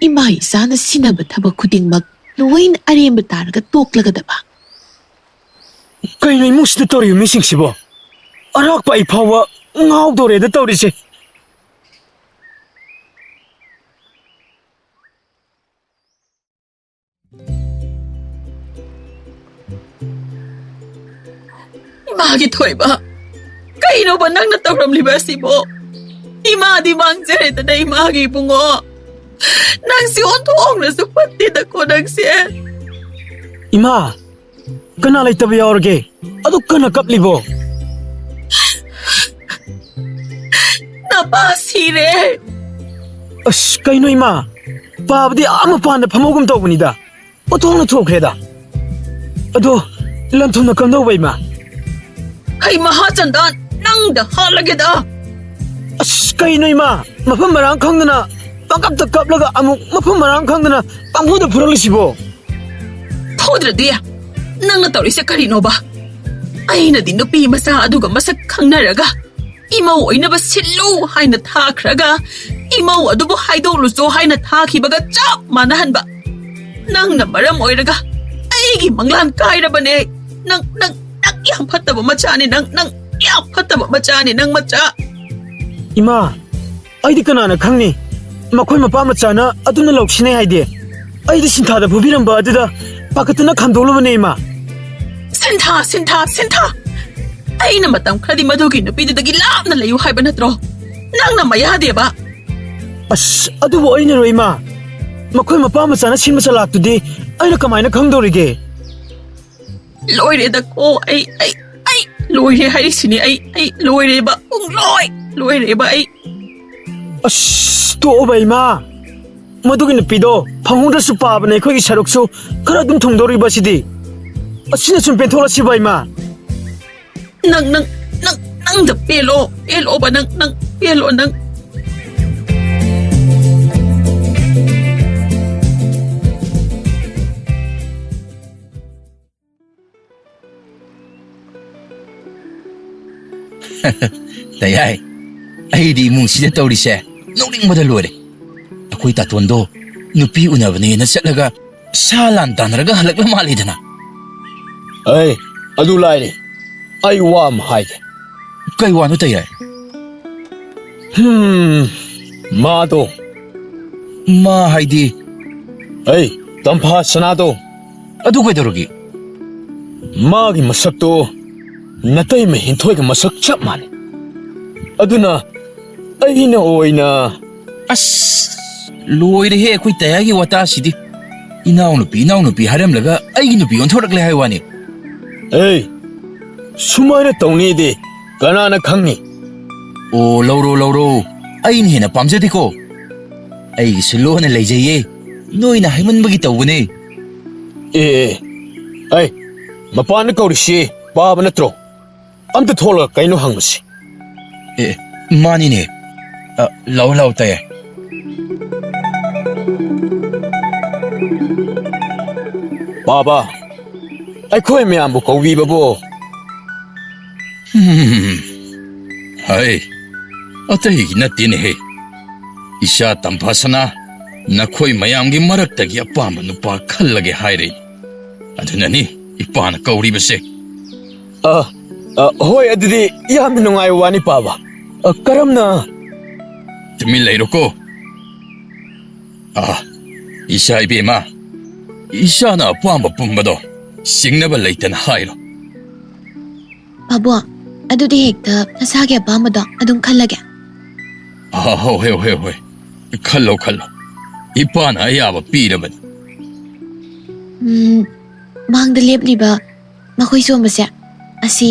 ꯏꯃꯥ ꯏꯆꯥꯅ ꯁꯤꯟꯅꯕ ꯊꯕꯛ ꯈꯨꯗꯤꯡꯃꯛ ꯂꯣꯏꯅ ꯑꯔꯦꯝꯕ ꯇꯥꯔꯒ ꯇꯣꯛꯂꯒꯗꯕ. ꯀꯩꯅꯣ ꯏꯃꯨꯡꯁꯤꯗ ꯇꯧꯔꯤꯕ ꯃꯤꯁꯤꯡꯁꯤꯕꯣ? ꯑꯔꯥꯛꯄ ꯑꯩ ꯐꯥꯎꯕ ꯉꯥꯎꯗꯧꯔꯦꯗ ꯇꯧꯔꯤꯁꯦ. 이마기 토이바 그이노바 낭나 떠오름리바시보 이마디 망제레다 이마기 붕어 낭시 온통나서 빠띠다 고낭시 이마 그나 레이터비 야오르게 아도 그나 깝리보 나빠시레 아씨 그이노 이마 바브디 아무 파한데 파모금 떠보니다 어통나 투옥해다 아도 란통나 건너봐 이마 하이 마하잔다 낭다 할라게다 아씨 그이노 이마 마품 마랑 康드나 빵깝다 깝라가 아무 마품 마랑 康드나 빵보다 불얼리시보 토드라디야 낭나 떠리세 카리노바 아이나디 누피 마사 아두가 마사 캉나라가 이마우 오이나바 실루 하이나 타크라가 이마우 아두부 하이도루소 하이나 타키바가 cap 마나한바 낭나 마람 오이라가 아이기 망란 까이라바네 낭 양 팠다바 마차니 낭 양 팠다바 마차니 낭 마차 이마 아이디 그나나 캉니 마코이 마빠 마차나 아두나 럭시네 하이디 아이디 신타다 부비람바 아드다 바깥나 감돌로바네 이마 센타 아이나 마땅 크라디 마도기 누피드다기 랍나 레유 하이바 나트로 낭나 마야데바 아씨 아두부 어이네로 이마 마코이 마빠 마차나 신마차 락두디 아이나 까마이나 캉도리게 로이레다코 아이 로이레 하이시니 아이 로이레바 로이레바 아이 아씨 또 오바 이마 마도기 누피도 방홍다수 빠바네 거기 샤록수 그라둠 통도리바시디 아씨나 좀 벤토라시바 이마 낭다 뺄로바 낭 뺄로 낭 Tayay, ay di mong sila tawri siya. Nuling madalwari. Ako'y tatuando, nupi unabani na siya laga salan tanaraga halagla malida na. Ay, adu laire. Ay wam haide. Kay wano tayay? 마도. Ma haydi, Ay, 땀파스나도. adu kay darugi. 마기 마삭도 나타이 메힌토이가 마삭 짭만. 아두나 아이나 오이나. As, loy he ako'y tayagi wata sidi. Inaw nupi haram laga ay nupi on thorak le haywani. 에이, 수마이나 똥니디 가나나 강니. O lauro, ay hina pamjadi ko. Ay silo na layjaye. Noy na hayman magitawani. 에, 아이, 마빠나 거리시 바바나 트로. 암트 톨라 까이노 항무시. Eh, manine. Law tayo. 바바. 아이 코에 미안부 거기 바보. Hay, atay natin he. Isya tampasana na ko'y mayamgi maragtagi apama no pa kalagi hayre. Ano na ni, ipana kauri ba siya? 호이 아들이 야미 농아이 와니 바바. 까람나. Tumilay ko. Isya ibema. Isya na apama pumbado. Sing na balay tan hayro. 바보, 아두디 헥다 나사게 아빠마다 아둔 칼라게. Hoy. Kallo. Ipana ayaba piraban. ꯃꯥꯡꯗ ꯂꯦꯞꯂꯤꯕ ꯃꯈꯣꯏ ꯁꯣꯝꯕꯁꯦ ꯑꯁꯤ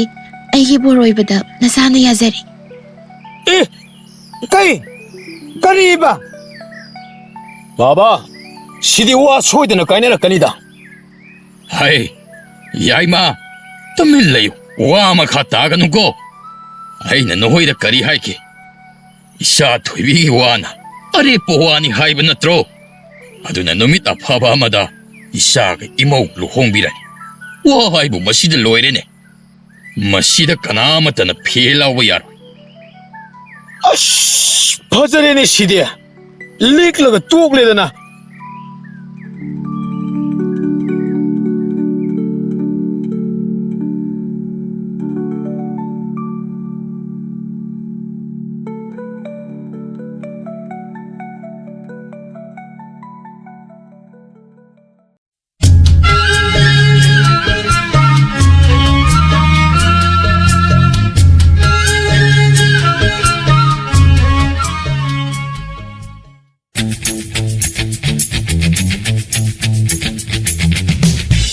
ꯑꯩꯒꯤ ꯕꯣꯔꯣꯏꯕꯗ ꯅꯁꯥꯅ ꯌꯥꯖꯔꯤ. ꯀꯔꯤꯕ? ꯕꯥꯕꯥ, ꯁꯤꯗꯤ ꯋꯥ ꯁꯣꯏꯗꯅ ꯀꯥꯏꯅꯔꯛꯀꯅꯤꯗ. ꯍꯩ, ꯌꯥꯏꯃ, ꯇꯨꯃꯤꯟ ꯂꯩꯌꯨ. ꯋꯥ ꯃꯈꯥ ꯇꯥꯒꯅꯨꯀꯣ. ꯑꯩꯅ ꯅꯈꯣꯏꯗ ꯀꯔꯤ ꯍꯥꯏꯈꯤ? ꯏꯆꯥ ꯊꯣꯏꯕꯤꯒꯤ ꯋꯥꯅ ꯑꯔꯦꯞꯄ ꯋꯥꯅꯤ ꯍꯥꯏꯕ ꯅꯠꯇ꯭ꯔꯣ? ꯑꯗꯨꯅ ꯅꯨꯃꯤꯠ ꯑꯐꯕ ꯑꯃꯗ ꯏꯆꯥꯒ ꯏꯃꯧ ꯂꯨꯍꯣꯡꯕꯤꯔꯅꯤ. ꯋꯥ ꯍꯥꯏꯕꯨ ꯃꯁꯤꯗ ꯂꯣꯏꯔꯦꯅꯦ. ꯃꯁꯤꯗ ꯀꯅꯥꯃꯠꯇꯅ ꯐꯦꯜ ꯂꯥꯎꯕ ꯌꯥꯔꯣꯏ. ꯑꯁ, ꯐꯖꯔꯦꯅꯦ ꯁꯤꯗꯤ. ꯂꯤꯛꯂꯒ ꯇꯣꯛꯂꯦꯗꯅ.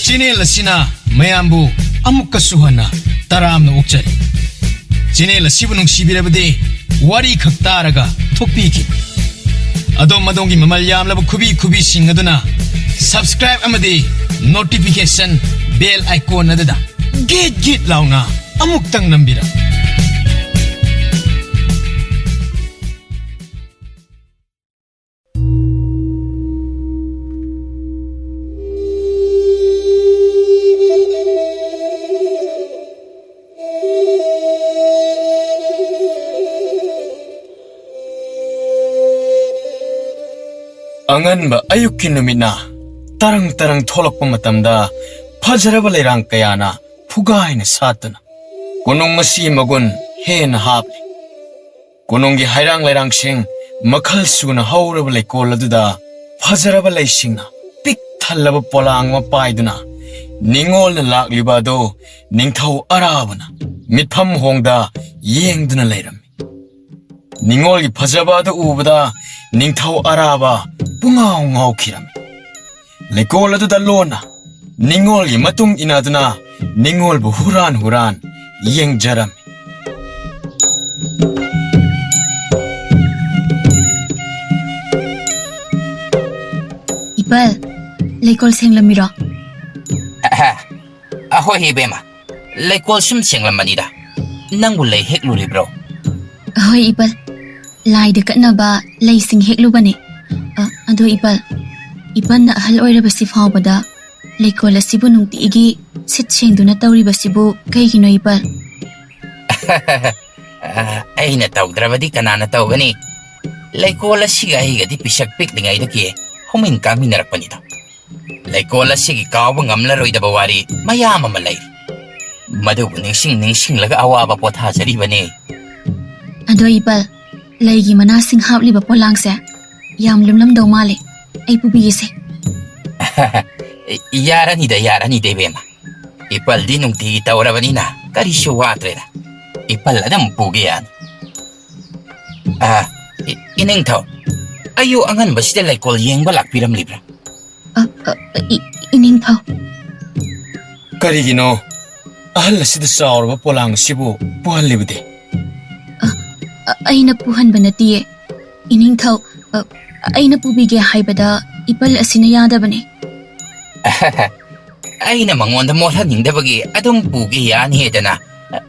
ꯆꯦꯅꯦꯜ ꯑꯁꯤꯅ ꯃꯌꯥꯝꯕꯨ ꯑꯃꯨꯛꯀꯁꯨ ꯍꯟꯅ ꯇꯔꯥꯝꯅ ꯑꯣꯛꯆꯔꯤ. ꯆꯦꯅꯦꯜ ꯑꯁꯤꯕꯨ ꯅꯨꯡꯁꯤꯕꯤꯔꯕꯗꯤ ꯋꯥꯔꯤ ꯈꯛ ꯇꯥꯔꯒ ꯊꯣꯛꯄꯤꯈꯤ. ꯑꯗꯣꯝꯒꯤ ꯃꯃꯜ ꯌꯥꯝꯂꯕ ꯈꯨꯕꯤꯁꯤꯡ ꯑꯗꯨꯅ ꯁꯕꯁꯀ꯭ꯔꯥꯏꯕ ꯑꯃꯗꯤ ꯅꯣꯇꯤꯐꯤꯀꯦꯁꯟ ꯕꯦꯜ ꯑꯥꯏꯀꯣꯟ ꯑꯗꯨꯗ ꯒꯤꯠ ꯂꯥꯎꯅ ꯑꯃꯨꯛꯇꯪ ꯅꯝꯕꯤꯔꯝ. ꯑꯉꯟꯕ ꯑꯌꯨꯛꯀꯤ ꯅꯨꯃꯤꯠꯅ ꯇꯔꯪ ꯊꯣꯛꯂꯛꯄ ꯃꯇꯝꯗ ꯐꯖꯔꯕ ꯂꯩꯔꯥꯡ ꯀꯌꯥꯅ ꯐꯨꯒꯥꯏꯅ ꯁꯥꯠꯇꯨꯅ ꯀꯣꯅꯨꯡ ꯑꯁꯤꯒꯤ ꯃꯒꯨꯟ ꯍꯦꯟꯅ ꯍꯥꯞꯂꯤ. ꯀꯣꯅꯨꯡꯒꯤ ꯍꯩꯔꯥꯡ ꯂꯩꯔꯥꯡꯁꯤꯡ ꯃꯈꯜ ꯁꯨꯅ ꯍꯧꯔꯕ ꯂꯩꯀꯣꯜ ꯑꯗꯨꯗ ꯐꯖꯔꯕ ꯂꯩꯁꯤꯡꯅ ꯄꯤꯛ ꯊꯜꯂꯕ ꯄꯣꯂꯥꯡ ꯑꯃ ꯄꯥꯏꯗꯨꯅ ꯅꯤꯡꯉꯣꯜꯅ ꯂꯥꯛꯂꯤꯕ ꯑꯗꯨ ꯅꯤꯡꯊꯧ ꯑꯔꯥꯕꯅ ꯃꯤꯠꯐꯝ ꯍꯣꯡꯗ ꯌꯦꯡꯗꯨꯅ ꯂꯩꯔꯝꯃꯤ. ꯅꯤꯡꯉꯣꯜꯒꯤ ꯐꯖꯕ ꯑꯗꯨ ꯎꯕꯗ ꯅꯤꯡꯊꯧ ꯑꯔꯥꯕ ꯄꯨꯡꯉꯥꯎ ꯉꯥꯎꯈꯤꯔꯝꯃꯤ. ꯂꯩꯀꯣꯜ ꯑꯗꯨꯗ ꯂꯣꯟꯅ ꯅꯤꯡꯉꯣꯜꯒꯤ ꯃꯇꯨꯡ ꯏꯟꯅꯗꯨꯅ ꯅꯤꯡꯉꯣꯜꯕꯨ ꯍꯨꯔꯥꯟ ꯌꯦꯡꯖꯔꯝꯃꯤ. ꯏꯄꯜ, ꯂꯩꯀꯣꯜ ꯁꯦꯡꯂꯝꯃꯤꯔꯣ? ꯑꯍꯣꯏ ꯏꯕꯦꯝꯃ, ꯂꯩꯀꯣꯜ ꯁꯨꯝ ꯁꯦꯡꯂꯝꯕꯅꯤꯗ. ꯅꯪꯕꯨ ꯂꯩ ꯍꯦꯛꯂꯨꯔꯤꯕ꯭ꯔꯣ? ꯍꯣꯏ ꯏꯄꯜ, ꯂꯥꯏꯗ ꯀꯠꯅꯕ ꯂꯩꯁꯤꯡ ꯍꯦꯛꯂꯨꯕꯅꯦ. ꯑꯗꯣ ꯏꯄꯜꯅ ꯑꯍꯜ ꯑꯣꯏꯔꯕꯁꯤ ꯐꯥꯎꯕꯗ ꯂꯩꯀꯣꯜ ꯑꯁꯤꯕꯨ ꯅꯨꯡꯇꯤꯒꯤ ꯁꯤꯠ ꯁꯦꯡꯗꯨꯅ ꯇꯧꯔꯤꯕꯁꯤꯕꯨ ꯀꯩꯒꯤꯅꯣ ꯏꯄꯜ? ꯑꯩꯅ ꯇꯧꯗ꯭ꯔꯕꯗꯤ ꯀꯅꯥꯅ ꯇꯧꯒꯅꯤ? ꯂꯩꯀꯣꯜ ꯑꯁꯤꯒ ꯑꯩꯒꯗꯤ ꯄꯤꯁꯛ ꯄꯤꯛꯂꯤꯉꯩꯗꯒꯤ ꯍꯧꯃꯤꯟ ꯀꯥꯃꯤꯟꯅꯔꯛꯄꯅꯤꯗ. ꯂꯩꯀꯣꯜ ꯑꯁꯤꯒꯤ ꯀꯥꯎꯕ ꯉꯝꯂꯔꯣꯏꯗꯕ ꯋꯥꯔꯤ ꯃꯌꯥꯝ ꯑꯃ ꯂꯩꯔꯤ. ꯃꯗꯨꯕꯨ ꯅꯤꯡꯁꯤꯡꯂꯒ ꯑꯋꯥꯕ ꯄꯣꯊꯥꯖꯔꯤꯕꯅꯤ. ꯑꯗꯣ ꯏꯄꯜ, ꯂꯩꯒꯤ ꯃꯅꯥꯁꯤꯡ ꯍꯥꯞꯂꯤꯕ ꯄꯣꯂꯥꯡꯁꯦ ꯌꯥꯝ ꯂꯨꯝꯂꯝꯗꯧ ꯃꯥꯜꯂꯦ. ꯑꯩ ꯄꯨꯕꯤꯒꯦꯁꯦ. ꯌꯥꯔꯅꯤꯗ ꯏꯕꯦꯝꯃ. ꯏꯄꯜꯗꯤ ꯅꯨꯡꯇꯤꯒꯤ ꯇꯧꯔꯕꯅꯤꯅ ꯀꯔꯤꯁꯨ ꯋꯥꯗ꯭ꯔꯦꯗ. ꯏꯄꯜ ꯑꯗꯨꯝ ꯄꯨꯒꯦ ꯌꯥꯅꯤ. ꯏꯅꯤꯡꯊꯧ, ꯑꯌꯨꯛ ꯑꯉꯟꯕꯁꯤꯗ ꯂꯩꯀꯣꯜ ꯌꯦꯡꯕ ꯂꯥꯛꯄꯤꯔꯝꯂꯤꯕ꯭ꯔꯥ? ꯏꯅꯤꯡꯊꯧ. ꯀꯔꯤꯒꯤꯅꯣ ꯑꯍꯜ ꯑꯁꯤꯗ ꯆꯥꯎꯔꯕ ꯄꯣꯂꯥꯡ ꯑꯁꯤꯕꯨ ꯄꯨꯍꯜꯂꯤꯕꯗꯤ? ꯑꯩꯅ ꯄꯨꯍꯟꯕ ꯅꯠꯇꯤꯌꯦ. ꯏꯅꯤꯡꯊꯧ, ꯑꯩꯅ ꯄꯨꯕꯤꯒꯦ ꯍꯥꯏꯕꯗ ꯏꯄꯜ ꯑꯁꯤꯅ ꯌꯥꯗꯕꯅꯦ. ꯑꯩꯅ ꯃꯉꯣꯟꯗ ꯃꯣꯠꯍꯟꯅꯤꯡꯗꯕꯒꯤ ꯑꯗꯨꯝ ꯄꯨꯒꯦ ꯌꯥꯅꯤꯗꯅ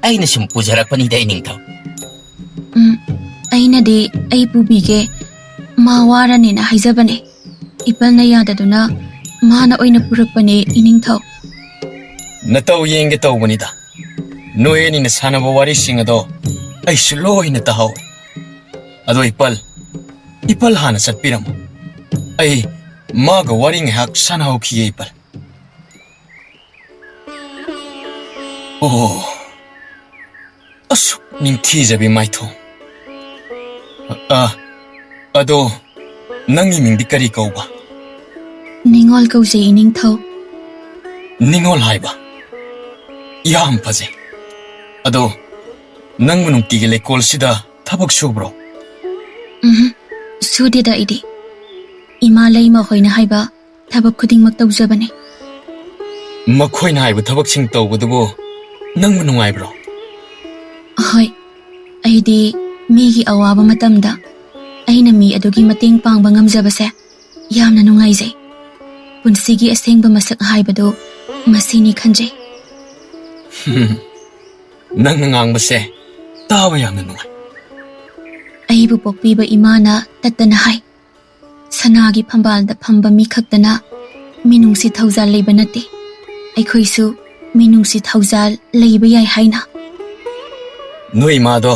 ꯑꯩꯅ ꯁꯨꯝ ꯄꯨꯖꯔꯛꯄꯅꯤꯗ ꯏꯅꯤꯡꯊꯧ. ꯑꯩꯅꯗꯤ ꯑꯩ ꯄꯨꯕꯤꯒꯦ, ꯃꯥ ꯋꯥꯔꯅꯤꯅ ꯍꯥꯏꯖꯕꯅꯦ. ꯏꯄꯜꯅ ꯌꯥꯗꯗꯨꯅ ꯃꯥꯅ ꯑꯣꯏꯅ ꯄꯨꯔꯛꯄꯅꯦ ꯏꯅꯤꯡꯊꯧ. ꯅꯇꯧ ꯌꯦꯡꯒꯦ ꯇꯧꯕꯅꯤꯗ. ꯅꯣꯏ ꯑꯅꯤꯅ ꯁꯥꯟꯅꯕ ꯋꯥꯔꯤꯁꯤꯡ ꯑꯗꯣ ꯑꯩꯁꯨ ꯂꯣꯏꯅ ꯇꯥꯍꯧꯏ. ꯑꯗꯣ ꯏꯄꯜ ꯍꯥꯟꯅ ꯆꯠꯄꯤꯔꯝꯃꯨ. ꯑꯩ ꯃꯥꯒ ꯋꯥꯔꯤ ꯉꯥꯏꯍꯥꯛ ꯁꯥꯟꯅꯍꯧꯈꯤꯒꯦ ꯏꯄꯜ. ꯑꯣ, ꯑꯁꯨꯛ ꯅꯤꯡꯊꯤꯖꯕꯤ ꯃꯥꯏꯊꯣꯡ. ꯑꯗꯣ ꯅꯪꯒꯤ ꯃꯤꯡꯗꯤ ꯀꯔꯤ ꯀꯧꯕ? ꯅꯤꯡꯉꯣꯜ ꯀꯧꯖꯩ ꯏꯅꯤꯡꯊꯧ. ꯅꯤꯡꯉꯣꯜ ꯍꯥꯏꯕ? ꯌꯥꯝ ꯐꯖꯩ. ꯑꯗꯣ ꯅꯪꯕꯨ ꯅꯨꯡꯇꯤꯒꯤ ꯂꯩꯀꯣꯜꯁꯤꯗ ꯊꯕꯛ ꯁꯨꯕ꯭ꯔꯣ? ꯁꯨꯗꯦꯗ ꯑꯩꯗꯤ. ꯏꯃꯥ ꯂꯩꯃ ꯍꯣꯏꯅ ꯍꯥꯏꯕ ꯊꯕꯛ ꯈꯨꯗꯤꯡꯃꯛ ꯇꯧꯖꯕꯅꯦ. ꯃꯈꯣꯏꯅ ꯍꯥꯏꯕ ꯊꯕꯛꯁꯤꯡ ꯇꯧꯕꯗꯨꯕꯨ ꯅꯪꯕꯨ ꯅꯨꯡꯉꯥꯏꯕ꯭ꯔꯣ? ꯍꯣꯏ, ꯑꯩꯗꯤ ꯃꯤꯒꯤ ꯑꯋꯥꯕ ꯃꯇꯝꯗ ꯑꯩꯅ ꯃꯤ ꯑꯗꯨꯒꯤ ꯃꯇꯦꯡ ꯄꯥꯡꯕ ꯉꯝꯖꯕꯁꯦ ꯌꯥꯝꯅ ꯅꯨꯡꯉꯥꯏꯖꯩ. ꯄꯨꯟꯁꯤꯒꯤ ꯑꯁꯦꯡꯕ ꯃꯁꯛ ꯍꯥꯏꯕꯗꯨ ꯃꯁꯤꯅꯤ ꯈꯟꯖꯩ. ꯅꯪꯅ ꯉꯥꯡꯕꯁꯦ ꯇꯥꯕ ꯌꯥꯝꯅ ꯅꯨꯡꯉꯥꯏ. ꯑꯩꯕꯨ ꯄꯣꯛꯄꯤꯕ ꯏꯃꯥꯅ ꯇꯠꯇꯅ ꯍꯥꯏ, ꯁꯅꯥꯒꯤ ꯐꯝꯕꯥꯜꯗ ꯐꯝꯕ ꯃꯤ ꯈꯛꯇꯅ ꯃꯤꯅꯨꯡꯁꯤ ꯊꯧꯖꯥꯜ ꯂꯩꯕ ꯅꯠꯇꯦ, ꯑꯩꯈꯣꯏꯁꯨ ꯃꯤꯅꯨꯡꯁꯤ ꯊꯧꯖꯥꯜ ꯂꯩꯕ ꯌꯥꯏ ꯍꯥꯏꯅ. ꯅꯣꯏ ꯏꯃꯥꯗꯣ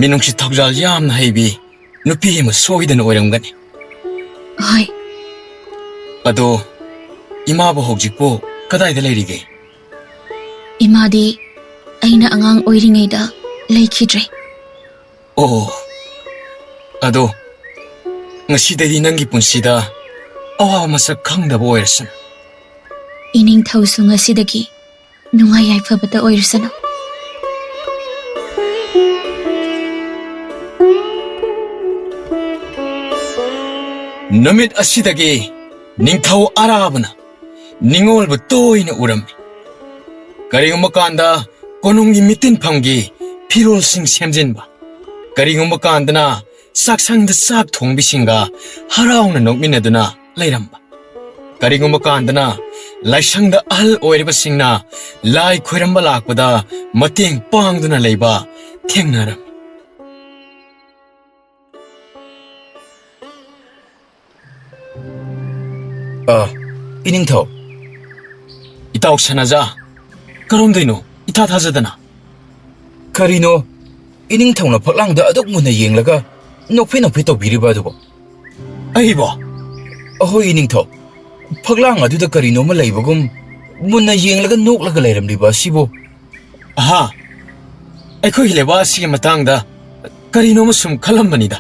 ꯃꯤꯅꯨꯡꯁꯤ ꯊꯧꯖꯥꯜ ꯌꯥꯝꯅ ꯍꯩꯕꯤ ꯅꯨꯄꯤ ꯑꯃ ꯁꯣꯏꯗꯅ ꯑꯣꯏꯔꯝꯒꯅꯤ. ꯍꯣꯏ, ꯑꯗꯣ ꯏꯃꯥꯕꯨ ꯍꯧꯖꯤꯛꯄꯨ ꯀꯗꯥꯏꯗ ꯂꯩꯔꯤꯒꯦ? ꯏꯃꯥꯗꯤ ꯑꯩꯅ ꯑꯉꯥꯡ ꯑꯣꯏꯔꯤꯉꯩꯗ ꯂꯩꯈꯤꯗ꯭ꯔꯦ. ꯑꯣ, ꯑꯗꯣ ꯉꯁꯤꯗꯒꯤ ꯅꯪꯒꯤ ꯄꯨꯟꯁꯤꯗ ꯑꯋꯥꯕ ꯃꯁꯛ ꯈꯪꯗꯕ ꯑꯣꯏꯔꯁꯅꯨ. ꯏꯅꯤꯡꯊꯧꯁꯨ ꯉꯁꯤꯗꯒꯤ ꯅꯨꯡꯉꯥꯏ ꯌꯥꯏꯐꯕꯇ ꯑꯣꯏꯔꯁꯅꯨ. ꯅꯨꯃꯤꯠ ꯑꯁꯤꯗꯒꯤ ꯅꯤꯡꯊꯧ ꯑꯔꯥꯕꯅ ꯅꯤꯡꯉꯣꯜꯕꯨ ꯇꯣꯏꯅ ꯎꯔꯝꯃꯤ. ꯀꯔꯤꯒꯨꯝꯕ ꯀꯥꯟꯗ ꯀꯣꯅꯨꯡꯒꯤ ꯃꯤꯇꯤꯟꯐꯝꯒꯤ ꯐꯤꯔꯣꯜꯁꯤꯡ ꯁꯦꯝꯖꯤꯟꯕ, ꯀꯔꯤꯒꯨꯝꯕ ꯀꯥꯟꯗꯅ ꯆꯥꯛꯁꯪꯗ ꯆꯥꯛ ꯊꯣꯡꯕꯤꯁꯤꯡꯒ ꯍꯔꯥꯎꯅ ꯅꯣꯛꯃꯤꯟꯅꯗꯨꯅ ꯂꯩꯔꯝꯕ, ꯀꯔꯤꯒꯨꯝꯕ ꯀꯥꯟꯗꯅ ꯂꯥꯏꯁꯪꯗ ꯑꯍꯜ ꯑꯣꯏꯔꯤꯕꯁꯤꯡꯅ ꯂꯥꯏ ꯈꯣꯏꯔꯝꯕ ꯂꯥꯛꯄꯗ ꯃꯇꯦꯡ ꯄꯥꯡꯗꯨꯅ ꯂꯩꯕ ꯊꯦꯡꯅꯔꯝꯃꯤ. 이닝ꯊꯧ. 이따옥 샤나자, 그런데이노 이타 타자다나. ꯀꯔꯤꯅꯣ 이닝ꯊꯧꯅ ꯐꯛꯂꯥꯡꯗ ꯑꯗꯨꯛ ꯃꯨꯟꯅ ꯌꯦꯡꯂꯒ ꯅꯣꯛꯐꯦ ꯇꯧꯕꯤꯔꯤꯕ ꯑꯗꯨꯕꯨ? ꯑꯩꯕꯣ? ꯑꯍꯣꯏ 이닝ꯊꯧ, ꯐꯛꯂꯥꯡ ꯑꯗꯨꯗ ꯀꯔꯤꯅꯣꯃ ꯂꯩꯕꯒꯨꯝ ꯃꯨꯟꯅ ꯌꯦꯡꯂꯒ ꯅꯣꯛꯂꯒ ꯂꯩꯔꯝꯂꯤꯕ ꯑꯁꯤꯕꯨ? ꯑꯍꯥ, ꯑꯩꯈꯣꯏꯒꯤ ꯂꯩꯕꯥꯛ ꯑꯁꯤꯒꯤ ꯃꯇꯥꯡꯗ ꯀꯔꯤꯅꯣꯃ ꯁꯨꯝ ꯈꯜꯂꯝꯕꯅꯤꯗ.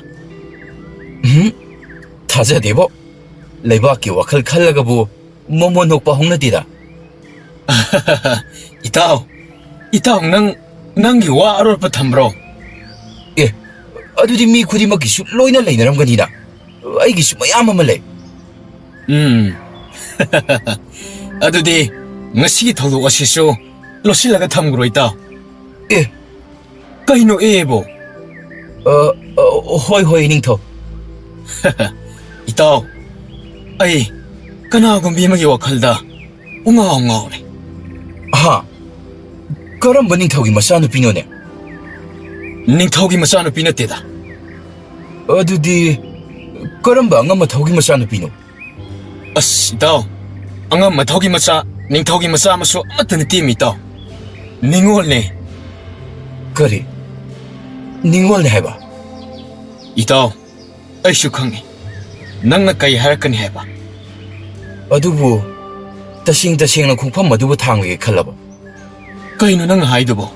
ꯊꯥꯖꯗꯦꯕꯣ. ꯂꯩꯕꯥꯛꯀꯤ ꯋꯥꯈꯜ ꯈꯜꯂꯒꯕꯨ ꯃꯣꯃꯣꯟ ꯅꯣꯛꯄ ꯍꯧꯅꯗꯦꯗ. 이따옥 ꯅꯪꯒꯤ ꯋꯥ ꯑꯔꯣꯠꯄ ꯊꯝꯕ꯭ꯔꯣ? ꯑꯦ, ꯑꯗꯨꯗꯤ ꯃꯤ ꯈꯨꯗꯤꯡꯃꯛꯀꯤꯁꯨ ꯂꯣꯏꯅ ꯂꯩꯅꯔꯝꯒꯅꯤꯗ. ꯑꯩꯒꯤꯁꯨ ꯃꯌꯥꯝ ꯑꯃ ꯂꯩ. ꯑꯗꯨꯗꯤ ꯉꯁꯤꯒꯤ ꯊꯧꯗꯣꯛ ꯑꯁꯤꯁꯨ ꯂꯣꯠꯁꯤꯜꯂꯒ ꯊꯝꯈ꯭ꯔꯣ 이따. ꯑꯦ, ꯀꯩꯅꯣ ꯑꯦꯕꯣ? ꯍꯣꯏ 이닝ꯊꯧ. 이따, ꯑꯩ ꯀꯅꯥꯒꯨꯝꯕꯤ ꯑꯃꯒꯤ ꯋꯥꯈꯜꯗ ꯎꯉꯥꯎ ꯉꯥꯎꯔꯦ. ꯍꯥ, ꯀꯔꯝꯕ ꯅꯤꯡꯊꯧꯒꯤ ꯃꯆꯥꯅꯨꯄꯤꯅꯣꯅꯦ? ꯅꯤꯡꯊꯧꯒꯤ ꯃꯆꯥꯅꯨꯄꯤ ꯅꯠꯇꯦꯗ. ꯑꯗꯨꯗꯤ ꯀꯔꯝꯕ ꯑꯉꯝ ꯃꯊꯧꯒꯤ ꯃꯆꯥꯅꯨꯄꯤꯅꯣ? ꯑꯁ ꯏꯇꯥꯎ, ꯑꯉꯝ ꯃꯊꯧꯒꯤ ꯃꯆꯥ, ꯅꯤꯡꯊꯧꯒꯤ ꯃꯆꯥ ꯑꯃꯁꯨ ꯑꯃꯠꯇ ꯅꯠꯇꯦꯃꯤ ꯏꯇꯥꯎ. ꯅꯤꯡꯉꯣꯜꯅꯦ. ꯀꯔꯤ? ꯅꯤꯡꯉꯣꯜꯅꯦ ꯍꯥꯏꯕ? 이따, ꯑꯩꯁꯨ ꯈꯪꯉꯤ. ꯅꯪꯅ ꯀꯩ ꯍꯥꯏꯔꯛꯀꯅꯤ ꯍꯥꯏꯕ. ꯑꯗꯨꯕꯨ ꯇꯁꯦꯡꯅ ꯈꯣꯡꯐꯝ ꯑꯗꯨꯕꯨ ꯊꯥꯡꯂꯒꯦ ꯈꯜꯂꯕ? ꯀꯩꯅꯣ ꯅꯪꯅ ꯍꯥꯏꯗꯨꯕꯣ?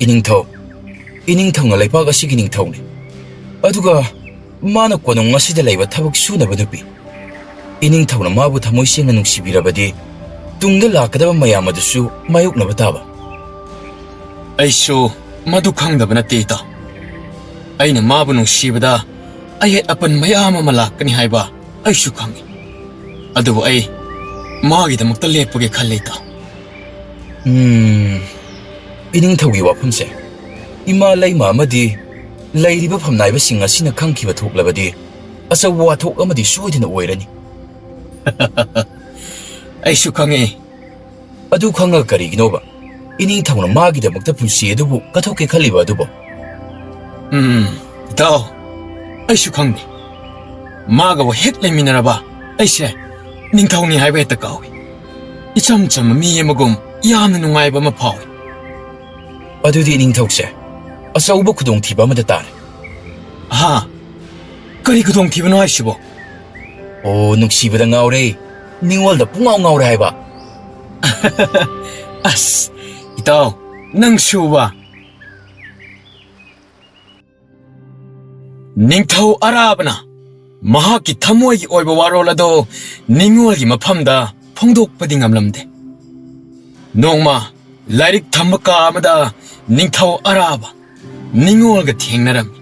이닝ꯊꯧꯅ ꯂꯩꯕꯥꯛ ꯑꯁꯤꯒꯤ ꯅꯤꯡꯊꯧꯅꯤ. ꯑꯗꯨꯒ ꯃꯥꯅ ꯀꯣꯅꯨꯡ ꯑꯁꯤꯗ ꯂꯩꯕ ꯊꯕꯛ ꯁꯨꯅꯕ ꯅꯨꯄꯤ. 이닝ꯊꯧꯅ ꯃꯥꯕꯨ ꯊꯃꯣꯏ ꯁꯦꯡꯅ ꯅꯨꯡꯁꯤꯕꯤꯔꯕꯗꯤ ꯇꯨꯡꯗ ꯂꯥꯛꯀꯗꯕ ꯃꯌꯥꯝ ꯑꯗꯨꯁꯨ ꯃꯥꯌꯣꯛꯅꯕ ꯇꯥꯕ. ꯑꯩꯁꯨ ꯃꯗꯨ ꯈꯪꯗꯕ ꯅꯠꯇꯦ ꯏꯇꯥꯎ. ꯑꯩꯅ ꯃꯥꯕꯨ ꯅꯨꯡꯁꯤꯕꯗ ꯑꯌꯦꯠ ꯑꯄꯟ ꯃꯌꯥꯝ ꯑꯃ ꯂꯥꯛꯀꯅꯤ ꯍꯥꯏꯕ ꯑꯩꯁꯨ ꯈꯪꯉꯤ. ꯑꯗꯨꯕꯨ ꯑꯩ ꯃꯥꯒꯤꯗꯃꯛꯇ ꯂꯦꯞꯄꯒꯦ ꯈꯜꯂꯤ ꯏꯇꯥꯎ. 이닝ꯊꯧꯒꯤ ꯋꯥꯐꯝꯁꯦ ꯏꯃꯥ ꯂꯩꯃ ꯑꯃꯗꯤ ꯂꯩꯔꯤꯕ ꯐꯝꯅꯥꯏꯕꯁꯤꯡ ꯑꯁꯤꯅ ꯈꯪꯈꯤꯕ ꯊꯣꯛꯂꯕꯗꯤ ꯑꯆꯧꯕ ꯋꯥꯊꯣꯛ ꯑꯃꯗꯤ ꯁꯣꯏꯗꯅ ꯑꯣꯏꯔꯅꯤ. ꯑꯩꯁꯨ ꯈꯪꯉꯤ. ꯑꯗꯨ ꯈꯪꯉꯒ ꯀꯔꯤꯒꯤꯅꯣꯕ 이닝ꯊꯧꯅ ꯃꯥꯒꯤꯗꯃꯛꯇ ꯄꯨꯟꯁꯤ ꯑꯗꯨꯕꯨ ꯀꯠꯊꯣꯛꯀꯦ ꯈꯜꯂꯤꯕ ꯑꯗꯨꯕꯨ? 이따, ꯑꯩꯁꯨ ꯈꯪꯗꯦ. ꯃꯥꯒꯕꯨ ꯍꯦꯛ ꯂꯩꯃꯤꯟꯅꯔꯕ ꯑꯩꯁꯦ ꯅꯤꯡꯊꯧꯅꯤ ꯍꯥꯏꯕ ꯍꯦꯛꯇ ꯀꯥꯎꯏ. 이ꯆꯝ ꯆꯝꯕ ꯃꯤ ꯑꯃꯒꯨꯝ ꯌꯥꯝꯅ ꯅꯨꯡꯉꯥꯏꯕ ꯑꯃ ꯐꯥꯎꯏ. ꯑꯗꯨꯗꯤ 이닝ꯊꯧꯁꯦ ꯑꯆꯧꯕ ꯈꯨꯗꯣꯡꯊꯤꯕ ꯑꯃꯗ ꯇꯥꯔꯦ. ꯍꯥ, ꯀꯔꯤ ꯈꯨꯗꯣꯡꯊꯤꯕꯅꯣ ꯍꯥꯏꯁꯤꯕꯣ? ꯑꯣ, ꯅꯨꯡꯁꯤꯕꯗ ꯉꯥꯎꯔꯦ, ꯅꯤꯡꯉꯣꯜꯗ ꯄꯨꯡꯉꯥꯎ ꯉꯥꯎꯔꯦ ꯍꯥꯏꯕ. ꯑꯁ, ꯏꯇꯥꯎ, ꯅꯪꯁꯨꯕ. ꯅꯤꯡꯊꯧ ꯑꯔꯥꯕꯅ ꯃꯍꯥꯛꯀꯤ ꯊꯃꯣꯏꯒꯤ ꯑꯣꯏꯕ ꯋꯥꯔꯣꯜ ꯑꯗꯣ ꯅꯤꯡꯉꯣꯜꯒꯤ ꯃꯐꯝꯗ ꯐꯣꯡꯗꯣꯛꯄꯗꯤ ꯉꯝꯂꯝꯗꯦ. ꯅꯣꯡꯃ ꯂꯥꯏꯔꯤꯛ ꯊꯝꯕ ꯀꯥ ꯑꯃꯗ ꯅꯤꯡꯊꯧ ꯑꯔꯥꯕ ꯅꯤꯡꯉꯣꯜꯒ ꯊꯦꯡꯅꯔꯝꯃꯤ.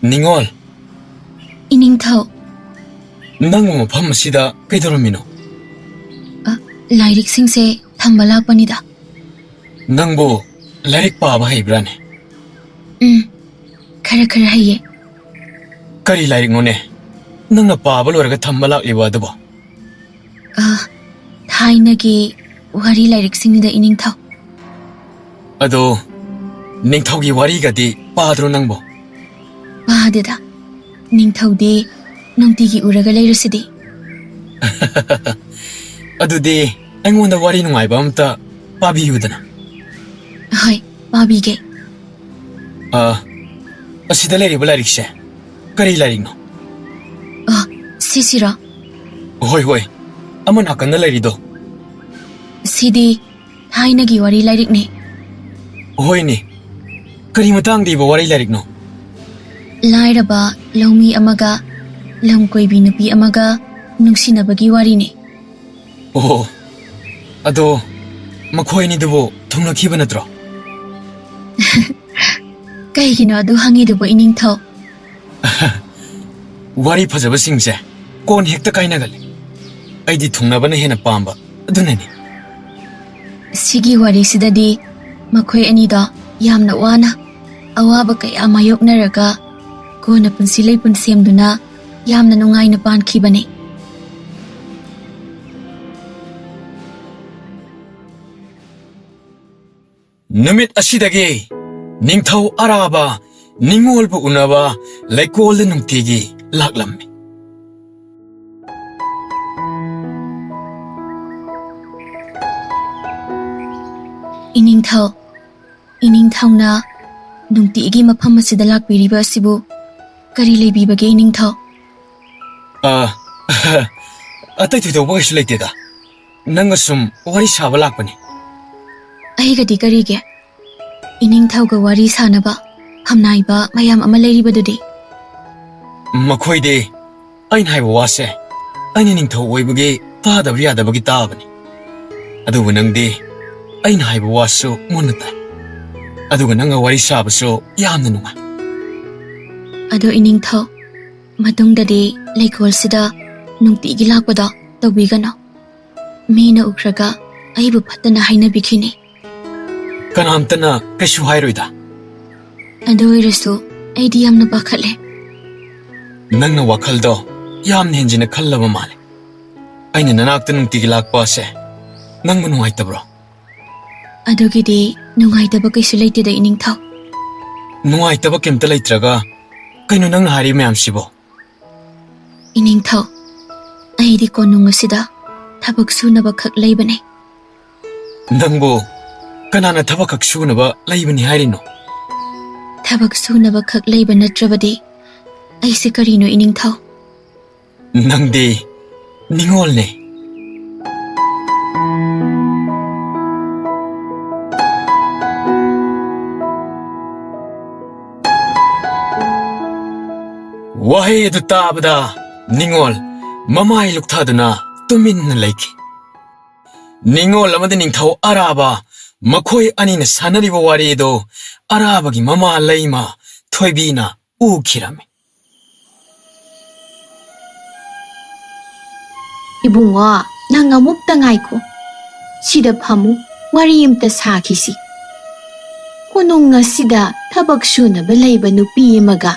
ꯅꯤꯡꯉꯣꯜ, ꯏꯅꯤꯡꯊꯧ ꯅꯪꯕꯨ ꯃꯐꯝ ꯑꯁꯤꯗ ꯀꯩꯗꯧꯔꯝꯃꯤꯅꯣ? ꯂꯥꯏꯔꯤꯛꯁꯤꯡꯁꯦ ꯊꯝꯕ ꯂꯥꯛꯄꯅꯤꯗ. ꯅꯪꯕꯨ ꯂꯥꯏꯔꯤꯛ ꯄꯥꯕ ꯍꯩꯕ꯭ꯔꯥꯅꯦ? ꯈꯔ ꯈꯔ ꯍꯩꯌꯦ. ꯀꯔꯤ ꯂꯥꯏꯔꯤꯛꯅꯣꯅꯦ ꯅꯪꯅ ꯄꯥꯕ ꯂꯣꯏꯔꯒ ꯊꯝꯕ ꯂꯥꯛꯂꯤꯕ ꯑꯗꯨꯕꯣ? ꯊꯥꯏꯅꯒꯤ ꯋꯥꯔꯤ ꯂꯥꯏꯔꯤꯛꯁꯤꯡꯅꯤꯗ ꯏꯅꯤꯡꯊꯧ. ꯑꯗꯣ ꯅꯤꯡꯊꯧꯒꯤ ꯋꯥꯔꯤꯒꯗꯤ ꯄꯥꯗ꯭ꯔꯣ ꯅꯪꯕꯣ? ꯄꯥꯗꯦꯗ. ꯅꯤꯡꯊꯧꯗꯤ ꯅꯨꯡꯇꯤꯒꯤ ꯎꯔꯒ ꯂꯩꯔꯨꯁꯤꯗꯤ. ꯑꯗꯨꯗꯤ ꯑꯩꯉꯣꯟꯗ ꯋꯥꯔꯤ ꯅꯨꯡꯉꯥꯏꯕ ꯑꯝꯇ ꯄꯥꯕꯤꯌꯨꯗꯅ. ꯍꯣꯏ, ꯄꯥꯕꯤꯒꯦ. ꯑꯁꯤꯗ ꯂꯩꯔꯤꯕ ꯂꯥꯏꯔꯤꯛꯁꯦ ꯀꯔꯤ ꯂꯥꯏꯔꯤꯛꯅꯣ? ꯁꯤꯁꯤꯔꯣ? ꯍꯣꯏ ꯍꯣꯏ, ꯑꯃ ꯅꯥꯀꯟꯗ ꯂꯩꯔꯤꯗꯣ. ꯁꯤꯗꯤ ꯊꯥꯏꯅꯒꯤ ꯋꯥꯔꯤ ꯂꯥꯏꯔꯤꯛꯅꯤ. ꯍꯣꯏꯅꯦ, ꯀꯔꯤ ꯃꯇꯥꯡꯒꯤ ꯋꯥꯔꯤ ꯂꯥꯏꯔꯤꯛꯅꯣ? ꯂꯥꯏꯔꯕ ꯂꯧꯃꯤ ꯑꯃꯒ ꯂꯝꯀꯣꯏꯕꯤ ꯅꯨꯄꯤ ꯑꯃꯒ ꯅꯨꯡꯁꯤꯅꯕꯒꯤ ꯋꯥꯔꯤꯅꯤ. ꯑꯣ, ꯑꯗꯣ ꯃꯈꯣꯏ ꯑꯅꯤꯗꯨꯕꯨ ꯊꯨꯡꯅꯈꯤꯕ ꯅꯠꯇ꯭ꯔꯣ? ꯀꯩꯒꯤꯅꯣ ꯑꯗꯨ ꯍꯪꯉꯤꯗꯨꯕꯨ ꯏꯅꯤꯡꯊꯧ? ꯋꯥꯔꯤ ꯐꯖꯕꯁꯤꯡꯁꯦ ꯀꯣꯟ ꯍꯦꯛꯇ ꯀꯥꯏꯅꯒꯜꯂꯤ. ꯑꯩꯗꯤ ꯊꯨꯡꯅꯕꯅ ꯍꯦꯟꯅ ꯄꯥꯝꯕ, ꯑꯗꯨꯅꯅꯤ. ꯁꯤꯒꯤ ꯋꯥꯔꯤꯁꯤꯗꯗꯤ ꯃꯈꯣꯏ ꯑꯅꯤꯗꯣ ꯌꯥꯝꯅ ꯋꯥꯅ ꯑꯋꯥꯕ ꯀꯌꯥ ꯃꯥꯌꯣꯛꯅꯔꯒ ꯀꯣꯟꯅ ꯄꯨꯟꯁꯤ ꯂꯩꯄꯨꯟ ꯁꯦꯝꯗꯨꯅ ꯌꯥꯝꯅ ꯅꯨꯡꯉꯥꯏꯅ ꯄꯥꯟꯈꯤꯕꯅꯤ. ꯅꯨꯃꯤꯠ ꯑꯁꯤꯗꯒꯤ ꯅꯤꯡꯊꯧ ꯑꯔꯥꯕ ꯅꯤꯡꯉꯣꯜꯕꯨ ꯎꯅꯕ ꯂꯩꯀꯣꯜꯗ ꯅꯨꯡꯇꯤꯒꯤ ꯂꯥꯛꯂꯝꯃꯤ. ꯏꯅꯤꯡꯊꯧꯅ ꯅꯨꯡꯇꯤꯒꯤ ꯃꯐꯝ ꯑꯁꯤꯗ ꯂꯥꯛꯄꯤꯔꯤꯕ ꯑꯁꯤꯕꯨ ꯀꯔꯤ ꯂꯩꯕꯤꯕꯒꯦ ꯏꯅꯤꯡꯊꯧ? ꯑꯇꯩ ꯊꯣꯏꯗꯣꯛꯄ ꯀꯩꯁꯨ ꯂꯩꯇꯦꯗ. ꯅꯪꯒ ꯁꯨꯝ ꯋꯥꯔꯤ ꯁꯥꯕ ꯂꯥꯛꯄꯅꯤ. ꯑꯩꯒꯗꯤ ꯀꯔꯤꯒꯤ? ꯏꯅꯤꯡꯊꯧꯒ ꯋꯥꯔꯤ ꯁꯥꯅꯕ ꯍꯝꯅꯥꯏꯕ ꯃꯌꯥꯝ ꯑꯃ ꯂꯩꯔꯤꯕꯗꯨꯗꯤ. ꯃꯈꯣꯏꯗꯤ ꯑꯩꯅ ꯍꯥꯏꯕ ꯋꯥꯁꯦ ꯑꯩꯅ ꯅꯤꯡꯊꯧ ꯑꯣꯏꯕꯒꯤ ꯇꯥꯗꯕ ꯌꯥꯗꯕꯒꯤ ꯇꯥꯕꯅꯤ. ꯑꯗꯨꯕꯨ ꯅꯪꯗꯤ ꯑꯩꯅ ꯍꯥꯏꯕ ꯋꯥꯁꯨ ꯃꯨꯟꯅ ꯇꯥꯏ. ꯑꯗꯨꯒ ꯅꯪꯒ ꯋꯥꯔꯤ ꯁꯥꯕꯁꯨ ꯌꯥꯝꯅ ꯅꯨꯡꯉꯥꯏ. ꯑꯗꯣ ꯏꯅꯤꯡꯊꯧ, ꯃꯇꯨꯡꯗꯗꯤ ꯂꯩꯀꯣꯜꯁꯤꯗ ꯅꯨꯡꯇꯤꯒꯤ ꯂꯥꯛꯄꯗꯣ ꯇꯧꯕꯤꯒꯅꯨ. ꯃꯤꯅ ꯎꯈ꯭ꯔꯒ ꯑꯩꯕꯨ ꯐꯠꯇꯅ ꯍꯥꯏꯅꯕꯤꯈꯤꯅꯤ. ꯀꯅꯥꯝꯇꯅ ꯀꯩꯁꯨ ꯍꯥꯏꯔꯣꯏꯗ. ꯑꯗꯨ ꯑꯣꯏꯔꯁꯨ ꯑꯩꯗꯤ ꯌꯥꯝꯅ ꯄꯥꯈꯠꯂꯦ. ꯅꯪꯅ ꯋꯥꯈꯜꯗꯣ ꯌꯥꯝꯅ ꯍꯦꯟꯖꯤꯟꯅ ꯈꯜꯂꯕ ꯃꯥꯜꯂꯦ. ꯑꯩꯅ ꯅꯅꯥꯛꯇ ꯅꯨꯡꯇꯤꯒꯤ ꯂꯥꯛꯄ ꯑꯁꯦ ꯅꯪꯕꯨ ꯅꯨꯡꯉꯥꯏꯇꯕ꯭ꯔꯣ? ꯑꯗꯨꯒꯤꯗꯤ ꯅꯨꯡꯉꯥꯏꯇꯕ ꯀꯩꯁꯨ ꯂꯩꯇꯦꯗ ꯏꯅꯤꯡꯊꯧ. ꯅꯨꯡꯉꯥꯏꯇꯕ ꯀꯩꯝꯇ ꯂꯩꯇ꯭ꯔꯒ ꯀꯩꯅꯣ ꯅꯪꯅ ꯍꯥꯏꯔꯤ ꯃꯌꯥꯝꯁꯤꯕꯣ? ꯏꯅꯤꯡꯊꯧ, ꯑꯩꯗꯤ ꯀꯣꯅꯨꯡ ꯑꯁꯤꯗ ꯊꯕꯛ ꯁꯨꯅꯕ ꯈꯛ ꯂꯩꯕꯅꯦ. ꯅꯪꯕꯨ ꯀꯅꯥꯅ ꯊꯕꯛ ꯈꯛ ꯁꯨꯅꯕ ꯂꯩꯕꯅꯤ ꯍꯥꯏꯔꯤꯅꯣ? ꯊꯕꯛ ꯁꯨꯅꯕ ꯈꯛ ꯂꯩꯕ ꯅꯠꯇ꯭ꯔꯕꯗꯤ ꯑꯩꯁꯦ ꯀꯔꯤꯅꯣ ꯏꯅꯤꯡꯊꯧ? ꯅꯪꯗꯤ ꯅꯤꯡꯉꯣꯜꯅꯦ. ꯋꯥꯍꯩ ꯑꯗꯨ ꯇꯥꯕꯗ ꯅꯤꯡꯉꯣꯜ ꯃꯃꯥꯏ ꯂꯨꯛꯊꯗꯨꯅ ꯇꯨꯃꯤꯟꯅ ꯂꯩꯈꯤ. ꯅꯤꯡꯉꯣꯜ ꯑꯃꯗꯤ ꯅꯤꯡꯊꯧ ꯑꯔꯥꯕ ꯃꯈꯣꯏ ꯑꯅꯤꯅ ꯁꯥꯟꯅꯔꯤꯕ ꯋꯥꯔꯤ ꯑꯗꯨ ꯑꯔꯥꯕꯒꯤ ꯃꯃꯥ ꯂꯩꯃ ꯊꯣꯏꯕꯤꯅ ꯎꯈꯤꯔꯝꯃꯤ. ꯏꯕꯨꯡꯉꯣ, ꯅꯪ ꯑꯃꯨꯛꯇ ꯉꯥꯏꯈꯣ. ꯁꯤꯗ ꯐꯝꯃꯨ, ꯋꯥꯔꯤ ꯑꯃꯇ ꯁꯥꯈꯤꯁꯤ. ꯀꯣꯅꯨꯡ ꯑꯁꯤꯗ ꯊꯕꯛ ꯁꯨꯅꯕ ꯂꯩꯕ ꯅꯨꯄꯤ ꯑꯃꯒ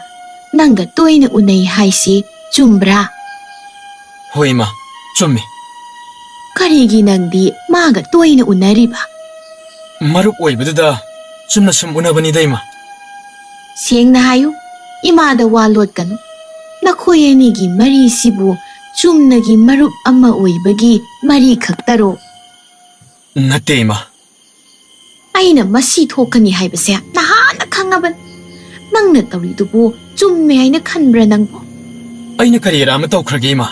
ꯅꯪꯒ ꯇꯣꯏꯅ ꯎꯅꯩ ꯍꯥꯏꯁꯤ ꯆꯨꯝꯕ꯭ꯔꯥ? ꯍꯣꯏ ꯏꯃꯥ, ꯆꯨꯝꯃꯤ. ꯀꯔꯤꯒꯤ ꯅꯪꯗꯤ ꯃꯥꯒ ꯇꯣꯏꯅ ꯎꯅꯔꯤꯕ? ꯃꯔꯨꯞ ꯑꯣꯏꯕꯗꯨꯗ ꯆꯨꯝꯅ ꯁꯨꯝ ꯎꯅꯕꯅꯤꯗ ꯏꯃꯥ. ꯁꯦꯡꯅ ꯍꯥꯏꯌꯨ, ꯏꯃꯥꯗ ꯋꯥ ꯂꯣꯠꯀꯅꯨ. ꯅꯈꯣꯏ ꯑꯅꯤꯒꯤ ꯃꯔꯤꯁꯤꯕꯨ ꯆꯨꯝꯅꯒꯤ ꯃꯔꯨꯞ ꯑꯃ ꯑꯣꯏꯕꯒꯤ ꯃꯔꯤ ꯈꯛꯇꯔꯣ? ꯅꯠꯇꯦ ꯏꯃꯥ. ꯑꯩꯅ ꯃꯁꯤ ꯊꯣꯛꯀꯅꯤ ꯍꯥꯏꯕꯁꯦ ꯅꯍꯥꯟꯅ ꯈꯪꯉꯕꯅꯤ. ꯅꯪꯅ ꯇꯧꯔꯤꯗꯨꯕꯨ ꯆꯨꯝꯃꯦ ꯍꯥꯏꯅ ꯈꯟꯕ꯭ꯔꯥ ꯅꯪꯕꯨ? ꯑꯩꯅ ꯀꯔꯤꯔꯥ ꯑꯃ ꯇꯧꯈ꯭ꯔꯒꯦ ꯏꯃꯥ?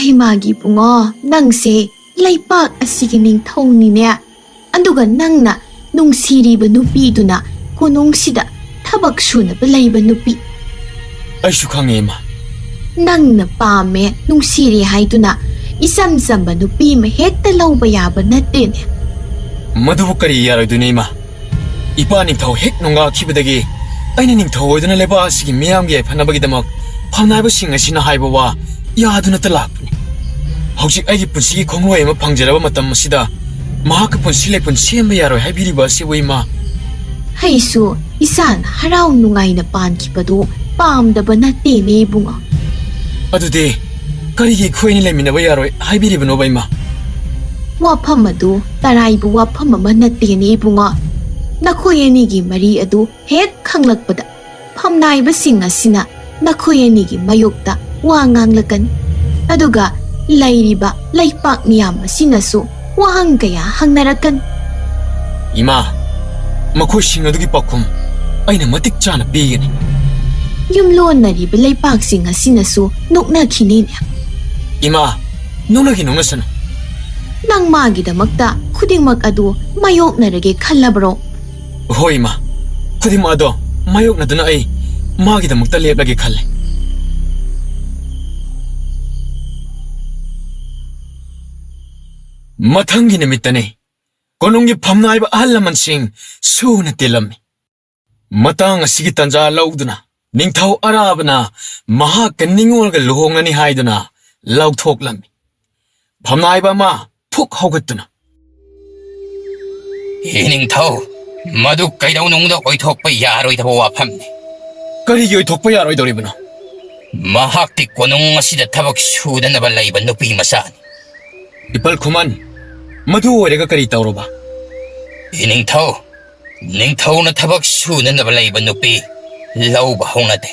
ꯏꯃꯥꯒꯤ ꯏꯕꯨꯡꯉꯣ, ꯅꯪꯁꯦ ꯂꯩꯄꯥꯛ ꯑꯁꯤꯒꯤ ꯅꯤꯡꯊꯧꯅꯤꯅꯦ. ꯑꯗꯨꯒ ꯅꯪꯅ ꯅꯨꯡꯁꯤꯔꯤꯕ ꯅꯨꯄꯤꯗꯨꯅ ꯀꯣꯅꯨꯡꯁꯤꯗ ꯊꯕꯛ ꯁꯨꯅꯕ ꯂꯩꯕ ꯅꯨꯄꯤ. ꯑꯩꯁꯨ ꯈꯪꯉꯦ ꯏꯃꯥ. ꯅꯪꯅ ꯄꯥꯝꯃꯦ, ꯅꯨꯡꯁꯤꯔꯦ ꯍꯥꯏꯗꯨꯅ ꯏꯆꯝ ꯆꯝꯕ ꯅꯨꯄꯤ ꯑꯃ ꯍꯦꯛꯇ ꯂꯧꯕ ꯌꯥꯕ ꯅꯠꯇꯦꯅꯦ. ꯃꯗꯨꯕꯨ ꯀꯔꯤ ꯌꯥꯔꯣꯏꯗꯣꯏꯅꯣ ꯏꯃꯥ? ꯏꯄꯥ ꯅꯤꯡꯊꯧ ꯍꯦꯛ ꯅꯣꯡꯉꯥꯈꯤꯕꯗꯒꯤ ꯑꯩꯅ ꯅꯤꯡꯊꯧ ꯑꯣꯏꯗꯨꯅ ꯂꯩꯕꯥꯛ ꯑꯁꯤꯒꯤ ꯃꯤꯌꯥꯝꯒꯤ ꯌꯥꯏꯐꯅꯕꯒꯤꯗꯃꯛ ꯐꯝꯅꯥꯏꯕꯁꯤꯡ ꯑꯁꯤꯅ ꯍꯥꯏꯕ ꯋꯥ ꯌꯥꯗꯨꯅꯇ ꯂꯥꯛꯄꯅꯤ ꯍꯧꯖꯤꯛ ꯑꯩꯒꯤ ꯄꯨꯟꯁꯤꯒꯤ ꯈꯣꯡꯂꯣꯏ ꯑꯃ ꯐꯪꯖꯔꯕ ꯃꯇꯝ ꯑꯁꯤꯗ ꯃꯍꯥꯛꯀ ꯄꯨꯟꯁꯤ ꯂꯩꯄꯨꯟ ꯁꯦꯝꯕ ꯌꯥꯔꯣꯏ ꯍꯥꯏꯕꯤꯔꯤꯕ ꯑꯁꯤꯕꯨ ꯏꯃꯥ ꯑꯩꯁꯨ ꯏꯆꯥꯅ ꯍꯔꯥꯎ ꯅꯨꯡꯉꯥꯏꯅ ꯄꯥꯟꯈꯤꯕꯗꯨ ꯄꯥꯝꯗꯕ ꯅꯠꯇꯦꯅꯦ ꯏꯕꯨꯡꯉꯣ ꯑꯗꯨꯗꯤ ꯀꯔꯤꯒꯤ ꯑꯩꯈꯣꯏꯅꯤ ꯂꯩꯃꯤꯟꯅꯕ ꯌꯥꯔꯣꯏ ꯍꯥꯏꯕꯤꯔꯤꯕꯅꯣꯕ ꯏꯃꯥ ꯋꯥꯐꯝ ꯑꯗꯨ ꯇꯔꯥꯏꯕꯨ ꯋꯥꯐꯝ ꯑꯃ ꯅꯠꯇꯦꯅꯦ ꯏꯕꯨꯡꯉꯣ ꯅꯈꯣꯏ ꯑꯅꯤꯒꯤ ꯃꯔꯤ ꯑꯗꯨ ꯍꯦꯛ ꯈꯪꯂꯛꯄꯗ ꯐꯝꯅꯥꯏꯕꯁꯤꯡ ꯑꯁꯤꯅ ꯅꯈꯣꯏ ꯑꯅꯤꯒꯤ ꯃꯌꯣꯛꯇ ꯋꯥ ꯉꯥꯡꯂꯛꯀꯅꯤ ꯑꯗꯨꯒ ꯂꯩꯔꯤꯕ ꯂꯩꯄꯥꯛ ꯃꯤꯌꯥꯝ ꯑꯁꯤꯅꯁꯨ ꯋꯥꯍꯪ ꯀꯌꯥ ꯍꯪꯅꯔꯛꯀꯅꯤ ꯏꯃꯥ ꯃꯈꯣꯏꯁꯤꯡ ꯑꯗꯨꯒꯤ ꯄꯥꯎꯈꯨꯝ ꯑꯩꯅ ꯃꯇꯤꯛ ꯆꯥꯅ ꯄꯤꯒꯅꯤ ꯌꯨꯝꯂꯣꯟꯅꯔꯤꯕ ꯂꯩꯄꯥꯛꯁꯤꯡ ꯑꯁꯤꯅꯁꯨ ꯅꯣꯛꯅꯈꯤꯅꯤꯅꯦ ꯏꯃꯥ ꯅꯣꯛꯅꯁꯅꯨ ꯅꯪ ꯃꯥꯒꯤꯗꯃꯛꯇ ꯈꯨꯗꯤꯡꯃꯛ ꯑꯗꯨ ꯃꯥꯌꯣꯛꯅꯔꯒꯦ ꯈꯜꯂꯕ꯭ꯔꯣ ꯍꯣꯏ ꯏꯃꯥ ꯈꯨꯗꯤꯡꯃꯛ ꯑꯗꯣ ꯃꯥꯌꯣꯛꯅꯗꯨꯅ ꯑꯩ ꯃꯥꯒꯤꯗꯃꯛꯇ ꯂꯦꯞꯂꯒꯦ ꯈꯜꯂꯦ ꯃꯊꯪꯒꯤ ꯅꯨꯃꯤꯠꯇꯅꯤ ꯀꯣꯅꯨꯡꯒꯤ ꯐꯝꯅꯥꯏꯕ ꯑꯍꯜ ꯂꯃꯟꯁꯤꯡ ꯁꯨꯅ ꯇꯤꯜꯂꯝꯃꯤ ꯃꯇꯥꯡ ꯑꯁꯤꯒꯤ ꯇꯟꯖꯥ ꯂꯧꯗꯨꯅ ꯅꯤꯡꯊꯧ ꯑꯔꯥꯕꯅ ꯃꯍꯥꯛꯀ ꯅꯤꯡꯉꯣꯜꯒ ꯂꯨꯍꯣꯡꯒꯅꯤ ꯍꯥꯏꯗꯨꯅ ꯂꯥꯎꯊꯣꯛꯂꯝꯃꯤ ꯐꯝꯅꯥꯏꯕ ꯑꯃ ꯐꯨꯛ ꯍꯧꯒꯠꯇꯨꯅ ꯅꯤꯡꯊꯧ ꯃꯗꯨ ꯀꯩꯗꯧꯅꯨꯡꯗ ꯑꯣꯏꯊꯣꯛꯄ ꯌꯥꯔꯣꯏꯗꯕ ꯋꯥꯐꯝꯅꯤ ꯀꯔꯤꯒꯤ ꯑꯣꯏꯊꯣꯛꯄ ꯌꯥꯔꯣꯏꯗꯧꯔꯤꯕꯅꯣ ꯃꯍꯥꯛꯇꯤ ꯀꯣꯅꯨꯡ ꯑꯁꯤꯗ ꯊꯕꯛ ꯁꯨꯗꯅꯕ ꯂꯩꯕ ꯅꯨꯄꯤ ꯃꯆꯥꯅꯤ ꯏꯄꯜ ꯈꯨꯃꯟ ꯃꯗꯨ ꯑꯣꯏꯔꯒ ꯀꯔꯤ ꯇꯧꯔꯕ ꯅꯤꯡꯊꯧꯅ ꯊꯕꯛ ꯁꯨꯅꯅꯕ ꯂꯩꯕ ꯅꯨꯄꯤ ꯂꯧꯕ ꯍꯧꯅꯗꯦ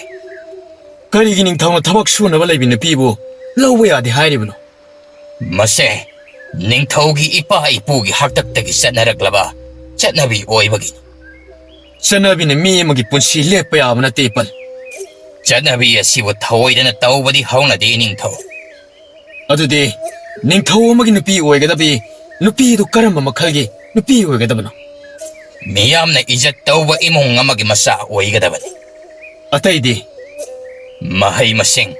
ꯀꯔꯤꯒꯤ ꯅꯤꯡꯊꯧꯅ ꯊꯕꯛ ꯁꯨꯅꯕ ꯂꯩꯕꯤ ꯅꯨꯄꯤꯕꯨ ꯂꯧꯕ ꯌꯥꯗꯦ ꯍꯥꯏꯔꯤꯕꯅꯣ ꯃꯁꯦ ꯅꯤꯡꯊꯧꯒꯤ ꯏꯄꯥ ꯏꯄꯨꯒꯤ ꯍꯥꯛꯇꯛꯇꯒꯤ ꯆꯠꯅꯔꯛꯂꯕ ꯆꯠꯅꯕꯤ ꯑꯣꯏꯕꯒꯤꯅꯤ ꯆꯠꯅꯕꯤꯅ ꯃꯤ ꯑꯃꯒꯤ ꯄꯨꯟꯁꯤ ꯂꯦꯞꯄ ꯌꯥꯕ ꯅꯠꯇꯦ ꯏꯄꯜ ꯆꯠꯅꯕꯤ ꯑꯁꯤꯕꯨ ꯊꯑꯣꯏꯗꯅ ꯇꯧꯕꯗꯤ ꯍꯧꯅꯗꯦ ꯅꯤꯡꯊꯧ ꯑꯗꯨꯗꯤ ꯅꯤꯡꯊꯧ ꯑꯃꯒꯤ ꯅꯨꯄꯤ ꯑꯣꯏꯒꯗꯕꯤ ꯅꯨꯄꯤꯗꯨ ꯀꯔꯝꯕ ꯃꯈꯜꯒꯤ ꯅꯨꯄꯤ ꯑꯣꯏꯒꯗꯕꯅꯣ ꯃꯤꯌꯥꯝꯅ ꯏꯖꯠ ꯇꯧꯕ ꯏꯃꯨꯡ ꯑꯃꯒꯤ ꯃꯆꯥ ꯑꯣꯏꯒꯗꯕꯅꯤ ꯑꯇꯩꯗꯤ ꯃꯍꯩ ꯃꯁꯤꯡ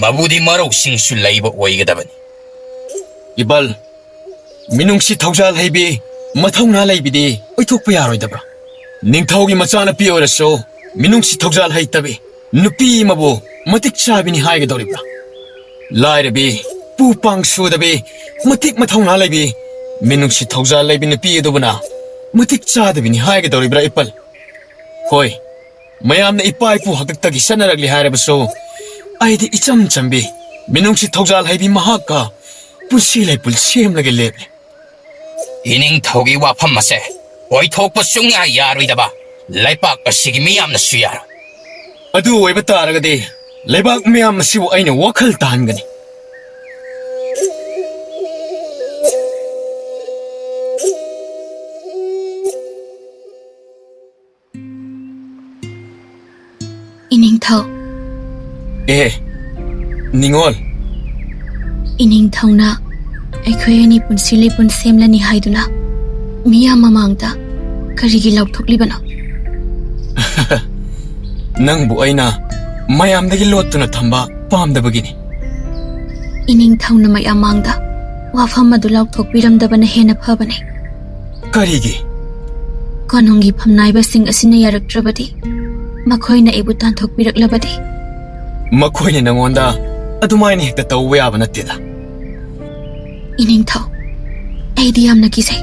ꯃꯕꯨꯗꯤ ꯃꯔꯧꯁꯤꯡꯁꯨ ꯂꯩꯕ ꯑꯣꯏꯒꯗꯕꯅꯤ ꯏꯕꯜ ꯃꯤꯅꯨꯡꯁꯤ ꯊꯧꯖꯥꯜ ꯍꯩꯕꯤ ꯃꯊꯧꯅꯥ ꯂꯩꯕꯤꯗꯤ ꯑꯣꯏꯊꯣꯛꯄ ꯌꯥꯔꯣꯏꯗꯕ꯭ꯔꯥ ꯅꯤꯡꯊꯧꯒꯤ ꯃꯆꯥꯅꯨꯄꯤ ꯑꯣꯏꯔꯁꯨ ꯃꯤꯅꯨꯡꯁꯤ ꯊꯧꯖꯥꯜ ꯍꯩꯇꯕꯤ ꯅꯨꯄꯤ ꯑꯃꯕꯨ ꯃꯇꯤꯛ ꯆꯥꯕꯤꯅꯤ ꯍꯥꯏꯒꯗꯧꯔꯤꯕ꯭ꯔꯥ ꯂꯥꯏꯔꯕꯤ ꯄꯨ ꯄꯥꯡ ꯁꯨꯗꯕꯤ ꯃꯇꯤꯛ ꯃꯊꯧꯅꯥ ꯂꯩꯕꯤ ꯃꯤꯅꯨꯡꯁꯤ ꯊꯧꯖꯥꯜ ꯂꯩꯕꯤ ꯅꯨꯄꯤ ꯑꯗꯨꯕꯨꯅ ꯃꯇꯤꯛ ꯆꯥꯗꯕꯤꯅꯤ ꯍꯥꯏꯒꯗꯧꯔꯤꯕ꯭ꯔꯥ ꯏꯄꯜ ꯍꯣꯏ ꯃꯌꯥꯝꯅ ꯏꯄꯥ ꯏꯄꯨ ꯍꯥꯛꯇꯛꯇꯒꯤ ꯆꯠꯅꯔꯛꯂꯤ ꯍꯥꯏꯔꯕꯁꯨ ꯑꯩꯗꯤ ꯏꯆꯝ ꯆꯝꯕꯤ ꯃꯤꯅꯨꯡꯁꯤ ꯊꯧꯖꯥꯜ ꯍꯩꯕꯤ ꯃꯍꯥꯛꯀ ꯄꯨꯟꯁꯤ ꯂꯩꯄꯨꯟ ꯁꯦꯝꯂꯒ ꯂꯦꯞꯂꯤ ꯅꯤꯡꯊꯧꯒꯤ ꯋꯥꯐꯝ ꯑꯁꯦ ꯑꯣꯏꯊꯣꯛꯄ ꯁꯨꯡꯌꯥ ꯌꯥꯔꯣꯏꯗꯕ ꯂꯩꯄꯥꯛ ꯑꯁꯤꯒꯤ ꯃꯤꯌꯥꯝꯅꯁꯨ ꯌꯥꯔꯣꯏ ꯑꯗꯨ ꯑꯣꯏꯕ ꯇꯥꯔꯒꯗꯤ ꯂꯩꯕꯥꯛ ꯃꯤꯌꯥꯝ ꯑꯁꯤꯕꯨ ꯑꯩꯅ ꯋꯥꯈꯜ ꯇꯥꯍꯟꯒꯅꯤ ꯏꯅꯤꯡꯊꯧ ꯅꯤꯡꯉꯣꯜ ꯏꯅꯤꯡꯊꯧꯅ ꯑꯩꯈꯣꯏ ꯑꯅꯤ ꯄꯨꯟꯁꯤ ꯂꯩꯄꯨꯟ ꯁꯦꯝꯂꯅꯤ ꯍꯥꯏꯗꯨꯅ ꯃꯤꯌꯥꯝ ꯃꯃꯥꯡꯗ ꯀꯔꯤꯒꯤ ꯂꯥꯎꯊꯣꯛꯂꯤꯕꯅꯣ ꯅꯪꯕꯨ ꯑꯩꯅ ꯃꯌꯥꯝꯗꯒꯤ ꯂꯣꯠꯇꯨꯅ ꯊꯝꯕ ꯄꯥꯝꯗꯕꯒꯤꯅꯤ ꯏꯅꯤꯡꯊꯧꯅ ꯃꯌꯥꯝ ꯃꯥꯡꯗ ꯋꯥꯐꯝ ꯑꯗꯨ ꯂꯥꯎꯊꯣꯛꯄꯤꯔꯝꯗꯕꯅ ꯍꯦꯟꯅ ꯐꯕꯅꯤ ꯀꯔꯤꯒꯤ ꯀꯣꯅꯨꯡꯒꯤ ꯐꯝꯅꯥꯏꯕꯁꯤꯡ ꯑꯁꯤꯅ ꯌꯥꯔꯛꯇ꯭ꯔꯕꯗꯤ ꯃꯈꯣꯏꯅ ꯑꯩꯕꯨ ꯇꯥꯟꯊꯣꯛꯄꯤꯔꯛꯂꯕꯗꯤ ꯃꯈꯣꯏꯅ ꯅꯉꯣꯟꯗ ꯑꯗꯨꯃꯥꯏꯅ ꯍꯦꯛꯇ ꯇꯧꯕ ꯌꯥꯕ ꯅꯠꯇꯦꯗ ꯏꯅꯤꯡꯊꯧ ꯑꯩꯗꯤ ꯌꯥꯝꯅ ꯀꯤꯖꯩ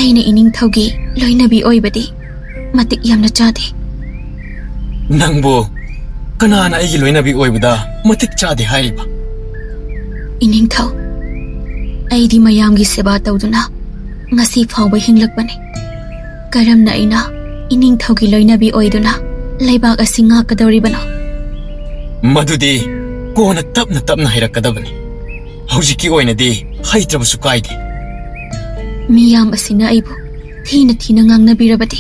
ꯑꯩꯅ ꯏꯅꯤꯡꯊꯧꯒꯤ ꯂꯣꯏꯅꯕꯤ ꯑꯣꯏꯕꯗꯤ ꯃꯇꯤꯛ ꯌꯥꯝꯅ ꯆꯥꯗꯦ ꯅꯪꯕꯨ ꯀꯅꯥꯅ ꯑꯩꯒꯤ ꯂꯣꯏꯅꯕꯤ ꯑꯣꯏꯕꯗ ꯃꯇꯤꯛ ꯆꯥꯗꯦ ꯍꯥꯏꯔꯤꯕ ꯏꯅꯤꯡꯊꯧ ꯑꯩꯗꯤ ꯃꯌꯥꯝꯒꯤ ꯁꯦꯕꯥ ꯇꯧꯗꯨꯅ ꯉꯁꯤ ꯐꯥꯎꯕ ꯍꯤꯡꯂꯛꯄꯅꯤ ꯀꯔꯝꯅ ꯑꯩꯅ ꯏꯅꯤꯡꯊꯧꯒꯤ ꯂꯣꯏꯅꯕꯤ ꯑꯣꯏꯗꯨꯅ ꯂꯩꯕꯥꯛ ꯑꯁꯤ ꯉꯥꯛꯀꯗꯧꯔꯤꯕꯅꯣ ꯃꯗꯨꯗꯤ ꯀꯣꯟꯅ ꯇꯞꯅ ꯇꯞꯅ ꯍꯩꯔꯛꯀꯗꯕꯅꯤ ꯍꯧꯖꯤꯛꯀꯤ ꯑꯣꯏꯅꯗꯤ ꯍꯩꯇ꯭ꯔꯕꯁꯨ ꯀꯥꯏꯗꯦ ꯃꯤꯌꯥꯝ ꯑꯁꯤꯅ ꯑꯩꯕꯨ ꯊꯤꯅ ꯊꯤꯅ ꯉꯥꯡꯅꯕꯤꯔꯕꯗꯤ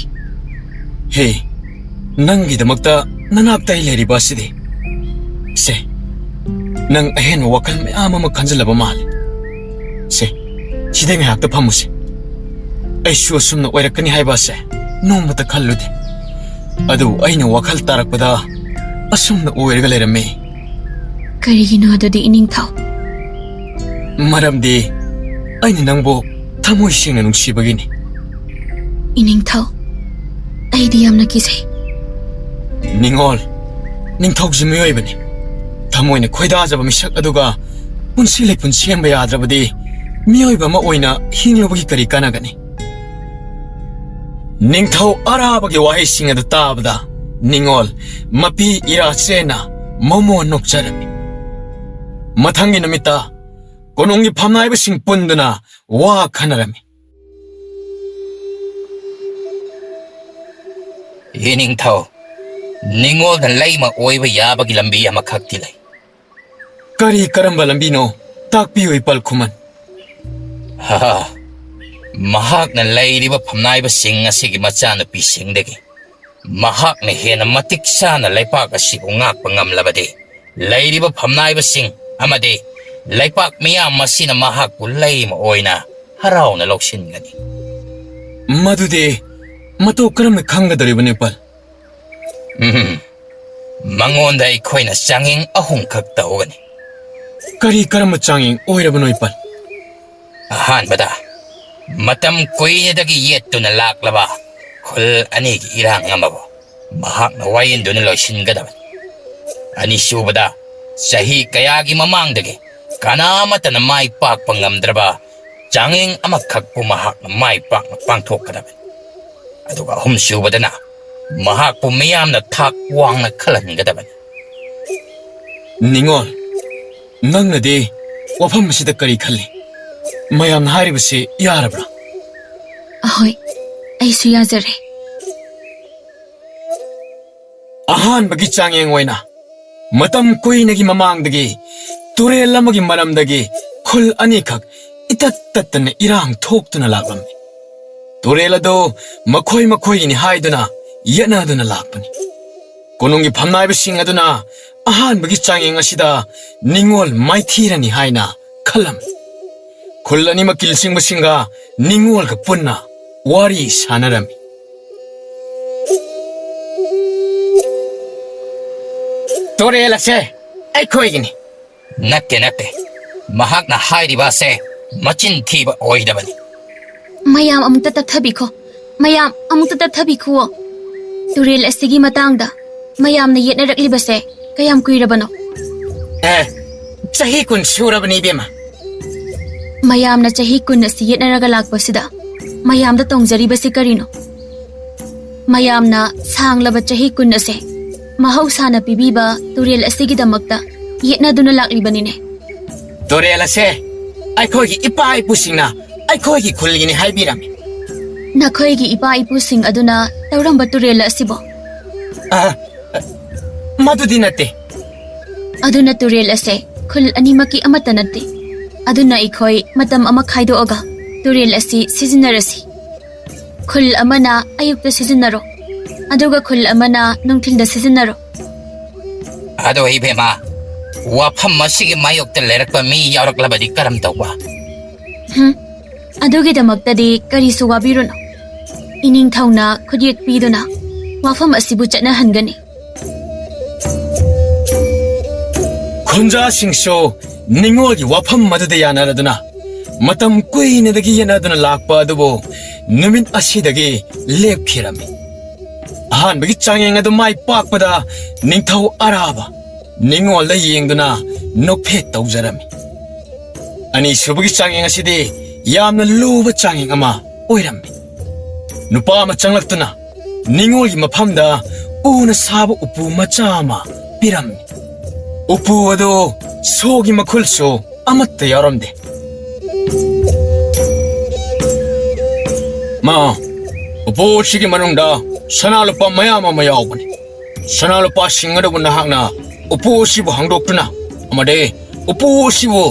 ꯍꯦ ꯅꯪꯒꯤꯗꯃꯛꯇ ꯅꯅꯥꯛꯇ ꯑꯩ ꯂꯩꯔꯤꯕ ꯑꯁꯤꯗꯤ ꯁꯦ ꯅꯪ ꯑꯍꯦꯟꯕ ꯋꯥꯈꯜ ꯃꯌꯥꯝ ꯑꯃ ꯈꯟꯖꯜꯂꯕ ꯃꯥꯜꯂꯤ ꯁꯦ ꯁꯤꯗ ꯉꯥꯏꯍꯥꯛꯇ ꯐꯝꯃꯨꯁꯦ ꯑꯩꯁꯨ ꯑꯁꯨꯝꯅ ꯑꯣꯏꯔꯛꯀꯅꯤ ꯍꯥꯏꯕ ꯑꯁꯦ ꯅꯣꯡꯃꯇ ꯈꯜꯂꯨꯗꯦ ꯑꯗꯨ ꯑꯩꯅ ꯋꯥꯈꯜ ꯇꯥꯔꯛꯄꯗ ꯑꯁꯨꯝꯅ ꯑꯣꯏꯔꯒ ꯂꯩꯔꯝꯃꯦ ꯀꯔꯤꯒꯤꯅꯣ ꯑꯗꯨꯗꯤ ꯏꯅꯤꯡꯊꯧ ꯃꯔꯝꯗꯤ ꯑꯩꯅ ꯅꯪꯕꯨ ꯊꯃꯣꯏ ꯁꯦꯡꯅ ꯅꯨꯡꯁꯤꯕꯒꯤꯅꯤ ꯏꯅꯤꯡꯊꯧ ꯑꯩꯗꯤ ꯌꯥꯝꯅ ꯀꯤꯖꯩ ꯅꯤꯡꯉꯣꯜ ꯅꯤꯡꯊꯧꯁꯤ ꯃꯤꯑꯣꯏꯕꯅꯤ ꯊꯃꯣꯏꯅ ꯈꯣꯏꯗꯥꯖꯕ ꯃꯤꯁꯛ ꯑꯗꯨꯒ ꯄꯨꯟꯁꯤ ꯂꯩꯄꯨꯟ ꯁꯦꯝꯕ ꯌꯥꯗ꯭ꯔꯕꯗꯤ ꯃꯤꯑꯣꯏꯕ ꯑꯃ ꯑꯣꯏꯅ ꯍꯤꯡꯂꯨꯕꯒꯤ ꯀꯔꯤ ꯀꯥꯟꯅꯒꯅꯤ ꯅꯤꯡꯊꯧ ꯑꯔꯥꯕꯒꯤ ꯋꯥꯍꯩꯁꯤꯡ ꯑꯗꯨ ꯇꯥꯕꯗ ꯅꯤꯡꯉꯣꯜ ꯃꯄꯤ ꯏꯔꯥ ꯆꯦꯅ ꯃꯃꯣꯟ ꯅꯣꯛꯆꯔꯝꯃꯤ ꯃꯊꯪꯒꯤ ꯅꯨꯃꯤꯠꯇ ꯀꯣꯅꯨꯡꯒꯤ ꯐꯝꯅꯥꯏꯕꯁꯤꯡ ꯄꯨꯟꯗꯨꯅ ꯋꯥ ꯈꯟꯅꯔꯝꯃꯤ ꯅꯤꯡꯊꯧ ꯅꯤꯡꯉꯣꯜꯅ ꯂꯩꯃ ꯑꯣꯏꯕ ꯌꯥꯕꯒꯤ ꯂꯝꯕꯤ ꯑꯃꯈꯛꯇꯤ ꯂꯩ ꯀꯔꯤ ꯀꯔꯝꯕ ꯂꯝꯕꯤꯅꯣ ꯇꯥꯛꯄꯤꯌꯨ ꯏꯄꯥꯜ ꯈꯨꯃꯟ ꯃꯍꯥꯛꯅ ꯂꯩꯔꯤꯕ ꯐꯝꯅꯥꯏꯕꯁꯤꯡ ꯑꯁꯤꯒꯤ ꯃꯆꯥꯅꯨꯄꯤꯁꯤꯡꯗꯒꯤ ꯃꯍꯥꯛꯅ ꯍꯦꯟꯅ ꯃꯇꯤꯛ ꯆꯥꯅ ꯂꯩꯄꯥꯛ ꯑꯁꯤꯕꯨ ꯉꯥꯛꯄ ꯉꯝꯂꯕꯗꯤ ꯂꯩꯔꯤꯕ ꯐꯝꯅꯥꯏꯕꯁꯤꯡ ꯑꯃꯗꯤ ꯂꯩꯄꯥꯛ ꯃꯤꯌꯥꯝ ꯑꯁꯤꯅ ꯃꯍꯥꯛꯄꯨ ꯂꯩꯃ ꯑꯣꯏꯅ ꯍꯔꯥꯎꯅ ꯂꯧꯁꯤꯟꯒꯅꯤ ꯃꯗꯨꯗꯤ ꯃꯇꯧ ꯀꯔꯝꯅ ꯈꯪꯒꯗꯧꯔꯤꯕꯅꯣ ꯏꯄꯥꯜ ꯃꯉꯣꯟꯗ ꯑꯩꯈꯣꯏꯅ ꯆꯥꯡꯌꯦꯡ ꯑꯍꯨꯝꯈꯛ ꯇꯧꯒꯅꯤ ꯀꯔꯤ ꯀꯔꯝꯕ ꯆꯥꯡꯌꯦꯡ ꯑꯣꯏꯔꯕꯅꯣ ꯏꯄꯥꯜ ꯑꯍꯥꯟꯕꯗ ꯃꯇꯝ ꯀꯨꯏꯅꯗꯒꯤ ꯌꯦꯠꯇꯨꯅ ꯂꯥꯛꯂꯕ ꯈꯨꯜ ꯑꯅꯤꯒꯤ ꯏꯔꯥꯡ ꯑꯃꯕꯨ ꯃꯍꯥꯛꯅ ꯋꯥꯌꯦꯟꯗꯨꯅ ꯂꯣꯏꯁꯤꯟꯒꯗꯕꯅꯤ ꯑꯅꯤꯁꯨꯕꯗ ꯆꯍꯤ ꯀꯌꯥꯒꯤ ꯃꯃꯥꯡꯗꯒꯤ ꯀꯅꯥꯃꯠꯇꯅ ꯃꯥꯏ ꯄꯥꯛꯄ ꯉꯝꯗ꯭ꯔꯕ ꯆꯥꯡꯌꯦꯡ ꯑꯃꯈꯛꯄꯨ ꯃꯍꯥꯛꯅ ꯃꯥꯏ ꯄꯥꯛꯅ ꯄꯥꯡꯊꯣꯛꯀꯗꯕꯅꯤ ꯑꯗꯨꯒ ꯑꯍꯨꯝꯁꯨꯕꯗꯅ ꯃꯍꯥꯛꯄꯨ ꯃꯤꯌꯥꯝꯅ ꯊꯥꯛ ꯋꯥꯡꯅ ꯈꯜꯍꯟꯒꯗꯕꯅꯤ ꯅꯤꯡꯉꯣꯜ ꯅꯪꯅꯗꯤ ꯋꯥꯐꯝ ꯑꯁꯤꯗ ꯀꯔꯤ ꯈꯜꯂꯤ ꯃꯌꯥꯝꯅ ꯍꯥꯏꯔꯤꯕꯁꯤ ꯌꯥꯔꯕ꯭ꯔꯥ ꯑꯍꯣꯏ ꯑꯩꯁꯨ ꯌꯥꯖꯔꯦ ꯑꯍꯥꯟꯕꯒꯤ ꯆꯥꯡꯌꯦꯡ ꯑꯣꯏꯅ ꯃꯇꯝ ꯀꯨꯏꯅꯒꯤ ꯃꯃꯥꯡꯗꯒꯤ ꯇꯨꯔꯦꯜ ꯑꯃꯒꯤ ꯃꯔꯝꯗꯒꯤ ꯈꯨꯜ ꯑꯅꯤꯈꯛ ꯏꯇꯠ ꯇꯠꯇꯅ ꯏꯔꯥꯡ ꯊꯣꯛꯇꯨꯅ ꯂꯥꯛꯂꯝꯃꯤ ꯇꯨꯔꯦꯜ ꯑꯗꯨ ꯃꯈꯣꯏꯒꯤꯅꯤ ꯍꯥꯏꯗꯨꯅ ꯌꯦꯠꯅꯗꯨꯅ ꯂꯥꯛꯄꯅꯤ ꯀꯣꯅꯨꯡꯒꯤ ꯐꯝꯅꯥꯏꯕꯁꯤꯡ ꯑꯗꯨꯅ ꯑꯍꯥꯟꯕꯒꯤ ꯆꯥꯡꯌꯦꯡ ꯑꯁꯤꯗ ꯅꯤꯡꯉꯣꯜ ꯃꯥꯏꯊꯤꯔꯅꯤ ꯍꯥꯏꯅ ꯈꯜꯂꯝꯃꯤ ꯈꯨꯜ ꯑꯅꯤꯃꯛꯀꯤ ꯂꯨꯆꯤꯡꯕꯁꯤꯡꯒ ꯅꯤꯡꯉꯣꯜꯒ ꯄꯨꯟꯅ ꯋꯥꯔꯤ ꯁꯥꯅꯔꯝꯃꯤ ꯇꯨꯔꯦꯜ ꯑꯁꯦ ꯑꯩꯈꯣꯏꯒꯤꯅꯤ ꯅꯠꯇꯦ ꯃꯍꯥꯛꯅ ꯍꯥꯏꯔꯤꯕ ꯑꯁꯦ ꯃꯆꯤꯟ ꯊꯤꯕ ꯑꯣꯏꯗꯕꯅꯤ ꯃꯌꯥꯝ ꯑꯃꯨꯛꯇ ꯇꯞꯊꯕꯤꯈꯣ ꯃꯌꯥꯝ ꯑꯃꯨꯛꯇ ꯇꯞꯊꯕꯤꯈꯨꯋꯣ ꯇꯨꯔꯦꯜ ꯑꯁꯤꯒꯤ ꯃꯇꯥꯡꯗ ꯃꯌꯥꯝꯅ ꯌꯦꯠꯅꯔꯛꯂꯤꯕꯁꯦ ꯀꯌꯥꯝ ꯀꯨꯏꯔꯕꯅꯣ ꯆꯍꯤ 10 ꯁꯨꯔꯕꯅꯤ ꯏꯕꯦꯝꯃ ꯃꯌꯥꯝꯅ ꯆꯍꯤ 10 ꯑꯁꯤ ꯌꯦꯠꯅꯔꯒ ꯂꯥꯛꯄꯁꯤꯗ ꯃꯌꯥꯝꯗ ꯇꯣꯡꯖꯔꯤꯕꯁꯤ ꯀꯔꯤꯅꯣ ꯃꯌꯥꯝꯅ ꯁꯥꯡꯂꯕ ꯆꯍꯤ 10 ꯑꯁꯦ ꯃꯍꯧꯁꯥꯅ ꯄꯤꯕꯤꯕ ꯇꯨꯔꯦꯜ ꯑꯁꯤꯒꯤꯗꯃꯛꯇ ꯌꯦꯠꯅꯗꯨꯅ ꯂꯥꯛꯂꯤꯕꯅꯤꯅꯦ ꯇꯨꯔꯦꯜ ꯑꯁꯦ ꯑꯩꯈꯣꯏꯒꯤ ꯏꯄꯥ ꯏꯄꯨꯁꯤꯡꯅ ꯑꯩꯈꯣꯏꯒꯤ ꯈꯨꯜꯒꯤꯅꯤ ꯍꯥꯏꯕꯤꯔꯝꯃꯤ ꯅꯈꯣꯏꯒꯤ ꯏꯄꯥ ꯏꯄꯨꯁꯤꯡ ꯑꯗꯨꯅ ꯇꯧꯔꯝꯕ ꯇꯨꯔꯦꯜ ꯑꯁꯤꯕꯣ ꯃꯗꯨꯗꯤ ꯅꯠꯇꯦ ꯑꯗꯨꯅ ꯇꯨꯔꯦꯜ ꯑꯁꯦ ꯈꯨꯜ ꯑꯅꯤꯃꯛꯀꯤ ꯑꯃꯠꯇ ꯅꯠꯇꯦ ꯑꯗꯨꯅ ꯑꯩꯈꯣꯏ ꯃꯇꯝ ꯑꯃ ꯈꯥꯏꯗꯣꯛꯑꯒ ꯇꯨꯔꯦꯜ ꯑꯁꯤ ꯁꯤꯖꯤꯟꯅꯔꯁꯤ ꯈꯨꯜ ꯑꯃꯅ ꯑꯌꯨꯛꯇ ꯁꯤꯖꯤꯟꯅꯔꯣ ꯑꯗꯨꯒ ꯈꯨꯜ ꯑꯃꯅ ꯅꯨꯡꯊꯤꯜꯗ ꯁꯤꯖꯤꯟꯅꯔꯣ ꯑꯗꯣ ꯏꯕꯦꯝꯃ ꯋꯥꯐꯝ ꯑꯁꯤꯒꯤ ꯃꯥꯌꯣꯛꯇ ꯂꯩꯔꯛꯄ ꯃꯤ ꯌꯥꯎꯔꯛꯂꯕꯗꯤ ꯀꯔꯝ ꯇꯧꯕ ꯑꯗꯨꯒꯤꯗꯃꯛꯇꯗꯤ ꯀꯔꯤꯁꯨ ꯋꯥꯕꯤꯔꯨꯅꯨ ꯏꯅꯤꯡꯊꯧꯅ ꯈꯨꯠꯌꯦꯛ ꯄꯤꯗꯨꯅ ꯋꯥꯐꯝ ꯑꯁꯤꯕꯨ ꯆꯠꯅꯍꯟꯒꯅꯤ ꯈꯨꯟꯖꯥꯁꯤꯡꯁꯨ ꯅꯤꯡꯉꯣꯜꯒꯤ ꯋꯥꯐꯝ ꯑꯗꯨꯗ ꯌꯥꯅꯔꯗꯨꯅ ꯃꯇꯝ ꯀꯨꯏꯅꯗꯒꯤ ꯌꯦꯠꯅꯗꯨꯅ ꯂꯥꯛꯄ ꯑꯗꯨꯕꯨ ꯅꯨꯃꯤꯠ ꯑꯁꯤꯗꯒꯤ ꯂꯦꯞꯈꯤꯔꯝꯃꯤ ꯑꯍꯥꯟꯕꯒꯤ ꯆꯥꯡꯌꯦꯡ ꯑꯗꯨ ꯃꯥꯏ ꯄꯥꯛꯄꯗ ꯅꯤꯡꯊꯧ ꯑꯔꯥꯕ ꯅꯤꯡꯉꯣꯜꯗ ꯌꯦꯡꯗꯨꯅ ꯅꯣꯛꯐꯦꯠ ꯇꯧꯖꯔꯝꯃꯤ ꯑꯅꯤꯁꯨꯕꯒꯤ ꯆꯥꯡꯌꯦꯡ ꯑꯁꯤꯗꯤ ꯌꯥꯝꯅ ꯂꯨꯕ ꯆꯥꯡꯌꯦꯡ ꯑꯃ ꯑꯣꯏꯔꯝꯃꯤ ꯅꯨꯄꯥ ꯑꯃ ꯆꯪꯂꯛꯇꯨꯅ ꯅꯤꯡꯉꯣꯜꯒꯤ ꯃꯐꯝꯗ ꯎꯅ ꯁꯥꯕ ꯎꯄꯨ ꯃꯆꯥ ꯑꯃ ꯄꯤꯔꯝꯃꯤ ꯎꯄꯨ ꯑꯗꯨ ꯁꯣꯒꯤ ꯃꯈꯨꯜꯁꯨ ꯑꯃꯠꯇ ꯌꯥꯎꯔꯝꯗꯦ ꯃꯥ ꯎꯄꯨ ꯑꯁꯤꯒꯤ ꯃꯅꯨꯡꯗ ꯁꯅꯥ ꯂꯨꯄꯥ ꯃꯌꯥꯝ ꯑꯃ ꯌꯥꯎꯕꯅꯤ ꯁꯅꯥ ꯂꯨꯄꯥꯁꯤꯡ ꯑꯗꯨꯕꯨ ꯅꯍꯥꯛꯅ ꯎꯄꯨ ꯑꯁꯤꯕꯨ ꯍꯥꯡꯗꯣꯛꯇꯨꯅ ꯑꯃꯗꯤ ꯎꯄꯨ ꯑꯁꯤꯕꯨ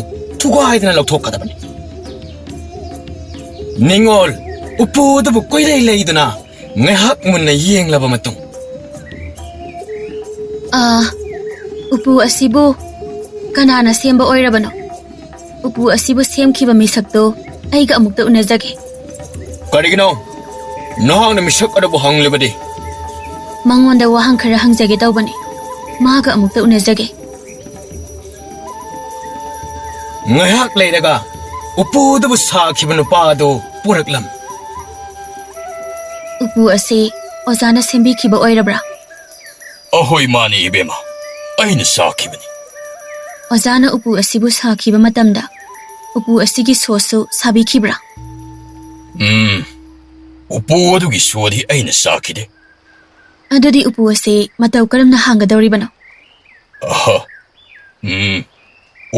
ꯊꯨꯒꯥꯏꯗꯨꯅ ꯂꯧꯊꯣꯛꯀꯗꯕꯅꯤ ꯅꯤꯡꯉꯣꯜ ꯎꯄꯨ ꯑꯗꯨꯕꯨ ꯀꯣꯏꯂꯩ ꯂꯩꯗꯨꯅ ꯉꯥꯏꯍꯥꯛ ꯃꯨꯟꯅ ꯌꯦꯡꯂꯕ ꯃꯇꯨꯡ ꯎꯄꯨ ꯑꯁꯤꯕꯨ ꯀꯅꯥꯅ ꯁꯦꯝꯕ ꯑꯣꯏꯔꯕꯅꯣ ꯎꯄꯨ ꯑꯁꯤꯕꯨ ꯁꯦꯝꯈꯤꯕ ꯃꯤꯁꯛꯇꯣ ꯑꯩꯒ ꯑꯃꯨꯛꯇ ꯎꯅꯖꯒꯦ ꯀꯔꯤꯒꯤꯅꯣ ꯅꯍꯥꯛꯅ ꯃꯤꯁꯛ ꯑꯗꯨꯕꯨ ꯍꯪꯂꯤꯕꯗꯤ ꯃꯉꯣꯟꯗ ꯋꯥꯍꯪ ꯈꯔ ꯍꯪꯖꯒꯦ ꯇꯧꯕꯅꯤ ꯃꯥꯒ ꯑꯃꯨꯛꯇ ꯎꯅꯖꯒꯦ ꯉꯥꯏꯍꯥꯛ ꯂꯩꯔꯒ ꯎꯄꯨ ꯑꯗꯨꯕꯨ ꯁꯥꯈꯤꯕ ꯅꯨꯄꯥ ꯑꯗꯨ ꯑꯍꯣꯏ ꯃꯥꯅꯤ ꯏꯕꯦꯝꯃ ꯑꯩꯅ ꯁꯥꯈꯤꯕꯅꯤ ꯑꯣꯖꯥꯅ ꯎꯄꯨ ꯑꯁꯤꯕꯨ ꯁꯥꯈꯤꯕ ꯃꯇꯝꯗ ꯎꯄꯨ ꯑꯁꯤꯒꯤ ꯁꯣꯁꯨ ꯁꯥꯕꯤꯈꯤꯕ꯭ꯔꯥ? ꯎꯄꯨ ꯑꯗꯨꯒꯤ ꯁꯣꯗꯤ ꯑꯩꯅ ꯁꯥꯈꯤꯗꯦ ꯑꯗꯨꯗꯤ ꯎꯄꯨ ꯑꯁꯤ ꯃꯇꯧ ꯀꯔꯝꯅ ꯍꯥꯡꯒꯗꯧꯔꯤꯕꯅꯣ? ꯑꯍ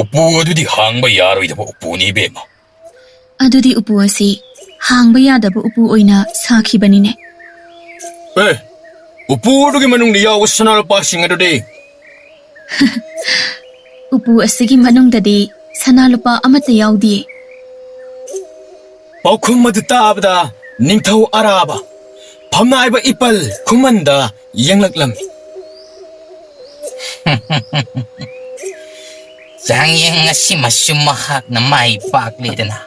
ꯎꯄꯨ ꯑꯗꯨꯗꯤ ꯍꯥꯡꯕ ꯌꯥꯔꯣꯏꯗꯕ ꯎꯄꯨꯅꯤ ꯏꯕꯦꯝꯃ ꯑꯗꯨꯗꯤ ꯎꯄꯨ ꯑꯁꯤ ꯍꯥꯡꯕ ꯌꯥꯗꯕ ꯎꯄꯨ ꯑꯣꯏꯅ ꯁꯥꯈꯤꯕꯅꯤꯅꯦ. ꯎꯄꯨ ꯑꯗꯨꯒꯤ ꯃꯅꯨꯡꯗ ꯌꯥꯎꯕ ꯁꯅꯥꯂꯨꯄꯥꯁꯤꯡ ꯑꯗꯨꯗꯤ ꯎꯄꯨ ꯑꯁꯤꯒꯤ ꯃꯅꯨꯡꯗꯗꯤ ꯁꯅꯥ ꯂꯨꯄꯥ ꯑꯃꯠꯇ ꯌꯥꯎꯗꯤꯌꯦ. ꯄꯥꯎꯈꯨꯝ ꯑꯗꯨ ꯇꯥꯕꯗ ꯅꯤꯡꯊꯧ ꯑꯔꯥꯕ ꯐꯝꯅꯥꯏꯕ ꯏꯄꯜ ꯈꯨꯃꯟꯗ ꯌꯦꯡꯂꯛꯂꯝꯃꯤ. ꯆꯥꯡꯌꯦꯡ ꯑꯁꯤꯃꯁꯨ ꯃꯍꯥꯛꯅ ꯃꯥꯏ ꯄꯥꯛꯂꯦꯗꯅ.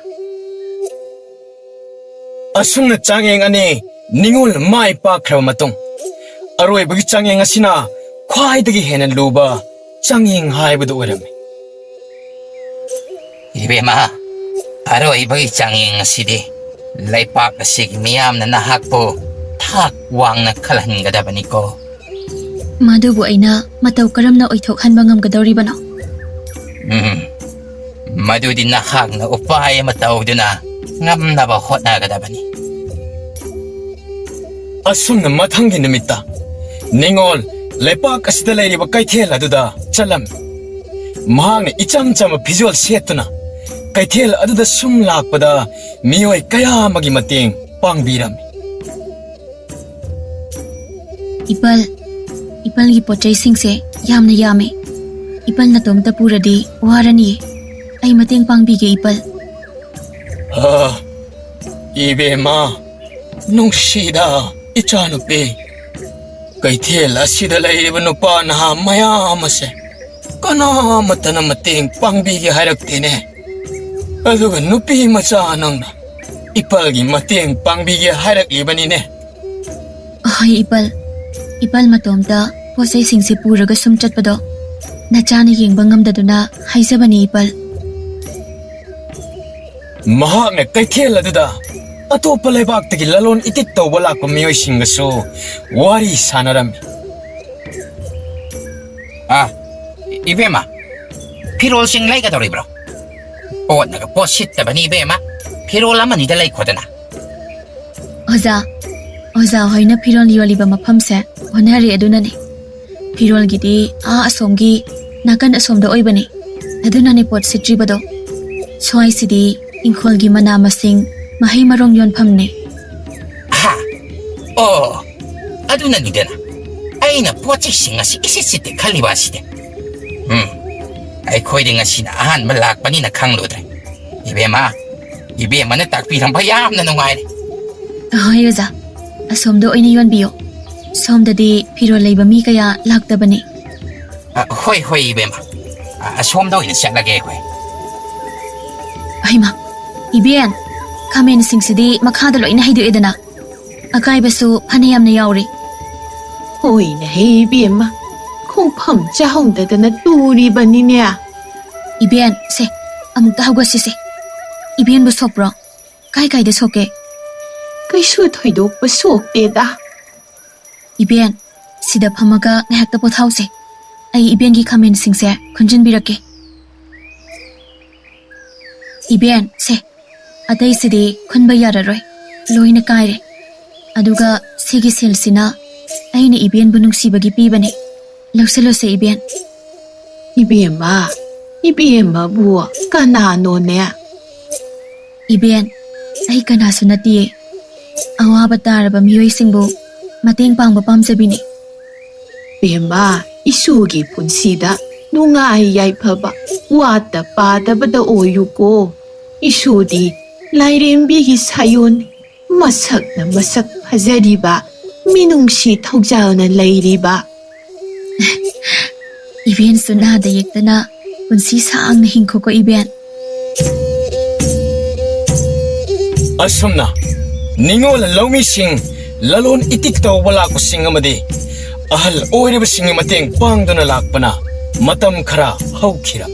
ꯑꯁꯨꯝꯅ ꯆꯥꯡꯌꯦꯡ ꯑꯅꯤ ꯅꯤꯡꯉꯣꯜ ꯃꯥꯏ ꯄꯥꯛꯈ꯭ꯔꯕ ꯃꯇꯨꯡ ꯑꯔꯣꯏꯕꯒꯤ ꯆꯥꯡꯌꯦꯡ ꯑꯁꯤꯅ ꯈ꯭ꯋꯥꯏꯗꯒꯤ ꯍꯦꯟꯅ ꯂꯨꯕ ꯆꯥꯡꯌꯦꯡ ꯍꯥꯏꯕꯗꯨ ꯑꯣꯏꯔꯝꯃꯤ. 이베마, 바로 이번이 장애인 시대, 레이팍 시기 미암나 나학보 탁 왕나 칼한 거다 보니까. 마두부 아이나 마타우 까람나 오이톡한바 ngamgadawribano? 마두디 나학나 오빠의 마타우드나 ngam나바 헛나가다 보니. ꯑꯁꯨꯝꯅ ꯃꯊꯪꯒꯤ ꯅꯨꯃꯤꯠꯇ ꯅꯤꯡꯉꯣꯜ ꯂꯩꯄꯥꯛ ꯑꯁꯤꯗ ꯂꯩꯔꯤꯕ ꯀꯩꯊꯦꯜ ꯑꯗꯨꯗ ꯆꯠꯂꯝꯃꯤ. ꯃꯍꯥꯛꯅ ꯏꯆꯝ ꯆꯝꯕ ꯐꯤꯖꯣꯜ ꯁꯦꯠꯇꯨꯅ ꯀꯩꯊꯦꯜ ꯑꯗꯨꯗ ꯁꯨꯝ ꯂꯥꯛꯄꯗ ꯃꯤꯑꯣꯏ ꯀꯌꯥ ꯑꯃꯒꯤ ꯃꯇꯦꯡ ꯄꯥꯡꯕꯤꯔꯝꯃꯤ. ꯏꯄꯜꯒꯤ ꯄꯣꯠꯆꯩꯁꯤꯡꯁꯦ ꯌꯥꯝꯅ ꯌꯥꯝꯃꯦ. ꯏꯄꯜ ꯅꯇꯣꯝꯇ ꯄꯨꯔꯗꯤ ꯋꯥꯔꯅꯤꯌꯦ. ꯑꯩ ꯃꯇꯦꯡ ꯄꯥꯡꯕꯤꯒꯦ ꯏꯄꯜ. 이베마 농시다 이차누피 그이텔 아시다 레이브 누파 나하 마야마세 까나마타나 마팅 빵비기 하락되네. 아두가 누피 마자 낭나 이빨기 마팅 빵비기 하락이바니네. ꯍꯣꯏ ꯏꯄꯜ ꯃꯇꯣꯝꯇ ꯄꯣꯠꯆꯩꯁꯤꯡꯁꯦ ꯄꯨꯔꯒ ꯁꯨꯝ ꯆꯠꯄꯗꯣ ꯅꯆꯥꯅ ꯌꯦꯡꯕ ꯉꯝꯗꯗꯨꯅ ꯍꯥꯏꯖꯕꯅꯤ ꯏꯄꯜ. ꯃꯍꯥꯛꯅ ꯀꯩꯊꯦꯜ ꯑꯗꯨꯗ ꯑꯇꯣꯞꯄ ꯂꯩꯕꯥꯛꯇꯒꯤ ꯂꯂꯣꯟ ꯏꯇꯤꯛ ꯇꯧꯕ ꯂꯥꯛꯄ ꯃꯤꯑꯣꯏꯁꯤꯡꯒꯁꯨ ꯋꯥꯔꯤ ꯁꯥꯅꯔꯝꯃꯤ. 이베마, 피롤싱 레이가더리브로. 옷나가 보시다보니 이베마, 피롤라마니다 레이코드나. 어자 ꯍꯣꯏꯅ ꯐꯤꯔꯣꯜ ꯌꯣꯜꯂꯤꯕ ꯃꯐꯝꯁꯦ ꯍꯣꯠꯅꯔꯤ ꯑꯗꯨꯅꯅꯦ. ꯐꯤꯔꯣꯜꯒꯤꯗꯤ ꯑꯁꯣꯝꯒꯤ ꯅꯥꯀꯟ ꯑꯁꯣꯝꯗ ꯑꯣꯏꯕꯅꯦ. ꯑꯗꯨꯅꯅꯦ ꯄꯣꯠ ꯁꯤꯠꯇ꯭ꯔꯤꯕꯗꯣ. ꯁ꯭ꯋꯥꯏꯁꯤꯗꯤ ꯏꯪꯈꯣꯜꯒꯤ ꯃꯅꯥ ꯃꯁꯤꯡ ꯃꯍꯩ ꯃꯔꯣꯡ ꯌꯣꯟꯐꯝꯅꯦ. ꯑꯗꯨꯅꯅꯤꯗꯅ ꯑꯩꯅ ꯄꯣꯠꯆꯩꯁꯤꯡ ꯑꯁꯤ ꯏꯁꯤꯠ ꯈꯜꯂꯤꯕ ꯑꯁꯤꯗꯤ. ꯑꯩꯈꯣꯏꯗꯤ ꯉꯁꯤꯅ ꯑꯍꯥꯟꯕ ꯂꯥꯛꯄꯅꯤꯅ ꯈꯪꯂꯨꯗ꯭ꯔꯦ. 이베마는 ꯇꯥꯛꯄꯤꯔꯝꯕ ꯌꯥꯝꯅ ꯅꯨꯡꯉꯥꯏꯔꯦ. ꯍꯣꯏ ꯑꯣꯖꯥ, ꯑꯁꯣꯝꯗ ꯑꯣꯏꯅ ꯌꯣꯟꯕꯤꯌꯣ. ꯁꯣꯝꯗꯗꯤ ꯐꯤꯔꯣꯜ ꯂꯩꯕ ꯃꯤ ꯀꯌꯥ ꯂꯥꯛꯇꯕꯅꯦ. ꯍꯣꯏ 이베마. ꯑꯁꯣꯝꯗ ꯑꯣꯏꯅ ꯆꯠꯂꯒꯦ ꯑꯩꯈꯣꯏ. ꯍꯩꯃꯥ, 이베ꯟ, ꯈꯥꯃꯦꯟꯁꯤꯡꯁꯤꯗꯤ ꯃꯈꯥꯗ ꯂꯣꯏꯅ ꯍꯩꯗꯣꯛꯑꯦꯗꯅ. ꯑꯀꯥꯏꯕꯁꯨ ꯐꯅ ꯌꯥꯝꯅ ꯌꯥꯎꯔꯤ. ꯍꯣꯏꯅ ꯍꯦ ꯏꯕꯦꯝꯃ, ꯈꯣꯡꯐꯝ ꯆꯥꯍꯧꯗꯗꯅ ꯇꯨꯔꯤꯕꯅꯤꯅꯦ. 이베ꯟ, ꯁꯦ, ꯑꯃꯨꯛꯇ ꯍꯧꯒꯠꯁꯤꯁꯦ. 이베ꯟꯕꯨ ꯁꯣꯛꯄ꯭ꯔꯣ? ꯀꯥꯏꯗ ꯁꯣꯛꯀꯦ? ꯀꯩꯁꯨ ꯊꯣꯏꯗꯣꯛꯄ ꯁꯣꯛꯇꯦꯗ. 이베ꯟ, ꯁꯤꯗ ꯐꯝꯃꯒ ꯉꯥꯏꯍꯥꯛꯇ ꯄꯣꯊꯥꯎꯁꯦ. ꯑꯩ 이벤ꯒꯤ ꯈꯥꯃꯦꯟꯁꯤꯡꯁꯦ ꯈꯨꯟꯖꯤꯟꯕꯤꯔꯛꯀꯦ. 이벤, ꯁꯦ, ꯑꯇꯩꯁꯤꯗꯤ ꯈꯨꯟꯕ ꯌꯥꯔꯔꯣꯏ. ꯂꯣꯏꯅ ꯀꯥꯏꯔꯦ. ꯑꯗꯨꯒ ꯁꯤꯒꯤ ꯁꯤꯜꯁꯤꯅ ꯑꯩꯅ 이벤ꯕꯨ ꯅꯨꯡꯁꯤꯕꯒꯤ ꯄꯤꯕꯅꯦ. ꯂꯧꯁꯤꯜꯂꯨꯁꯦ 이벤. 이베마부 ꯀꯅꯥꯅꯣꯅꯦ? 이벤, ꯑꯩ ꯀꯅꯥꯁꯨ ꯅꯠꯇꯤꯌꯦ. ꯑꯋꯥꯕ ꯇꯥꯔꯕ ꯃꯤꯑꯣꯏꯁꯤꯡꯕꯨ ꯃꯇꯦꯡ ꯄꯥꯡꯕ ꯄꯥꯝꯖꯕꯤꯅꯦ. ꯕꯦꯝꯃ, ꯏꯁꯨꯒꯤ ꯄꯨꯟꯁꯤꯗ ꯅꯨꯡꯉꯥꯏ ꯌꯥꯏꯐꯕ ꯋꯥꯠꯇ ꯄꯥꯗꯕꯗ ꯑꯣꯏꯌꯨꯀꯣ. ꯏꯁꯨꯗꯤ ꯂꯥꯏꯔꯦꯝꯕꯤꯒꯤ ꯁꯥꯌꯣꯟ, ꯃꯁꯛꯅ ꯃꯁꯛ ꯐꯖꯔꯤꯕ, ꯃꯤꯅꯨꯡꯁꯤ ꯊꯧꯖꯥꯜꯅ ꯂꯩꯔꯤꯕ. 이벤ꯁꯨ ꯅꯥꯗ ꯌꯦꯛꯇꯅ ꯄꯨꯟꯁꯤ ꯁꯥꯡꯅ ꯍꯤꯡꯈꯣꯀꯣ 이벤. ꯑꯁꯨꯝꯅ ꯅꯤꯡꯉꯣꯜ ꯂꯧꯃꯤꯁꯤꯡ ꯂꯂꯣꯟ ꯏꯇꯤꯛ ꯇꯧꯕ ꯂꯥꯛꯄꯁꯤꯡ ꯑꯃꯗꯤ ꯑꯍꯜ ꯑꯣꯏꯔꯤꯕꯁꯤꯡꯒꯤ ꯃꯇꯦꯡ ꯄꯥꯡꯗꯨꯅ ꯂꯥꯛꯄꯅ ꯃꯇꯝ ꯈꯔ ꯍꯧꯈꯤꯔꯝ.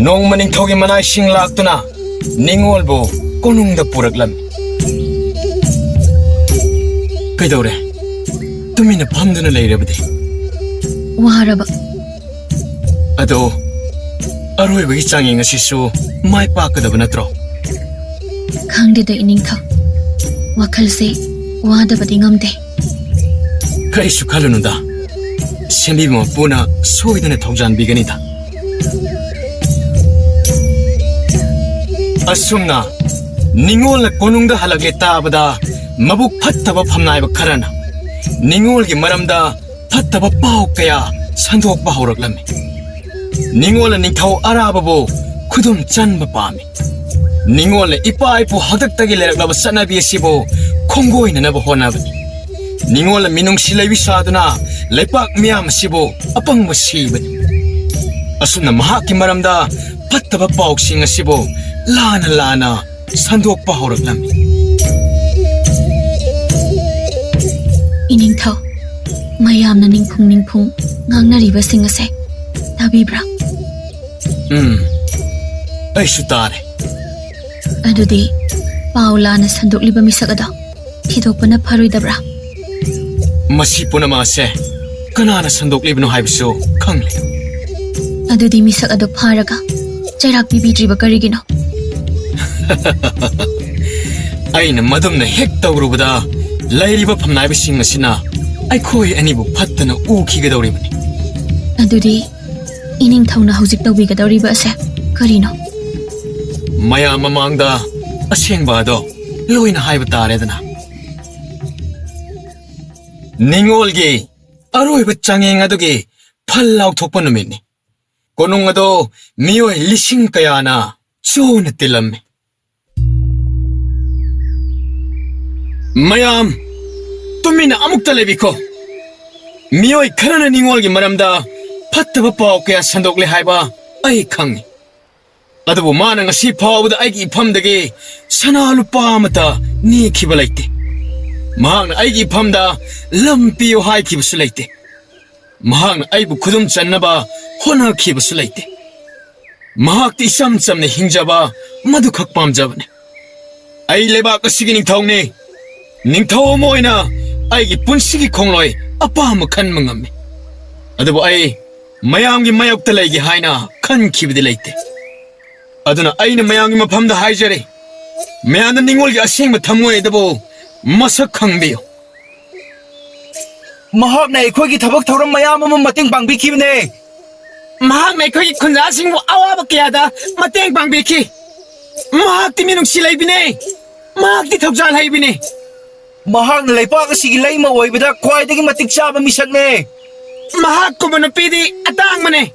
ꯅꯣꯡꯃ ꯅꯤꯡꯊꯧꯒꯤ ꯃꯅꯥꯏꯁꯤꯡ ꯂꯥꯛꯇꯨꯅ ꯅꯤꯡꯉꯣꯜꯕꯨ ꯀꯣꯅꯨꯡꯗ ꯄꯨꯔꯛꯂꯝꯃꯤ. ꯀꯩꯗꯧꯔꯦ? ꯇꯨꯃꯤꯟꯅ ꯐꯝꯗꯨꯅ ꯂꯩꯔꯕꯗꯤ ꯋꯥꯔꯕ ꯑꯗꯣ ꯑꯔꯣꯏꯕꯒꯤ ꯆꯥꯡꯌꯦꯡ ꯑꯁꯤꯁꯨ ꯃꯥꯏ ꯄꯥꯛꯀꯗꯕ ꯅꯠꯇ꯭ꯔꯣ? ꯈꯪꯗꯦꯗ ꯏꯅꯤꯡꯊꯧ ꯋꯥꯈꯜꯁꯦ ꯋꯥꯗꯕꯗꯤ ꯉꯝꯗꯦ ꯀꯔꯤꯁꯨ ꯈꯜꯂꯨꯅꯨꯗ ꯁꯦꯝꯕꯤꯕ ꯃꯄꯨꯅ ꯁꯣꯏꯗꯅ ꯊꯧꯖꯥꯟꯕꯤꯒꯅꯤꯗ ꯑꯁꯨꯝꯅ ꯅꯤꯡꯉꯣꯜꯅ ꯀꯣꯅꯨꯡꯗ ꯍꯜꯂꯛꯂꯦ ꯇꯥꯕꯗ ꯃꯕꯨꯛ ꯐꯠꯇꯕ ꯐꯝꯅꯥꯏꯕ ꯈꯔꯅ ꯅꯤꯡꯉꯣꯜꯒꯤ ꯃꯔꯝꯗ ꯐꯠꯇꯕ ꯄꯥꯎ ꯀꯌꯥ ꯁꯟꯗꯣꯛꯄ ꯍꯧꯔꯛꯂꯝꯃꯤ ꯅꯤꯡꯉꯣꯜꯅ ꯅꯤꯡꯊꯧ ꯑꯔꯥꯕꯕꯨ ꯈꯨꯗꯨꯝ ꯆꯟꯕ ꯄꯥꯝꯃꯤ ꯅꯤꯡꯉꯣꯜꯅ ꯏꯄꯥ ꯏꯄꯨ ꯍꯥꯛꯇꯛꯇꯒꯤ ꯂꯩꯔꯛꯂꯕ ꯆꯠꯅꯕꯤ ꯑꯁꯤꯕꯨ ꯈꯣꯡꯒꯣꯏꯅꯅꯕ ꯍꯣꯠꯅꯕꯅꯤ ꯅꯤꯡꯉꯣꯜꯅ ꯃꯤꯅꯨꯡꯁꯤ ꯂꯩꯕꯤ ꯁꯥꯗꯨꯅ ꯂꯩꯄꯥꯛ ꯃꯤꯌꯥꯝ ꯑꯁꯤꯕꯨ ꯑꯄꯪꯕ ꯁꯤꯕꯅꯤ ꯑꯁꯨꯝꯅ ꯃꯍꯥꯛꯀꯤ ꯃꯔꯝꯗ ꯐꯠꯇꯕ ꯄꯥꯎꯁꯤꯡ ꯑꯁꯤꯕꯨ ꯂꯥꯟꯅ ꯂꯥꯟꯅ ꯁꯟꯗꯣꯛꯄ ꯍꯧꯔꯛꯂꯝꯃꯤ 이닝ꯊꯧ ꯃꯌꯥꯝꯅ ꯅꯤꯡꯐꯨꯡ ꯉꯥꯡꯅꯔꯤꯕꯁꯤꯡ ꯑꯁꯦ ꯇꯥꯕꯤꯕ꯭ꯔꯥ? ꯑꯩꯁꯨ ꯇꯥꯔꯦ ꯑꯗꯨꯗꯤ ꯄꯥꯎ ꯂꯥꯟꯅ ꯁꯟꯗꯣꯛꯂꯤꯕ ꯃꯤꯁꯛ ꯑꯗꯣ ꯊꯤꯗꯣꯛꯄꯅ ꯐꯔꯣꯏꯗꯕ꯭ꯔꯥ? ꯃꯁꯤ ꯄꯨꯝꯅꯃꯛ ꯑꯁꯦ ꯀꯅꯥꯅ ꯁꯟꯗꯣꯛꯂꯤꯕꯅꯣ ꯍꯥꯏꯕꯁꯨ ꯈꯪꯂꯦ ꯑꯗꯨꯗꯤ ꯃꯤꯁꯛ ꯑꯗꯣ ꯐꯥꯔꯒ ꯆꯩꯔꯥꯛ ꯄꯤꯕꯤꯗ꯭ꯔꯤꯕ ꯀꯔꯤꯒꯤꯅꯣ? ꯑꯩꯅ ꯃꯗꯨꯝꯅ ꯍꯦꯛ ꯇꯧꯔꯨꯕꯗ ꯂꯩꯔꯤꯕ ꯐꯝꯅꯥꯏꯕꯁꯤꯡ ꯑꯁꯤꯅ ꯑꯩꯈꯣꯏ ꯑꯅꯤꯕꯨ ꯐꯠꯇꯅ ꯎꯈꯤꯒꯗꯧꯔꯤꯕꯅꯤ ꯑꯗꯨꯗꯤ ꯏꯅꯤꯡꯊꯧꯅ ꯍꯧꯖꯤꯛ ꯇꯧꯕꯤꯒꯗꯧꯔꯤꯕ ꯑꯁꯦ ꯀꯔꯤꯅꯣ? ꯃꯌꯥꯝ ꯃꯃꯥꯡꯗ ꯑꯁꯦꯡꯕ ꯑꯗꯣ ꯂꯣꯏꯅ ꯍꯥꯏꯕ ꯇꯥꯔꯦꯗꯅ ꯅꯤꯡꯉꯣꯜꯒꯤ ꯑꯔꯣꯏꯕ ꯆꯥꯡꯌꯦꯡ ꯑꯗꯨꯒꯤ ꯐꯜ ꯂꯥꯎꯊꯣꯛꯄ ꯅꯨꯃꯤꯠꯅꯤ ꯀꯣꯅꯨꯡ ꯑꯗꯣ ꯃꯤꯑꯣꯏ ꯂꯤꯁꯤꯡ ꯀꯌꯥꯅ ꯆꯨꯅ ꯇꯤꯜꯂꯝꯃꯤ ꯃꯌꯥꯝ ꯇꯨꯃꯤꯟꯅ ꯑꯃꯨꯛꯇ ꯂꯩꯕꯤꯈꯣ 미오이 카라나 닝월기 말함다 팟타바 파오 그야 산독레 하이바 아이 캉니 아드보 마나가 시 파오보다 아이기 팜다게 사나루 빠마타 니 키발라이테 마항나 아이기 팜다 럼피오 하이 키부슬라이테 마항나 아이부 구둠 짠나바 호나 키부슬라이테 마학디 쌈쌈네 힝자바 마두 각밤자바네 아이 레바까 시기 닝타옹네 닝타오 모이나 아이기 분시기 콩로이 아빠하면 칸멍함메 아드보 아이 마양기 마역들 라이기 하이나 칸 키비들 라이테 아드나 아이는 마양기 마팜다 하이자레 메아는 닝월기 아시행마 탐모에드보 마삭 항비요 ꯃꯍꯥꯛꯅ ꯑꯩꯈꯣꯏꯒꯤ ꯊꯕꯛ ꯊꯧꯔꯝ ꯃꯌꯥꯝ ꯑꯃ ꯃꯇꯦꯡ ꯄꯥꯡꯕꯤꯈꯤꯕꯅꯦ 마학나 거기 군자싱부 아와바 깨야다 마땡 방비키 마학디 미능시 라이비네 마학디 덕잘 하이비네 ꯃꯍꯥꯛꯅ ꯂꯩꯄꯥꯛ ꯑꯁꯤꯒꯤ ꯂꯩꯃ ꯑꯣꯏꯕꯗ ꯈ꯭ꯋꯥꯏꯗꯒꯤ ꯃꯇꯤꯛ ꯆꯥꯕ ꯃꯤꯁꯛꯅꯦ 마학 구분은 삐디 아땅마네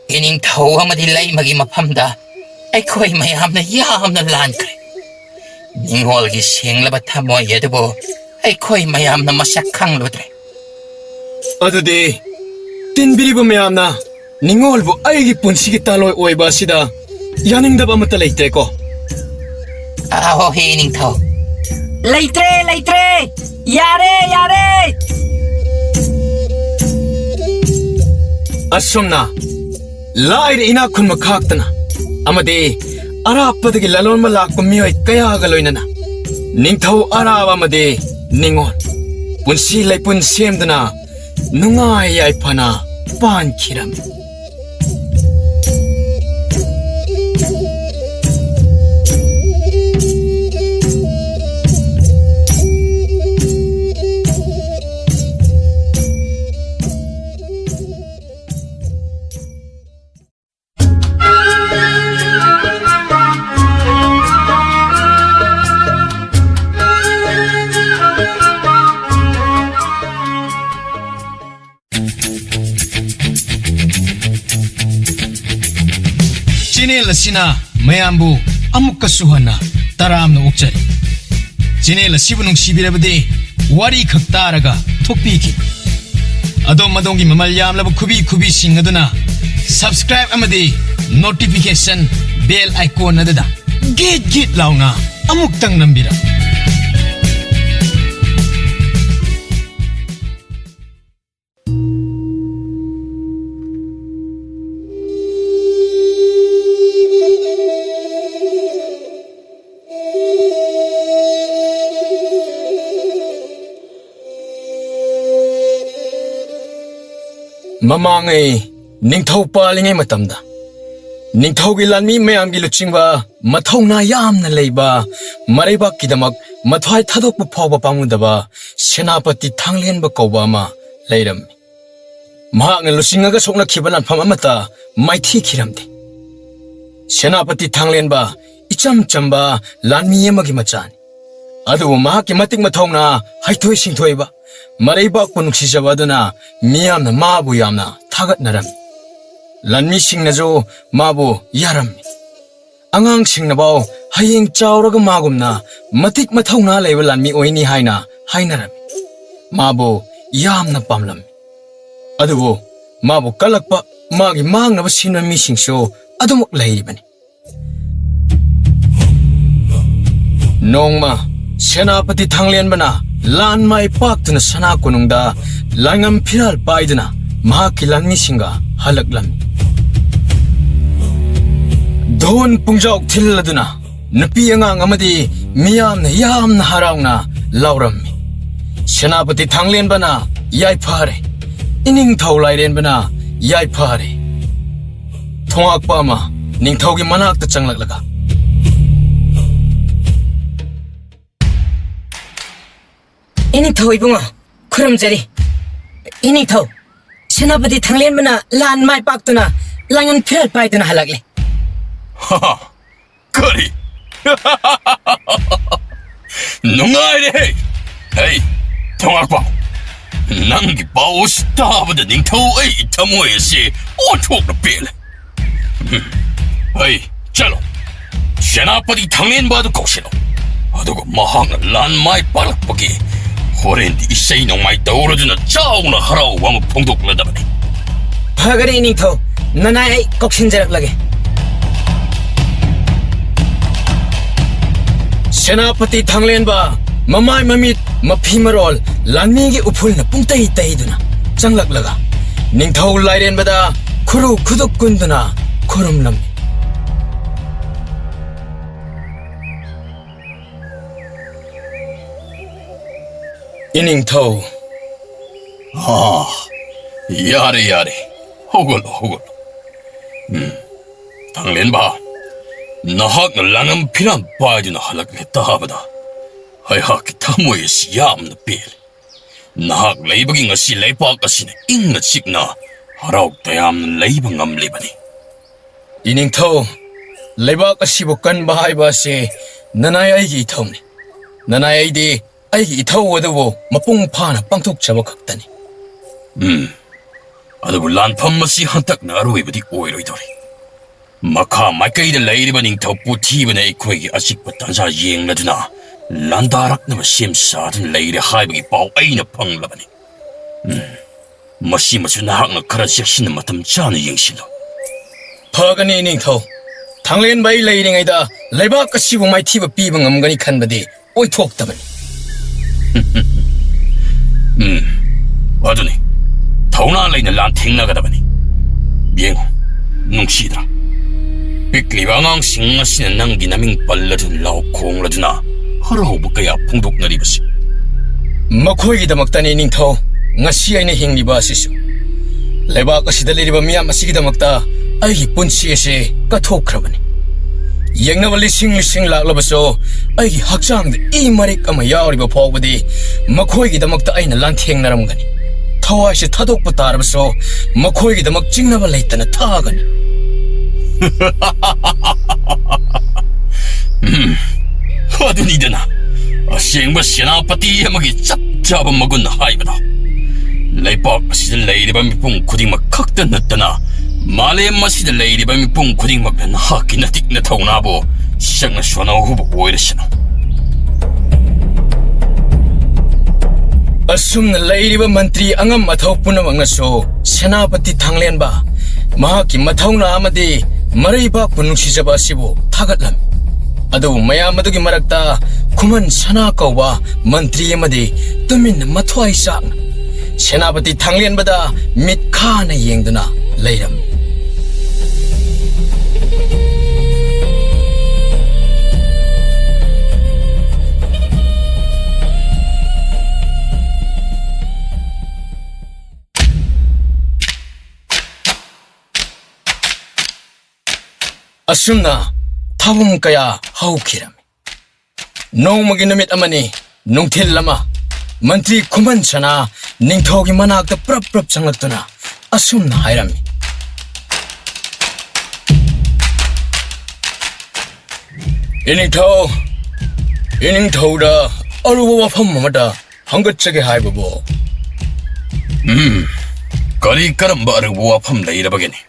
이닝타오 아마디 라이마기 마팜다 아이코이 마야함나 야함나 란크레 닝월기 생라바 타모 예드보 아이코이 마야함나 마삭캉 로드레 아드디 띵비리브 메암나 닝월부 아이기 분시기 딸로이 오이바시다 야닝다바 마타 레이테코 아호 이닝타오 ꯂꯩꯇ꯭ꯔꯦ ꯌꯥꯔꯦ ꯑꯁꯨꯝꯅ ꯂꯥꯏꯔ ꯏꯅꯥꯛ ꯈꯨꯟꯕ ꯈꯥꯛꯇꯅ ꯑꯃꯗꯤ ꯑꯔꯥꯞꯄꯗꯒꯤ ꯂꯂꯣꯟꯕ ꯂꯥꯛꯄ ꯃꯤꯑꯣꯏ ꯀꯌꯥꯒ ꯂꯣꯏꯅꯅ ꯅꯤꯡꯊꯧ ꯑꯔꯥꯕ ꯑꯃꯗꯤ ꯅꯤꯡꯉꯣꯜ ꯄꯨꯟꯁꯤ ꯂꯩꯄꯨꯟ ꯁꯦꯝꯗꯨꯅ ꯅꯨꯡꯉꯥꯏ ꯌꯥꯏꯐꯅ ꯄꯥꯟꯈꯤꯔꯝꯃꯤ ꯆꯦꯅꯦꯜ ꯑꯁꯤꯅ ꯃꯌꯥꯝꯕꯨ ꯑꯃꯨꯛꯀꯁꯨ ꯍꯟꯅ ꯇꯔꯥꯝꯅ ꯑꯣꯛꯆꯔꯤ ꯆꯦꯅꯦꯜ ꯑꯁꯤꯕꯨ ꯅꯨꯡꯁꯤꯕꯤꯔꯕꯗꯤ ꯋꯥꯔꯤ ꯈꯛ ꯇꯥꯔꯒ ꯊꯣꯛꯄꯤꯈꯤ ꯑꯗꯣꯝ ꯑꯗꯣꯝꯒꯤ ꯃꯃꯜ ꯌꯥꯝꯂꯕ ꯈꯨꯕꯤꯁꯤꯡ ꯑꯗꯨꯅ ꯁꯕꯁꯀ꯭ꯔꯥꯏꯕ ꯑꯃꯗꯤ ꯅꯣꯇꯤꯐꯤꯀꯦꯁꯟ ꯕꯦꯜ ꯑꯥꯏꯀꯣꯟ ꯑꯗꯨꯗ ꯒꯤꯠ ꯂꯥꯎꯅ ꯑꯃꯨꯛꯇꯪ ꯅꯝꯕꯤꯔꯛꯎ ꯃꯃꯥꯡꯉꯩ ꯅꯤꯡꯊꯧ ꯄꯥꯜꯂꯤꯉꯩ ꯃꯇꯝꯗ ꯅꯤꯡꯊꯧꯒꯤ ꯂꯥꯟꯃꯤ ꯃꯌꯥꯝꯒꯤ ꯂꯨꯆꯤꯡꯕ ꯃꯊꯧꯅꯥ ꯌꯥꯝꯅ ꯂꯩꯕ ꯃꯔꯩꯕꯥꯛꯀꯤꯗꯃꯛ ꯃꯊ꯭ꯋꯥꯏ ꯊꯥꯗꯣꯛꯄ ꯐꯥꯎꯕ ꯄꯥꯝꯃꯨꯗꯕ ꯁꯦꯅꯥꯄꯇꯤ ꯊꯥꯡꯂꯦꯟꯕ ꯀꯧꯕ ꯑꯃ ꯂꯩꯔꯝꯃꯤ ꯃꯍꯥꯛꯅ ꯂꯨꯆꯤꯡꯉꯒ ꯁꯣꯛꯅꯈꯤꯕ ꯂꯥꯟꯐꯝ ꯑꯃꯠꯇ ꯃꯥꯏꯊꯤꯈꯤꯔꯝꯗꯦ ꯁꯦꯅꯥꯄꯇꯤ ꯊꯥꯡꯂꯦꯟꯕ ꯏꯆꯝ ꯆꯝꯕ ꯂꯥꯟꯃꯤ ꯑꯃꯒꯤ ꯃꯆꯥꯅꯤ ꯑꯗꯨꯕꯨ ꯃꯍꯥꯛꯀꯤ ꯃꯇꯤꯛ ꯃꯊꯧꯅꯥ ꯍꯩꯊꯣꯏ ꯁꯤꯡꯊꯣꯏꯕ ꯃꯔꯩꯕꯥꯛꯄꯨ ꯅꯨꯡꯁꯤꯖꯕ ꯑꯗꯨꯅ ꯃꯤꯌꯥꯝꯅ ꯃꯥꯕꯨ ꯌꯥꯝꯅ ꯊꯥꯒꯠꯅꯔꯝꯃꯤ ꯂꯥꯟꯃꯤꯁꯤꯡꯅꯁꯨ ꯃꯥꯕꯨ ꯌꯥꯔꯝꯃꯤ ꯑꯉꯥꯡꯁꯤꯡꯅꯐꯥꯎ ꯍꯌꯦꯡ ꯆꯥꯎꯔꯒ ꯃꯥꯒꯨꯝꯅ ꯃꯇꯤꯛ ꯃꯊꯧꯅꯥ ꯂꯩꯕ ꯂꯥꯟꯃꯤ ꯑꯣꯏꯅꯤ ꯍꯥꯏꯅ ꯍꯥꯏꯅꯔꯝꯃꯤ ꯃꯥꯕꯨ ꯌꯥꯝꯅ ꯄꯥꯝꯂꯝꯃꯤ ꯑꯗꯨꯕꯨ ꯃꯥꯕꯨ ꯀꯜꯂꯛꯄ ꯃꯥꯒꯤ ꯃꯥꯡꯅꯕ ꯁꯤꯟꯕ ꯃꯤꯁꯤꯡꯁꯨ ꯑꯗꯨꯃꯛ ꯂꯩꯔꯤꯕꯅꯤ ꯅꯣꯡꯃ ꯁꯦꯅꯥꯄꯇꯤ ꯊꯥꯡꯂꯦꯟꯕꯅ ꯂꯥꯟ ꯃꯥꯏ ꯄꯥꯛꯇꯨꯅ ꯁꯅꯥ ꯀꯣꯅꯨꯡꯗ ꯂꯥꯏꯉꯝ ꯐꯤꯔꯥꯜ ꯄꯥꯏꯗꯨꯅ ꯃꯍꯥꯛꯀꯤ ꯂꯥꯟꯃꯤꯁꯤꯡꯒ ꯍꯜꯂꯛꯂꯝꯃꯤ ꯙꯣꯟ ꯄꯨꯡꯖꯥꯎ ꯊꯤꯜꯂꯗꯨꯅ ꯅꯨꯄꯤ ꯑꯉꯥꯡ ꯑꯃꯗꯤ ꯃꯤꯌꯥꯝꯅ ꯌꯥꯝꯅ ꯍꯔꯥꯎꯅ ꯂꯥꯎꯔꯝꯃꯤ ꯁꯦꯅꯥꯄꯇꯤ ꯊꯥꯡꯂꯦꯟꯕꯅ ꯌꯥꯏꯐꯔꯦ ꯏꯅꯤꯡꯊꯧ ꯂꯥꯏꯔꯦꯟꯕꯅ ꯌꯥꯏꯐꯔꯦ ꯊꯣꯉꯥꯛꯄ ꯑꯃ ꯅꯤꯡꯊꯧꯒꯤ ꯃꯅꯥꯛꯇ ꯆꯪꯂꯛꯂꯒ 이닝ꯊꯧ 이붕어 खुरुम자리 이닝ꯊꯧ 세나पति थांलेनबना लान माइ पाक्तुना लांगन फिराल पाइदुना हलागले 하하, 거리. 농아이래. 헤이, 통학방. 낭기 바우 스타브드 닝토의 타모에시 오촉로 빌. 헤이, 잘로. 세나빠디 당연바도 곡시로. 아두고 마항 란마이 빨락보기. 호렌디 이세이 농마이 떠오르주나 짜오나 하라오 왕의 풍독러다바니. 파가리 이닝ꯊꯧ 나나이 꼭신자락라게 ꯁꯦꯅꯥꯄꯇꯤ ꯊꯥꯡꯂꯦꯟꯕ ꯃꯃꯥꯏ ꯃꯃꯤꯠ ꯃꯐꯤ ꯃꯔꯣꯜ ꯂꯥꯟꯃꯤꯒꯤ ꯎꯐꯨꯜꯅ ꯄꯨꯡꯇꯩ ꯇꯩꯗꯨꯅ ꯆꯪꯂꯛꯂꯒ ꯅꯤꯡꯊꯧ ꯂꯥꯏꯔꯦꯟꯕꯗ ꯈꯨꯔꯨ ꯈꯨꯗꯨꯞ ꯀꯨꯟꯗꯨꯅ ꯈꯨꯔꯨꯝꯂꯝꯃꯤ 이닝ꯊꯧ 아, 야래 야래. 호걸로 호걸로. 당렌바. 나학나 랑은 피란 빠이드나 할락했다 하보다. 하이하키 타모에시 얌나 빌. 나학 레이버깅 어시 레이버아까시네 잉나 찍나. 하라옥 대암는 레이버 암리바니. 이닝ꯊꯧ ꯂꯩꯕꯥꯛ ꯑꯁꯤꯕꯨ ꯀꯟꯕ ꯍꯥꯏꯕ ꯑꯁꯤ ꯅꯅꯥꯏ ꯑꯩꯒꯤ ꯏꯊꯧꯅꯤ ꯅꯅꯥꯏ ꯑꯩꯗꯤ ꯑꯩꯒꯤ ꯏꯊꯧ ꯑꯗꯨꯕꯨ ꯃꯄꯨꯡ ꯐꯥꯅ ꯄꯥꯡꯊꯣꯛꯆꯕ ꯈꯛꯇꯅꯤ ꯑꯗꯨꯕꯨ ꯂꯥꯟꯐꯝ ꯑꯁꯤ ꯍꯟꯇꯛꯅ ꯑꯔꯣꯏꯕꯗꯤ ꯑꯣꯏꯔꯣꯏꯗꯧꯔꯤ ꯃꯈꯥ ꯃꯥꯏꯀꯩꯗ ꯂꯩꯔꯤꯕ ꯅꯤꯡꯊꯧ ꯄꯨꯊꯤꯕꯅ ꯑꯩꯈꯣꯏꯒꯤ ꯑꯆꯤꯛꯄ ꯇꯥꯟꯖꯥ ꯌꯦꯡꯂꯗꯨꯅ ꯂꯥꯟꯗꯥꯔꯛꯅꯕ ꯁꯦꯝ ꯁꯥꯗꯨꯅ ꯂꯩꯔꯦ ꯍꯥꯏꯕꯒꯤ ꯄꯥꯎ ꯑꯩꯅ ꯐꯪꯂꯕꯅꯤ ꯃꯁꯤꯃꯁꯨ ꯅꯍꯥꯛꯅ ꯈꯔ ꯆꯦꯛꯁꯤꯟꯅ ꯃꯇꯝ ꯆꯥꯅ ꯌꯦꯡꯁꯤꯜꯂꯨ ꯐꯒꯅꯤ ꯏꯅꯤꯡꯊꯧ ꯊꯥꯡꯂꯦꯟꯕ ꯑꯩ ꯂꯩꯔꯤꯉꯩꯗ ꯂꯩꯕꯥꯛ ꯑꯁꯤꯕꯨ ꯃꯥꯏꯊꯤꯕ ꯄꯤꯕ ꯉꯝꯒꯅꯤ ꯈꯟꯕꯗꯤ ꯑꯣꯏꯊꯣꯛꯇꯕꯅꯤ ꯑꯗꯨꯅꯤ ꯊꯧꯅꯥ ꯂꯩꯅ ꯂꯥꯟꯊꯦꯡꯅꯒꯗꯕꯅꯤ ꯌꯦꯡꯉꯨ ꯅꯨꯡꯁꯤꯗ꯭ꯔꯥ ꯄꯤꯛꯂꯤꯕ ꯑꯉꯥꯡꯁꯤꯡ ꯑꯁꯤꯅ ꯅꯪꯒꯤ ꯅꯃꯤꯡ ꯄꯜꯂꯗꯨꯅ ꯂꯥꯎ ꯈꯣꯡꯂꯗꯨꯅ ꯍꯔꯥꯎꯕ ꯀꯌꯥ ꯐꯣꯡꯗꯣꯛꯅꯔꯤꯕꯁꯤ ꯃꯈꯣꯏꯒꯤꯗꯃꯛꯇꯅꯤ ꯏꯅꯤꯡꯊꯧ ꯉꯁꯤ ꯑꯩꯅ ꯍꯤꯡꯂꯤꯕ ꯑꯁꯤꯁꯨ ꯂꯩꯕꯥꯛ ꯑꯁꯤꯗ ꯂꯩꯔꯤꯕ ꯃꯤꯌꯥꯝ ꯑꯁꯤꯒꯤꯗꯃꯛꯇ ꯑꯩꯒꯤ ꯄꯨꯟꯁꯤ ꯑꯁꯤ ꯀꯠꯊꯣꯛꯈ꯭ꯔꯕꯅꯤ ꯌꯦꯡꯅꯕ ꯂꯤꯁꯤꯡ ꯂꯤꯁꯤꯡ ꯂꯥꯛꯂꯕꯁꯨ ꯑꯩꯒꯤ ꯍꯛꯆꯥꯡꯗ ꯏ ꯃꯔꯤꯛ ꯑꯃ ꯌꯥꯎꯔꯤꯕ ꯐꯥꯎꯕꯗꯤ ꯃꯈꯣꯏꯒꯤꯗꯃꯛꯇ ꯑꯩꯅ ꯂꯥꯟꯊꯦꯡꯅꯔꯝꯒꯅꯤ ꯊꯋꯥꯏꯁꯦ ꯊꯥꯗꯣꯛꯄ ꯇꯥꯔꯕꯁꯨ ꯃꯈꯣꯏꯒꯤꯗꯃꯛ ꯆꯤꯡꯅꯕ ꯂꯩꯇꯅ ꯊꯥꯒꯅꯤ ꯑꯗꯨꯅꯤꯗꯅ ꯑꯁꯦꯡꯕ ꯁꯦꯅꯥꯄꯇꯤ ꯑꯃꯒꯤ ꯆꯞ ꯆꯥꯕ ꯃꯒꯨꯟ ꯍꯥꯏꯕꯗꯣ ꯂꯩꯕꯥꯛ ꯑꯁꯤꯗ ꯂꯩꯔꯤꯕ ꯃꯤꯄꯨꯝ ꯈꯨꯗꯤꯡꯃꯛ ꯈꯛꯇ ꯅꯠꯇꯅ ꯃꯥꯂꯦꯝ ꯑꯁꯤꯗ ꯂꯩꯔꯤꯕ ꯃꯤꯄꯨꯝ ꯈꯨꯗꯤꯡꯃꯛꯅ ꯅꯍꯥꯛꯀꯤ ꯅꯇꯤꯛ ꯅꯊꯧꯅꯥꯕꯨ ꯁꯛꯅ ꯁꯣꯟꯅꯍꯧꯕ ꯑꯣꯏꯔꯁꯅꯨ ꯑꯁꯨꯝꯅ ꯂꯩꯔꯤꯕ ꯃꯟꯇ꯭ꯔꯤ ꯑꯉꯝ ꯑꯊꯧ ꯄꯨꯝꯅꯃꯛꯅꯁꯨ ꯁꯦꯅꯥꯄꯇꯤ ꯊꯥꯡꯂꯦꯟꯕ ꯃꯍꯥꯛꯀꯤ ꯃꯊꯧꯅꯥ ꯑꯃꯗꯤ ꯃꯔꯩꯕꯥꯛꯄꯨ ꯅꯨꯡꯁꯤꯖꯕ ꯑꯁꯤꯕꯨ ꯊꯥꯒꯠꯂꯝꯃꯤ ꯑꯗꯨꯕꯨ ꯃꯌꯥꯝ ꯑꯗꯨꯒꯤ ꯃꯔꯛꯇ ꯈꯨꯃꯟ ꯁꯅꯥ ꯀꯧꯕ ꯃꯟꯇ꯭ꯔꯤ ꯑꯃꯗꯤ ꯇꯨꯃꯤꯟꯅ ꯃꯊ꯭ꯋꯥꯏ ꯆꯥꯛꯅ ꯁꯦꯅꯥꯄꯇꯤ ꯊꯥꯡꯂꯦꯟꯕꯗ ꯃꯤꯠ ꯈꯥꯅ ꯌꯦꯡꯗꯨꯅ ꯂꯩꯔꯝꯃꯤ ꯑꯁꯨꯝꯅ ꯊꯧꯔꯝ ꯀꯌꯥ ꯍꯧꯈꯤꯔꯝꯃꯤ ꯅꯣꯡꯃꯒꯤ ꯅꯨꯃꯤꯠ ꯑꯃꯅꯤ ꯅꯨꯡꯊꯤꯜ ꯑꯃ ꯃꯟꯇ꯭ꯔꯤ ꯈꯨꯃꯟ ꯁꯅꯥ ꯅꯤꯡꯊꯧꯒꯤ ꯃꯅꯥꯛꯇ ꯄ꯭ꯔꯞ ꯄ꯭ꯔꯞ ꯆꯪꯂꯛꯇꯨꯅ ꯑꯁꯨꯝꯅ ꯍꯥꯏꯔꯝꯃꯤ 이닝ꯊꯧꯗ ꯑꯔꯨꯕ ꯋꯥꯐꯝ ꯑꯃꯗ ꯍꯪꯒꯠꯆꯒꯦ ꯍꯥꯏꯕꯕꯨ ꯀꯔꯤ ꯀꯔꯝꯕ ꯑꯔꯨꯕ ꯋꯥꯐꯝ ꯂꯩꯔꯕꯒꯦꯅꯤ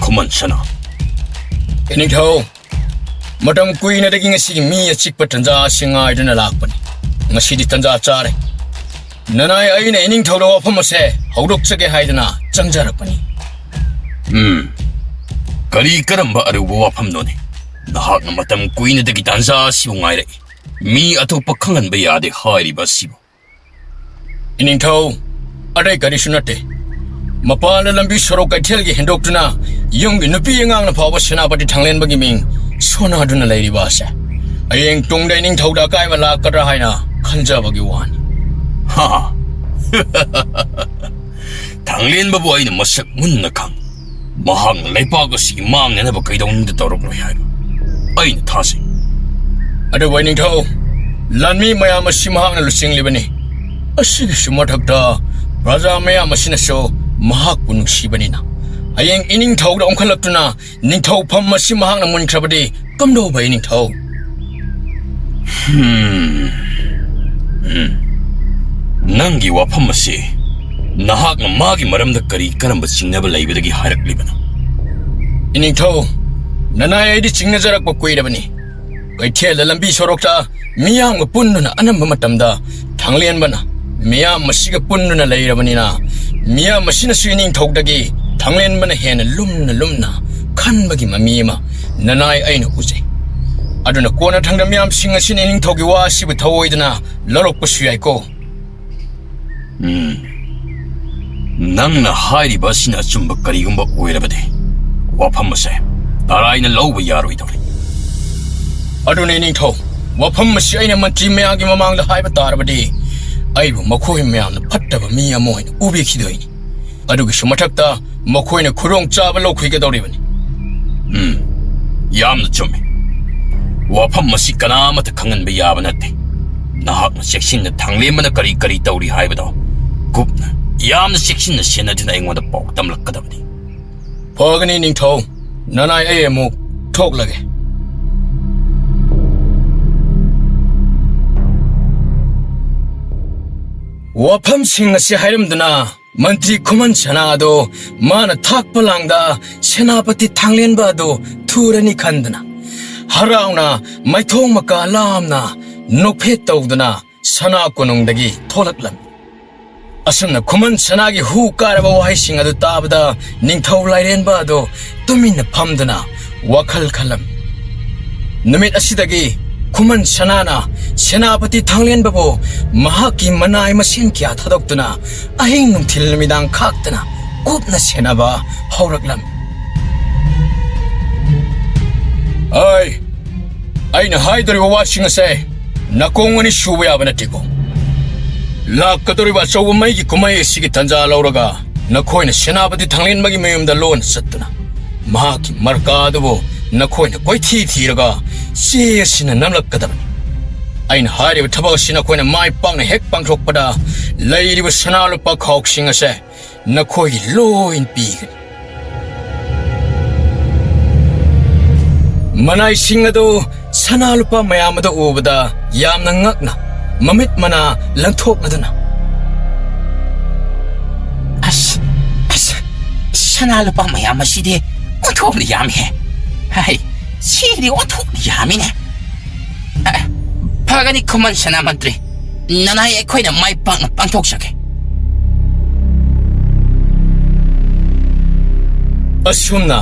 ꯈꯨꯃꯟ ꯁꯅꯥ 이닝ꯊꯧ ꯃꯇꯝ ꯀꯨꯏꯅꯗꯒꯤ ꯉꯁꯤꯒꯤ ꯃꯤ ꯑꯆꯤꯛꯄ ꯇꯟꯖꯥ ꯑꯁꯤ ꯉꯥꯏꯗꯨꯅ ꯂꯥꯛꯄꯅꯤ ꯉꯁꯤꯗꯤ ꯇꯟꯖꯥ ꯆꯥꯔꯦ ꯅꯅꯥꯏ ꯑꯩꯅ 이닝ꯊꯧꯗ ꯋꯥꯐꯝ ꯑꯁꯦ ꯍꯧꯗꯣꯛꯆꯒꯦ ꯍꯥꯏꯗꯨꯅ ꯆꯪꯖꯔꯛꯄꯅꯤ ꯀꯔꯤ ꯀꯔꯝꯕ ꯑꯔꯨꯕ ꯋꯥꯐꯝꯅꯣꯅꯤ ꯅꯍꯥꯛꯅ ꯃꯇꯝ ꯀꯨꯏꯅꯗꯒꯤ ꯇꯥꯟꯖꯥ ꯑꯁꯤꯕꯨ ꯉꯥꯏꯔꯛꯏ ꯃꯤ ꯑꯇꯣꯞꯄ ꯈꯪꯍꯟꯕ ꯌꯥꯗꯦ ꯍꯥꯏꯔꯤꯕ ꯑꯁꯤꯕꯨ 이닝ꯊꯧ ꯑꯇꯩ ꯀꯔꯤꯁꯨ ꯅꯠꯇꯦ ꯃꯄꯥꯟꯗ ꯂꯝꯕꯤ ꯁꯣꯔꯣꯛ ꯀꯩꯊꯦꯜꯒꯤ ꯍꯦꯟꯗꯣꯛꯇꯨꯅ ꯌꯨꯝꯒꯤ ꯅꯨꯄꯤ ꯑꯉꯥꯡꯅ ꯐꯥꯎꯕ ꯁꯦꯅꯥꯄꯇꯤ ꯊꯥꯡꯂꯦꯟꯕꯒꯤ ꯃꯤꯡ ꯁꯣꯟꯅꯗꯨꯅ ꯂꯩꯔꯤꯕ ꯑꯁꯦ ꯍꯌꯦꯡ ꯇꯨꯡꯗ 이닝ꯊꯧꯗ ꯑꯀꯥꯏꯕ ꯂꯥꯛꯀꯗ꯭ꯔꯥ ꯍꯥꯏꯅ ꯈꯟꯖꯕꯒꯤ ꯋꯥꯅꯤ ꯍꯥ ꯊꯥꯡꯂꯦꯟꯕꯕꯨ ꯑꯩꯅ ꯃꯁꯛ ꯃꯨꯟꯅ ꯈꯪ ꯃꯍꯥꯛꯅ ꯂꯩꯄꯥꯛ ꯑꯁꯤꯒꯤ ꯃꯥꯡꯅꯅꯕ ꯀꯩꯗꯧꯅꯨꯡꯗ ꯇꯧꯔꯛꯂꯣꯏ ꯍꯥꯏꯕ ꯑꯩꯅ ꯊꯥꯖꯩ ꯑꯗꯨꯕꯨ 이닝ꯊꯧ ꯂꯥꯟꯃꯤ ꯃꯌꯥꯝ ꯑꯁꯤ ꯃꯍꯥꯛꯅ ꯂꯨꯆꯤꯡꯂꯤꯕꯅꯤ ꯑꯁꯤꯒꯤꯁꯨ ꯃꯊꯛꯇ ꯄ꯭ꯔꯖꯥ ꯃꯌꯥꯝ ꯑꯁꯤꯅꯁꯨ ꯃꯍꯥꯛꯄꯨ ꯅꯨꯡꯁꯤꯕꯅꯤꯅ ꯍꯌꯦꯡ 이닝ꯊꯧꯗ ꯑꯣꯟꯈꯠꯂꯛꯇꯨꯅ ꯅꯤꯡꯊꯧꯐꯝ ꯑꯁꯤ ꯃꯍꯥꯛꯅ ꯃꯨꯟꯈ꯭ꯔꯕꯗꯤ ꯀꯝꯗꯧꯕ 이닝ꯊꯧ ꯅꯪꯒꯤ ꯋꯥꯐꯝ ꯑꯁꯤ ꯅꯍꯥꯛꯅ ꯃꯥꯒꯤ ꯃꯔꯝꯗ ꯀꯔꯤ ꯀꯔꯝꯕ ꯆꯤꯡꯅꯕ ꯂꯩꯕꯗꯒꯤ ꯍꯥꯏꯔꯛꯂꯤꯕꯅꯣ 이닝ꯊꯧ ꯅꯅꯥꯏ ꯑꯩꯗꯤ ꯆꯤꯡꯅꯖꯔꯛꯄ ꯀꯨꯏꯔꯕꯅꯤ ꯀꯩꯊꯦꯜꯗ ꯂꯝꯕꯤ ꯁꯣꯔꯣꯛꯇ ꯃꯤꯌꯥꯝꯒ ꯄꯨꯟꯗꯨꯅ ꯑꯅꯝꯕ ꯃꯇꯝꯗ ꯊꯥꯡꯂꯦꯟꯕꯅ ꯃꯤꯌꯥꯝ ꯑꯁꯤꯒ ꯄꯨꯟꯗꯨꯅ ꯂꯩꯔꯕꯅꯤꯅ ꯃꯤꯌꯥꯝ ꯑꯁꯤꯅꯁꯨ 이닝ꯊꯧꯗꯒꯤ ꯊꯥꯡꯂꯦꯟꯕꯅ ꯍꯦꯟꯅ ꯂꯨꯝꯅ ꯈꯟꯕꯒꯤ ꯃꯃꯤ ꯑꯃ ꯅꯅꯥꯏ ꯑꯩꯅ ꯎꯖꯩ ꯑꯗꯨꯅ ꯀꯣꯟꯅ ꯊꯪꯗ ꯃꯤꯌꯥꯝꯁꯤꯡ ꯑꯁꯤꯅ 이닝ꯊꯧꯒꯤ ꯋꯥ ꯑꯁꯤꯕꯨ ꯊꯧꯑꯣꯏꯗꯅ ꯂꯧꯔꯛꯄꯁꯨ ꯌꯥꯏꯀꯣ ꯅꯪꯅ ꯍꯥꯏꯔꯤꯕ ꯑꯁꯤꯅ ꯑꯆꯨꯝꯕ ꯀꯔꯤꯒꯨꯝꯕ ꯑꯣꯏꯔꯕꯗꯤ ꯋꯥꯐꯝ ꯑꯁꯦ ꯇꯔꯥꯏꯅ ꯂꯧꯕ ꯌꯥꯔꯣꯏꯗꯧꯔꯤ ꯑꯗꯨꯅ 이닝ꯊꯧ ꯋꯥꯐꯝ ꯑꯁꯤ ꯑꯩꯅ ꯃꯟꯇ꯭ꯔꯤ ꯃꯌꯥꯝꯒꯤ ꯃꯃꯥꯡꯗ ꯍꯥꯏꯕ ꯇꯥꯔꯕꯗꯤ ꯑꯩꯕꯨ ꯃꯈꯣꯏ ꯃꯌꯥꯝꯅ ꯐꯠꯇꯕ ꯃꯤ ꯑꯃ ꯑꯣꯏꯅ ꯎꯕꯤꯈꯤꯗꯣꯏꯅꯤ ꯑꯗꯨꯒꯤꯁꯨ ꯃꯊꯛꯇ ꯃꯈꯣꯏꯅ ꯈꯨꯗꯣꯡꯆꯥꯕ ꯂꯧꯈꯤꯒꯗꯧꯔꯤꯕꯅꯤ ꯌꯥꯝꯅ ꯆꯨꯝꯃꯤ ꯋꯥꯐꯝ ꯑꯁꯤ ꯀꯅꯥꯃꯠꯇ ꯈꯪꯍꯟꯕ ꯌꯥꯕ ꯅꯠꯇꯦ ꯅꯍꯥꯛꯅ ꯆꯦꯛꯁꯤꯟꯅ ꯊꯥꯡꯂꯦꯟꯕꯅ ꯀꯔꯤ ꯀꯔꯤ ꯇꯧꯔꯤ ꯍꯥꯏꯕꯗꯣ ꯀꯨꯞꯅ ꯌꯥꯝꯅ ꯆꯦꯛꯁꯤꯟꯅ ꯁꯦꯟꯅꯗꯨꯅ ꯑꯩꯉꯣꯟꯗ ꯄꯥꯎ ꯇꯝꯂꯛꯀꯗꯕꯅꯤ ꯐꯒꯅꯤ 이닝ꯊꯧ ꯅꯅꯥꯏ ꯑꯩ ꯑꯃꯨꯛ ꯊꯣꯛꯂꯒꯦ ꯋꯥꯐꯝꯁꯤꯡ ꯑꯁꯤ ꯍꯥꯏꯔꯝꯗꯨꯅ ꯃꯟꯇ꯭ꯔꯤ ꯈꯨꯃꯟ ꯁꯅꯥ ꯑꯗꯣ ꯃꯥꯅ ꯊꯥꯛꯄ ꯂꯥꯡꯗ ꯁꯦꯅꯥꯄꯇꯤ ꯊꯥꯡꯂꯦꯟꯕ ꯑꯗꯣ ꯊꯨꯔꯅꯤ ꯈꯟꯗꯨꯅ ꯍꯔꯥꯎꯅ ꯃꯥꯏꯊꯣꯡ ꯃꯀꯥ ꯂꯥꯝꯅ ꯅꯣꯛꯐꯦꯠ ꯇꯧꯗꯨꯅ ꯁꯅꯥ ꯀꯣꯅꯨꯡꯗꯒꯤ ꯊꯣꯛꯂꯛꯂꯝꯃꯤ ꯑꯁꯨꯝꯅ ꯈꯨꯃꯟ ꯁꯅꯥꯒꯤ ꯍꯨ ꯀꯥꯔꯕ ꯋꯥꯍꯩꯁꯤꯡ ꯑꯗꯨ ꯇꯥꯕꯗ ꯅꯤꯡꯊꯧ ꯂꯥꯏꯔꯦꯟꯕ ꯑꯗꯣ ꯇꯨꯃꯤꯟꯅ ꯐꯝꯗꯨꯅ ꯋꯥꯈꯜ ꯈꯜꯂꯝꯃꯤ ꯅꯨꯃꯤꯠ ꯑꯁꯤꯗꯒꯤ ꯈꯨꯃꯟ ꯁꯅꯥꯅ ꯁꯦꯅꯥꯄꯇꯤ ꯊꯥꯡꯂꯦꯟꯕꯕꯨ ꯃꯍꯥꯛꯀꯤ ꯃꯅꯥꯏ ꯃꯁꯦꯟ ꯀꯌꯥ ꯊꯥꯗꯣꯛꯇꯨꯅ ꯑꯍꯤꯡ ꯅꯨꯡꯊꯤꯜ ꯅꯨꯃꯤꯗꯥꯡ ꯈꯥꯛꯇꯅ ꯀꯨꯞꯅ ꯁꯦꯟꯅꯕ ꯍꯧꯔꯛꯂꯝꯃꯤ ꯑꯩꯅ ꯍꯥꯏꯗꯣꯔꯤꯕ ꯋꯥꯁꯤꯡ ꯑꯁꯦ ꯅꯥꯀꯣꯡ ꯑꯅꯤ ꯁꯨꯕ ꯌꯥꯕ ꯅꯠꯇꯦꯀꯣ ꯂꯥꯛꯀꯗꯧꯔꯤꯕ ꯑꯆꯧꯕ ꯃꯩꯒꯤ ꯀꯨꯝꯍꯩ ꯑꯁꯤꯒꯤ ꯇꯟꯖꯥ ꯂꯧꯔꯒ ꯅꯈꯣꯏꯅ ꯁꯦꯅꯥꯄꯇꯤ ꯊꯥꯡꯂꯦꯟꯕꯒꯤ ꯃꯌꯨꯝꯗ ꯂꯣꯟꯅ ꯆꯠꯇꯨꯅ ꯃꯍꯥꯛꯀꯤ ꯃꯔꯀꯥ ꯑꯗꯨꯕꯨ ꯅꯈꯣꯏꯅ ꯀꯣꯏꯊꯤ ꯊꯤꯔꯒ ꯆꯦ ꯑꯁꯤꯅ ꯅꯝꯂꯛꯀꯗꯕꯅꯤ ꯑꯩꯅ ꯍꯥꯏꯔꯤꯕ ꯊꯕꯛ ꯑꯁꯤ ꯅꯈꯣꯏꯅ ꯃꯥꯏ ꯄꯥꯛꯅ ꯍꯦꯛ ꯄꯥꯡꯊꯣꯛꯄꯗ ꯂꯩꯔꯤꯕ ꯁꯅꯥ ꯂꯨꯄꯥ ꯈꯥꯎꯁꯤꯡ ꯑꯁꯦ ꯅꯈꯣꯏꯒꯤ ꯂꯣꯏꯅ ꯄꯤꯒꯅꯤ ꯃꯅꯥꯏꯁꯤꯡ ꯑꯗꯨ ꯁꯅꯥ ꯂꯨꯄꯥ ꯃꯌꯥꯝ ꯑꯗꯨ ꯎꯕꯗ ꯌꯥꯝꯅ ꯉꯛꯅ ꯃꯃꯤꯠ ꯃꯅꯥ ꯂꯪꯊꯣꯛꯅꯗꯨꯅ ꯁꯅꯥ ꯂꯨꯄꯥ ꯃꯌꯥꯝ ꯑꯁꯤꯗꯤ ꯑꯣꯟꯊꯣꯛꯅ ꯌꯥꯝꯃꯦ ꯍꯥꯏ ꯁꯤꯗꯤ ꯑꯣꯟꯊꯣꯛꯅ ꯌꯥꯝꯃꯤꯅꯦ ꯐꯒꯅꯤ ꯈꯨꯃꯟ ꯁꯅꯥ ꯃꯟꯇ꯭ꯔꯤ ꯅꯅꯥꯏ ꯑꯩꯈꯣꯏꯅ ꯃꯥꯏ ꯄꯥꯛꯅ ꯄꯥꯡꯊꯣꯛꯆꯒꯦ ꯑꯁꯨꯝꯅ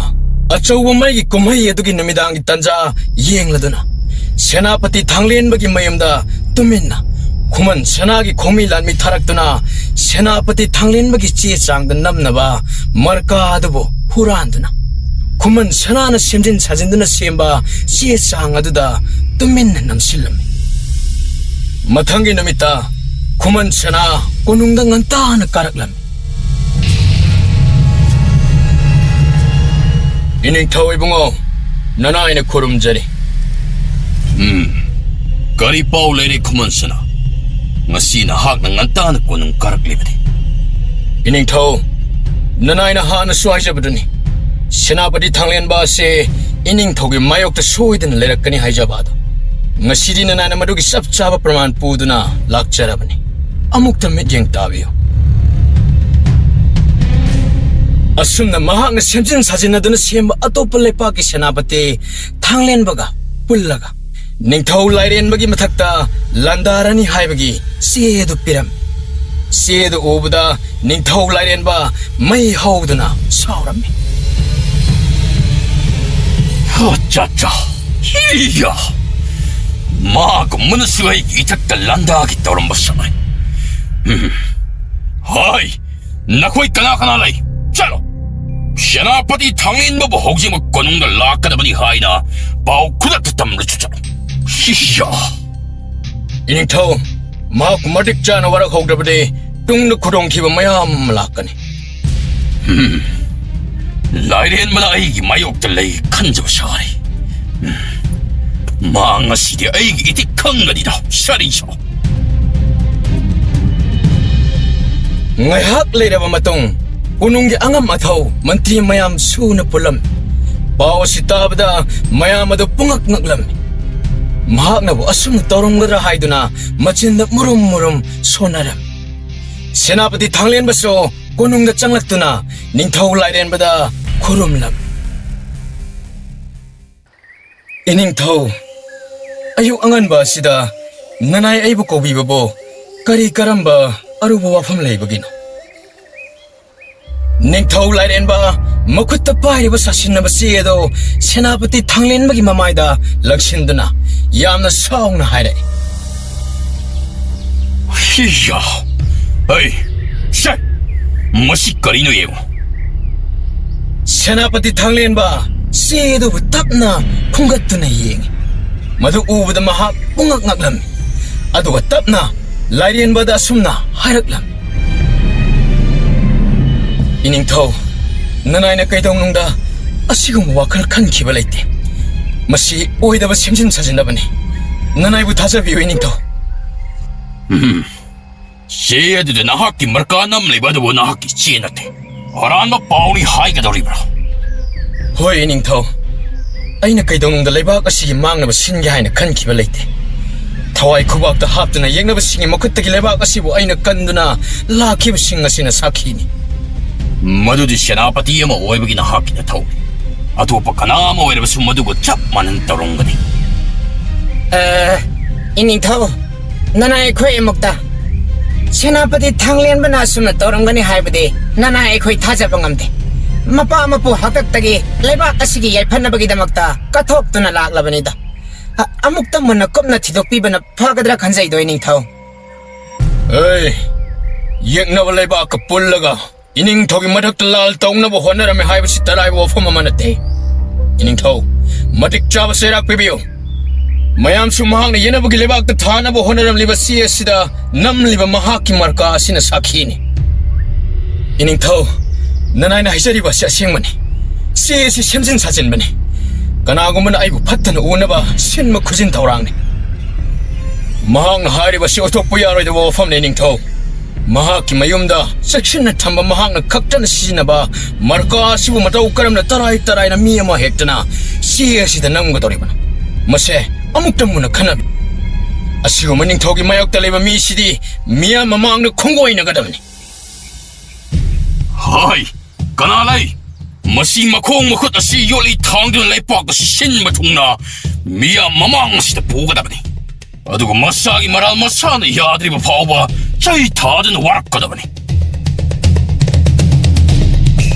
ꯑꯆꯧꯕ ꯃꯩꯒꯤ ꯀꯨꯝꯍꯩ ꯑꯗꯨꯒꯤ ꯅꯨꯃꯤꯗꯥꯡꯒꯤ ꯇꯟꯖꯥ ꯌꯦꯡꯂꯗꯨꯅ ꯁꯦꯅꯥꯄꯇꯤ ꯊꯥꯡꯂꯦꯟꯕꯒꯤ ꯃꯌꯨꯝꯗ ꯇꯨꯃꯤꯟꯅ ꯈꯨꯃꯟ ꯁꯅꯥꯒꯤ ꯈꯣꯡꯃꯤ ꯂꯥꯟꯃꯤ ꯊꯥꯔꯛꯇꯨꯅ ꯁꯦꯅꯥꯄꯇꯤ ꯊꯥꯡꯂꯦꯟꯕꯒꯤ ꯆꯦ ꯆꯥꯡꯗ ꯅꯝꯅꯕ ꯃꯔꯀꯥ ꯑꯗꯨꯕꯨ ꯍꯨꯔꯥꯟꯗꯨꯅ ꯈꯨꯃꯟ ꯁꯅꯥꯅ ꯁꯦꯝꯖꯤꯟ ꯁꯥꯖꯤꯟꯗꯨꯅ ꯁꯦꯝꯕ ꯆꯦ ꯆꯥꯡ ꯑꯗꯨꯗ ꯇꯨꯃꯤꯟꯅ ꯅꯝꯁꯤꯜꯂꯝꯃꯤ ꯃꯊꯪꯒꯤ ꯅꯨꯃꯤꯠꯇ ꯈꯨꯃꯟ ꯁꯅꯥ ꯀꯣꯅꯨꯡꯗ ꯉꯟꯇꯥꯅ ꯀꯥꯔꯛꯂꯝꯃꯤ 이닝ꯊꯧ 이붕어 나나이나 고름자리. Kari pau lady kumansana. Ngasi na hak ng nganta na ko ng karaklibadi. 이닝토 나나이나 하나 수하이자부더니 세나버디 탕렌 바세 이닝토기 마욕도 소이든 레락거니 하이자바도 ngasidi 나나이나 마두기 쌉짜바 프라만 부두나 락자라버니 아묵다 메디eng 따비요 asumna mahak na semjin sajin na dun sem atop lepaki senapati thanglen baga pullaga ningthau lairen bagi mathakta landarani haibagi sedu piram sedu obuda ningthau lairen ba mai hauduna saurami Chacha. Hiya. Ma ko munasuay itakta landa ki toron basamay. Hai. Nakoy kana-kanalay. Chalo. Senapati thangin mo bohogji mo konong na lakad ba ni hai na pao kudat tamlo chuchalo. Hiya. 이닝토 mahak madik jana warak hogdabade tung na kurong kiba mayam malakani Lairen man ay mayok talay kanjo sari. Mga sidi ay itikang ganito, sari siya. ngay hak leda ba matong punong gi angam athaw mantri mayam su na pulam bawa si tabda mayam ado pungak ngaklam mahak na bo asum na torong gara haiduna machin na murum sonaram senapati thanglen baso kunung da changlatuna ningthau lairen bada khurumlam iningthau ayu angan ba sida nanai aibu kobi babo kari karamba aruba wafam leibagino ningthau lairen ba makutta pairiba sasinna basi edo senapati thanglen bagi mamaida laksinduna yamna saungna haire Hiya. Ay, siya. Masikari no yemo. senapati thanglen ba sedo tapna khungatuna yeng madu ubada mahak pungak ngaklam aduga tapna lairen bada sumna hairaklam iningthau nanayna kaidong nungda asigum wakal khankiba leite masi oidaba semjin sajinabani nanaybu thajabiyo iningthau Siya dito nahaki markanam libado bo nahaki sinate. Haran mapauni hai ka doribra. hoi iningthau aina kaidong nungda leibak asigi mangnaba singe haina khankiba leite thawai khubakta haptuna yengnaba singi makuttagi leibak asibu aina kanduna lakhiba sing asina sakhini Madudi senapati ama oibagi nahaki na tau. Atopa kanama oiraba sumadugo chap manan tarongani. iningthau nanai khoi emokta senapati thanglen bana sumna torongani haibade nanai khoi thajaba ngamde mapa mapu hakaktagi leba asigi yaiphanabagi damakta kathoptuna laklabanida amukta munna kopna thidokpibana phagadra khanjai doi ningthau Hey, yengnaba leibak ka pullaga iningthaugi madhakta lal taungnaba honarame haibasi taraiba wafam ama nate iningthau matik chaba serak pibiyo mayam su mahakna yenabagi leibakta thanaba honaramliba si asida namliba mahakki marka asina sakhini iningthau nanayna haisariba si asengmani si semjin sajinbani kanagumana aibu phattana unaba sinma khujin thaurangni mahakna hairiba si othokpu yaroidaba wafamne iningthau mahakki mayumda sectionna thamba mahakna khaktana sijinaba marka asibu matau karamna tarai na mi ama hektana si asida namgadoribana mase amukta muna khanabi asigu maningthaugi mayokta leiba mi sidi miya mamangna khongoina gadabani Hai, kanalay. Masi makong makot asi yoli thangdun laipak asi sin matungna miya mamang sida pugadabani. Adugo masagi maral masana yadriba pauba chay tadun warakadabani.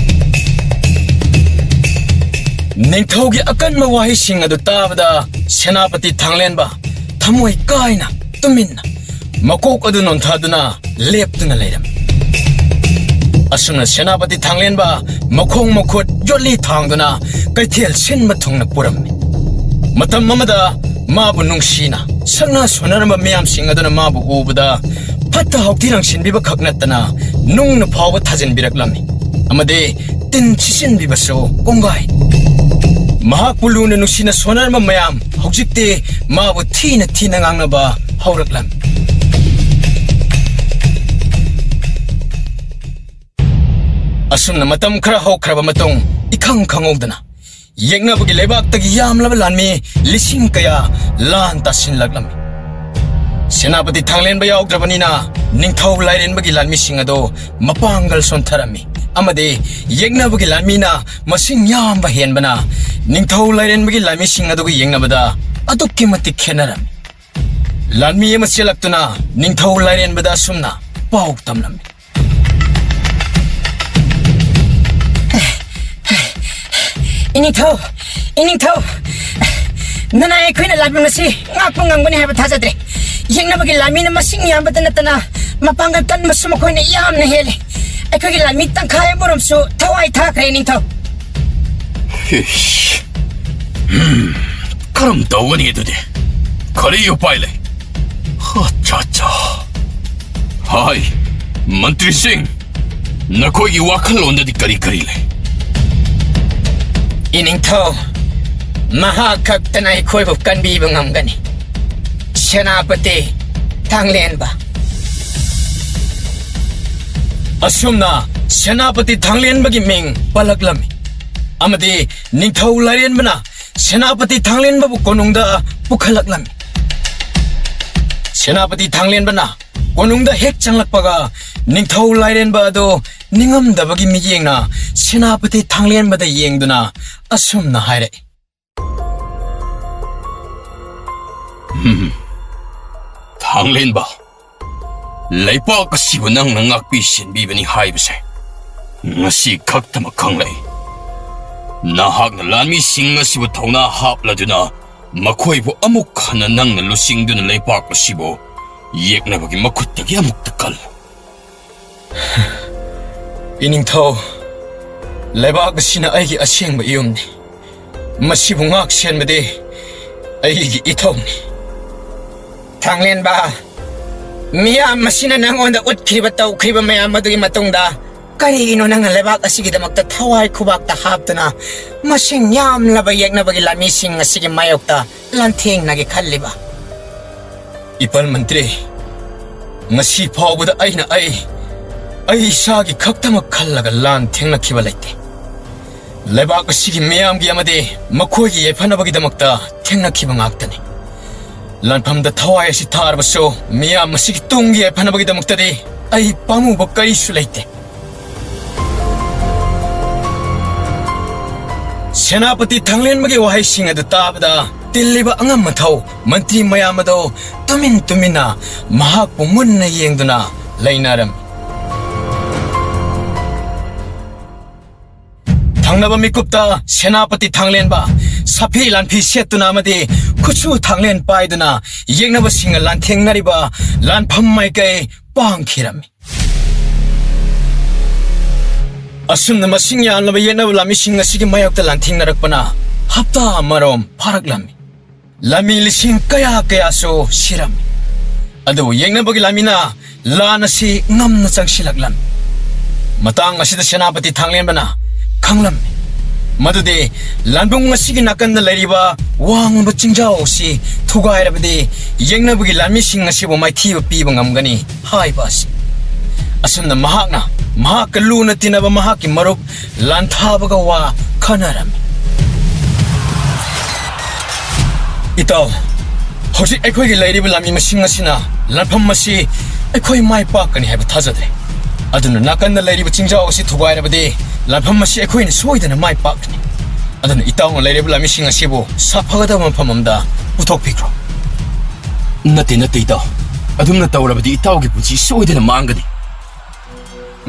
ningthaugi akanma wahising adu tabada senapati thanglen ba thamoi kaina tuminna makok adu nonthaduna leptuna leiram asuna senapati thanglen ba makhong makhut yoli thangduna kaithel sin mathungna purammi matam mamada mabu nungsina sangna sonaramba miyam sing aduna mabu ubada phatta hawtirang sinbiba khaknatana nungna phawba thajin biraklammi amade tin chisin bibaso kongai ꯃꯍꯥꯛꯄꯨ ꯂꯨꯅ ꯅꯨꯡꯁꯤꯅ ꯁꯣꯟꯅꯔꯝꯕ ꯃꯌꯥꯝ ꯍꯧꯖꯤꯛꯇꯤ ꯃꯥꯕꯨ ꯊꯤꯅ ꯊꯤꯅ ꯉꯥꯡꯅꯕ ꯍꯧꯔꯛꯂꯝꯃꯤ ꯑꯁꯨꯝꯅ ꯃꯇꯝ ꯈꯔ ꯍꯧꯈ꯭ꯔꯕ ꯃꯇꯨꯡ 이khang khangꯧꯗꯅ ꯌꯦꯛꯅꯕꯒꯤ ꯂꯩꯕꯥꯛꯇꯒꯤ ꯌꯥꯝꯂꯕ ꯂꯥꯟꯃꯤ ꯂꯤꯁꯤꯡ ꯀꯌꯥ ꯂꯥꯟ ꯇꯥꯁꯤꯟꯂꯛꯂꯝꯃꯤ ꯁꯦꯅꯥꯄꯇꯤ ꯊꯥꯡꯂꯦꯟꯕ ꯌꯥꯎꯗ꯭ꯔꯕꯅꯤꯅ ꯅꯤꯡꯊꯧ ꯂꯥꯏꯔꯦꯟꯕꯒꯤ ꯂꯥꯟꯃꯤꯁꯤꯡ ꯑꯗꯨ ꯃꯄꯥꯡꯒꯜ ꯁꯣꯟꯊꯔꯝꯃꯤ ꯑꯃꯗꯤ ꯌꯦꯛꯅꯕꯒꯤ ꯂꯥꯟꯃꯤꯅ ꯃꯁꯤꯡ ꯌꯥꯝꯕ ꯍꯦꯟꯕꯅ ꯅꯤꯡꯊꯧ ꯂꯥꯏꯔꯦꯟꯕꯒꯤ ꯂꯥꯟꯃꯤꯁꯤꯡ ꯑꯗꯨꯒ ꯌꯦꯡꯅꯕꯗ ꯑꯗꯨꯛꯀꯤ ꯃꯇꯤꯛ ꯈꯦꯠꯅꯔꯝꯃꯤ ꯂꯥꯟꯃꯤ ꯑꯃ ꯆꯦꯜꯂꯛꯇꯨꯅ ꯅꯤꯡꯊꯧ ꯂꯥꯏꯔꯦꯟꯕꯗ ꯑꯁꯨꯝꯅ ꯄꯥꯎ ꯇꯝꯂꯝꯃꯤ 이닝ꯊꯧ 너나 ꯑꯩꯈꯣꯏꯅ ꯂꯥꯟꯃꯤ ꯃꯁꯤ ꯉꯥꯛꯄ ꯉꯝꯒꯅꯤ ꯍꯥꯏꯕ ꯊꯥꯖꯗ꯭ꯔꯦ ꯌꯦꯛꯅꯕꯒꯤ ꯂꯥꯟꯃꯤꯅ ꯃꯁꯤꯡ ꯌꯥꯝꯕꯇ ꯅꯠꯇꯅ ꯃꯄꯥꯡꯒꯜ ꯀꯟꯕꯁꯨ ꯃꯈꯣꯏꯅ ꯌꯥꯝꯅ ꯍꯦꯜꯂꯤ ꯑꯩꯈꯣꯏꯒꯤ ꯂꯥꯟꯃꯤ ꯇꯪꯈꯥꯏ ꯑꯃꯔꯣꯝꯁꯨ ꯊꯋꯥꯏ ꯊꯥꯈ꯭ꯔꯦ ꯏꯅꯤꯡꯊꯧ ꯀꯔꯝ ꯇꯧꯒꯅꯤ ꯑꯗꯨꯗꯤ ꯀꯔꯤ ꯎꯄꯥꯏ ꯂꯩ ꯑꯆꯥ ꯍꯥꯏ ꯃꯟꯇ꯭ꯔꯤꯁꯤꯡ ꯅꯈꯣꯏꯒꯤ ꯋꯥꯈꯜꯂꯣꯟꯗꯗꯤ ꯀꯔꯤ ꯂꯩ 이닝ꯊꯧ ꯃꯍꯥꯛ ꯈꯛꯇꯅ ꯑꯩꯈꯣꯏꯕꯨ ꯀꯟꯕꯤꯕ ꯉꯝꯒꯅꯤ ꯁꯦꯅꯥꯄꯇꯤ ꯊꯥꯡꯂꯦꯟꯕ ꯑꯁꯨꯝꯅ ꯁꯦꯅꯥꯄꯇꯤ ꯊꯥꯡꯂꯦꯟꯕꯒꯤ ꯃꯤꯡ ꯄꯜꯂꯛꯂꯝꯃꯤ ꯑꯃꯗꯤ ꯅꯤꯡꯊꯧ ꯂꯥꯏꯔꯦꯟꯕꯅ ꯁꯦꯅꯥꯄꯇꯤ ꯊꯥꯡꯂꯦꯟꯕꯕꯨ ꯀꯣꯅꯨꯡꯗ ꯄꯨꯈꯠꯂꯛꯂꯝꯃꯤ ꯁꯦꯅꯥꯄꯇꯤ ꯊꯥꯡꯂꯦꯟꯕꯅ ꯀꯣꯅꯨꯡꯗ ꯍꯦꯛ ꯆꯪꯂꯛꯄꯒ ꯅꯤꯡꯊꯧ ꯂꯥꯏꯔꯦꯟꯕ ꯑꯗꯨ ꯅꯤꯡꯉꯝꯗꯕꯒꯤ ꯃꯤꯠꯌꯦꯡꯅ ꯁꯦꯅꯥꯄꯇꯤ ꯊꯥꯡꯂꯦꯟꯕꯗ ꯌꯦꯡꯗꯨꯅ ꯑꯁꯨꯝꯅ ꯍꯥꯏꯔꯛꯏ ꯊꯥꯡꯂꯦꯟꯕ ꯂꯩꯄꯥꯛ ꯑꯁꯤꯕꯨ ꯅꯪꯅ ꯉꯥꯛꯄꯤ ꯁꯦꯟꯕꯤꯕꯅꯤ ꯍꯥꯏꯕꯁꯦ ꯉꯁꯤ ꯈꯛꯇꯃꯛ ꯈꯪꯂꯛꯏ ꯅꯍꯥꯛꯅ ꯂꯥꯟꯃꯤꯁꯤꯡ ꯑꯁꯤꯕꯨ ꯊꯧꯅꯥ ꯍꯥꯞꯂꯗꯨꯅ ꯃꯈꯣꯏꯕꯨ ꯑꯃꯨꯛ ꯍꯟꯅ ꯅꯪꯅ ꯂꯨꯆꯤꯡꯗꯨꯅ ꯂꯩꯄꯥꯛ ꯑꯁꯤꯕꯨ ꯌꯦꯛꯅꯕꯒꯤ ꯃꯈꯨꯠꯇꯒꯤ ꯑꯃꯨꯛꯇ ꯀꯜꯂꯨ 이닝ꯊꯧ ꯂꯩꯕꯥꯛ ꯑꯁꯤꯅ ꯑꯩꯒꯤ ꯑꯁꯦꯡꯕ ꯏꯌꯨꯝꯅꯤ ꯃꯁꯤꯕꯨ ꯉꯥꯛ ꯁꯦꯟꯕꯗꯤ ꯑꯩꯒꯤ ꯏꯊꯧꯅꯤ ꯊꯥꯡꯂꯦꯟꯕ ꯃꯤꯌꯥꯝ ꯃꯁꯤꯅ ꯅꯉꯣꯟꯗ ꯎꯠꯈ꯭ꯔꯤꯕ ꯇꯧꯈ꯭ꯔꯤꯕ ꯃꯌꯥꯝ ꯑꯗꯨꯒꯤ ꯃꯇꯨꯡꯗ ꯀꯔꯤꯒꯤꯅꯣ ꯅꯪꯅ ꯂꯩꯕꯥꯛ ꯑꯁꯤꯒꯤꯗꯃꯛꯇ ꯊꯋꯥꯏ ꯈꯨꯕꯥꯛꯇ ꯍꯥꯞꯇꯨꯅ ꯃꯁꯤꯡ ꯌꯥꯝꯂꯕ ꯌꯦꯛꯅꯕꯒꯤ ꯂꯥꯟꯃꯤꯁꯤꯡ ꯑꯁꯤꯒꯤ ꯃꯥꯌꯣꯛꯇ ꯂꯥꯟꯊꯦꯡꯅꯒꯦ ꯈꯜꯂꯤꯕ 이빨 ಮಂತ್ರಿ ngasi ꯐꯥꯎꯕꯗ ꯑꯩꯅ ꯑꯩ ꯏꯁꯥꯒꯤ ꯈꯛꯇꯃꯛ ꯈꯜꯂꯒ ꯂꯥꯟ ꯊꯦꯡꯅꯈꯤꯕ ꯂꯩꯇꯦ ꯂꯩꯕꯥꯛ ꯑꯁꯤꯒꯤ ꯃꯤꯌꯥꯝꯒꯤ ꯑꯃꯗꯤ ꯃꯈꯣꯏꯒꯤ ꯌꯥꯏꯐꯅꯕꯒꯤꯗꯃꯛꯇ ꯊꯦꯡꯅꯈꯤꯕ ꯉꯥꯛꯇꯅꯤ ꯂꯥꯟꯐꯝꯗ ꯊꯋꯥꯏ ꯑꯁꯤ ꯊꯥꯔꯕꯁꯨ ꯃꯤꯌꯥꯝ ꯑꯁꯤꯒꯤ ꯇꯨꯡꯒꯤ ꯌꯥꯏꯐꯅꯕꯒꯤꯗꯃꯛꯇꯗꯤ ꯑꯩ ꯄꯥꯝꯃꯨꯕ ꯀꯔꯤꯁꯨ ꯂꯩꯇꯦ ꯁꯦꯅꯥꯄꯇꯤ ꯊꯥꯡꯂꯦꯟꯕꯒꯤ ꯋꯥꯍꯩꯁꯤꯡ ꯑꯗꯨ ꯇꯥꯕꯗ ꯇꯤꯜꯂꯤꯕ ꯑꯉꯝ ꯃꯊꯧ ꯃꯟꯇ꯭ꯔꯤ ꯃꯌꯥꯝ ꯑꯗꯨ ꯇꯨꯃꯤꯟꯅ ꯃꯍꯥꯛꯄꯨ ꯃꯨꯟꯅ ꯌꯦꯡꯗꯨꯅ ꯂꯩꯅꯔꯝꯃꯤ ꯊꯪꯅꯕ ꯃꯤꯀꯨꯞꯇ ꯁꯦꯅꯥꯄꯇꯤ ꯊꯥꯡꯂꯦꯟꯕ ꯁꯥꯐꯤ ꯂꯥꯟꯐꯤ ꯁꯦꯠꯇꯨꯅ ꯑꯃꯗꯤ ꯈꯨꯠꯁꯨ ꯊꯥꯡꯂꯦꯟ ꯄꯥꯏꯗꯨꯅ ꯌꯦꯛꯅꯕꯁꯤꯡꯒ ꯂꯥꯟꯊꯦꯡꯅꯔꯤꯕ ꯂꯥꯟꯐꯝ ꯃꯥꯏꯀꯩ ꯄꯥꯡꯈꯤꯔꯝꯃꯤ ꯑꯁꯨꯝꯅ ꯃꯁꯤꯡ ꯌꯥꯝꯂꯕ ꯌꯦꯛꯅꯕ ꯂꯥꯟꯃꯤꯁꯤꯡ ꯑꯁꯤꯒꯤ ꯃꯥꯌꯣꯛꯇ ꯂꯥꯟꯊꯦꯡꯅꯔꯛꯄꯅ ꯍꯞꯇꯥ ꯑꯃꯔꯣꯝ ꯐꯥꯔꯛꯂꯝꯃꯤ ꯂꯥꯟꯃꯤ ꯂꯤꯁꯤꯡ ꯀꯌꯥꯁꯨ ꯁꯤꯔꯝꯃꯤ ꯑꯗꯨꯕꯨ ꯌꯦꯛꯅꯕꯒꯤ ꯂꯥꯟꯃꯤꯅ ꯂꯥꯟ ꯑꯁꯤ ꯉꯝꯅ ꯆꯪꯁꯤꯜꯂꯛꯂꯝꯃꯤ ꯃꯇꯥꯡ ꯑꯁꯤꯗ ꯁꯦꯅꯥꯄꯇꯤ ꯊꯥꯡꯂꯦꯟꯕꯅ ꯈꯪꯂꯝꯃꯤ ꯃꯗꯨꯗꯤ ꯂꯥꯟꯕꯨꯡ ꯑꯁꯤꯒꯤ ꯅꯥꯀꯟꯗ ꯂꯩꯔꯤꯕ ꯋꯥꯡꯕ ꯆꯤꯡꯖꯥꯎ ꯑꯁꯤ ꯊꯨꯒꯥꯏꯔꯕꯗꯤ ꯌꯦꯛꯅꯕꯒꯤ ꯂꯥꯟꯃꯤꯁꯤꯡ ꯑꯁꯤꯕꯨ ꯃꯥꯏꯊꯤꯕ ꯄꯤꯕ ꯉꯝꯒꯅꯤ ꯍꯥꯏꯕ ꯑꯁꯤ ꯑꯁꯨꯝꯅ ꯃꯍꯥꯛꯀ ꯂꯨꯅ ꯇꯤꯟꯅꯕ ꯃꯍꯥꯛꯀꯤ ꯃꯔꯨꯞ ꯂꯥꯟꯊꯥꯕꯒ ꯋꯥ ꯈꯟꯅꯔꯝꯃꯤ ꯏꯇꯥꯎ ꯍꯧꯖꯤꯛ ꯑꯩꯈꯣꯏꯒꯤ ꯂꯩꯔꯤꯕ ꯂꯥꯟꯃꯤ ꯃꯁꯤꯡ ꯑꯁꯤꯅ ꯂꯥꯟꯐꯝ ꯑꯁꯤ ꯑꯩꯈꯣꯏ ꯃꯥꯏ ꯄꯥꯛꯀꯅꯤ ꯍꯥꯏꯕ ꯊꯥꯖꯗ꯭ꯔꯦ ꯑꯗꯨꯅ ꯅꯥꯀꯟꯗ ꯂꯩꯔꯤꯕ ꯆꯤꯡꯖꯥꯎ ꯑꯁꯤ ꯊꯨꯒꯥꯏꯔꯕꯗꯤ ꯂꯥꯟꯐꯝ ꯑꯁꯤ ꯑꯩꯈꯣꯏꯅ ꯁꯣꯏꯗꯅ ꯃꯥꯏ ꯄꯥꯛꯀꯅꯤ ꯑꯗꯨꯅ ꯏꯇꯥꯎꯅ ꯂꯩꯔꯤꯕ ꯂꯥꯟꯃꯤꯁꯤꯡ ꯑꯁꯤꯕꯨ ꯁꯥꯐꯒꯗꯕ ꯃꯐꯝ ꯑꯃꯗ ꯄꯨꯊꯣꯛꯄꯤꯈ꯭ꯔꯣ ꯅꯠꯇꯦ ꯏꯇꯥꯎ ꯑꯗꯨꯝꯅ ꯇꯧꯔꯕꯗꯤ ꯏꯇꯥꯎꯒꯤ ꯄꯨꯟꯁꯤ ꯁꯣꯏꯗꯅ ꯃꯥꯡꯒꯅꯤ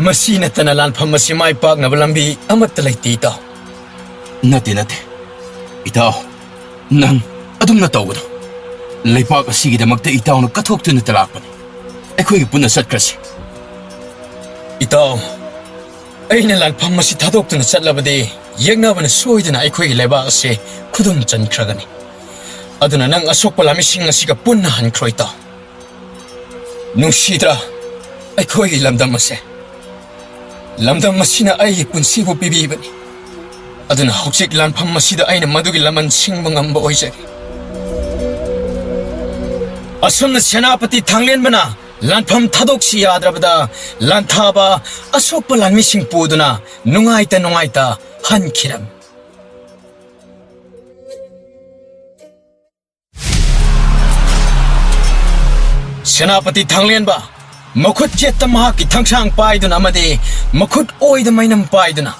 ꯃꯁꯤ ꯅꯠꯇꯅ ꯂꯥꯟꯐꯝ ꯑꯁꯤ ꯃꯥꯏ ꯄꯥꯛꯅꯕ ꯂꯝꯕꯤ ꯑꯃꯠꯇ ꯂꯩꯇꯦ ꯏꯇꯥꯎ ꯅꯠꯇꯦ ꯏꯇꯥꯎ ꯅꯪ ꯑꯗꯨꯝꯅ ꯇꯧꯒꯅꯨ ꯂꯩꯄꯥꯛ ꯑꯁꯤꯒꯤꯗꯃꯛꯇ ꯏꯇꯥꯎꯅ ꯀꯠꯊꯣꯛꯇꯨꯅ ꯂꯥꯛꯄꯅꯤ ꯑꯩꯈꯣꯏꯒꯤ ꯄꯨꯟꯅ ꯆꯠꯈ꯭ꯔꯁꯤ ꯏꯇꯥꯎ ꯑꯩꯅ ꯂꯥꯟꯐꯝ ꯑꯁꯤ ꯊꯥꯗꯣꯛꯇꯨꯅ ꯆꯠꯂꯕꯗꯤ ꯌꯦꯛꯅꯕꯅ ꯁꯣꯏꯗꯅ ꯑꯩꯈꯣꯏꯒꯤ ꯂꯩꯕꯥꯛ ꯑꯁꯤ ꯈꯨꯗꯨꯝ ꯆꯟꯈ꯭ꯔꯒꯅꯤ ꯑꯗꯨꯅ ꯅꯪ ꯑꯁꯣꯛꯄ ꯂꯥꯟꯃꯤꯁꯤꯡ ꯑꯁꯤꯒ ꯄꯨꯟꯅ ꯍꯟꯈ꯭ꯔꯣ ꯏꯇꯥꯎ ꯅꯨꯡꯁꯤꯗ꯭ꯔꯥ ꯑꯩꯈꯣꯏꯒꯤ ꯂꯝꯗꯝ ꯑꯁꯤ ꯂꯝꯗꯝ ꯑꯁꯤꯅ ꯑꯩꯒꯤ ꯄꯨꯟꯁꯤꯕꯨ ꯄꯤꯕꯤꯕꯅꯤ ꯑꯗꯨꯅ ꯍꯧꯖꯤꯛ ꯂꯥꯟꯐꯝ ꯑꯁꯤꯗ ꯑꯩꯅ ꯃꯗꯨꯒꯤ ꯂꯃꯟ ꯁꯤꯡꯕ ꯉꯝꯕ ꯑꯣꯏꯖꯔꯤ ꯑꯁꯨꯝꯅ ꯁꯦꯅꯥꯄꯇꯤ ꯊꯥꯡꯂꯦꯟꯕꯅ ꯂꯥꯟꯐꯝ ꯊꯥꯗꯣꯛꯁꯤ ꯌꯥꯗ꯭ꯔꯕꯗ ꯂꯥꯟꯊꯥꯕ ꯑꯁꯣꯛꯄ ꯂꯥꯟꯃꯤꯁꯤꯡ ꯄꯨꯗꯨꯅ ꯅꯨꯡꯉꯥꯏꯇ ꯍꯟꯈꯤꯔꯝꯃꯤ ꯁꯦꯅꯥꯄꯇꯤ ꯊꯥꯡꯂꯦꯟꯕ ꯃꯈꯨꯠ ꯆꯦꯠꯇ ꯃꯍꯥꯛꯀꯤ ꯊꯥꯡꯁꯥꯡ ꯄꯥꯏꯗꯨꯅ ꯑꯃꯗꯤ ꯃꯈꯨꯠ ꯑꯣꯏꯗ ꯃꯩꯅꯝ ꯄꯥꯏꯗꯨꯅ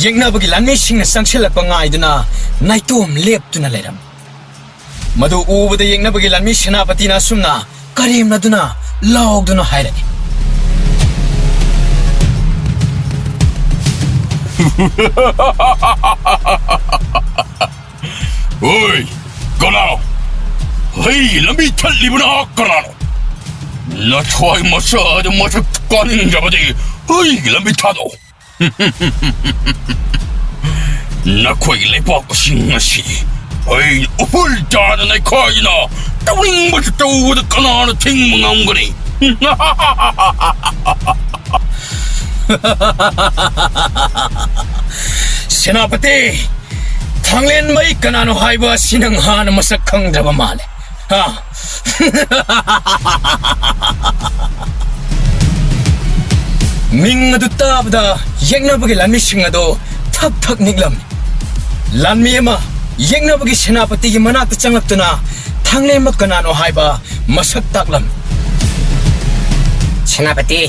ꯌꯦꯛꯅꯕꯒꯤ ꯂꯥꯟꯃꯤꯁꯤꯡꯅ ꯆꯪꯁꯤꯜꯂꯛꯄ ꯉꯥꯏꯗꯨꯅ ꯅꯥꯏꯇꯣꯝ ꯂꯦꯞꯇꯨꯅ ꯂꯩꯔꯝꯃꯤ ꯃꯗꯨ ꯎꯕꯗ ꯌꯦꯛꯅꯕꯒꯤ ꯂꯥꯟꯃꯤ ꯁꯦꯅꯥꯄꯇꯤꯅ ꯑꯁꯨꯝꯅ ꯀꯔꯦꯝꯅꯗꯨꯅ ꯂꯥꯎꯗꯨꯅ ꯍꯥꯏꯔꯛꯏ Oi, kanano? Hey, lambi thalliba na kanano? Na thwai masada masak kanin jabadi. Hey, lambi thado. Na khoi lepa kasingasi. Hey, upul tada na kaina. Tawing ba tawu da kanano ting mangangani. Senapati ꯊꯥꯡꯂꯦꯟꯃꯩ ꯀꯅꯥꯅꯣ ꯍꯥꯏꯕ ꯑꯁꯤ ꯅꯪ ꯍꯥꯟꯅ ꯃꯁꯛ ꯈꯪꯗ꯭ꯔꯕ ꯃꯥꯜꯂꯦ ꯃꯤꯡ ꯑꯗꯨ ꯇꯥꯕꯗ ꯌꯦꯛꯅꯕꯒꯤ ꯂꯥꯟꯃꯤꯁꯤꯡ ꯑꯗꯨ ꯊꯛ ꯊꯛ ꯅꯤꯛꯂꯝꯃꯤ ꯂꯥꯟꯃꯤ ꯑꯃ ꯌꯦꯛꯅꯕꯒꯤ ꯁꯦꯅꯥꯄꯇꯤꯒꯤ ꯃꯅꯥꯛꯇ ꯆꯪꯂꯛꯇꯨꯅ ꯊꯥꯡꯂꯦꯟꯃ ꯀꯅꯥꯅꯣ ꯍꯥꯏꯕ ꯃꯁꯛ ꯇꯥꯛꯂꯝꯃꯤ ꯁꯦꯅꯥꯄꯇꯤ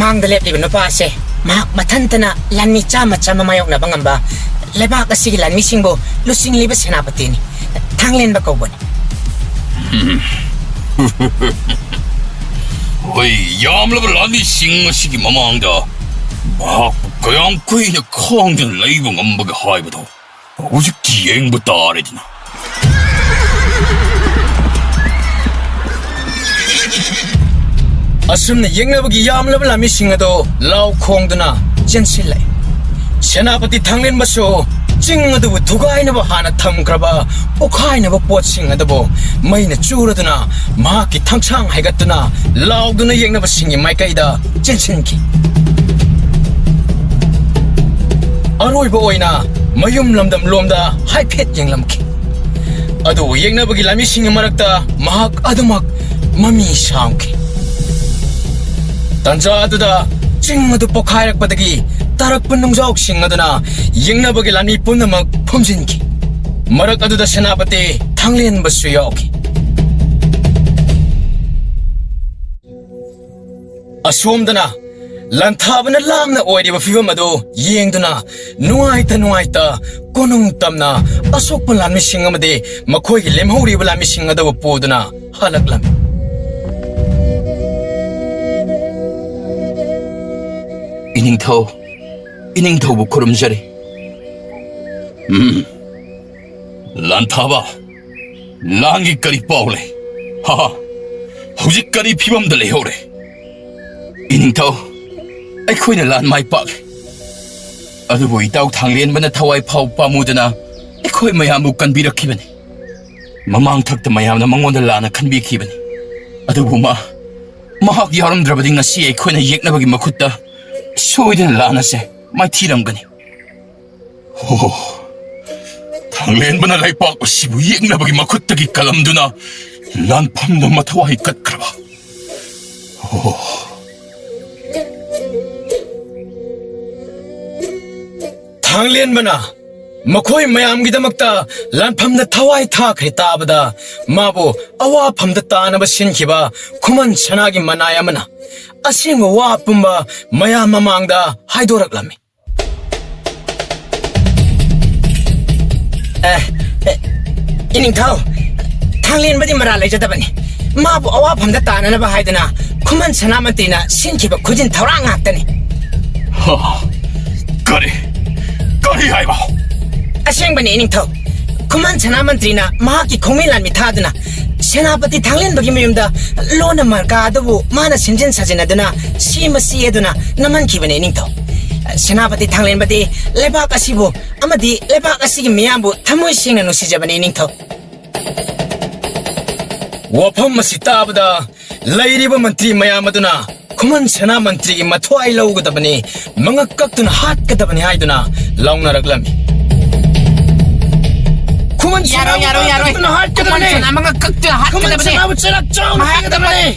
ꯃꯥꯡꯗ ꯂꯦꯞꯂꯤꯕ ꯅꯨꯄꯥꯁꯦ ꯃꯍꯥꯛ ꯃꯊꯟꯇꯅ ꯂꯥꯟꯃꯤ ꯆꯥꯝꯃ ꯃꯥꯌꯣꯛꯅꯕ ꯉꯝꯕ ꯂꯩꯕꯥꯛ ꯑꯁꯤꯒꯤ ꯂꯥꯟꯃꯤꯁꯤꯡꯕꯨ ꯂꯨꯆꯤꯡꯂꯤꯕ ꯁꯦꯅꯥꯄꯇꯤꯅꯤ ꯊꯥꯡꯂꯦꯟꯕ ꯀꯧꯕꯅꯤ Oi, yamlaba lani sing asigi mamangda. Mahakpu kayam kuina khangdan leiba ngambaga haibado. Hujik tiyengba taaredina. ꯑꯁꯨꯝꯅ ꯌꯦꯛꯅꯕꯒꯤ ꯌꯥꯝꯂꯕ ꯂꯥꯟꯃꯤꯁꯤꯡ ꯑꯗꯨ ꯂꯥꯎ ꯈꯣꯡꯗꯨꯅ ꯆꯦꯟꯁꯤꯜꯂꯛꯏ ꯁꯦꯅꯥꯄꯇꯤ ꯊꯥꯡꯂꯦꯟꯕꯁꯨ ꯆꯤꯡ ꯑꯗꯨꯕꯨ ꯊꯨꯒꯥꯏꯅꯕ ꯍꯥꯟꯅ ꯊꯝꯈ꯭ꯔꯕ ꯄꯣꯈꯥꯏꯅꯕ ꯄꯣꯠꯁꯤꯡ ꯑꯗꯨꯕꯨ ꯃꯩꯅ ꯆꯨꯔꯗꯨꯅ ꯃꯍꯥꯛꯀꯤ ꯊꯥꯡꯁꯥꯡ ꯍꯥꯏꯒꯠꯇꯨꯅ ꯂꯥꯎꯗꯨꯅ ꯌꯦꯛꯅꯕꯁꯤꯡꯒꯤ ꯃꯥꯏꯀꯩꯗ ꯆꯦꯟꯁꯤꯟꯈꯤ ꯑꯔꯣꯏꯕ ꯑꯣꯏꯅ ꯃꯌꯨꯝ ꯂꯝꯗꯝ ꯂꯣꯝꯗ ꯍꯥꯏꯐꯦꯠ ꯌꯦꯡꯂꯝꯈꯤ ꯑꯗꯨꯕꯨ ꯌꯦꯛꯅꯕꯒꯤ ꯂꯥꯟꯃꯤꯁꯤꯡꯒꯤ ꯃꯔꯛꯇ ꯃꯍꯥꯛ ꯑꯗꯨꯃꯛ ꯃꯃꯤ ꯁꯥꯝꯈꯤ ꯇꯟꯖꯥ ꯑꯗꯨꯗ ꯆꯤꯡ ꯑꯗꯨ ꯄꯣꯈꯥꯏꯔꯛꯄꯗꯒꯤ ꯇꯥꯔꯛꯄ ꯅꯨꯡꯖꯥꯎꯁꯤꯡ ꯑꯗꯨꯅ ꯌꯦꯡꯅꯕꯒꯤ ꯂꯥꯟꯃꯤ ꯄꯨꯝꯅꯃꯛ ꯐꯨꯝꯖꯤꯟꯈꯤ ꯃꯔꯛ ꯑꯗꯨꯗ ꯁꯦꯅꯥꯄꯇꯤ ꯊꯥꯡꯂꯦꯟꯕꯁꯨ ꯌꯥꯎꯈꯤ ꯑꯁꯣꯝꯗꯅ ꯂꯥꯟꯊꯥꯕꯅ ꯂꯥꯝꯅ ꯑꯣꯏꯔꯤꯕ ꯐꯤꯕꯝ ꯑꯗꯨ ꯌꯦꯡꯗꯨꯅ ꯅꯨꯡꯉꯥꯏꯇ ꯀꯣꯅꯨꯡ ꯇꯝꯅ ꯑꯁꯣꯛꯄ ꯂꯥꯟꯃꯤꯁꯤꯡ ꯑꯃꯗꯤ ꯃꯈꯣꯏꯒꯤ ꯂꯦꯝꯍꯧꯔꯤꯕ ꯂꯥꯟꯃꯤꯁꯤꯡ ꯑꯗꯨꯕꯨ ꯄꯨꯗꯨꯅ ꯍꯜꯂꯛꯂꯝꯃꯤ Iningthau bu khurumjari. Lanthaba. Langi kari paule. Ha. Hujik kari phibam da lehore. Iningthau. Aikhoina lan mai pak. Adubu itau thanglen bana thawai phau pamudana. Aikhoi mayamu kanbirakhibani. Mamang thakta mayamna mangonda lana khanbikhibani. Adubu mahak yaramdrabadi ngasi aikhoina yeknabagi makhutta soidana lanase. Mai thiramgani. Oh. Thanglen bana laipak asibu yeknabagi makhuttagi kalamduna lanphamda mathawai katkraba. Oh. Thanglen bana makhoi mayamgidamakta lanphamda thawai thakhe tabada mabu awaphamda tanaba sinkhiba khuman chanagi manai amana asingwa wa pumba mayam mamangda haidoraklami Iningthau Thanglen badi mara leijadabani mabu awaphamda tananaba haidana khuman sanamantina sinkhiba khujin thawra ngaktani Kari haiba Ashengbani Iningthau Khuman Sanamantrina mahaki khongmilan mithaduna Senapati Thanglen bagi mayumda lona marka adabu mana sinjin sajinaduna sima sieduna naman khibane Iningthau Senapati Thanglen badi lebak asibu amadi lebak asigi miyambu thamoi singna nusijabane Iningthau wafam masi tabada lairiba mantri mayam aduna kuman sana mantri gi mathwai laugadabani manga kaktuna hatgadabani haiduna launaraglami kuman sana kaktuna hatgadabani sana mga kaktuna kuman sana butsarak chawna hagadabani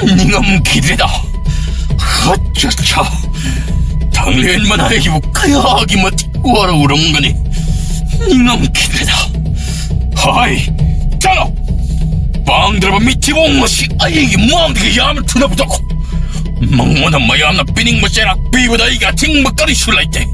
닝엄 기대다. 하차차. 당연만 아이고 그야기 뭐 와라 우렁 거니. 닝엄 기대다. 하이, 자라. 빵 들어봐 미치 봉마시 아이기 뭐한게 야면 투나부다고. 망모나 마야나 비닝 마세라 비보다 이가 팅막거리 술라이때.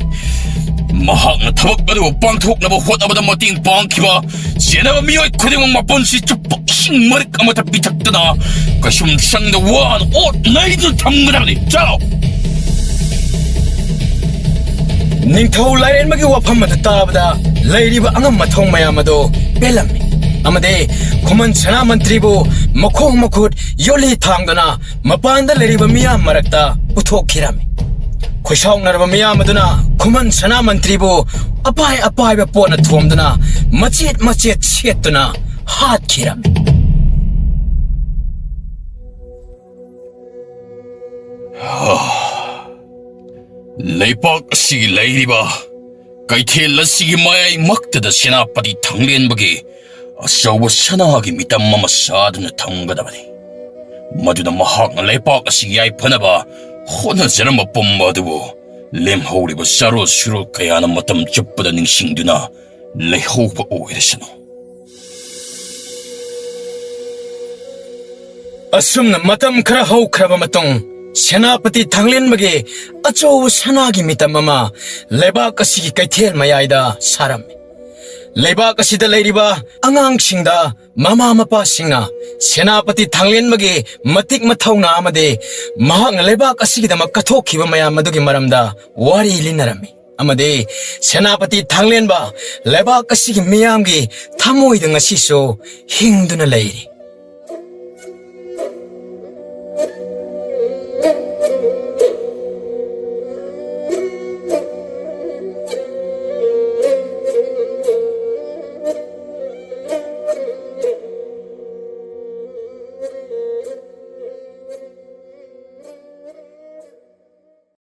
mahang tabak baru bangtuk na buat abada mating bangkiba siapa mioi kudeng mapon si cepak sing merik amat bitak tena kasum sang the one ot naidu tamgada ni ciao ningthau lain magi wafam mata tabada lairiba angam mathong mayamado belami amade kuman sana mantri bu makhong makhut yoli thangdana mapanda lairiba miyam marakta uthokirami Kushong na rabamiya maduna kuman sana mantri bu apay ba po na tuwamduna machit chituna hat kiram. Leipak si lairiba kay tela si mayay maktada sinapati tanglien bagi asawa sanahagi mitam mamasado na tanggadabani maduna mahak na leipak si yay panaba 혼자 사람 뻔마두고 렘호리고 사로 수로 가야하는 마탐 접보다 닝싱두나 레호바 오이르시노 asumna matam khara hau khraba matong senapati thanglin mage acho sanagi mitam mama leba kasigi kaithel mayaida saram leba kasida leiriba angang singda mama mapa singna senapati thanglin mage matik mathauna amade mahang leba kasigi dama kathokhiba mayam madugi maramda wari linarami amade senapati thanglen ba leba kasigi miyamgi thamoida ngasiso hingduna leiri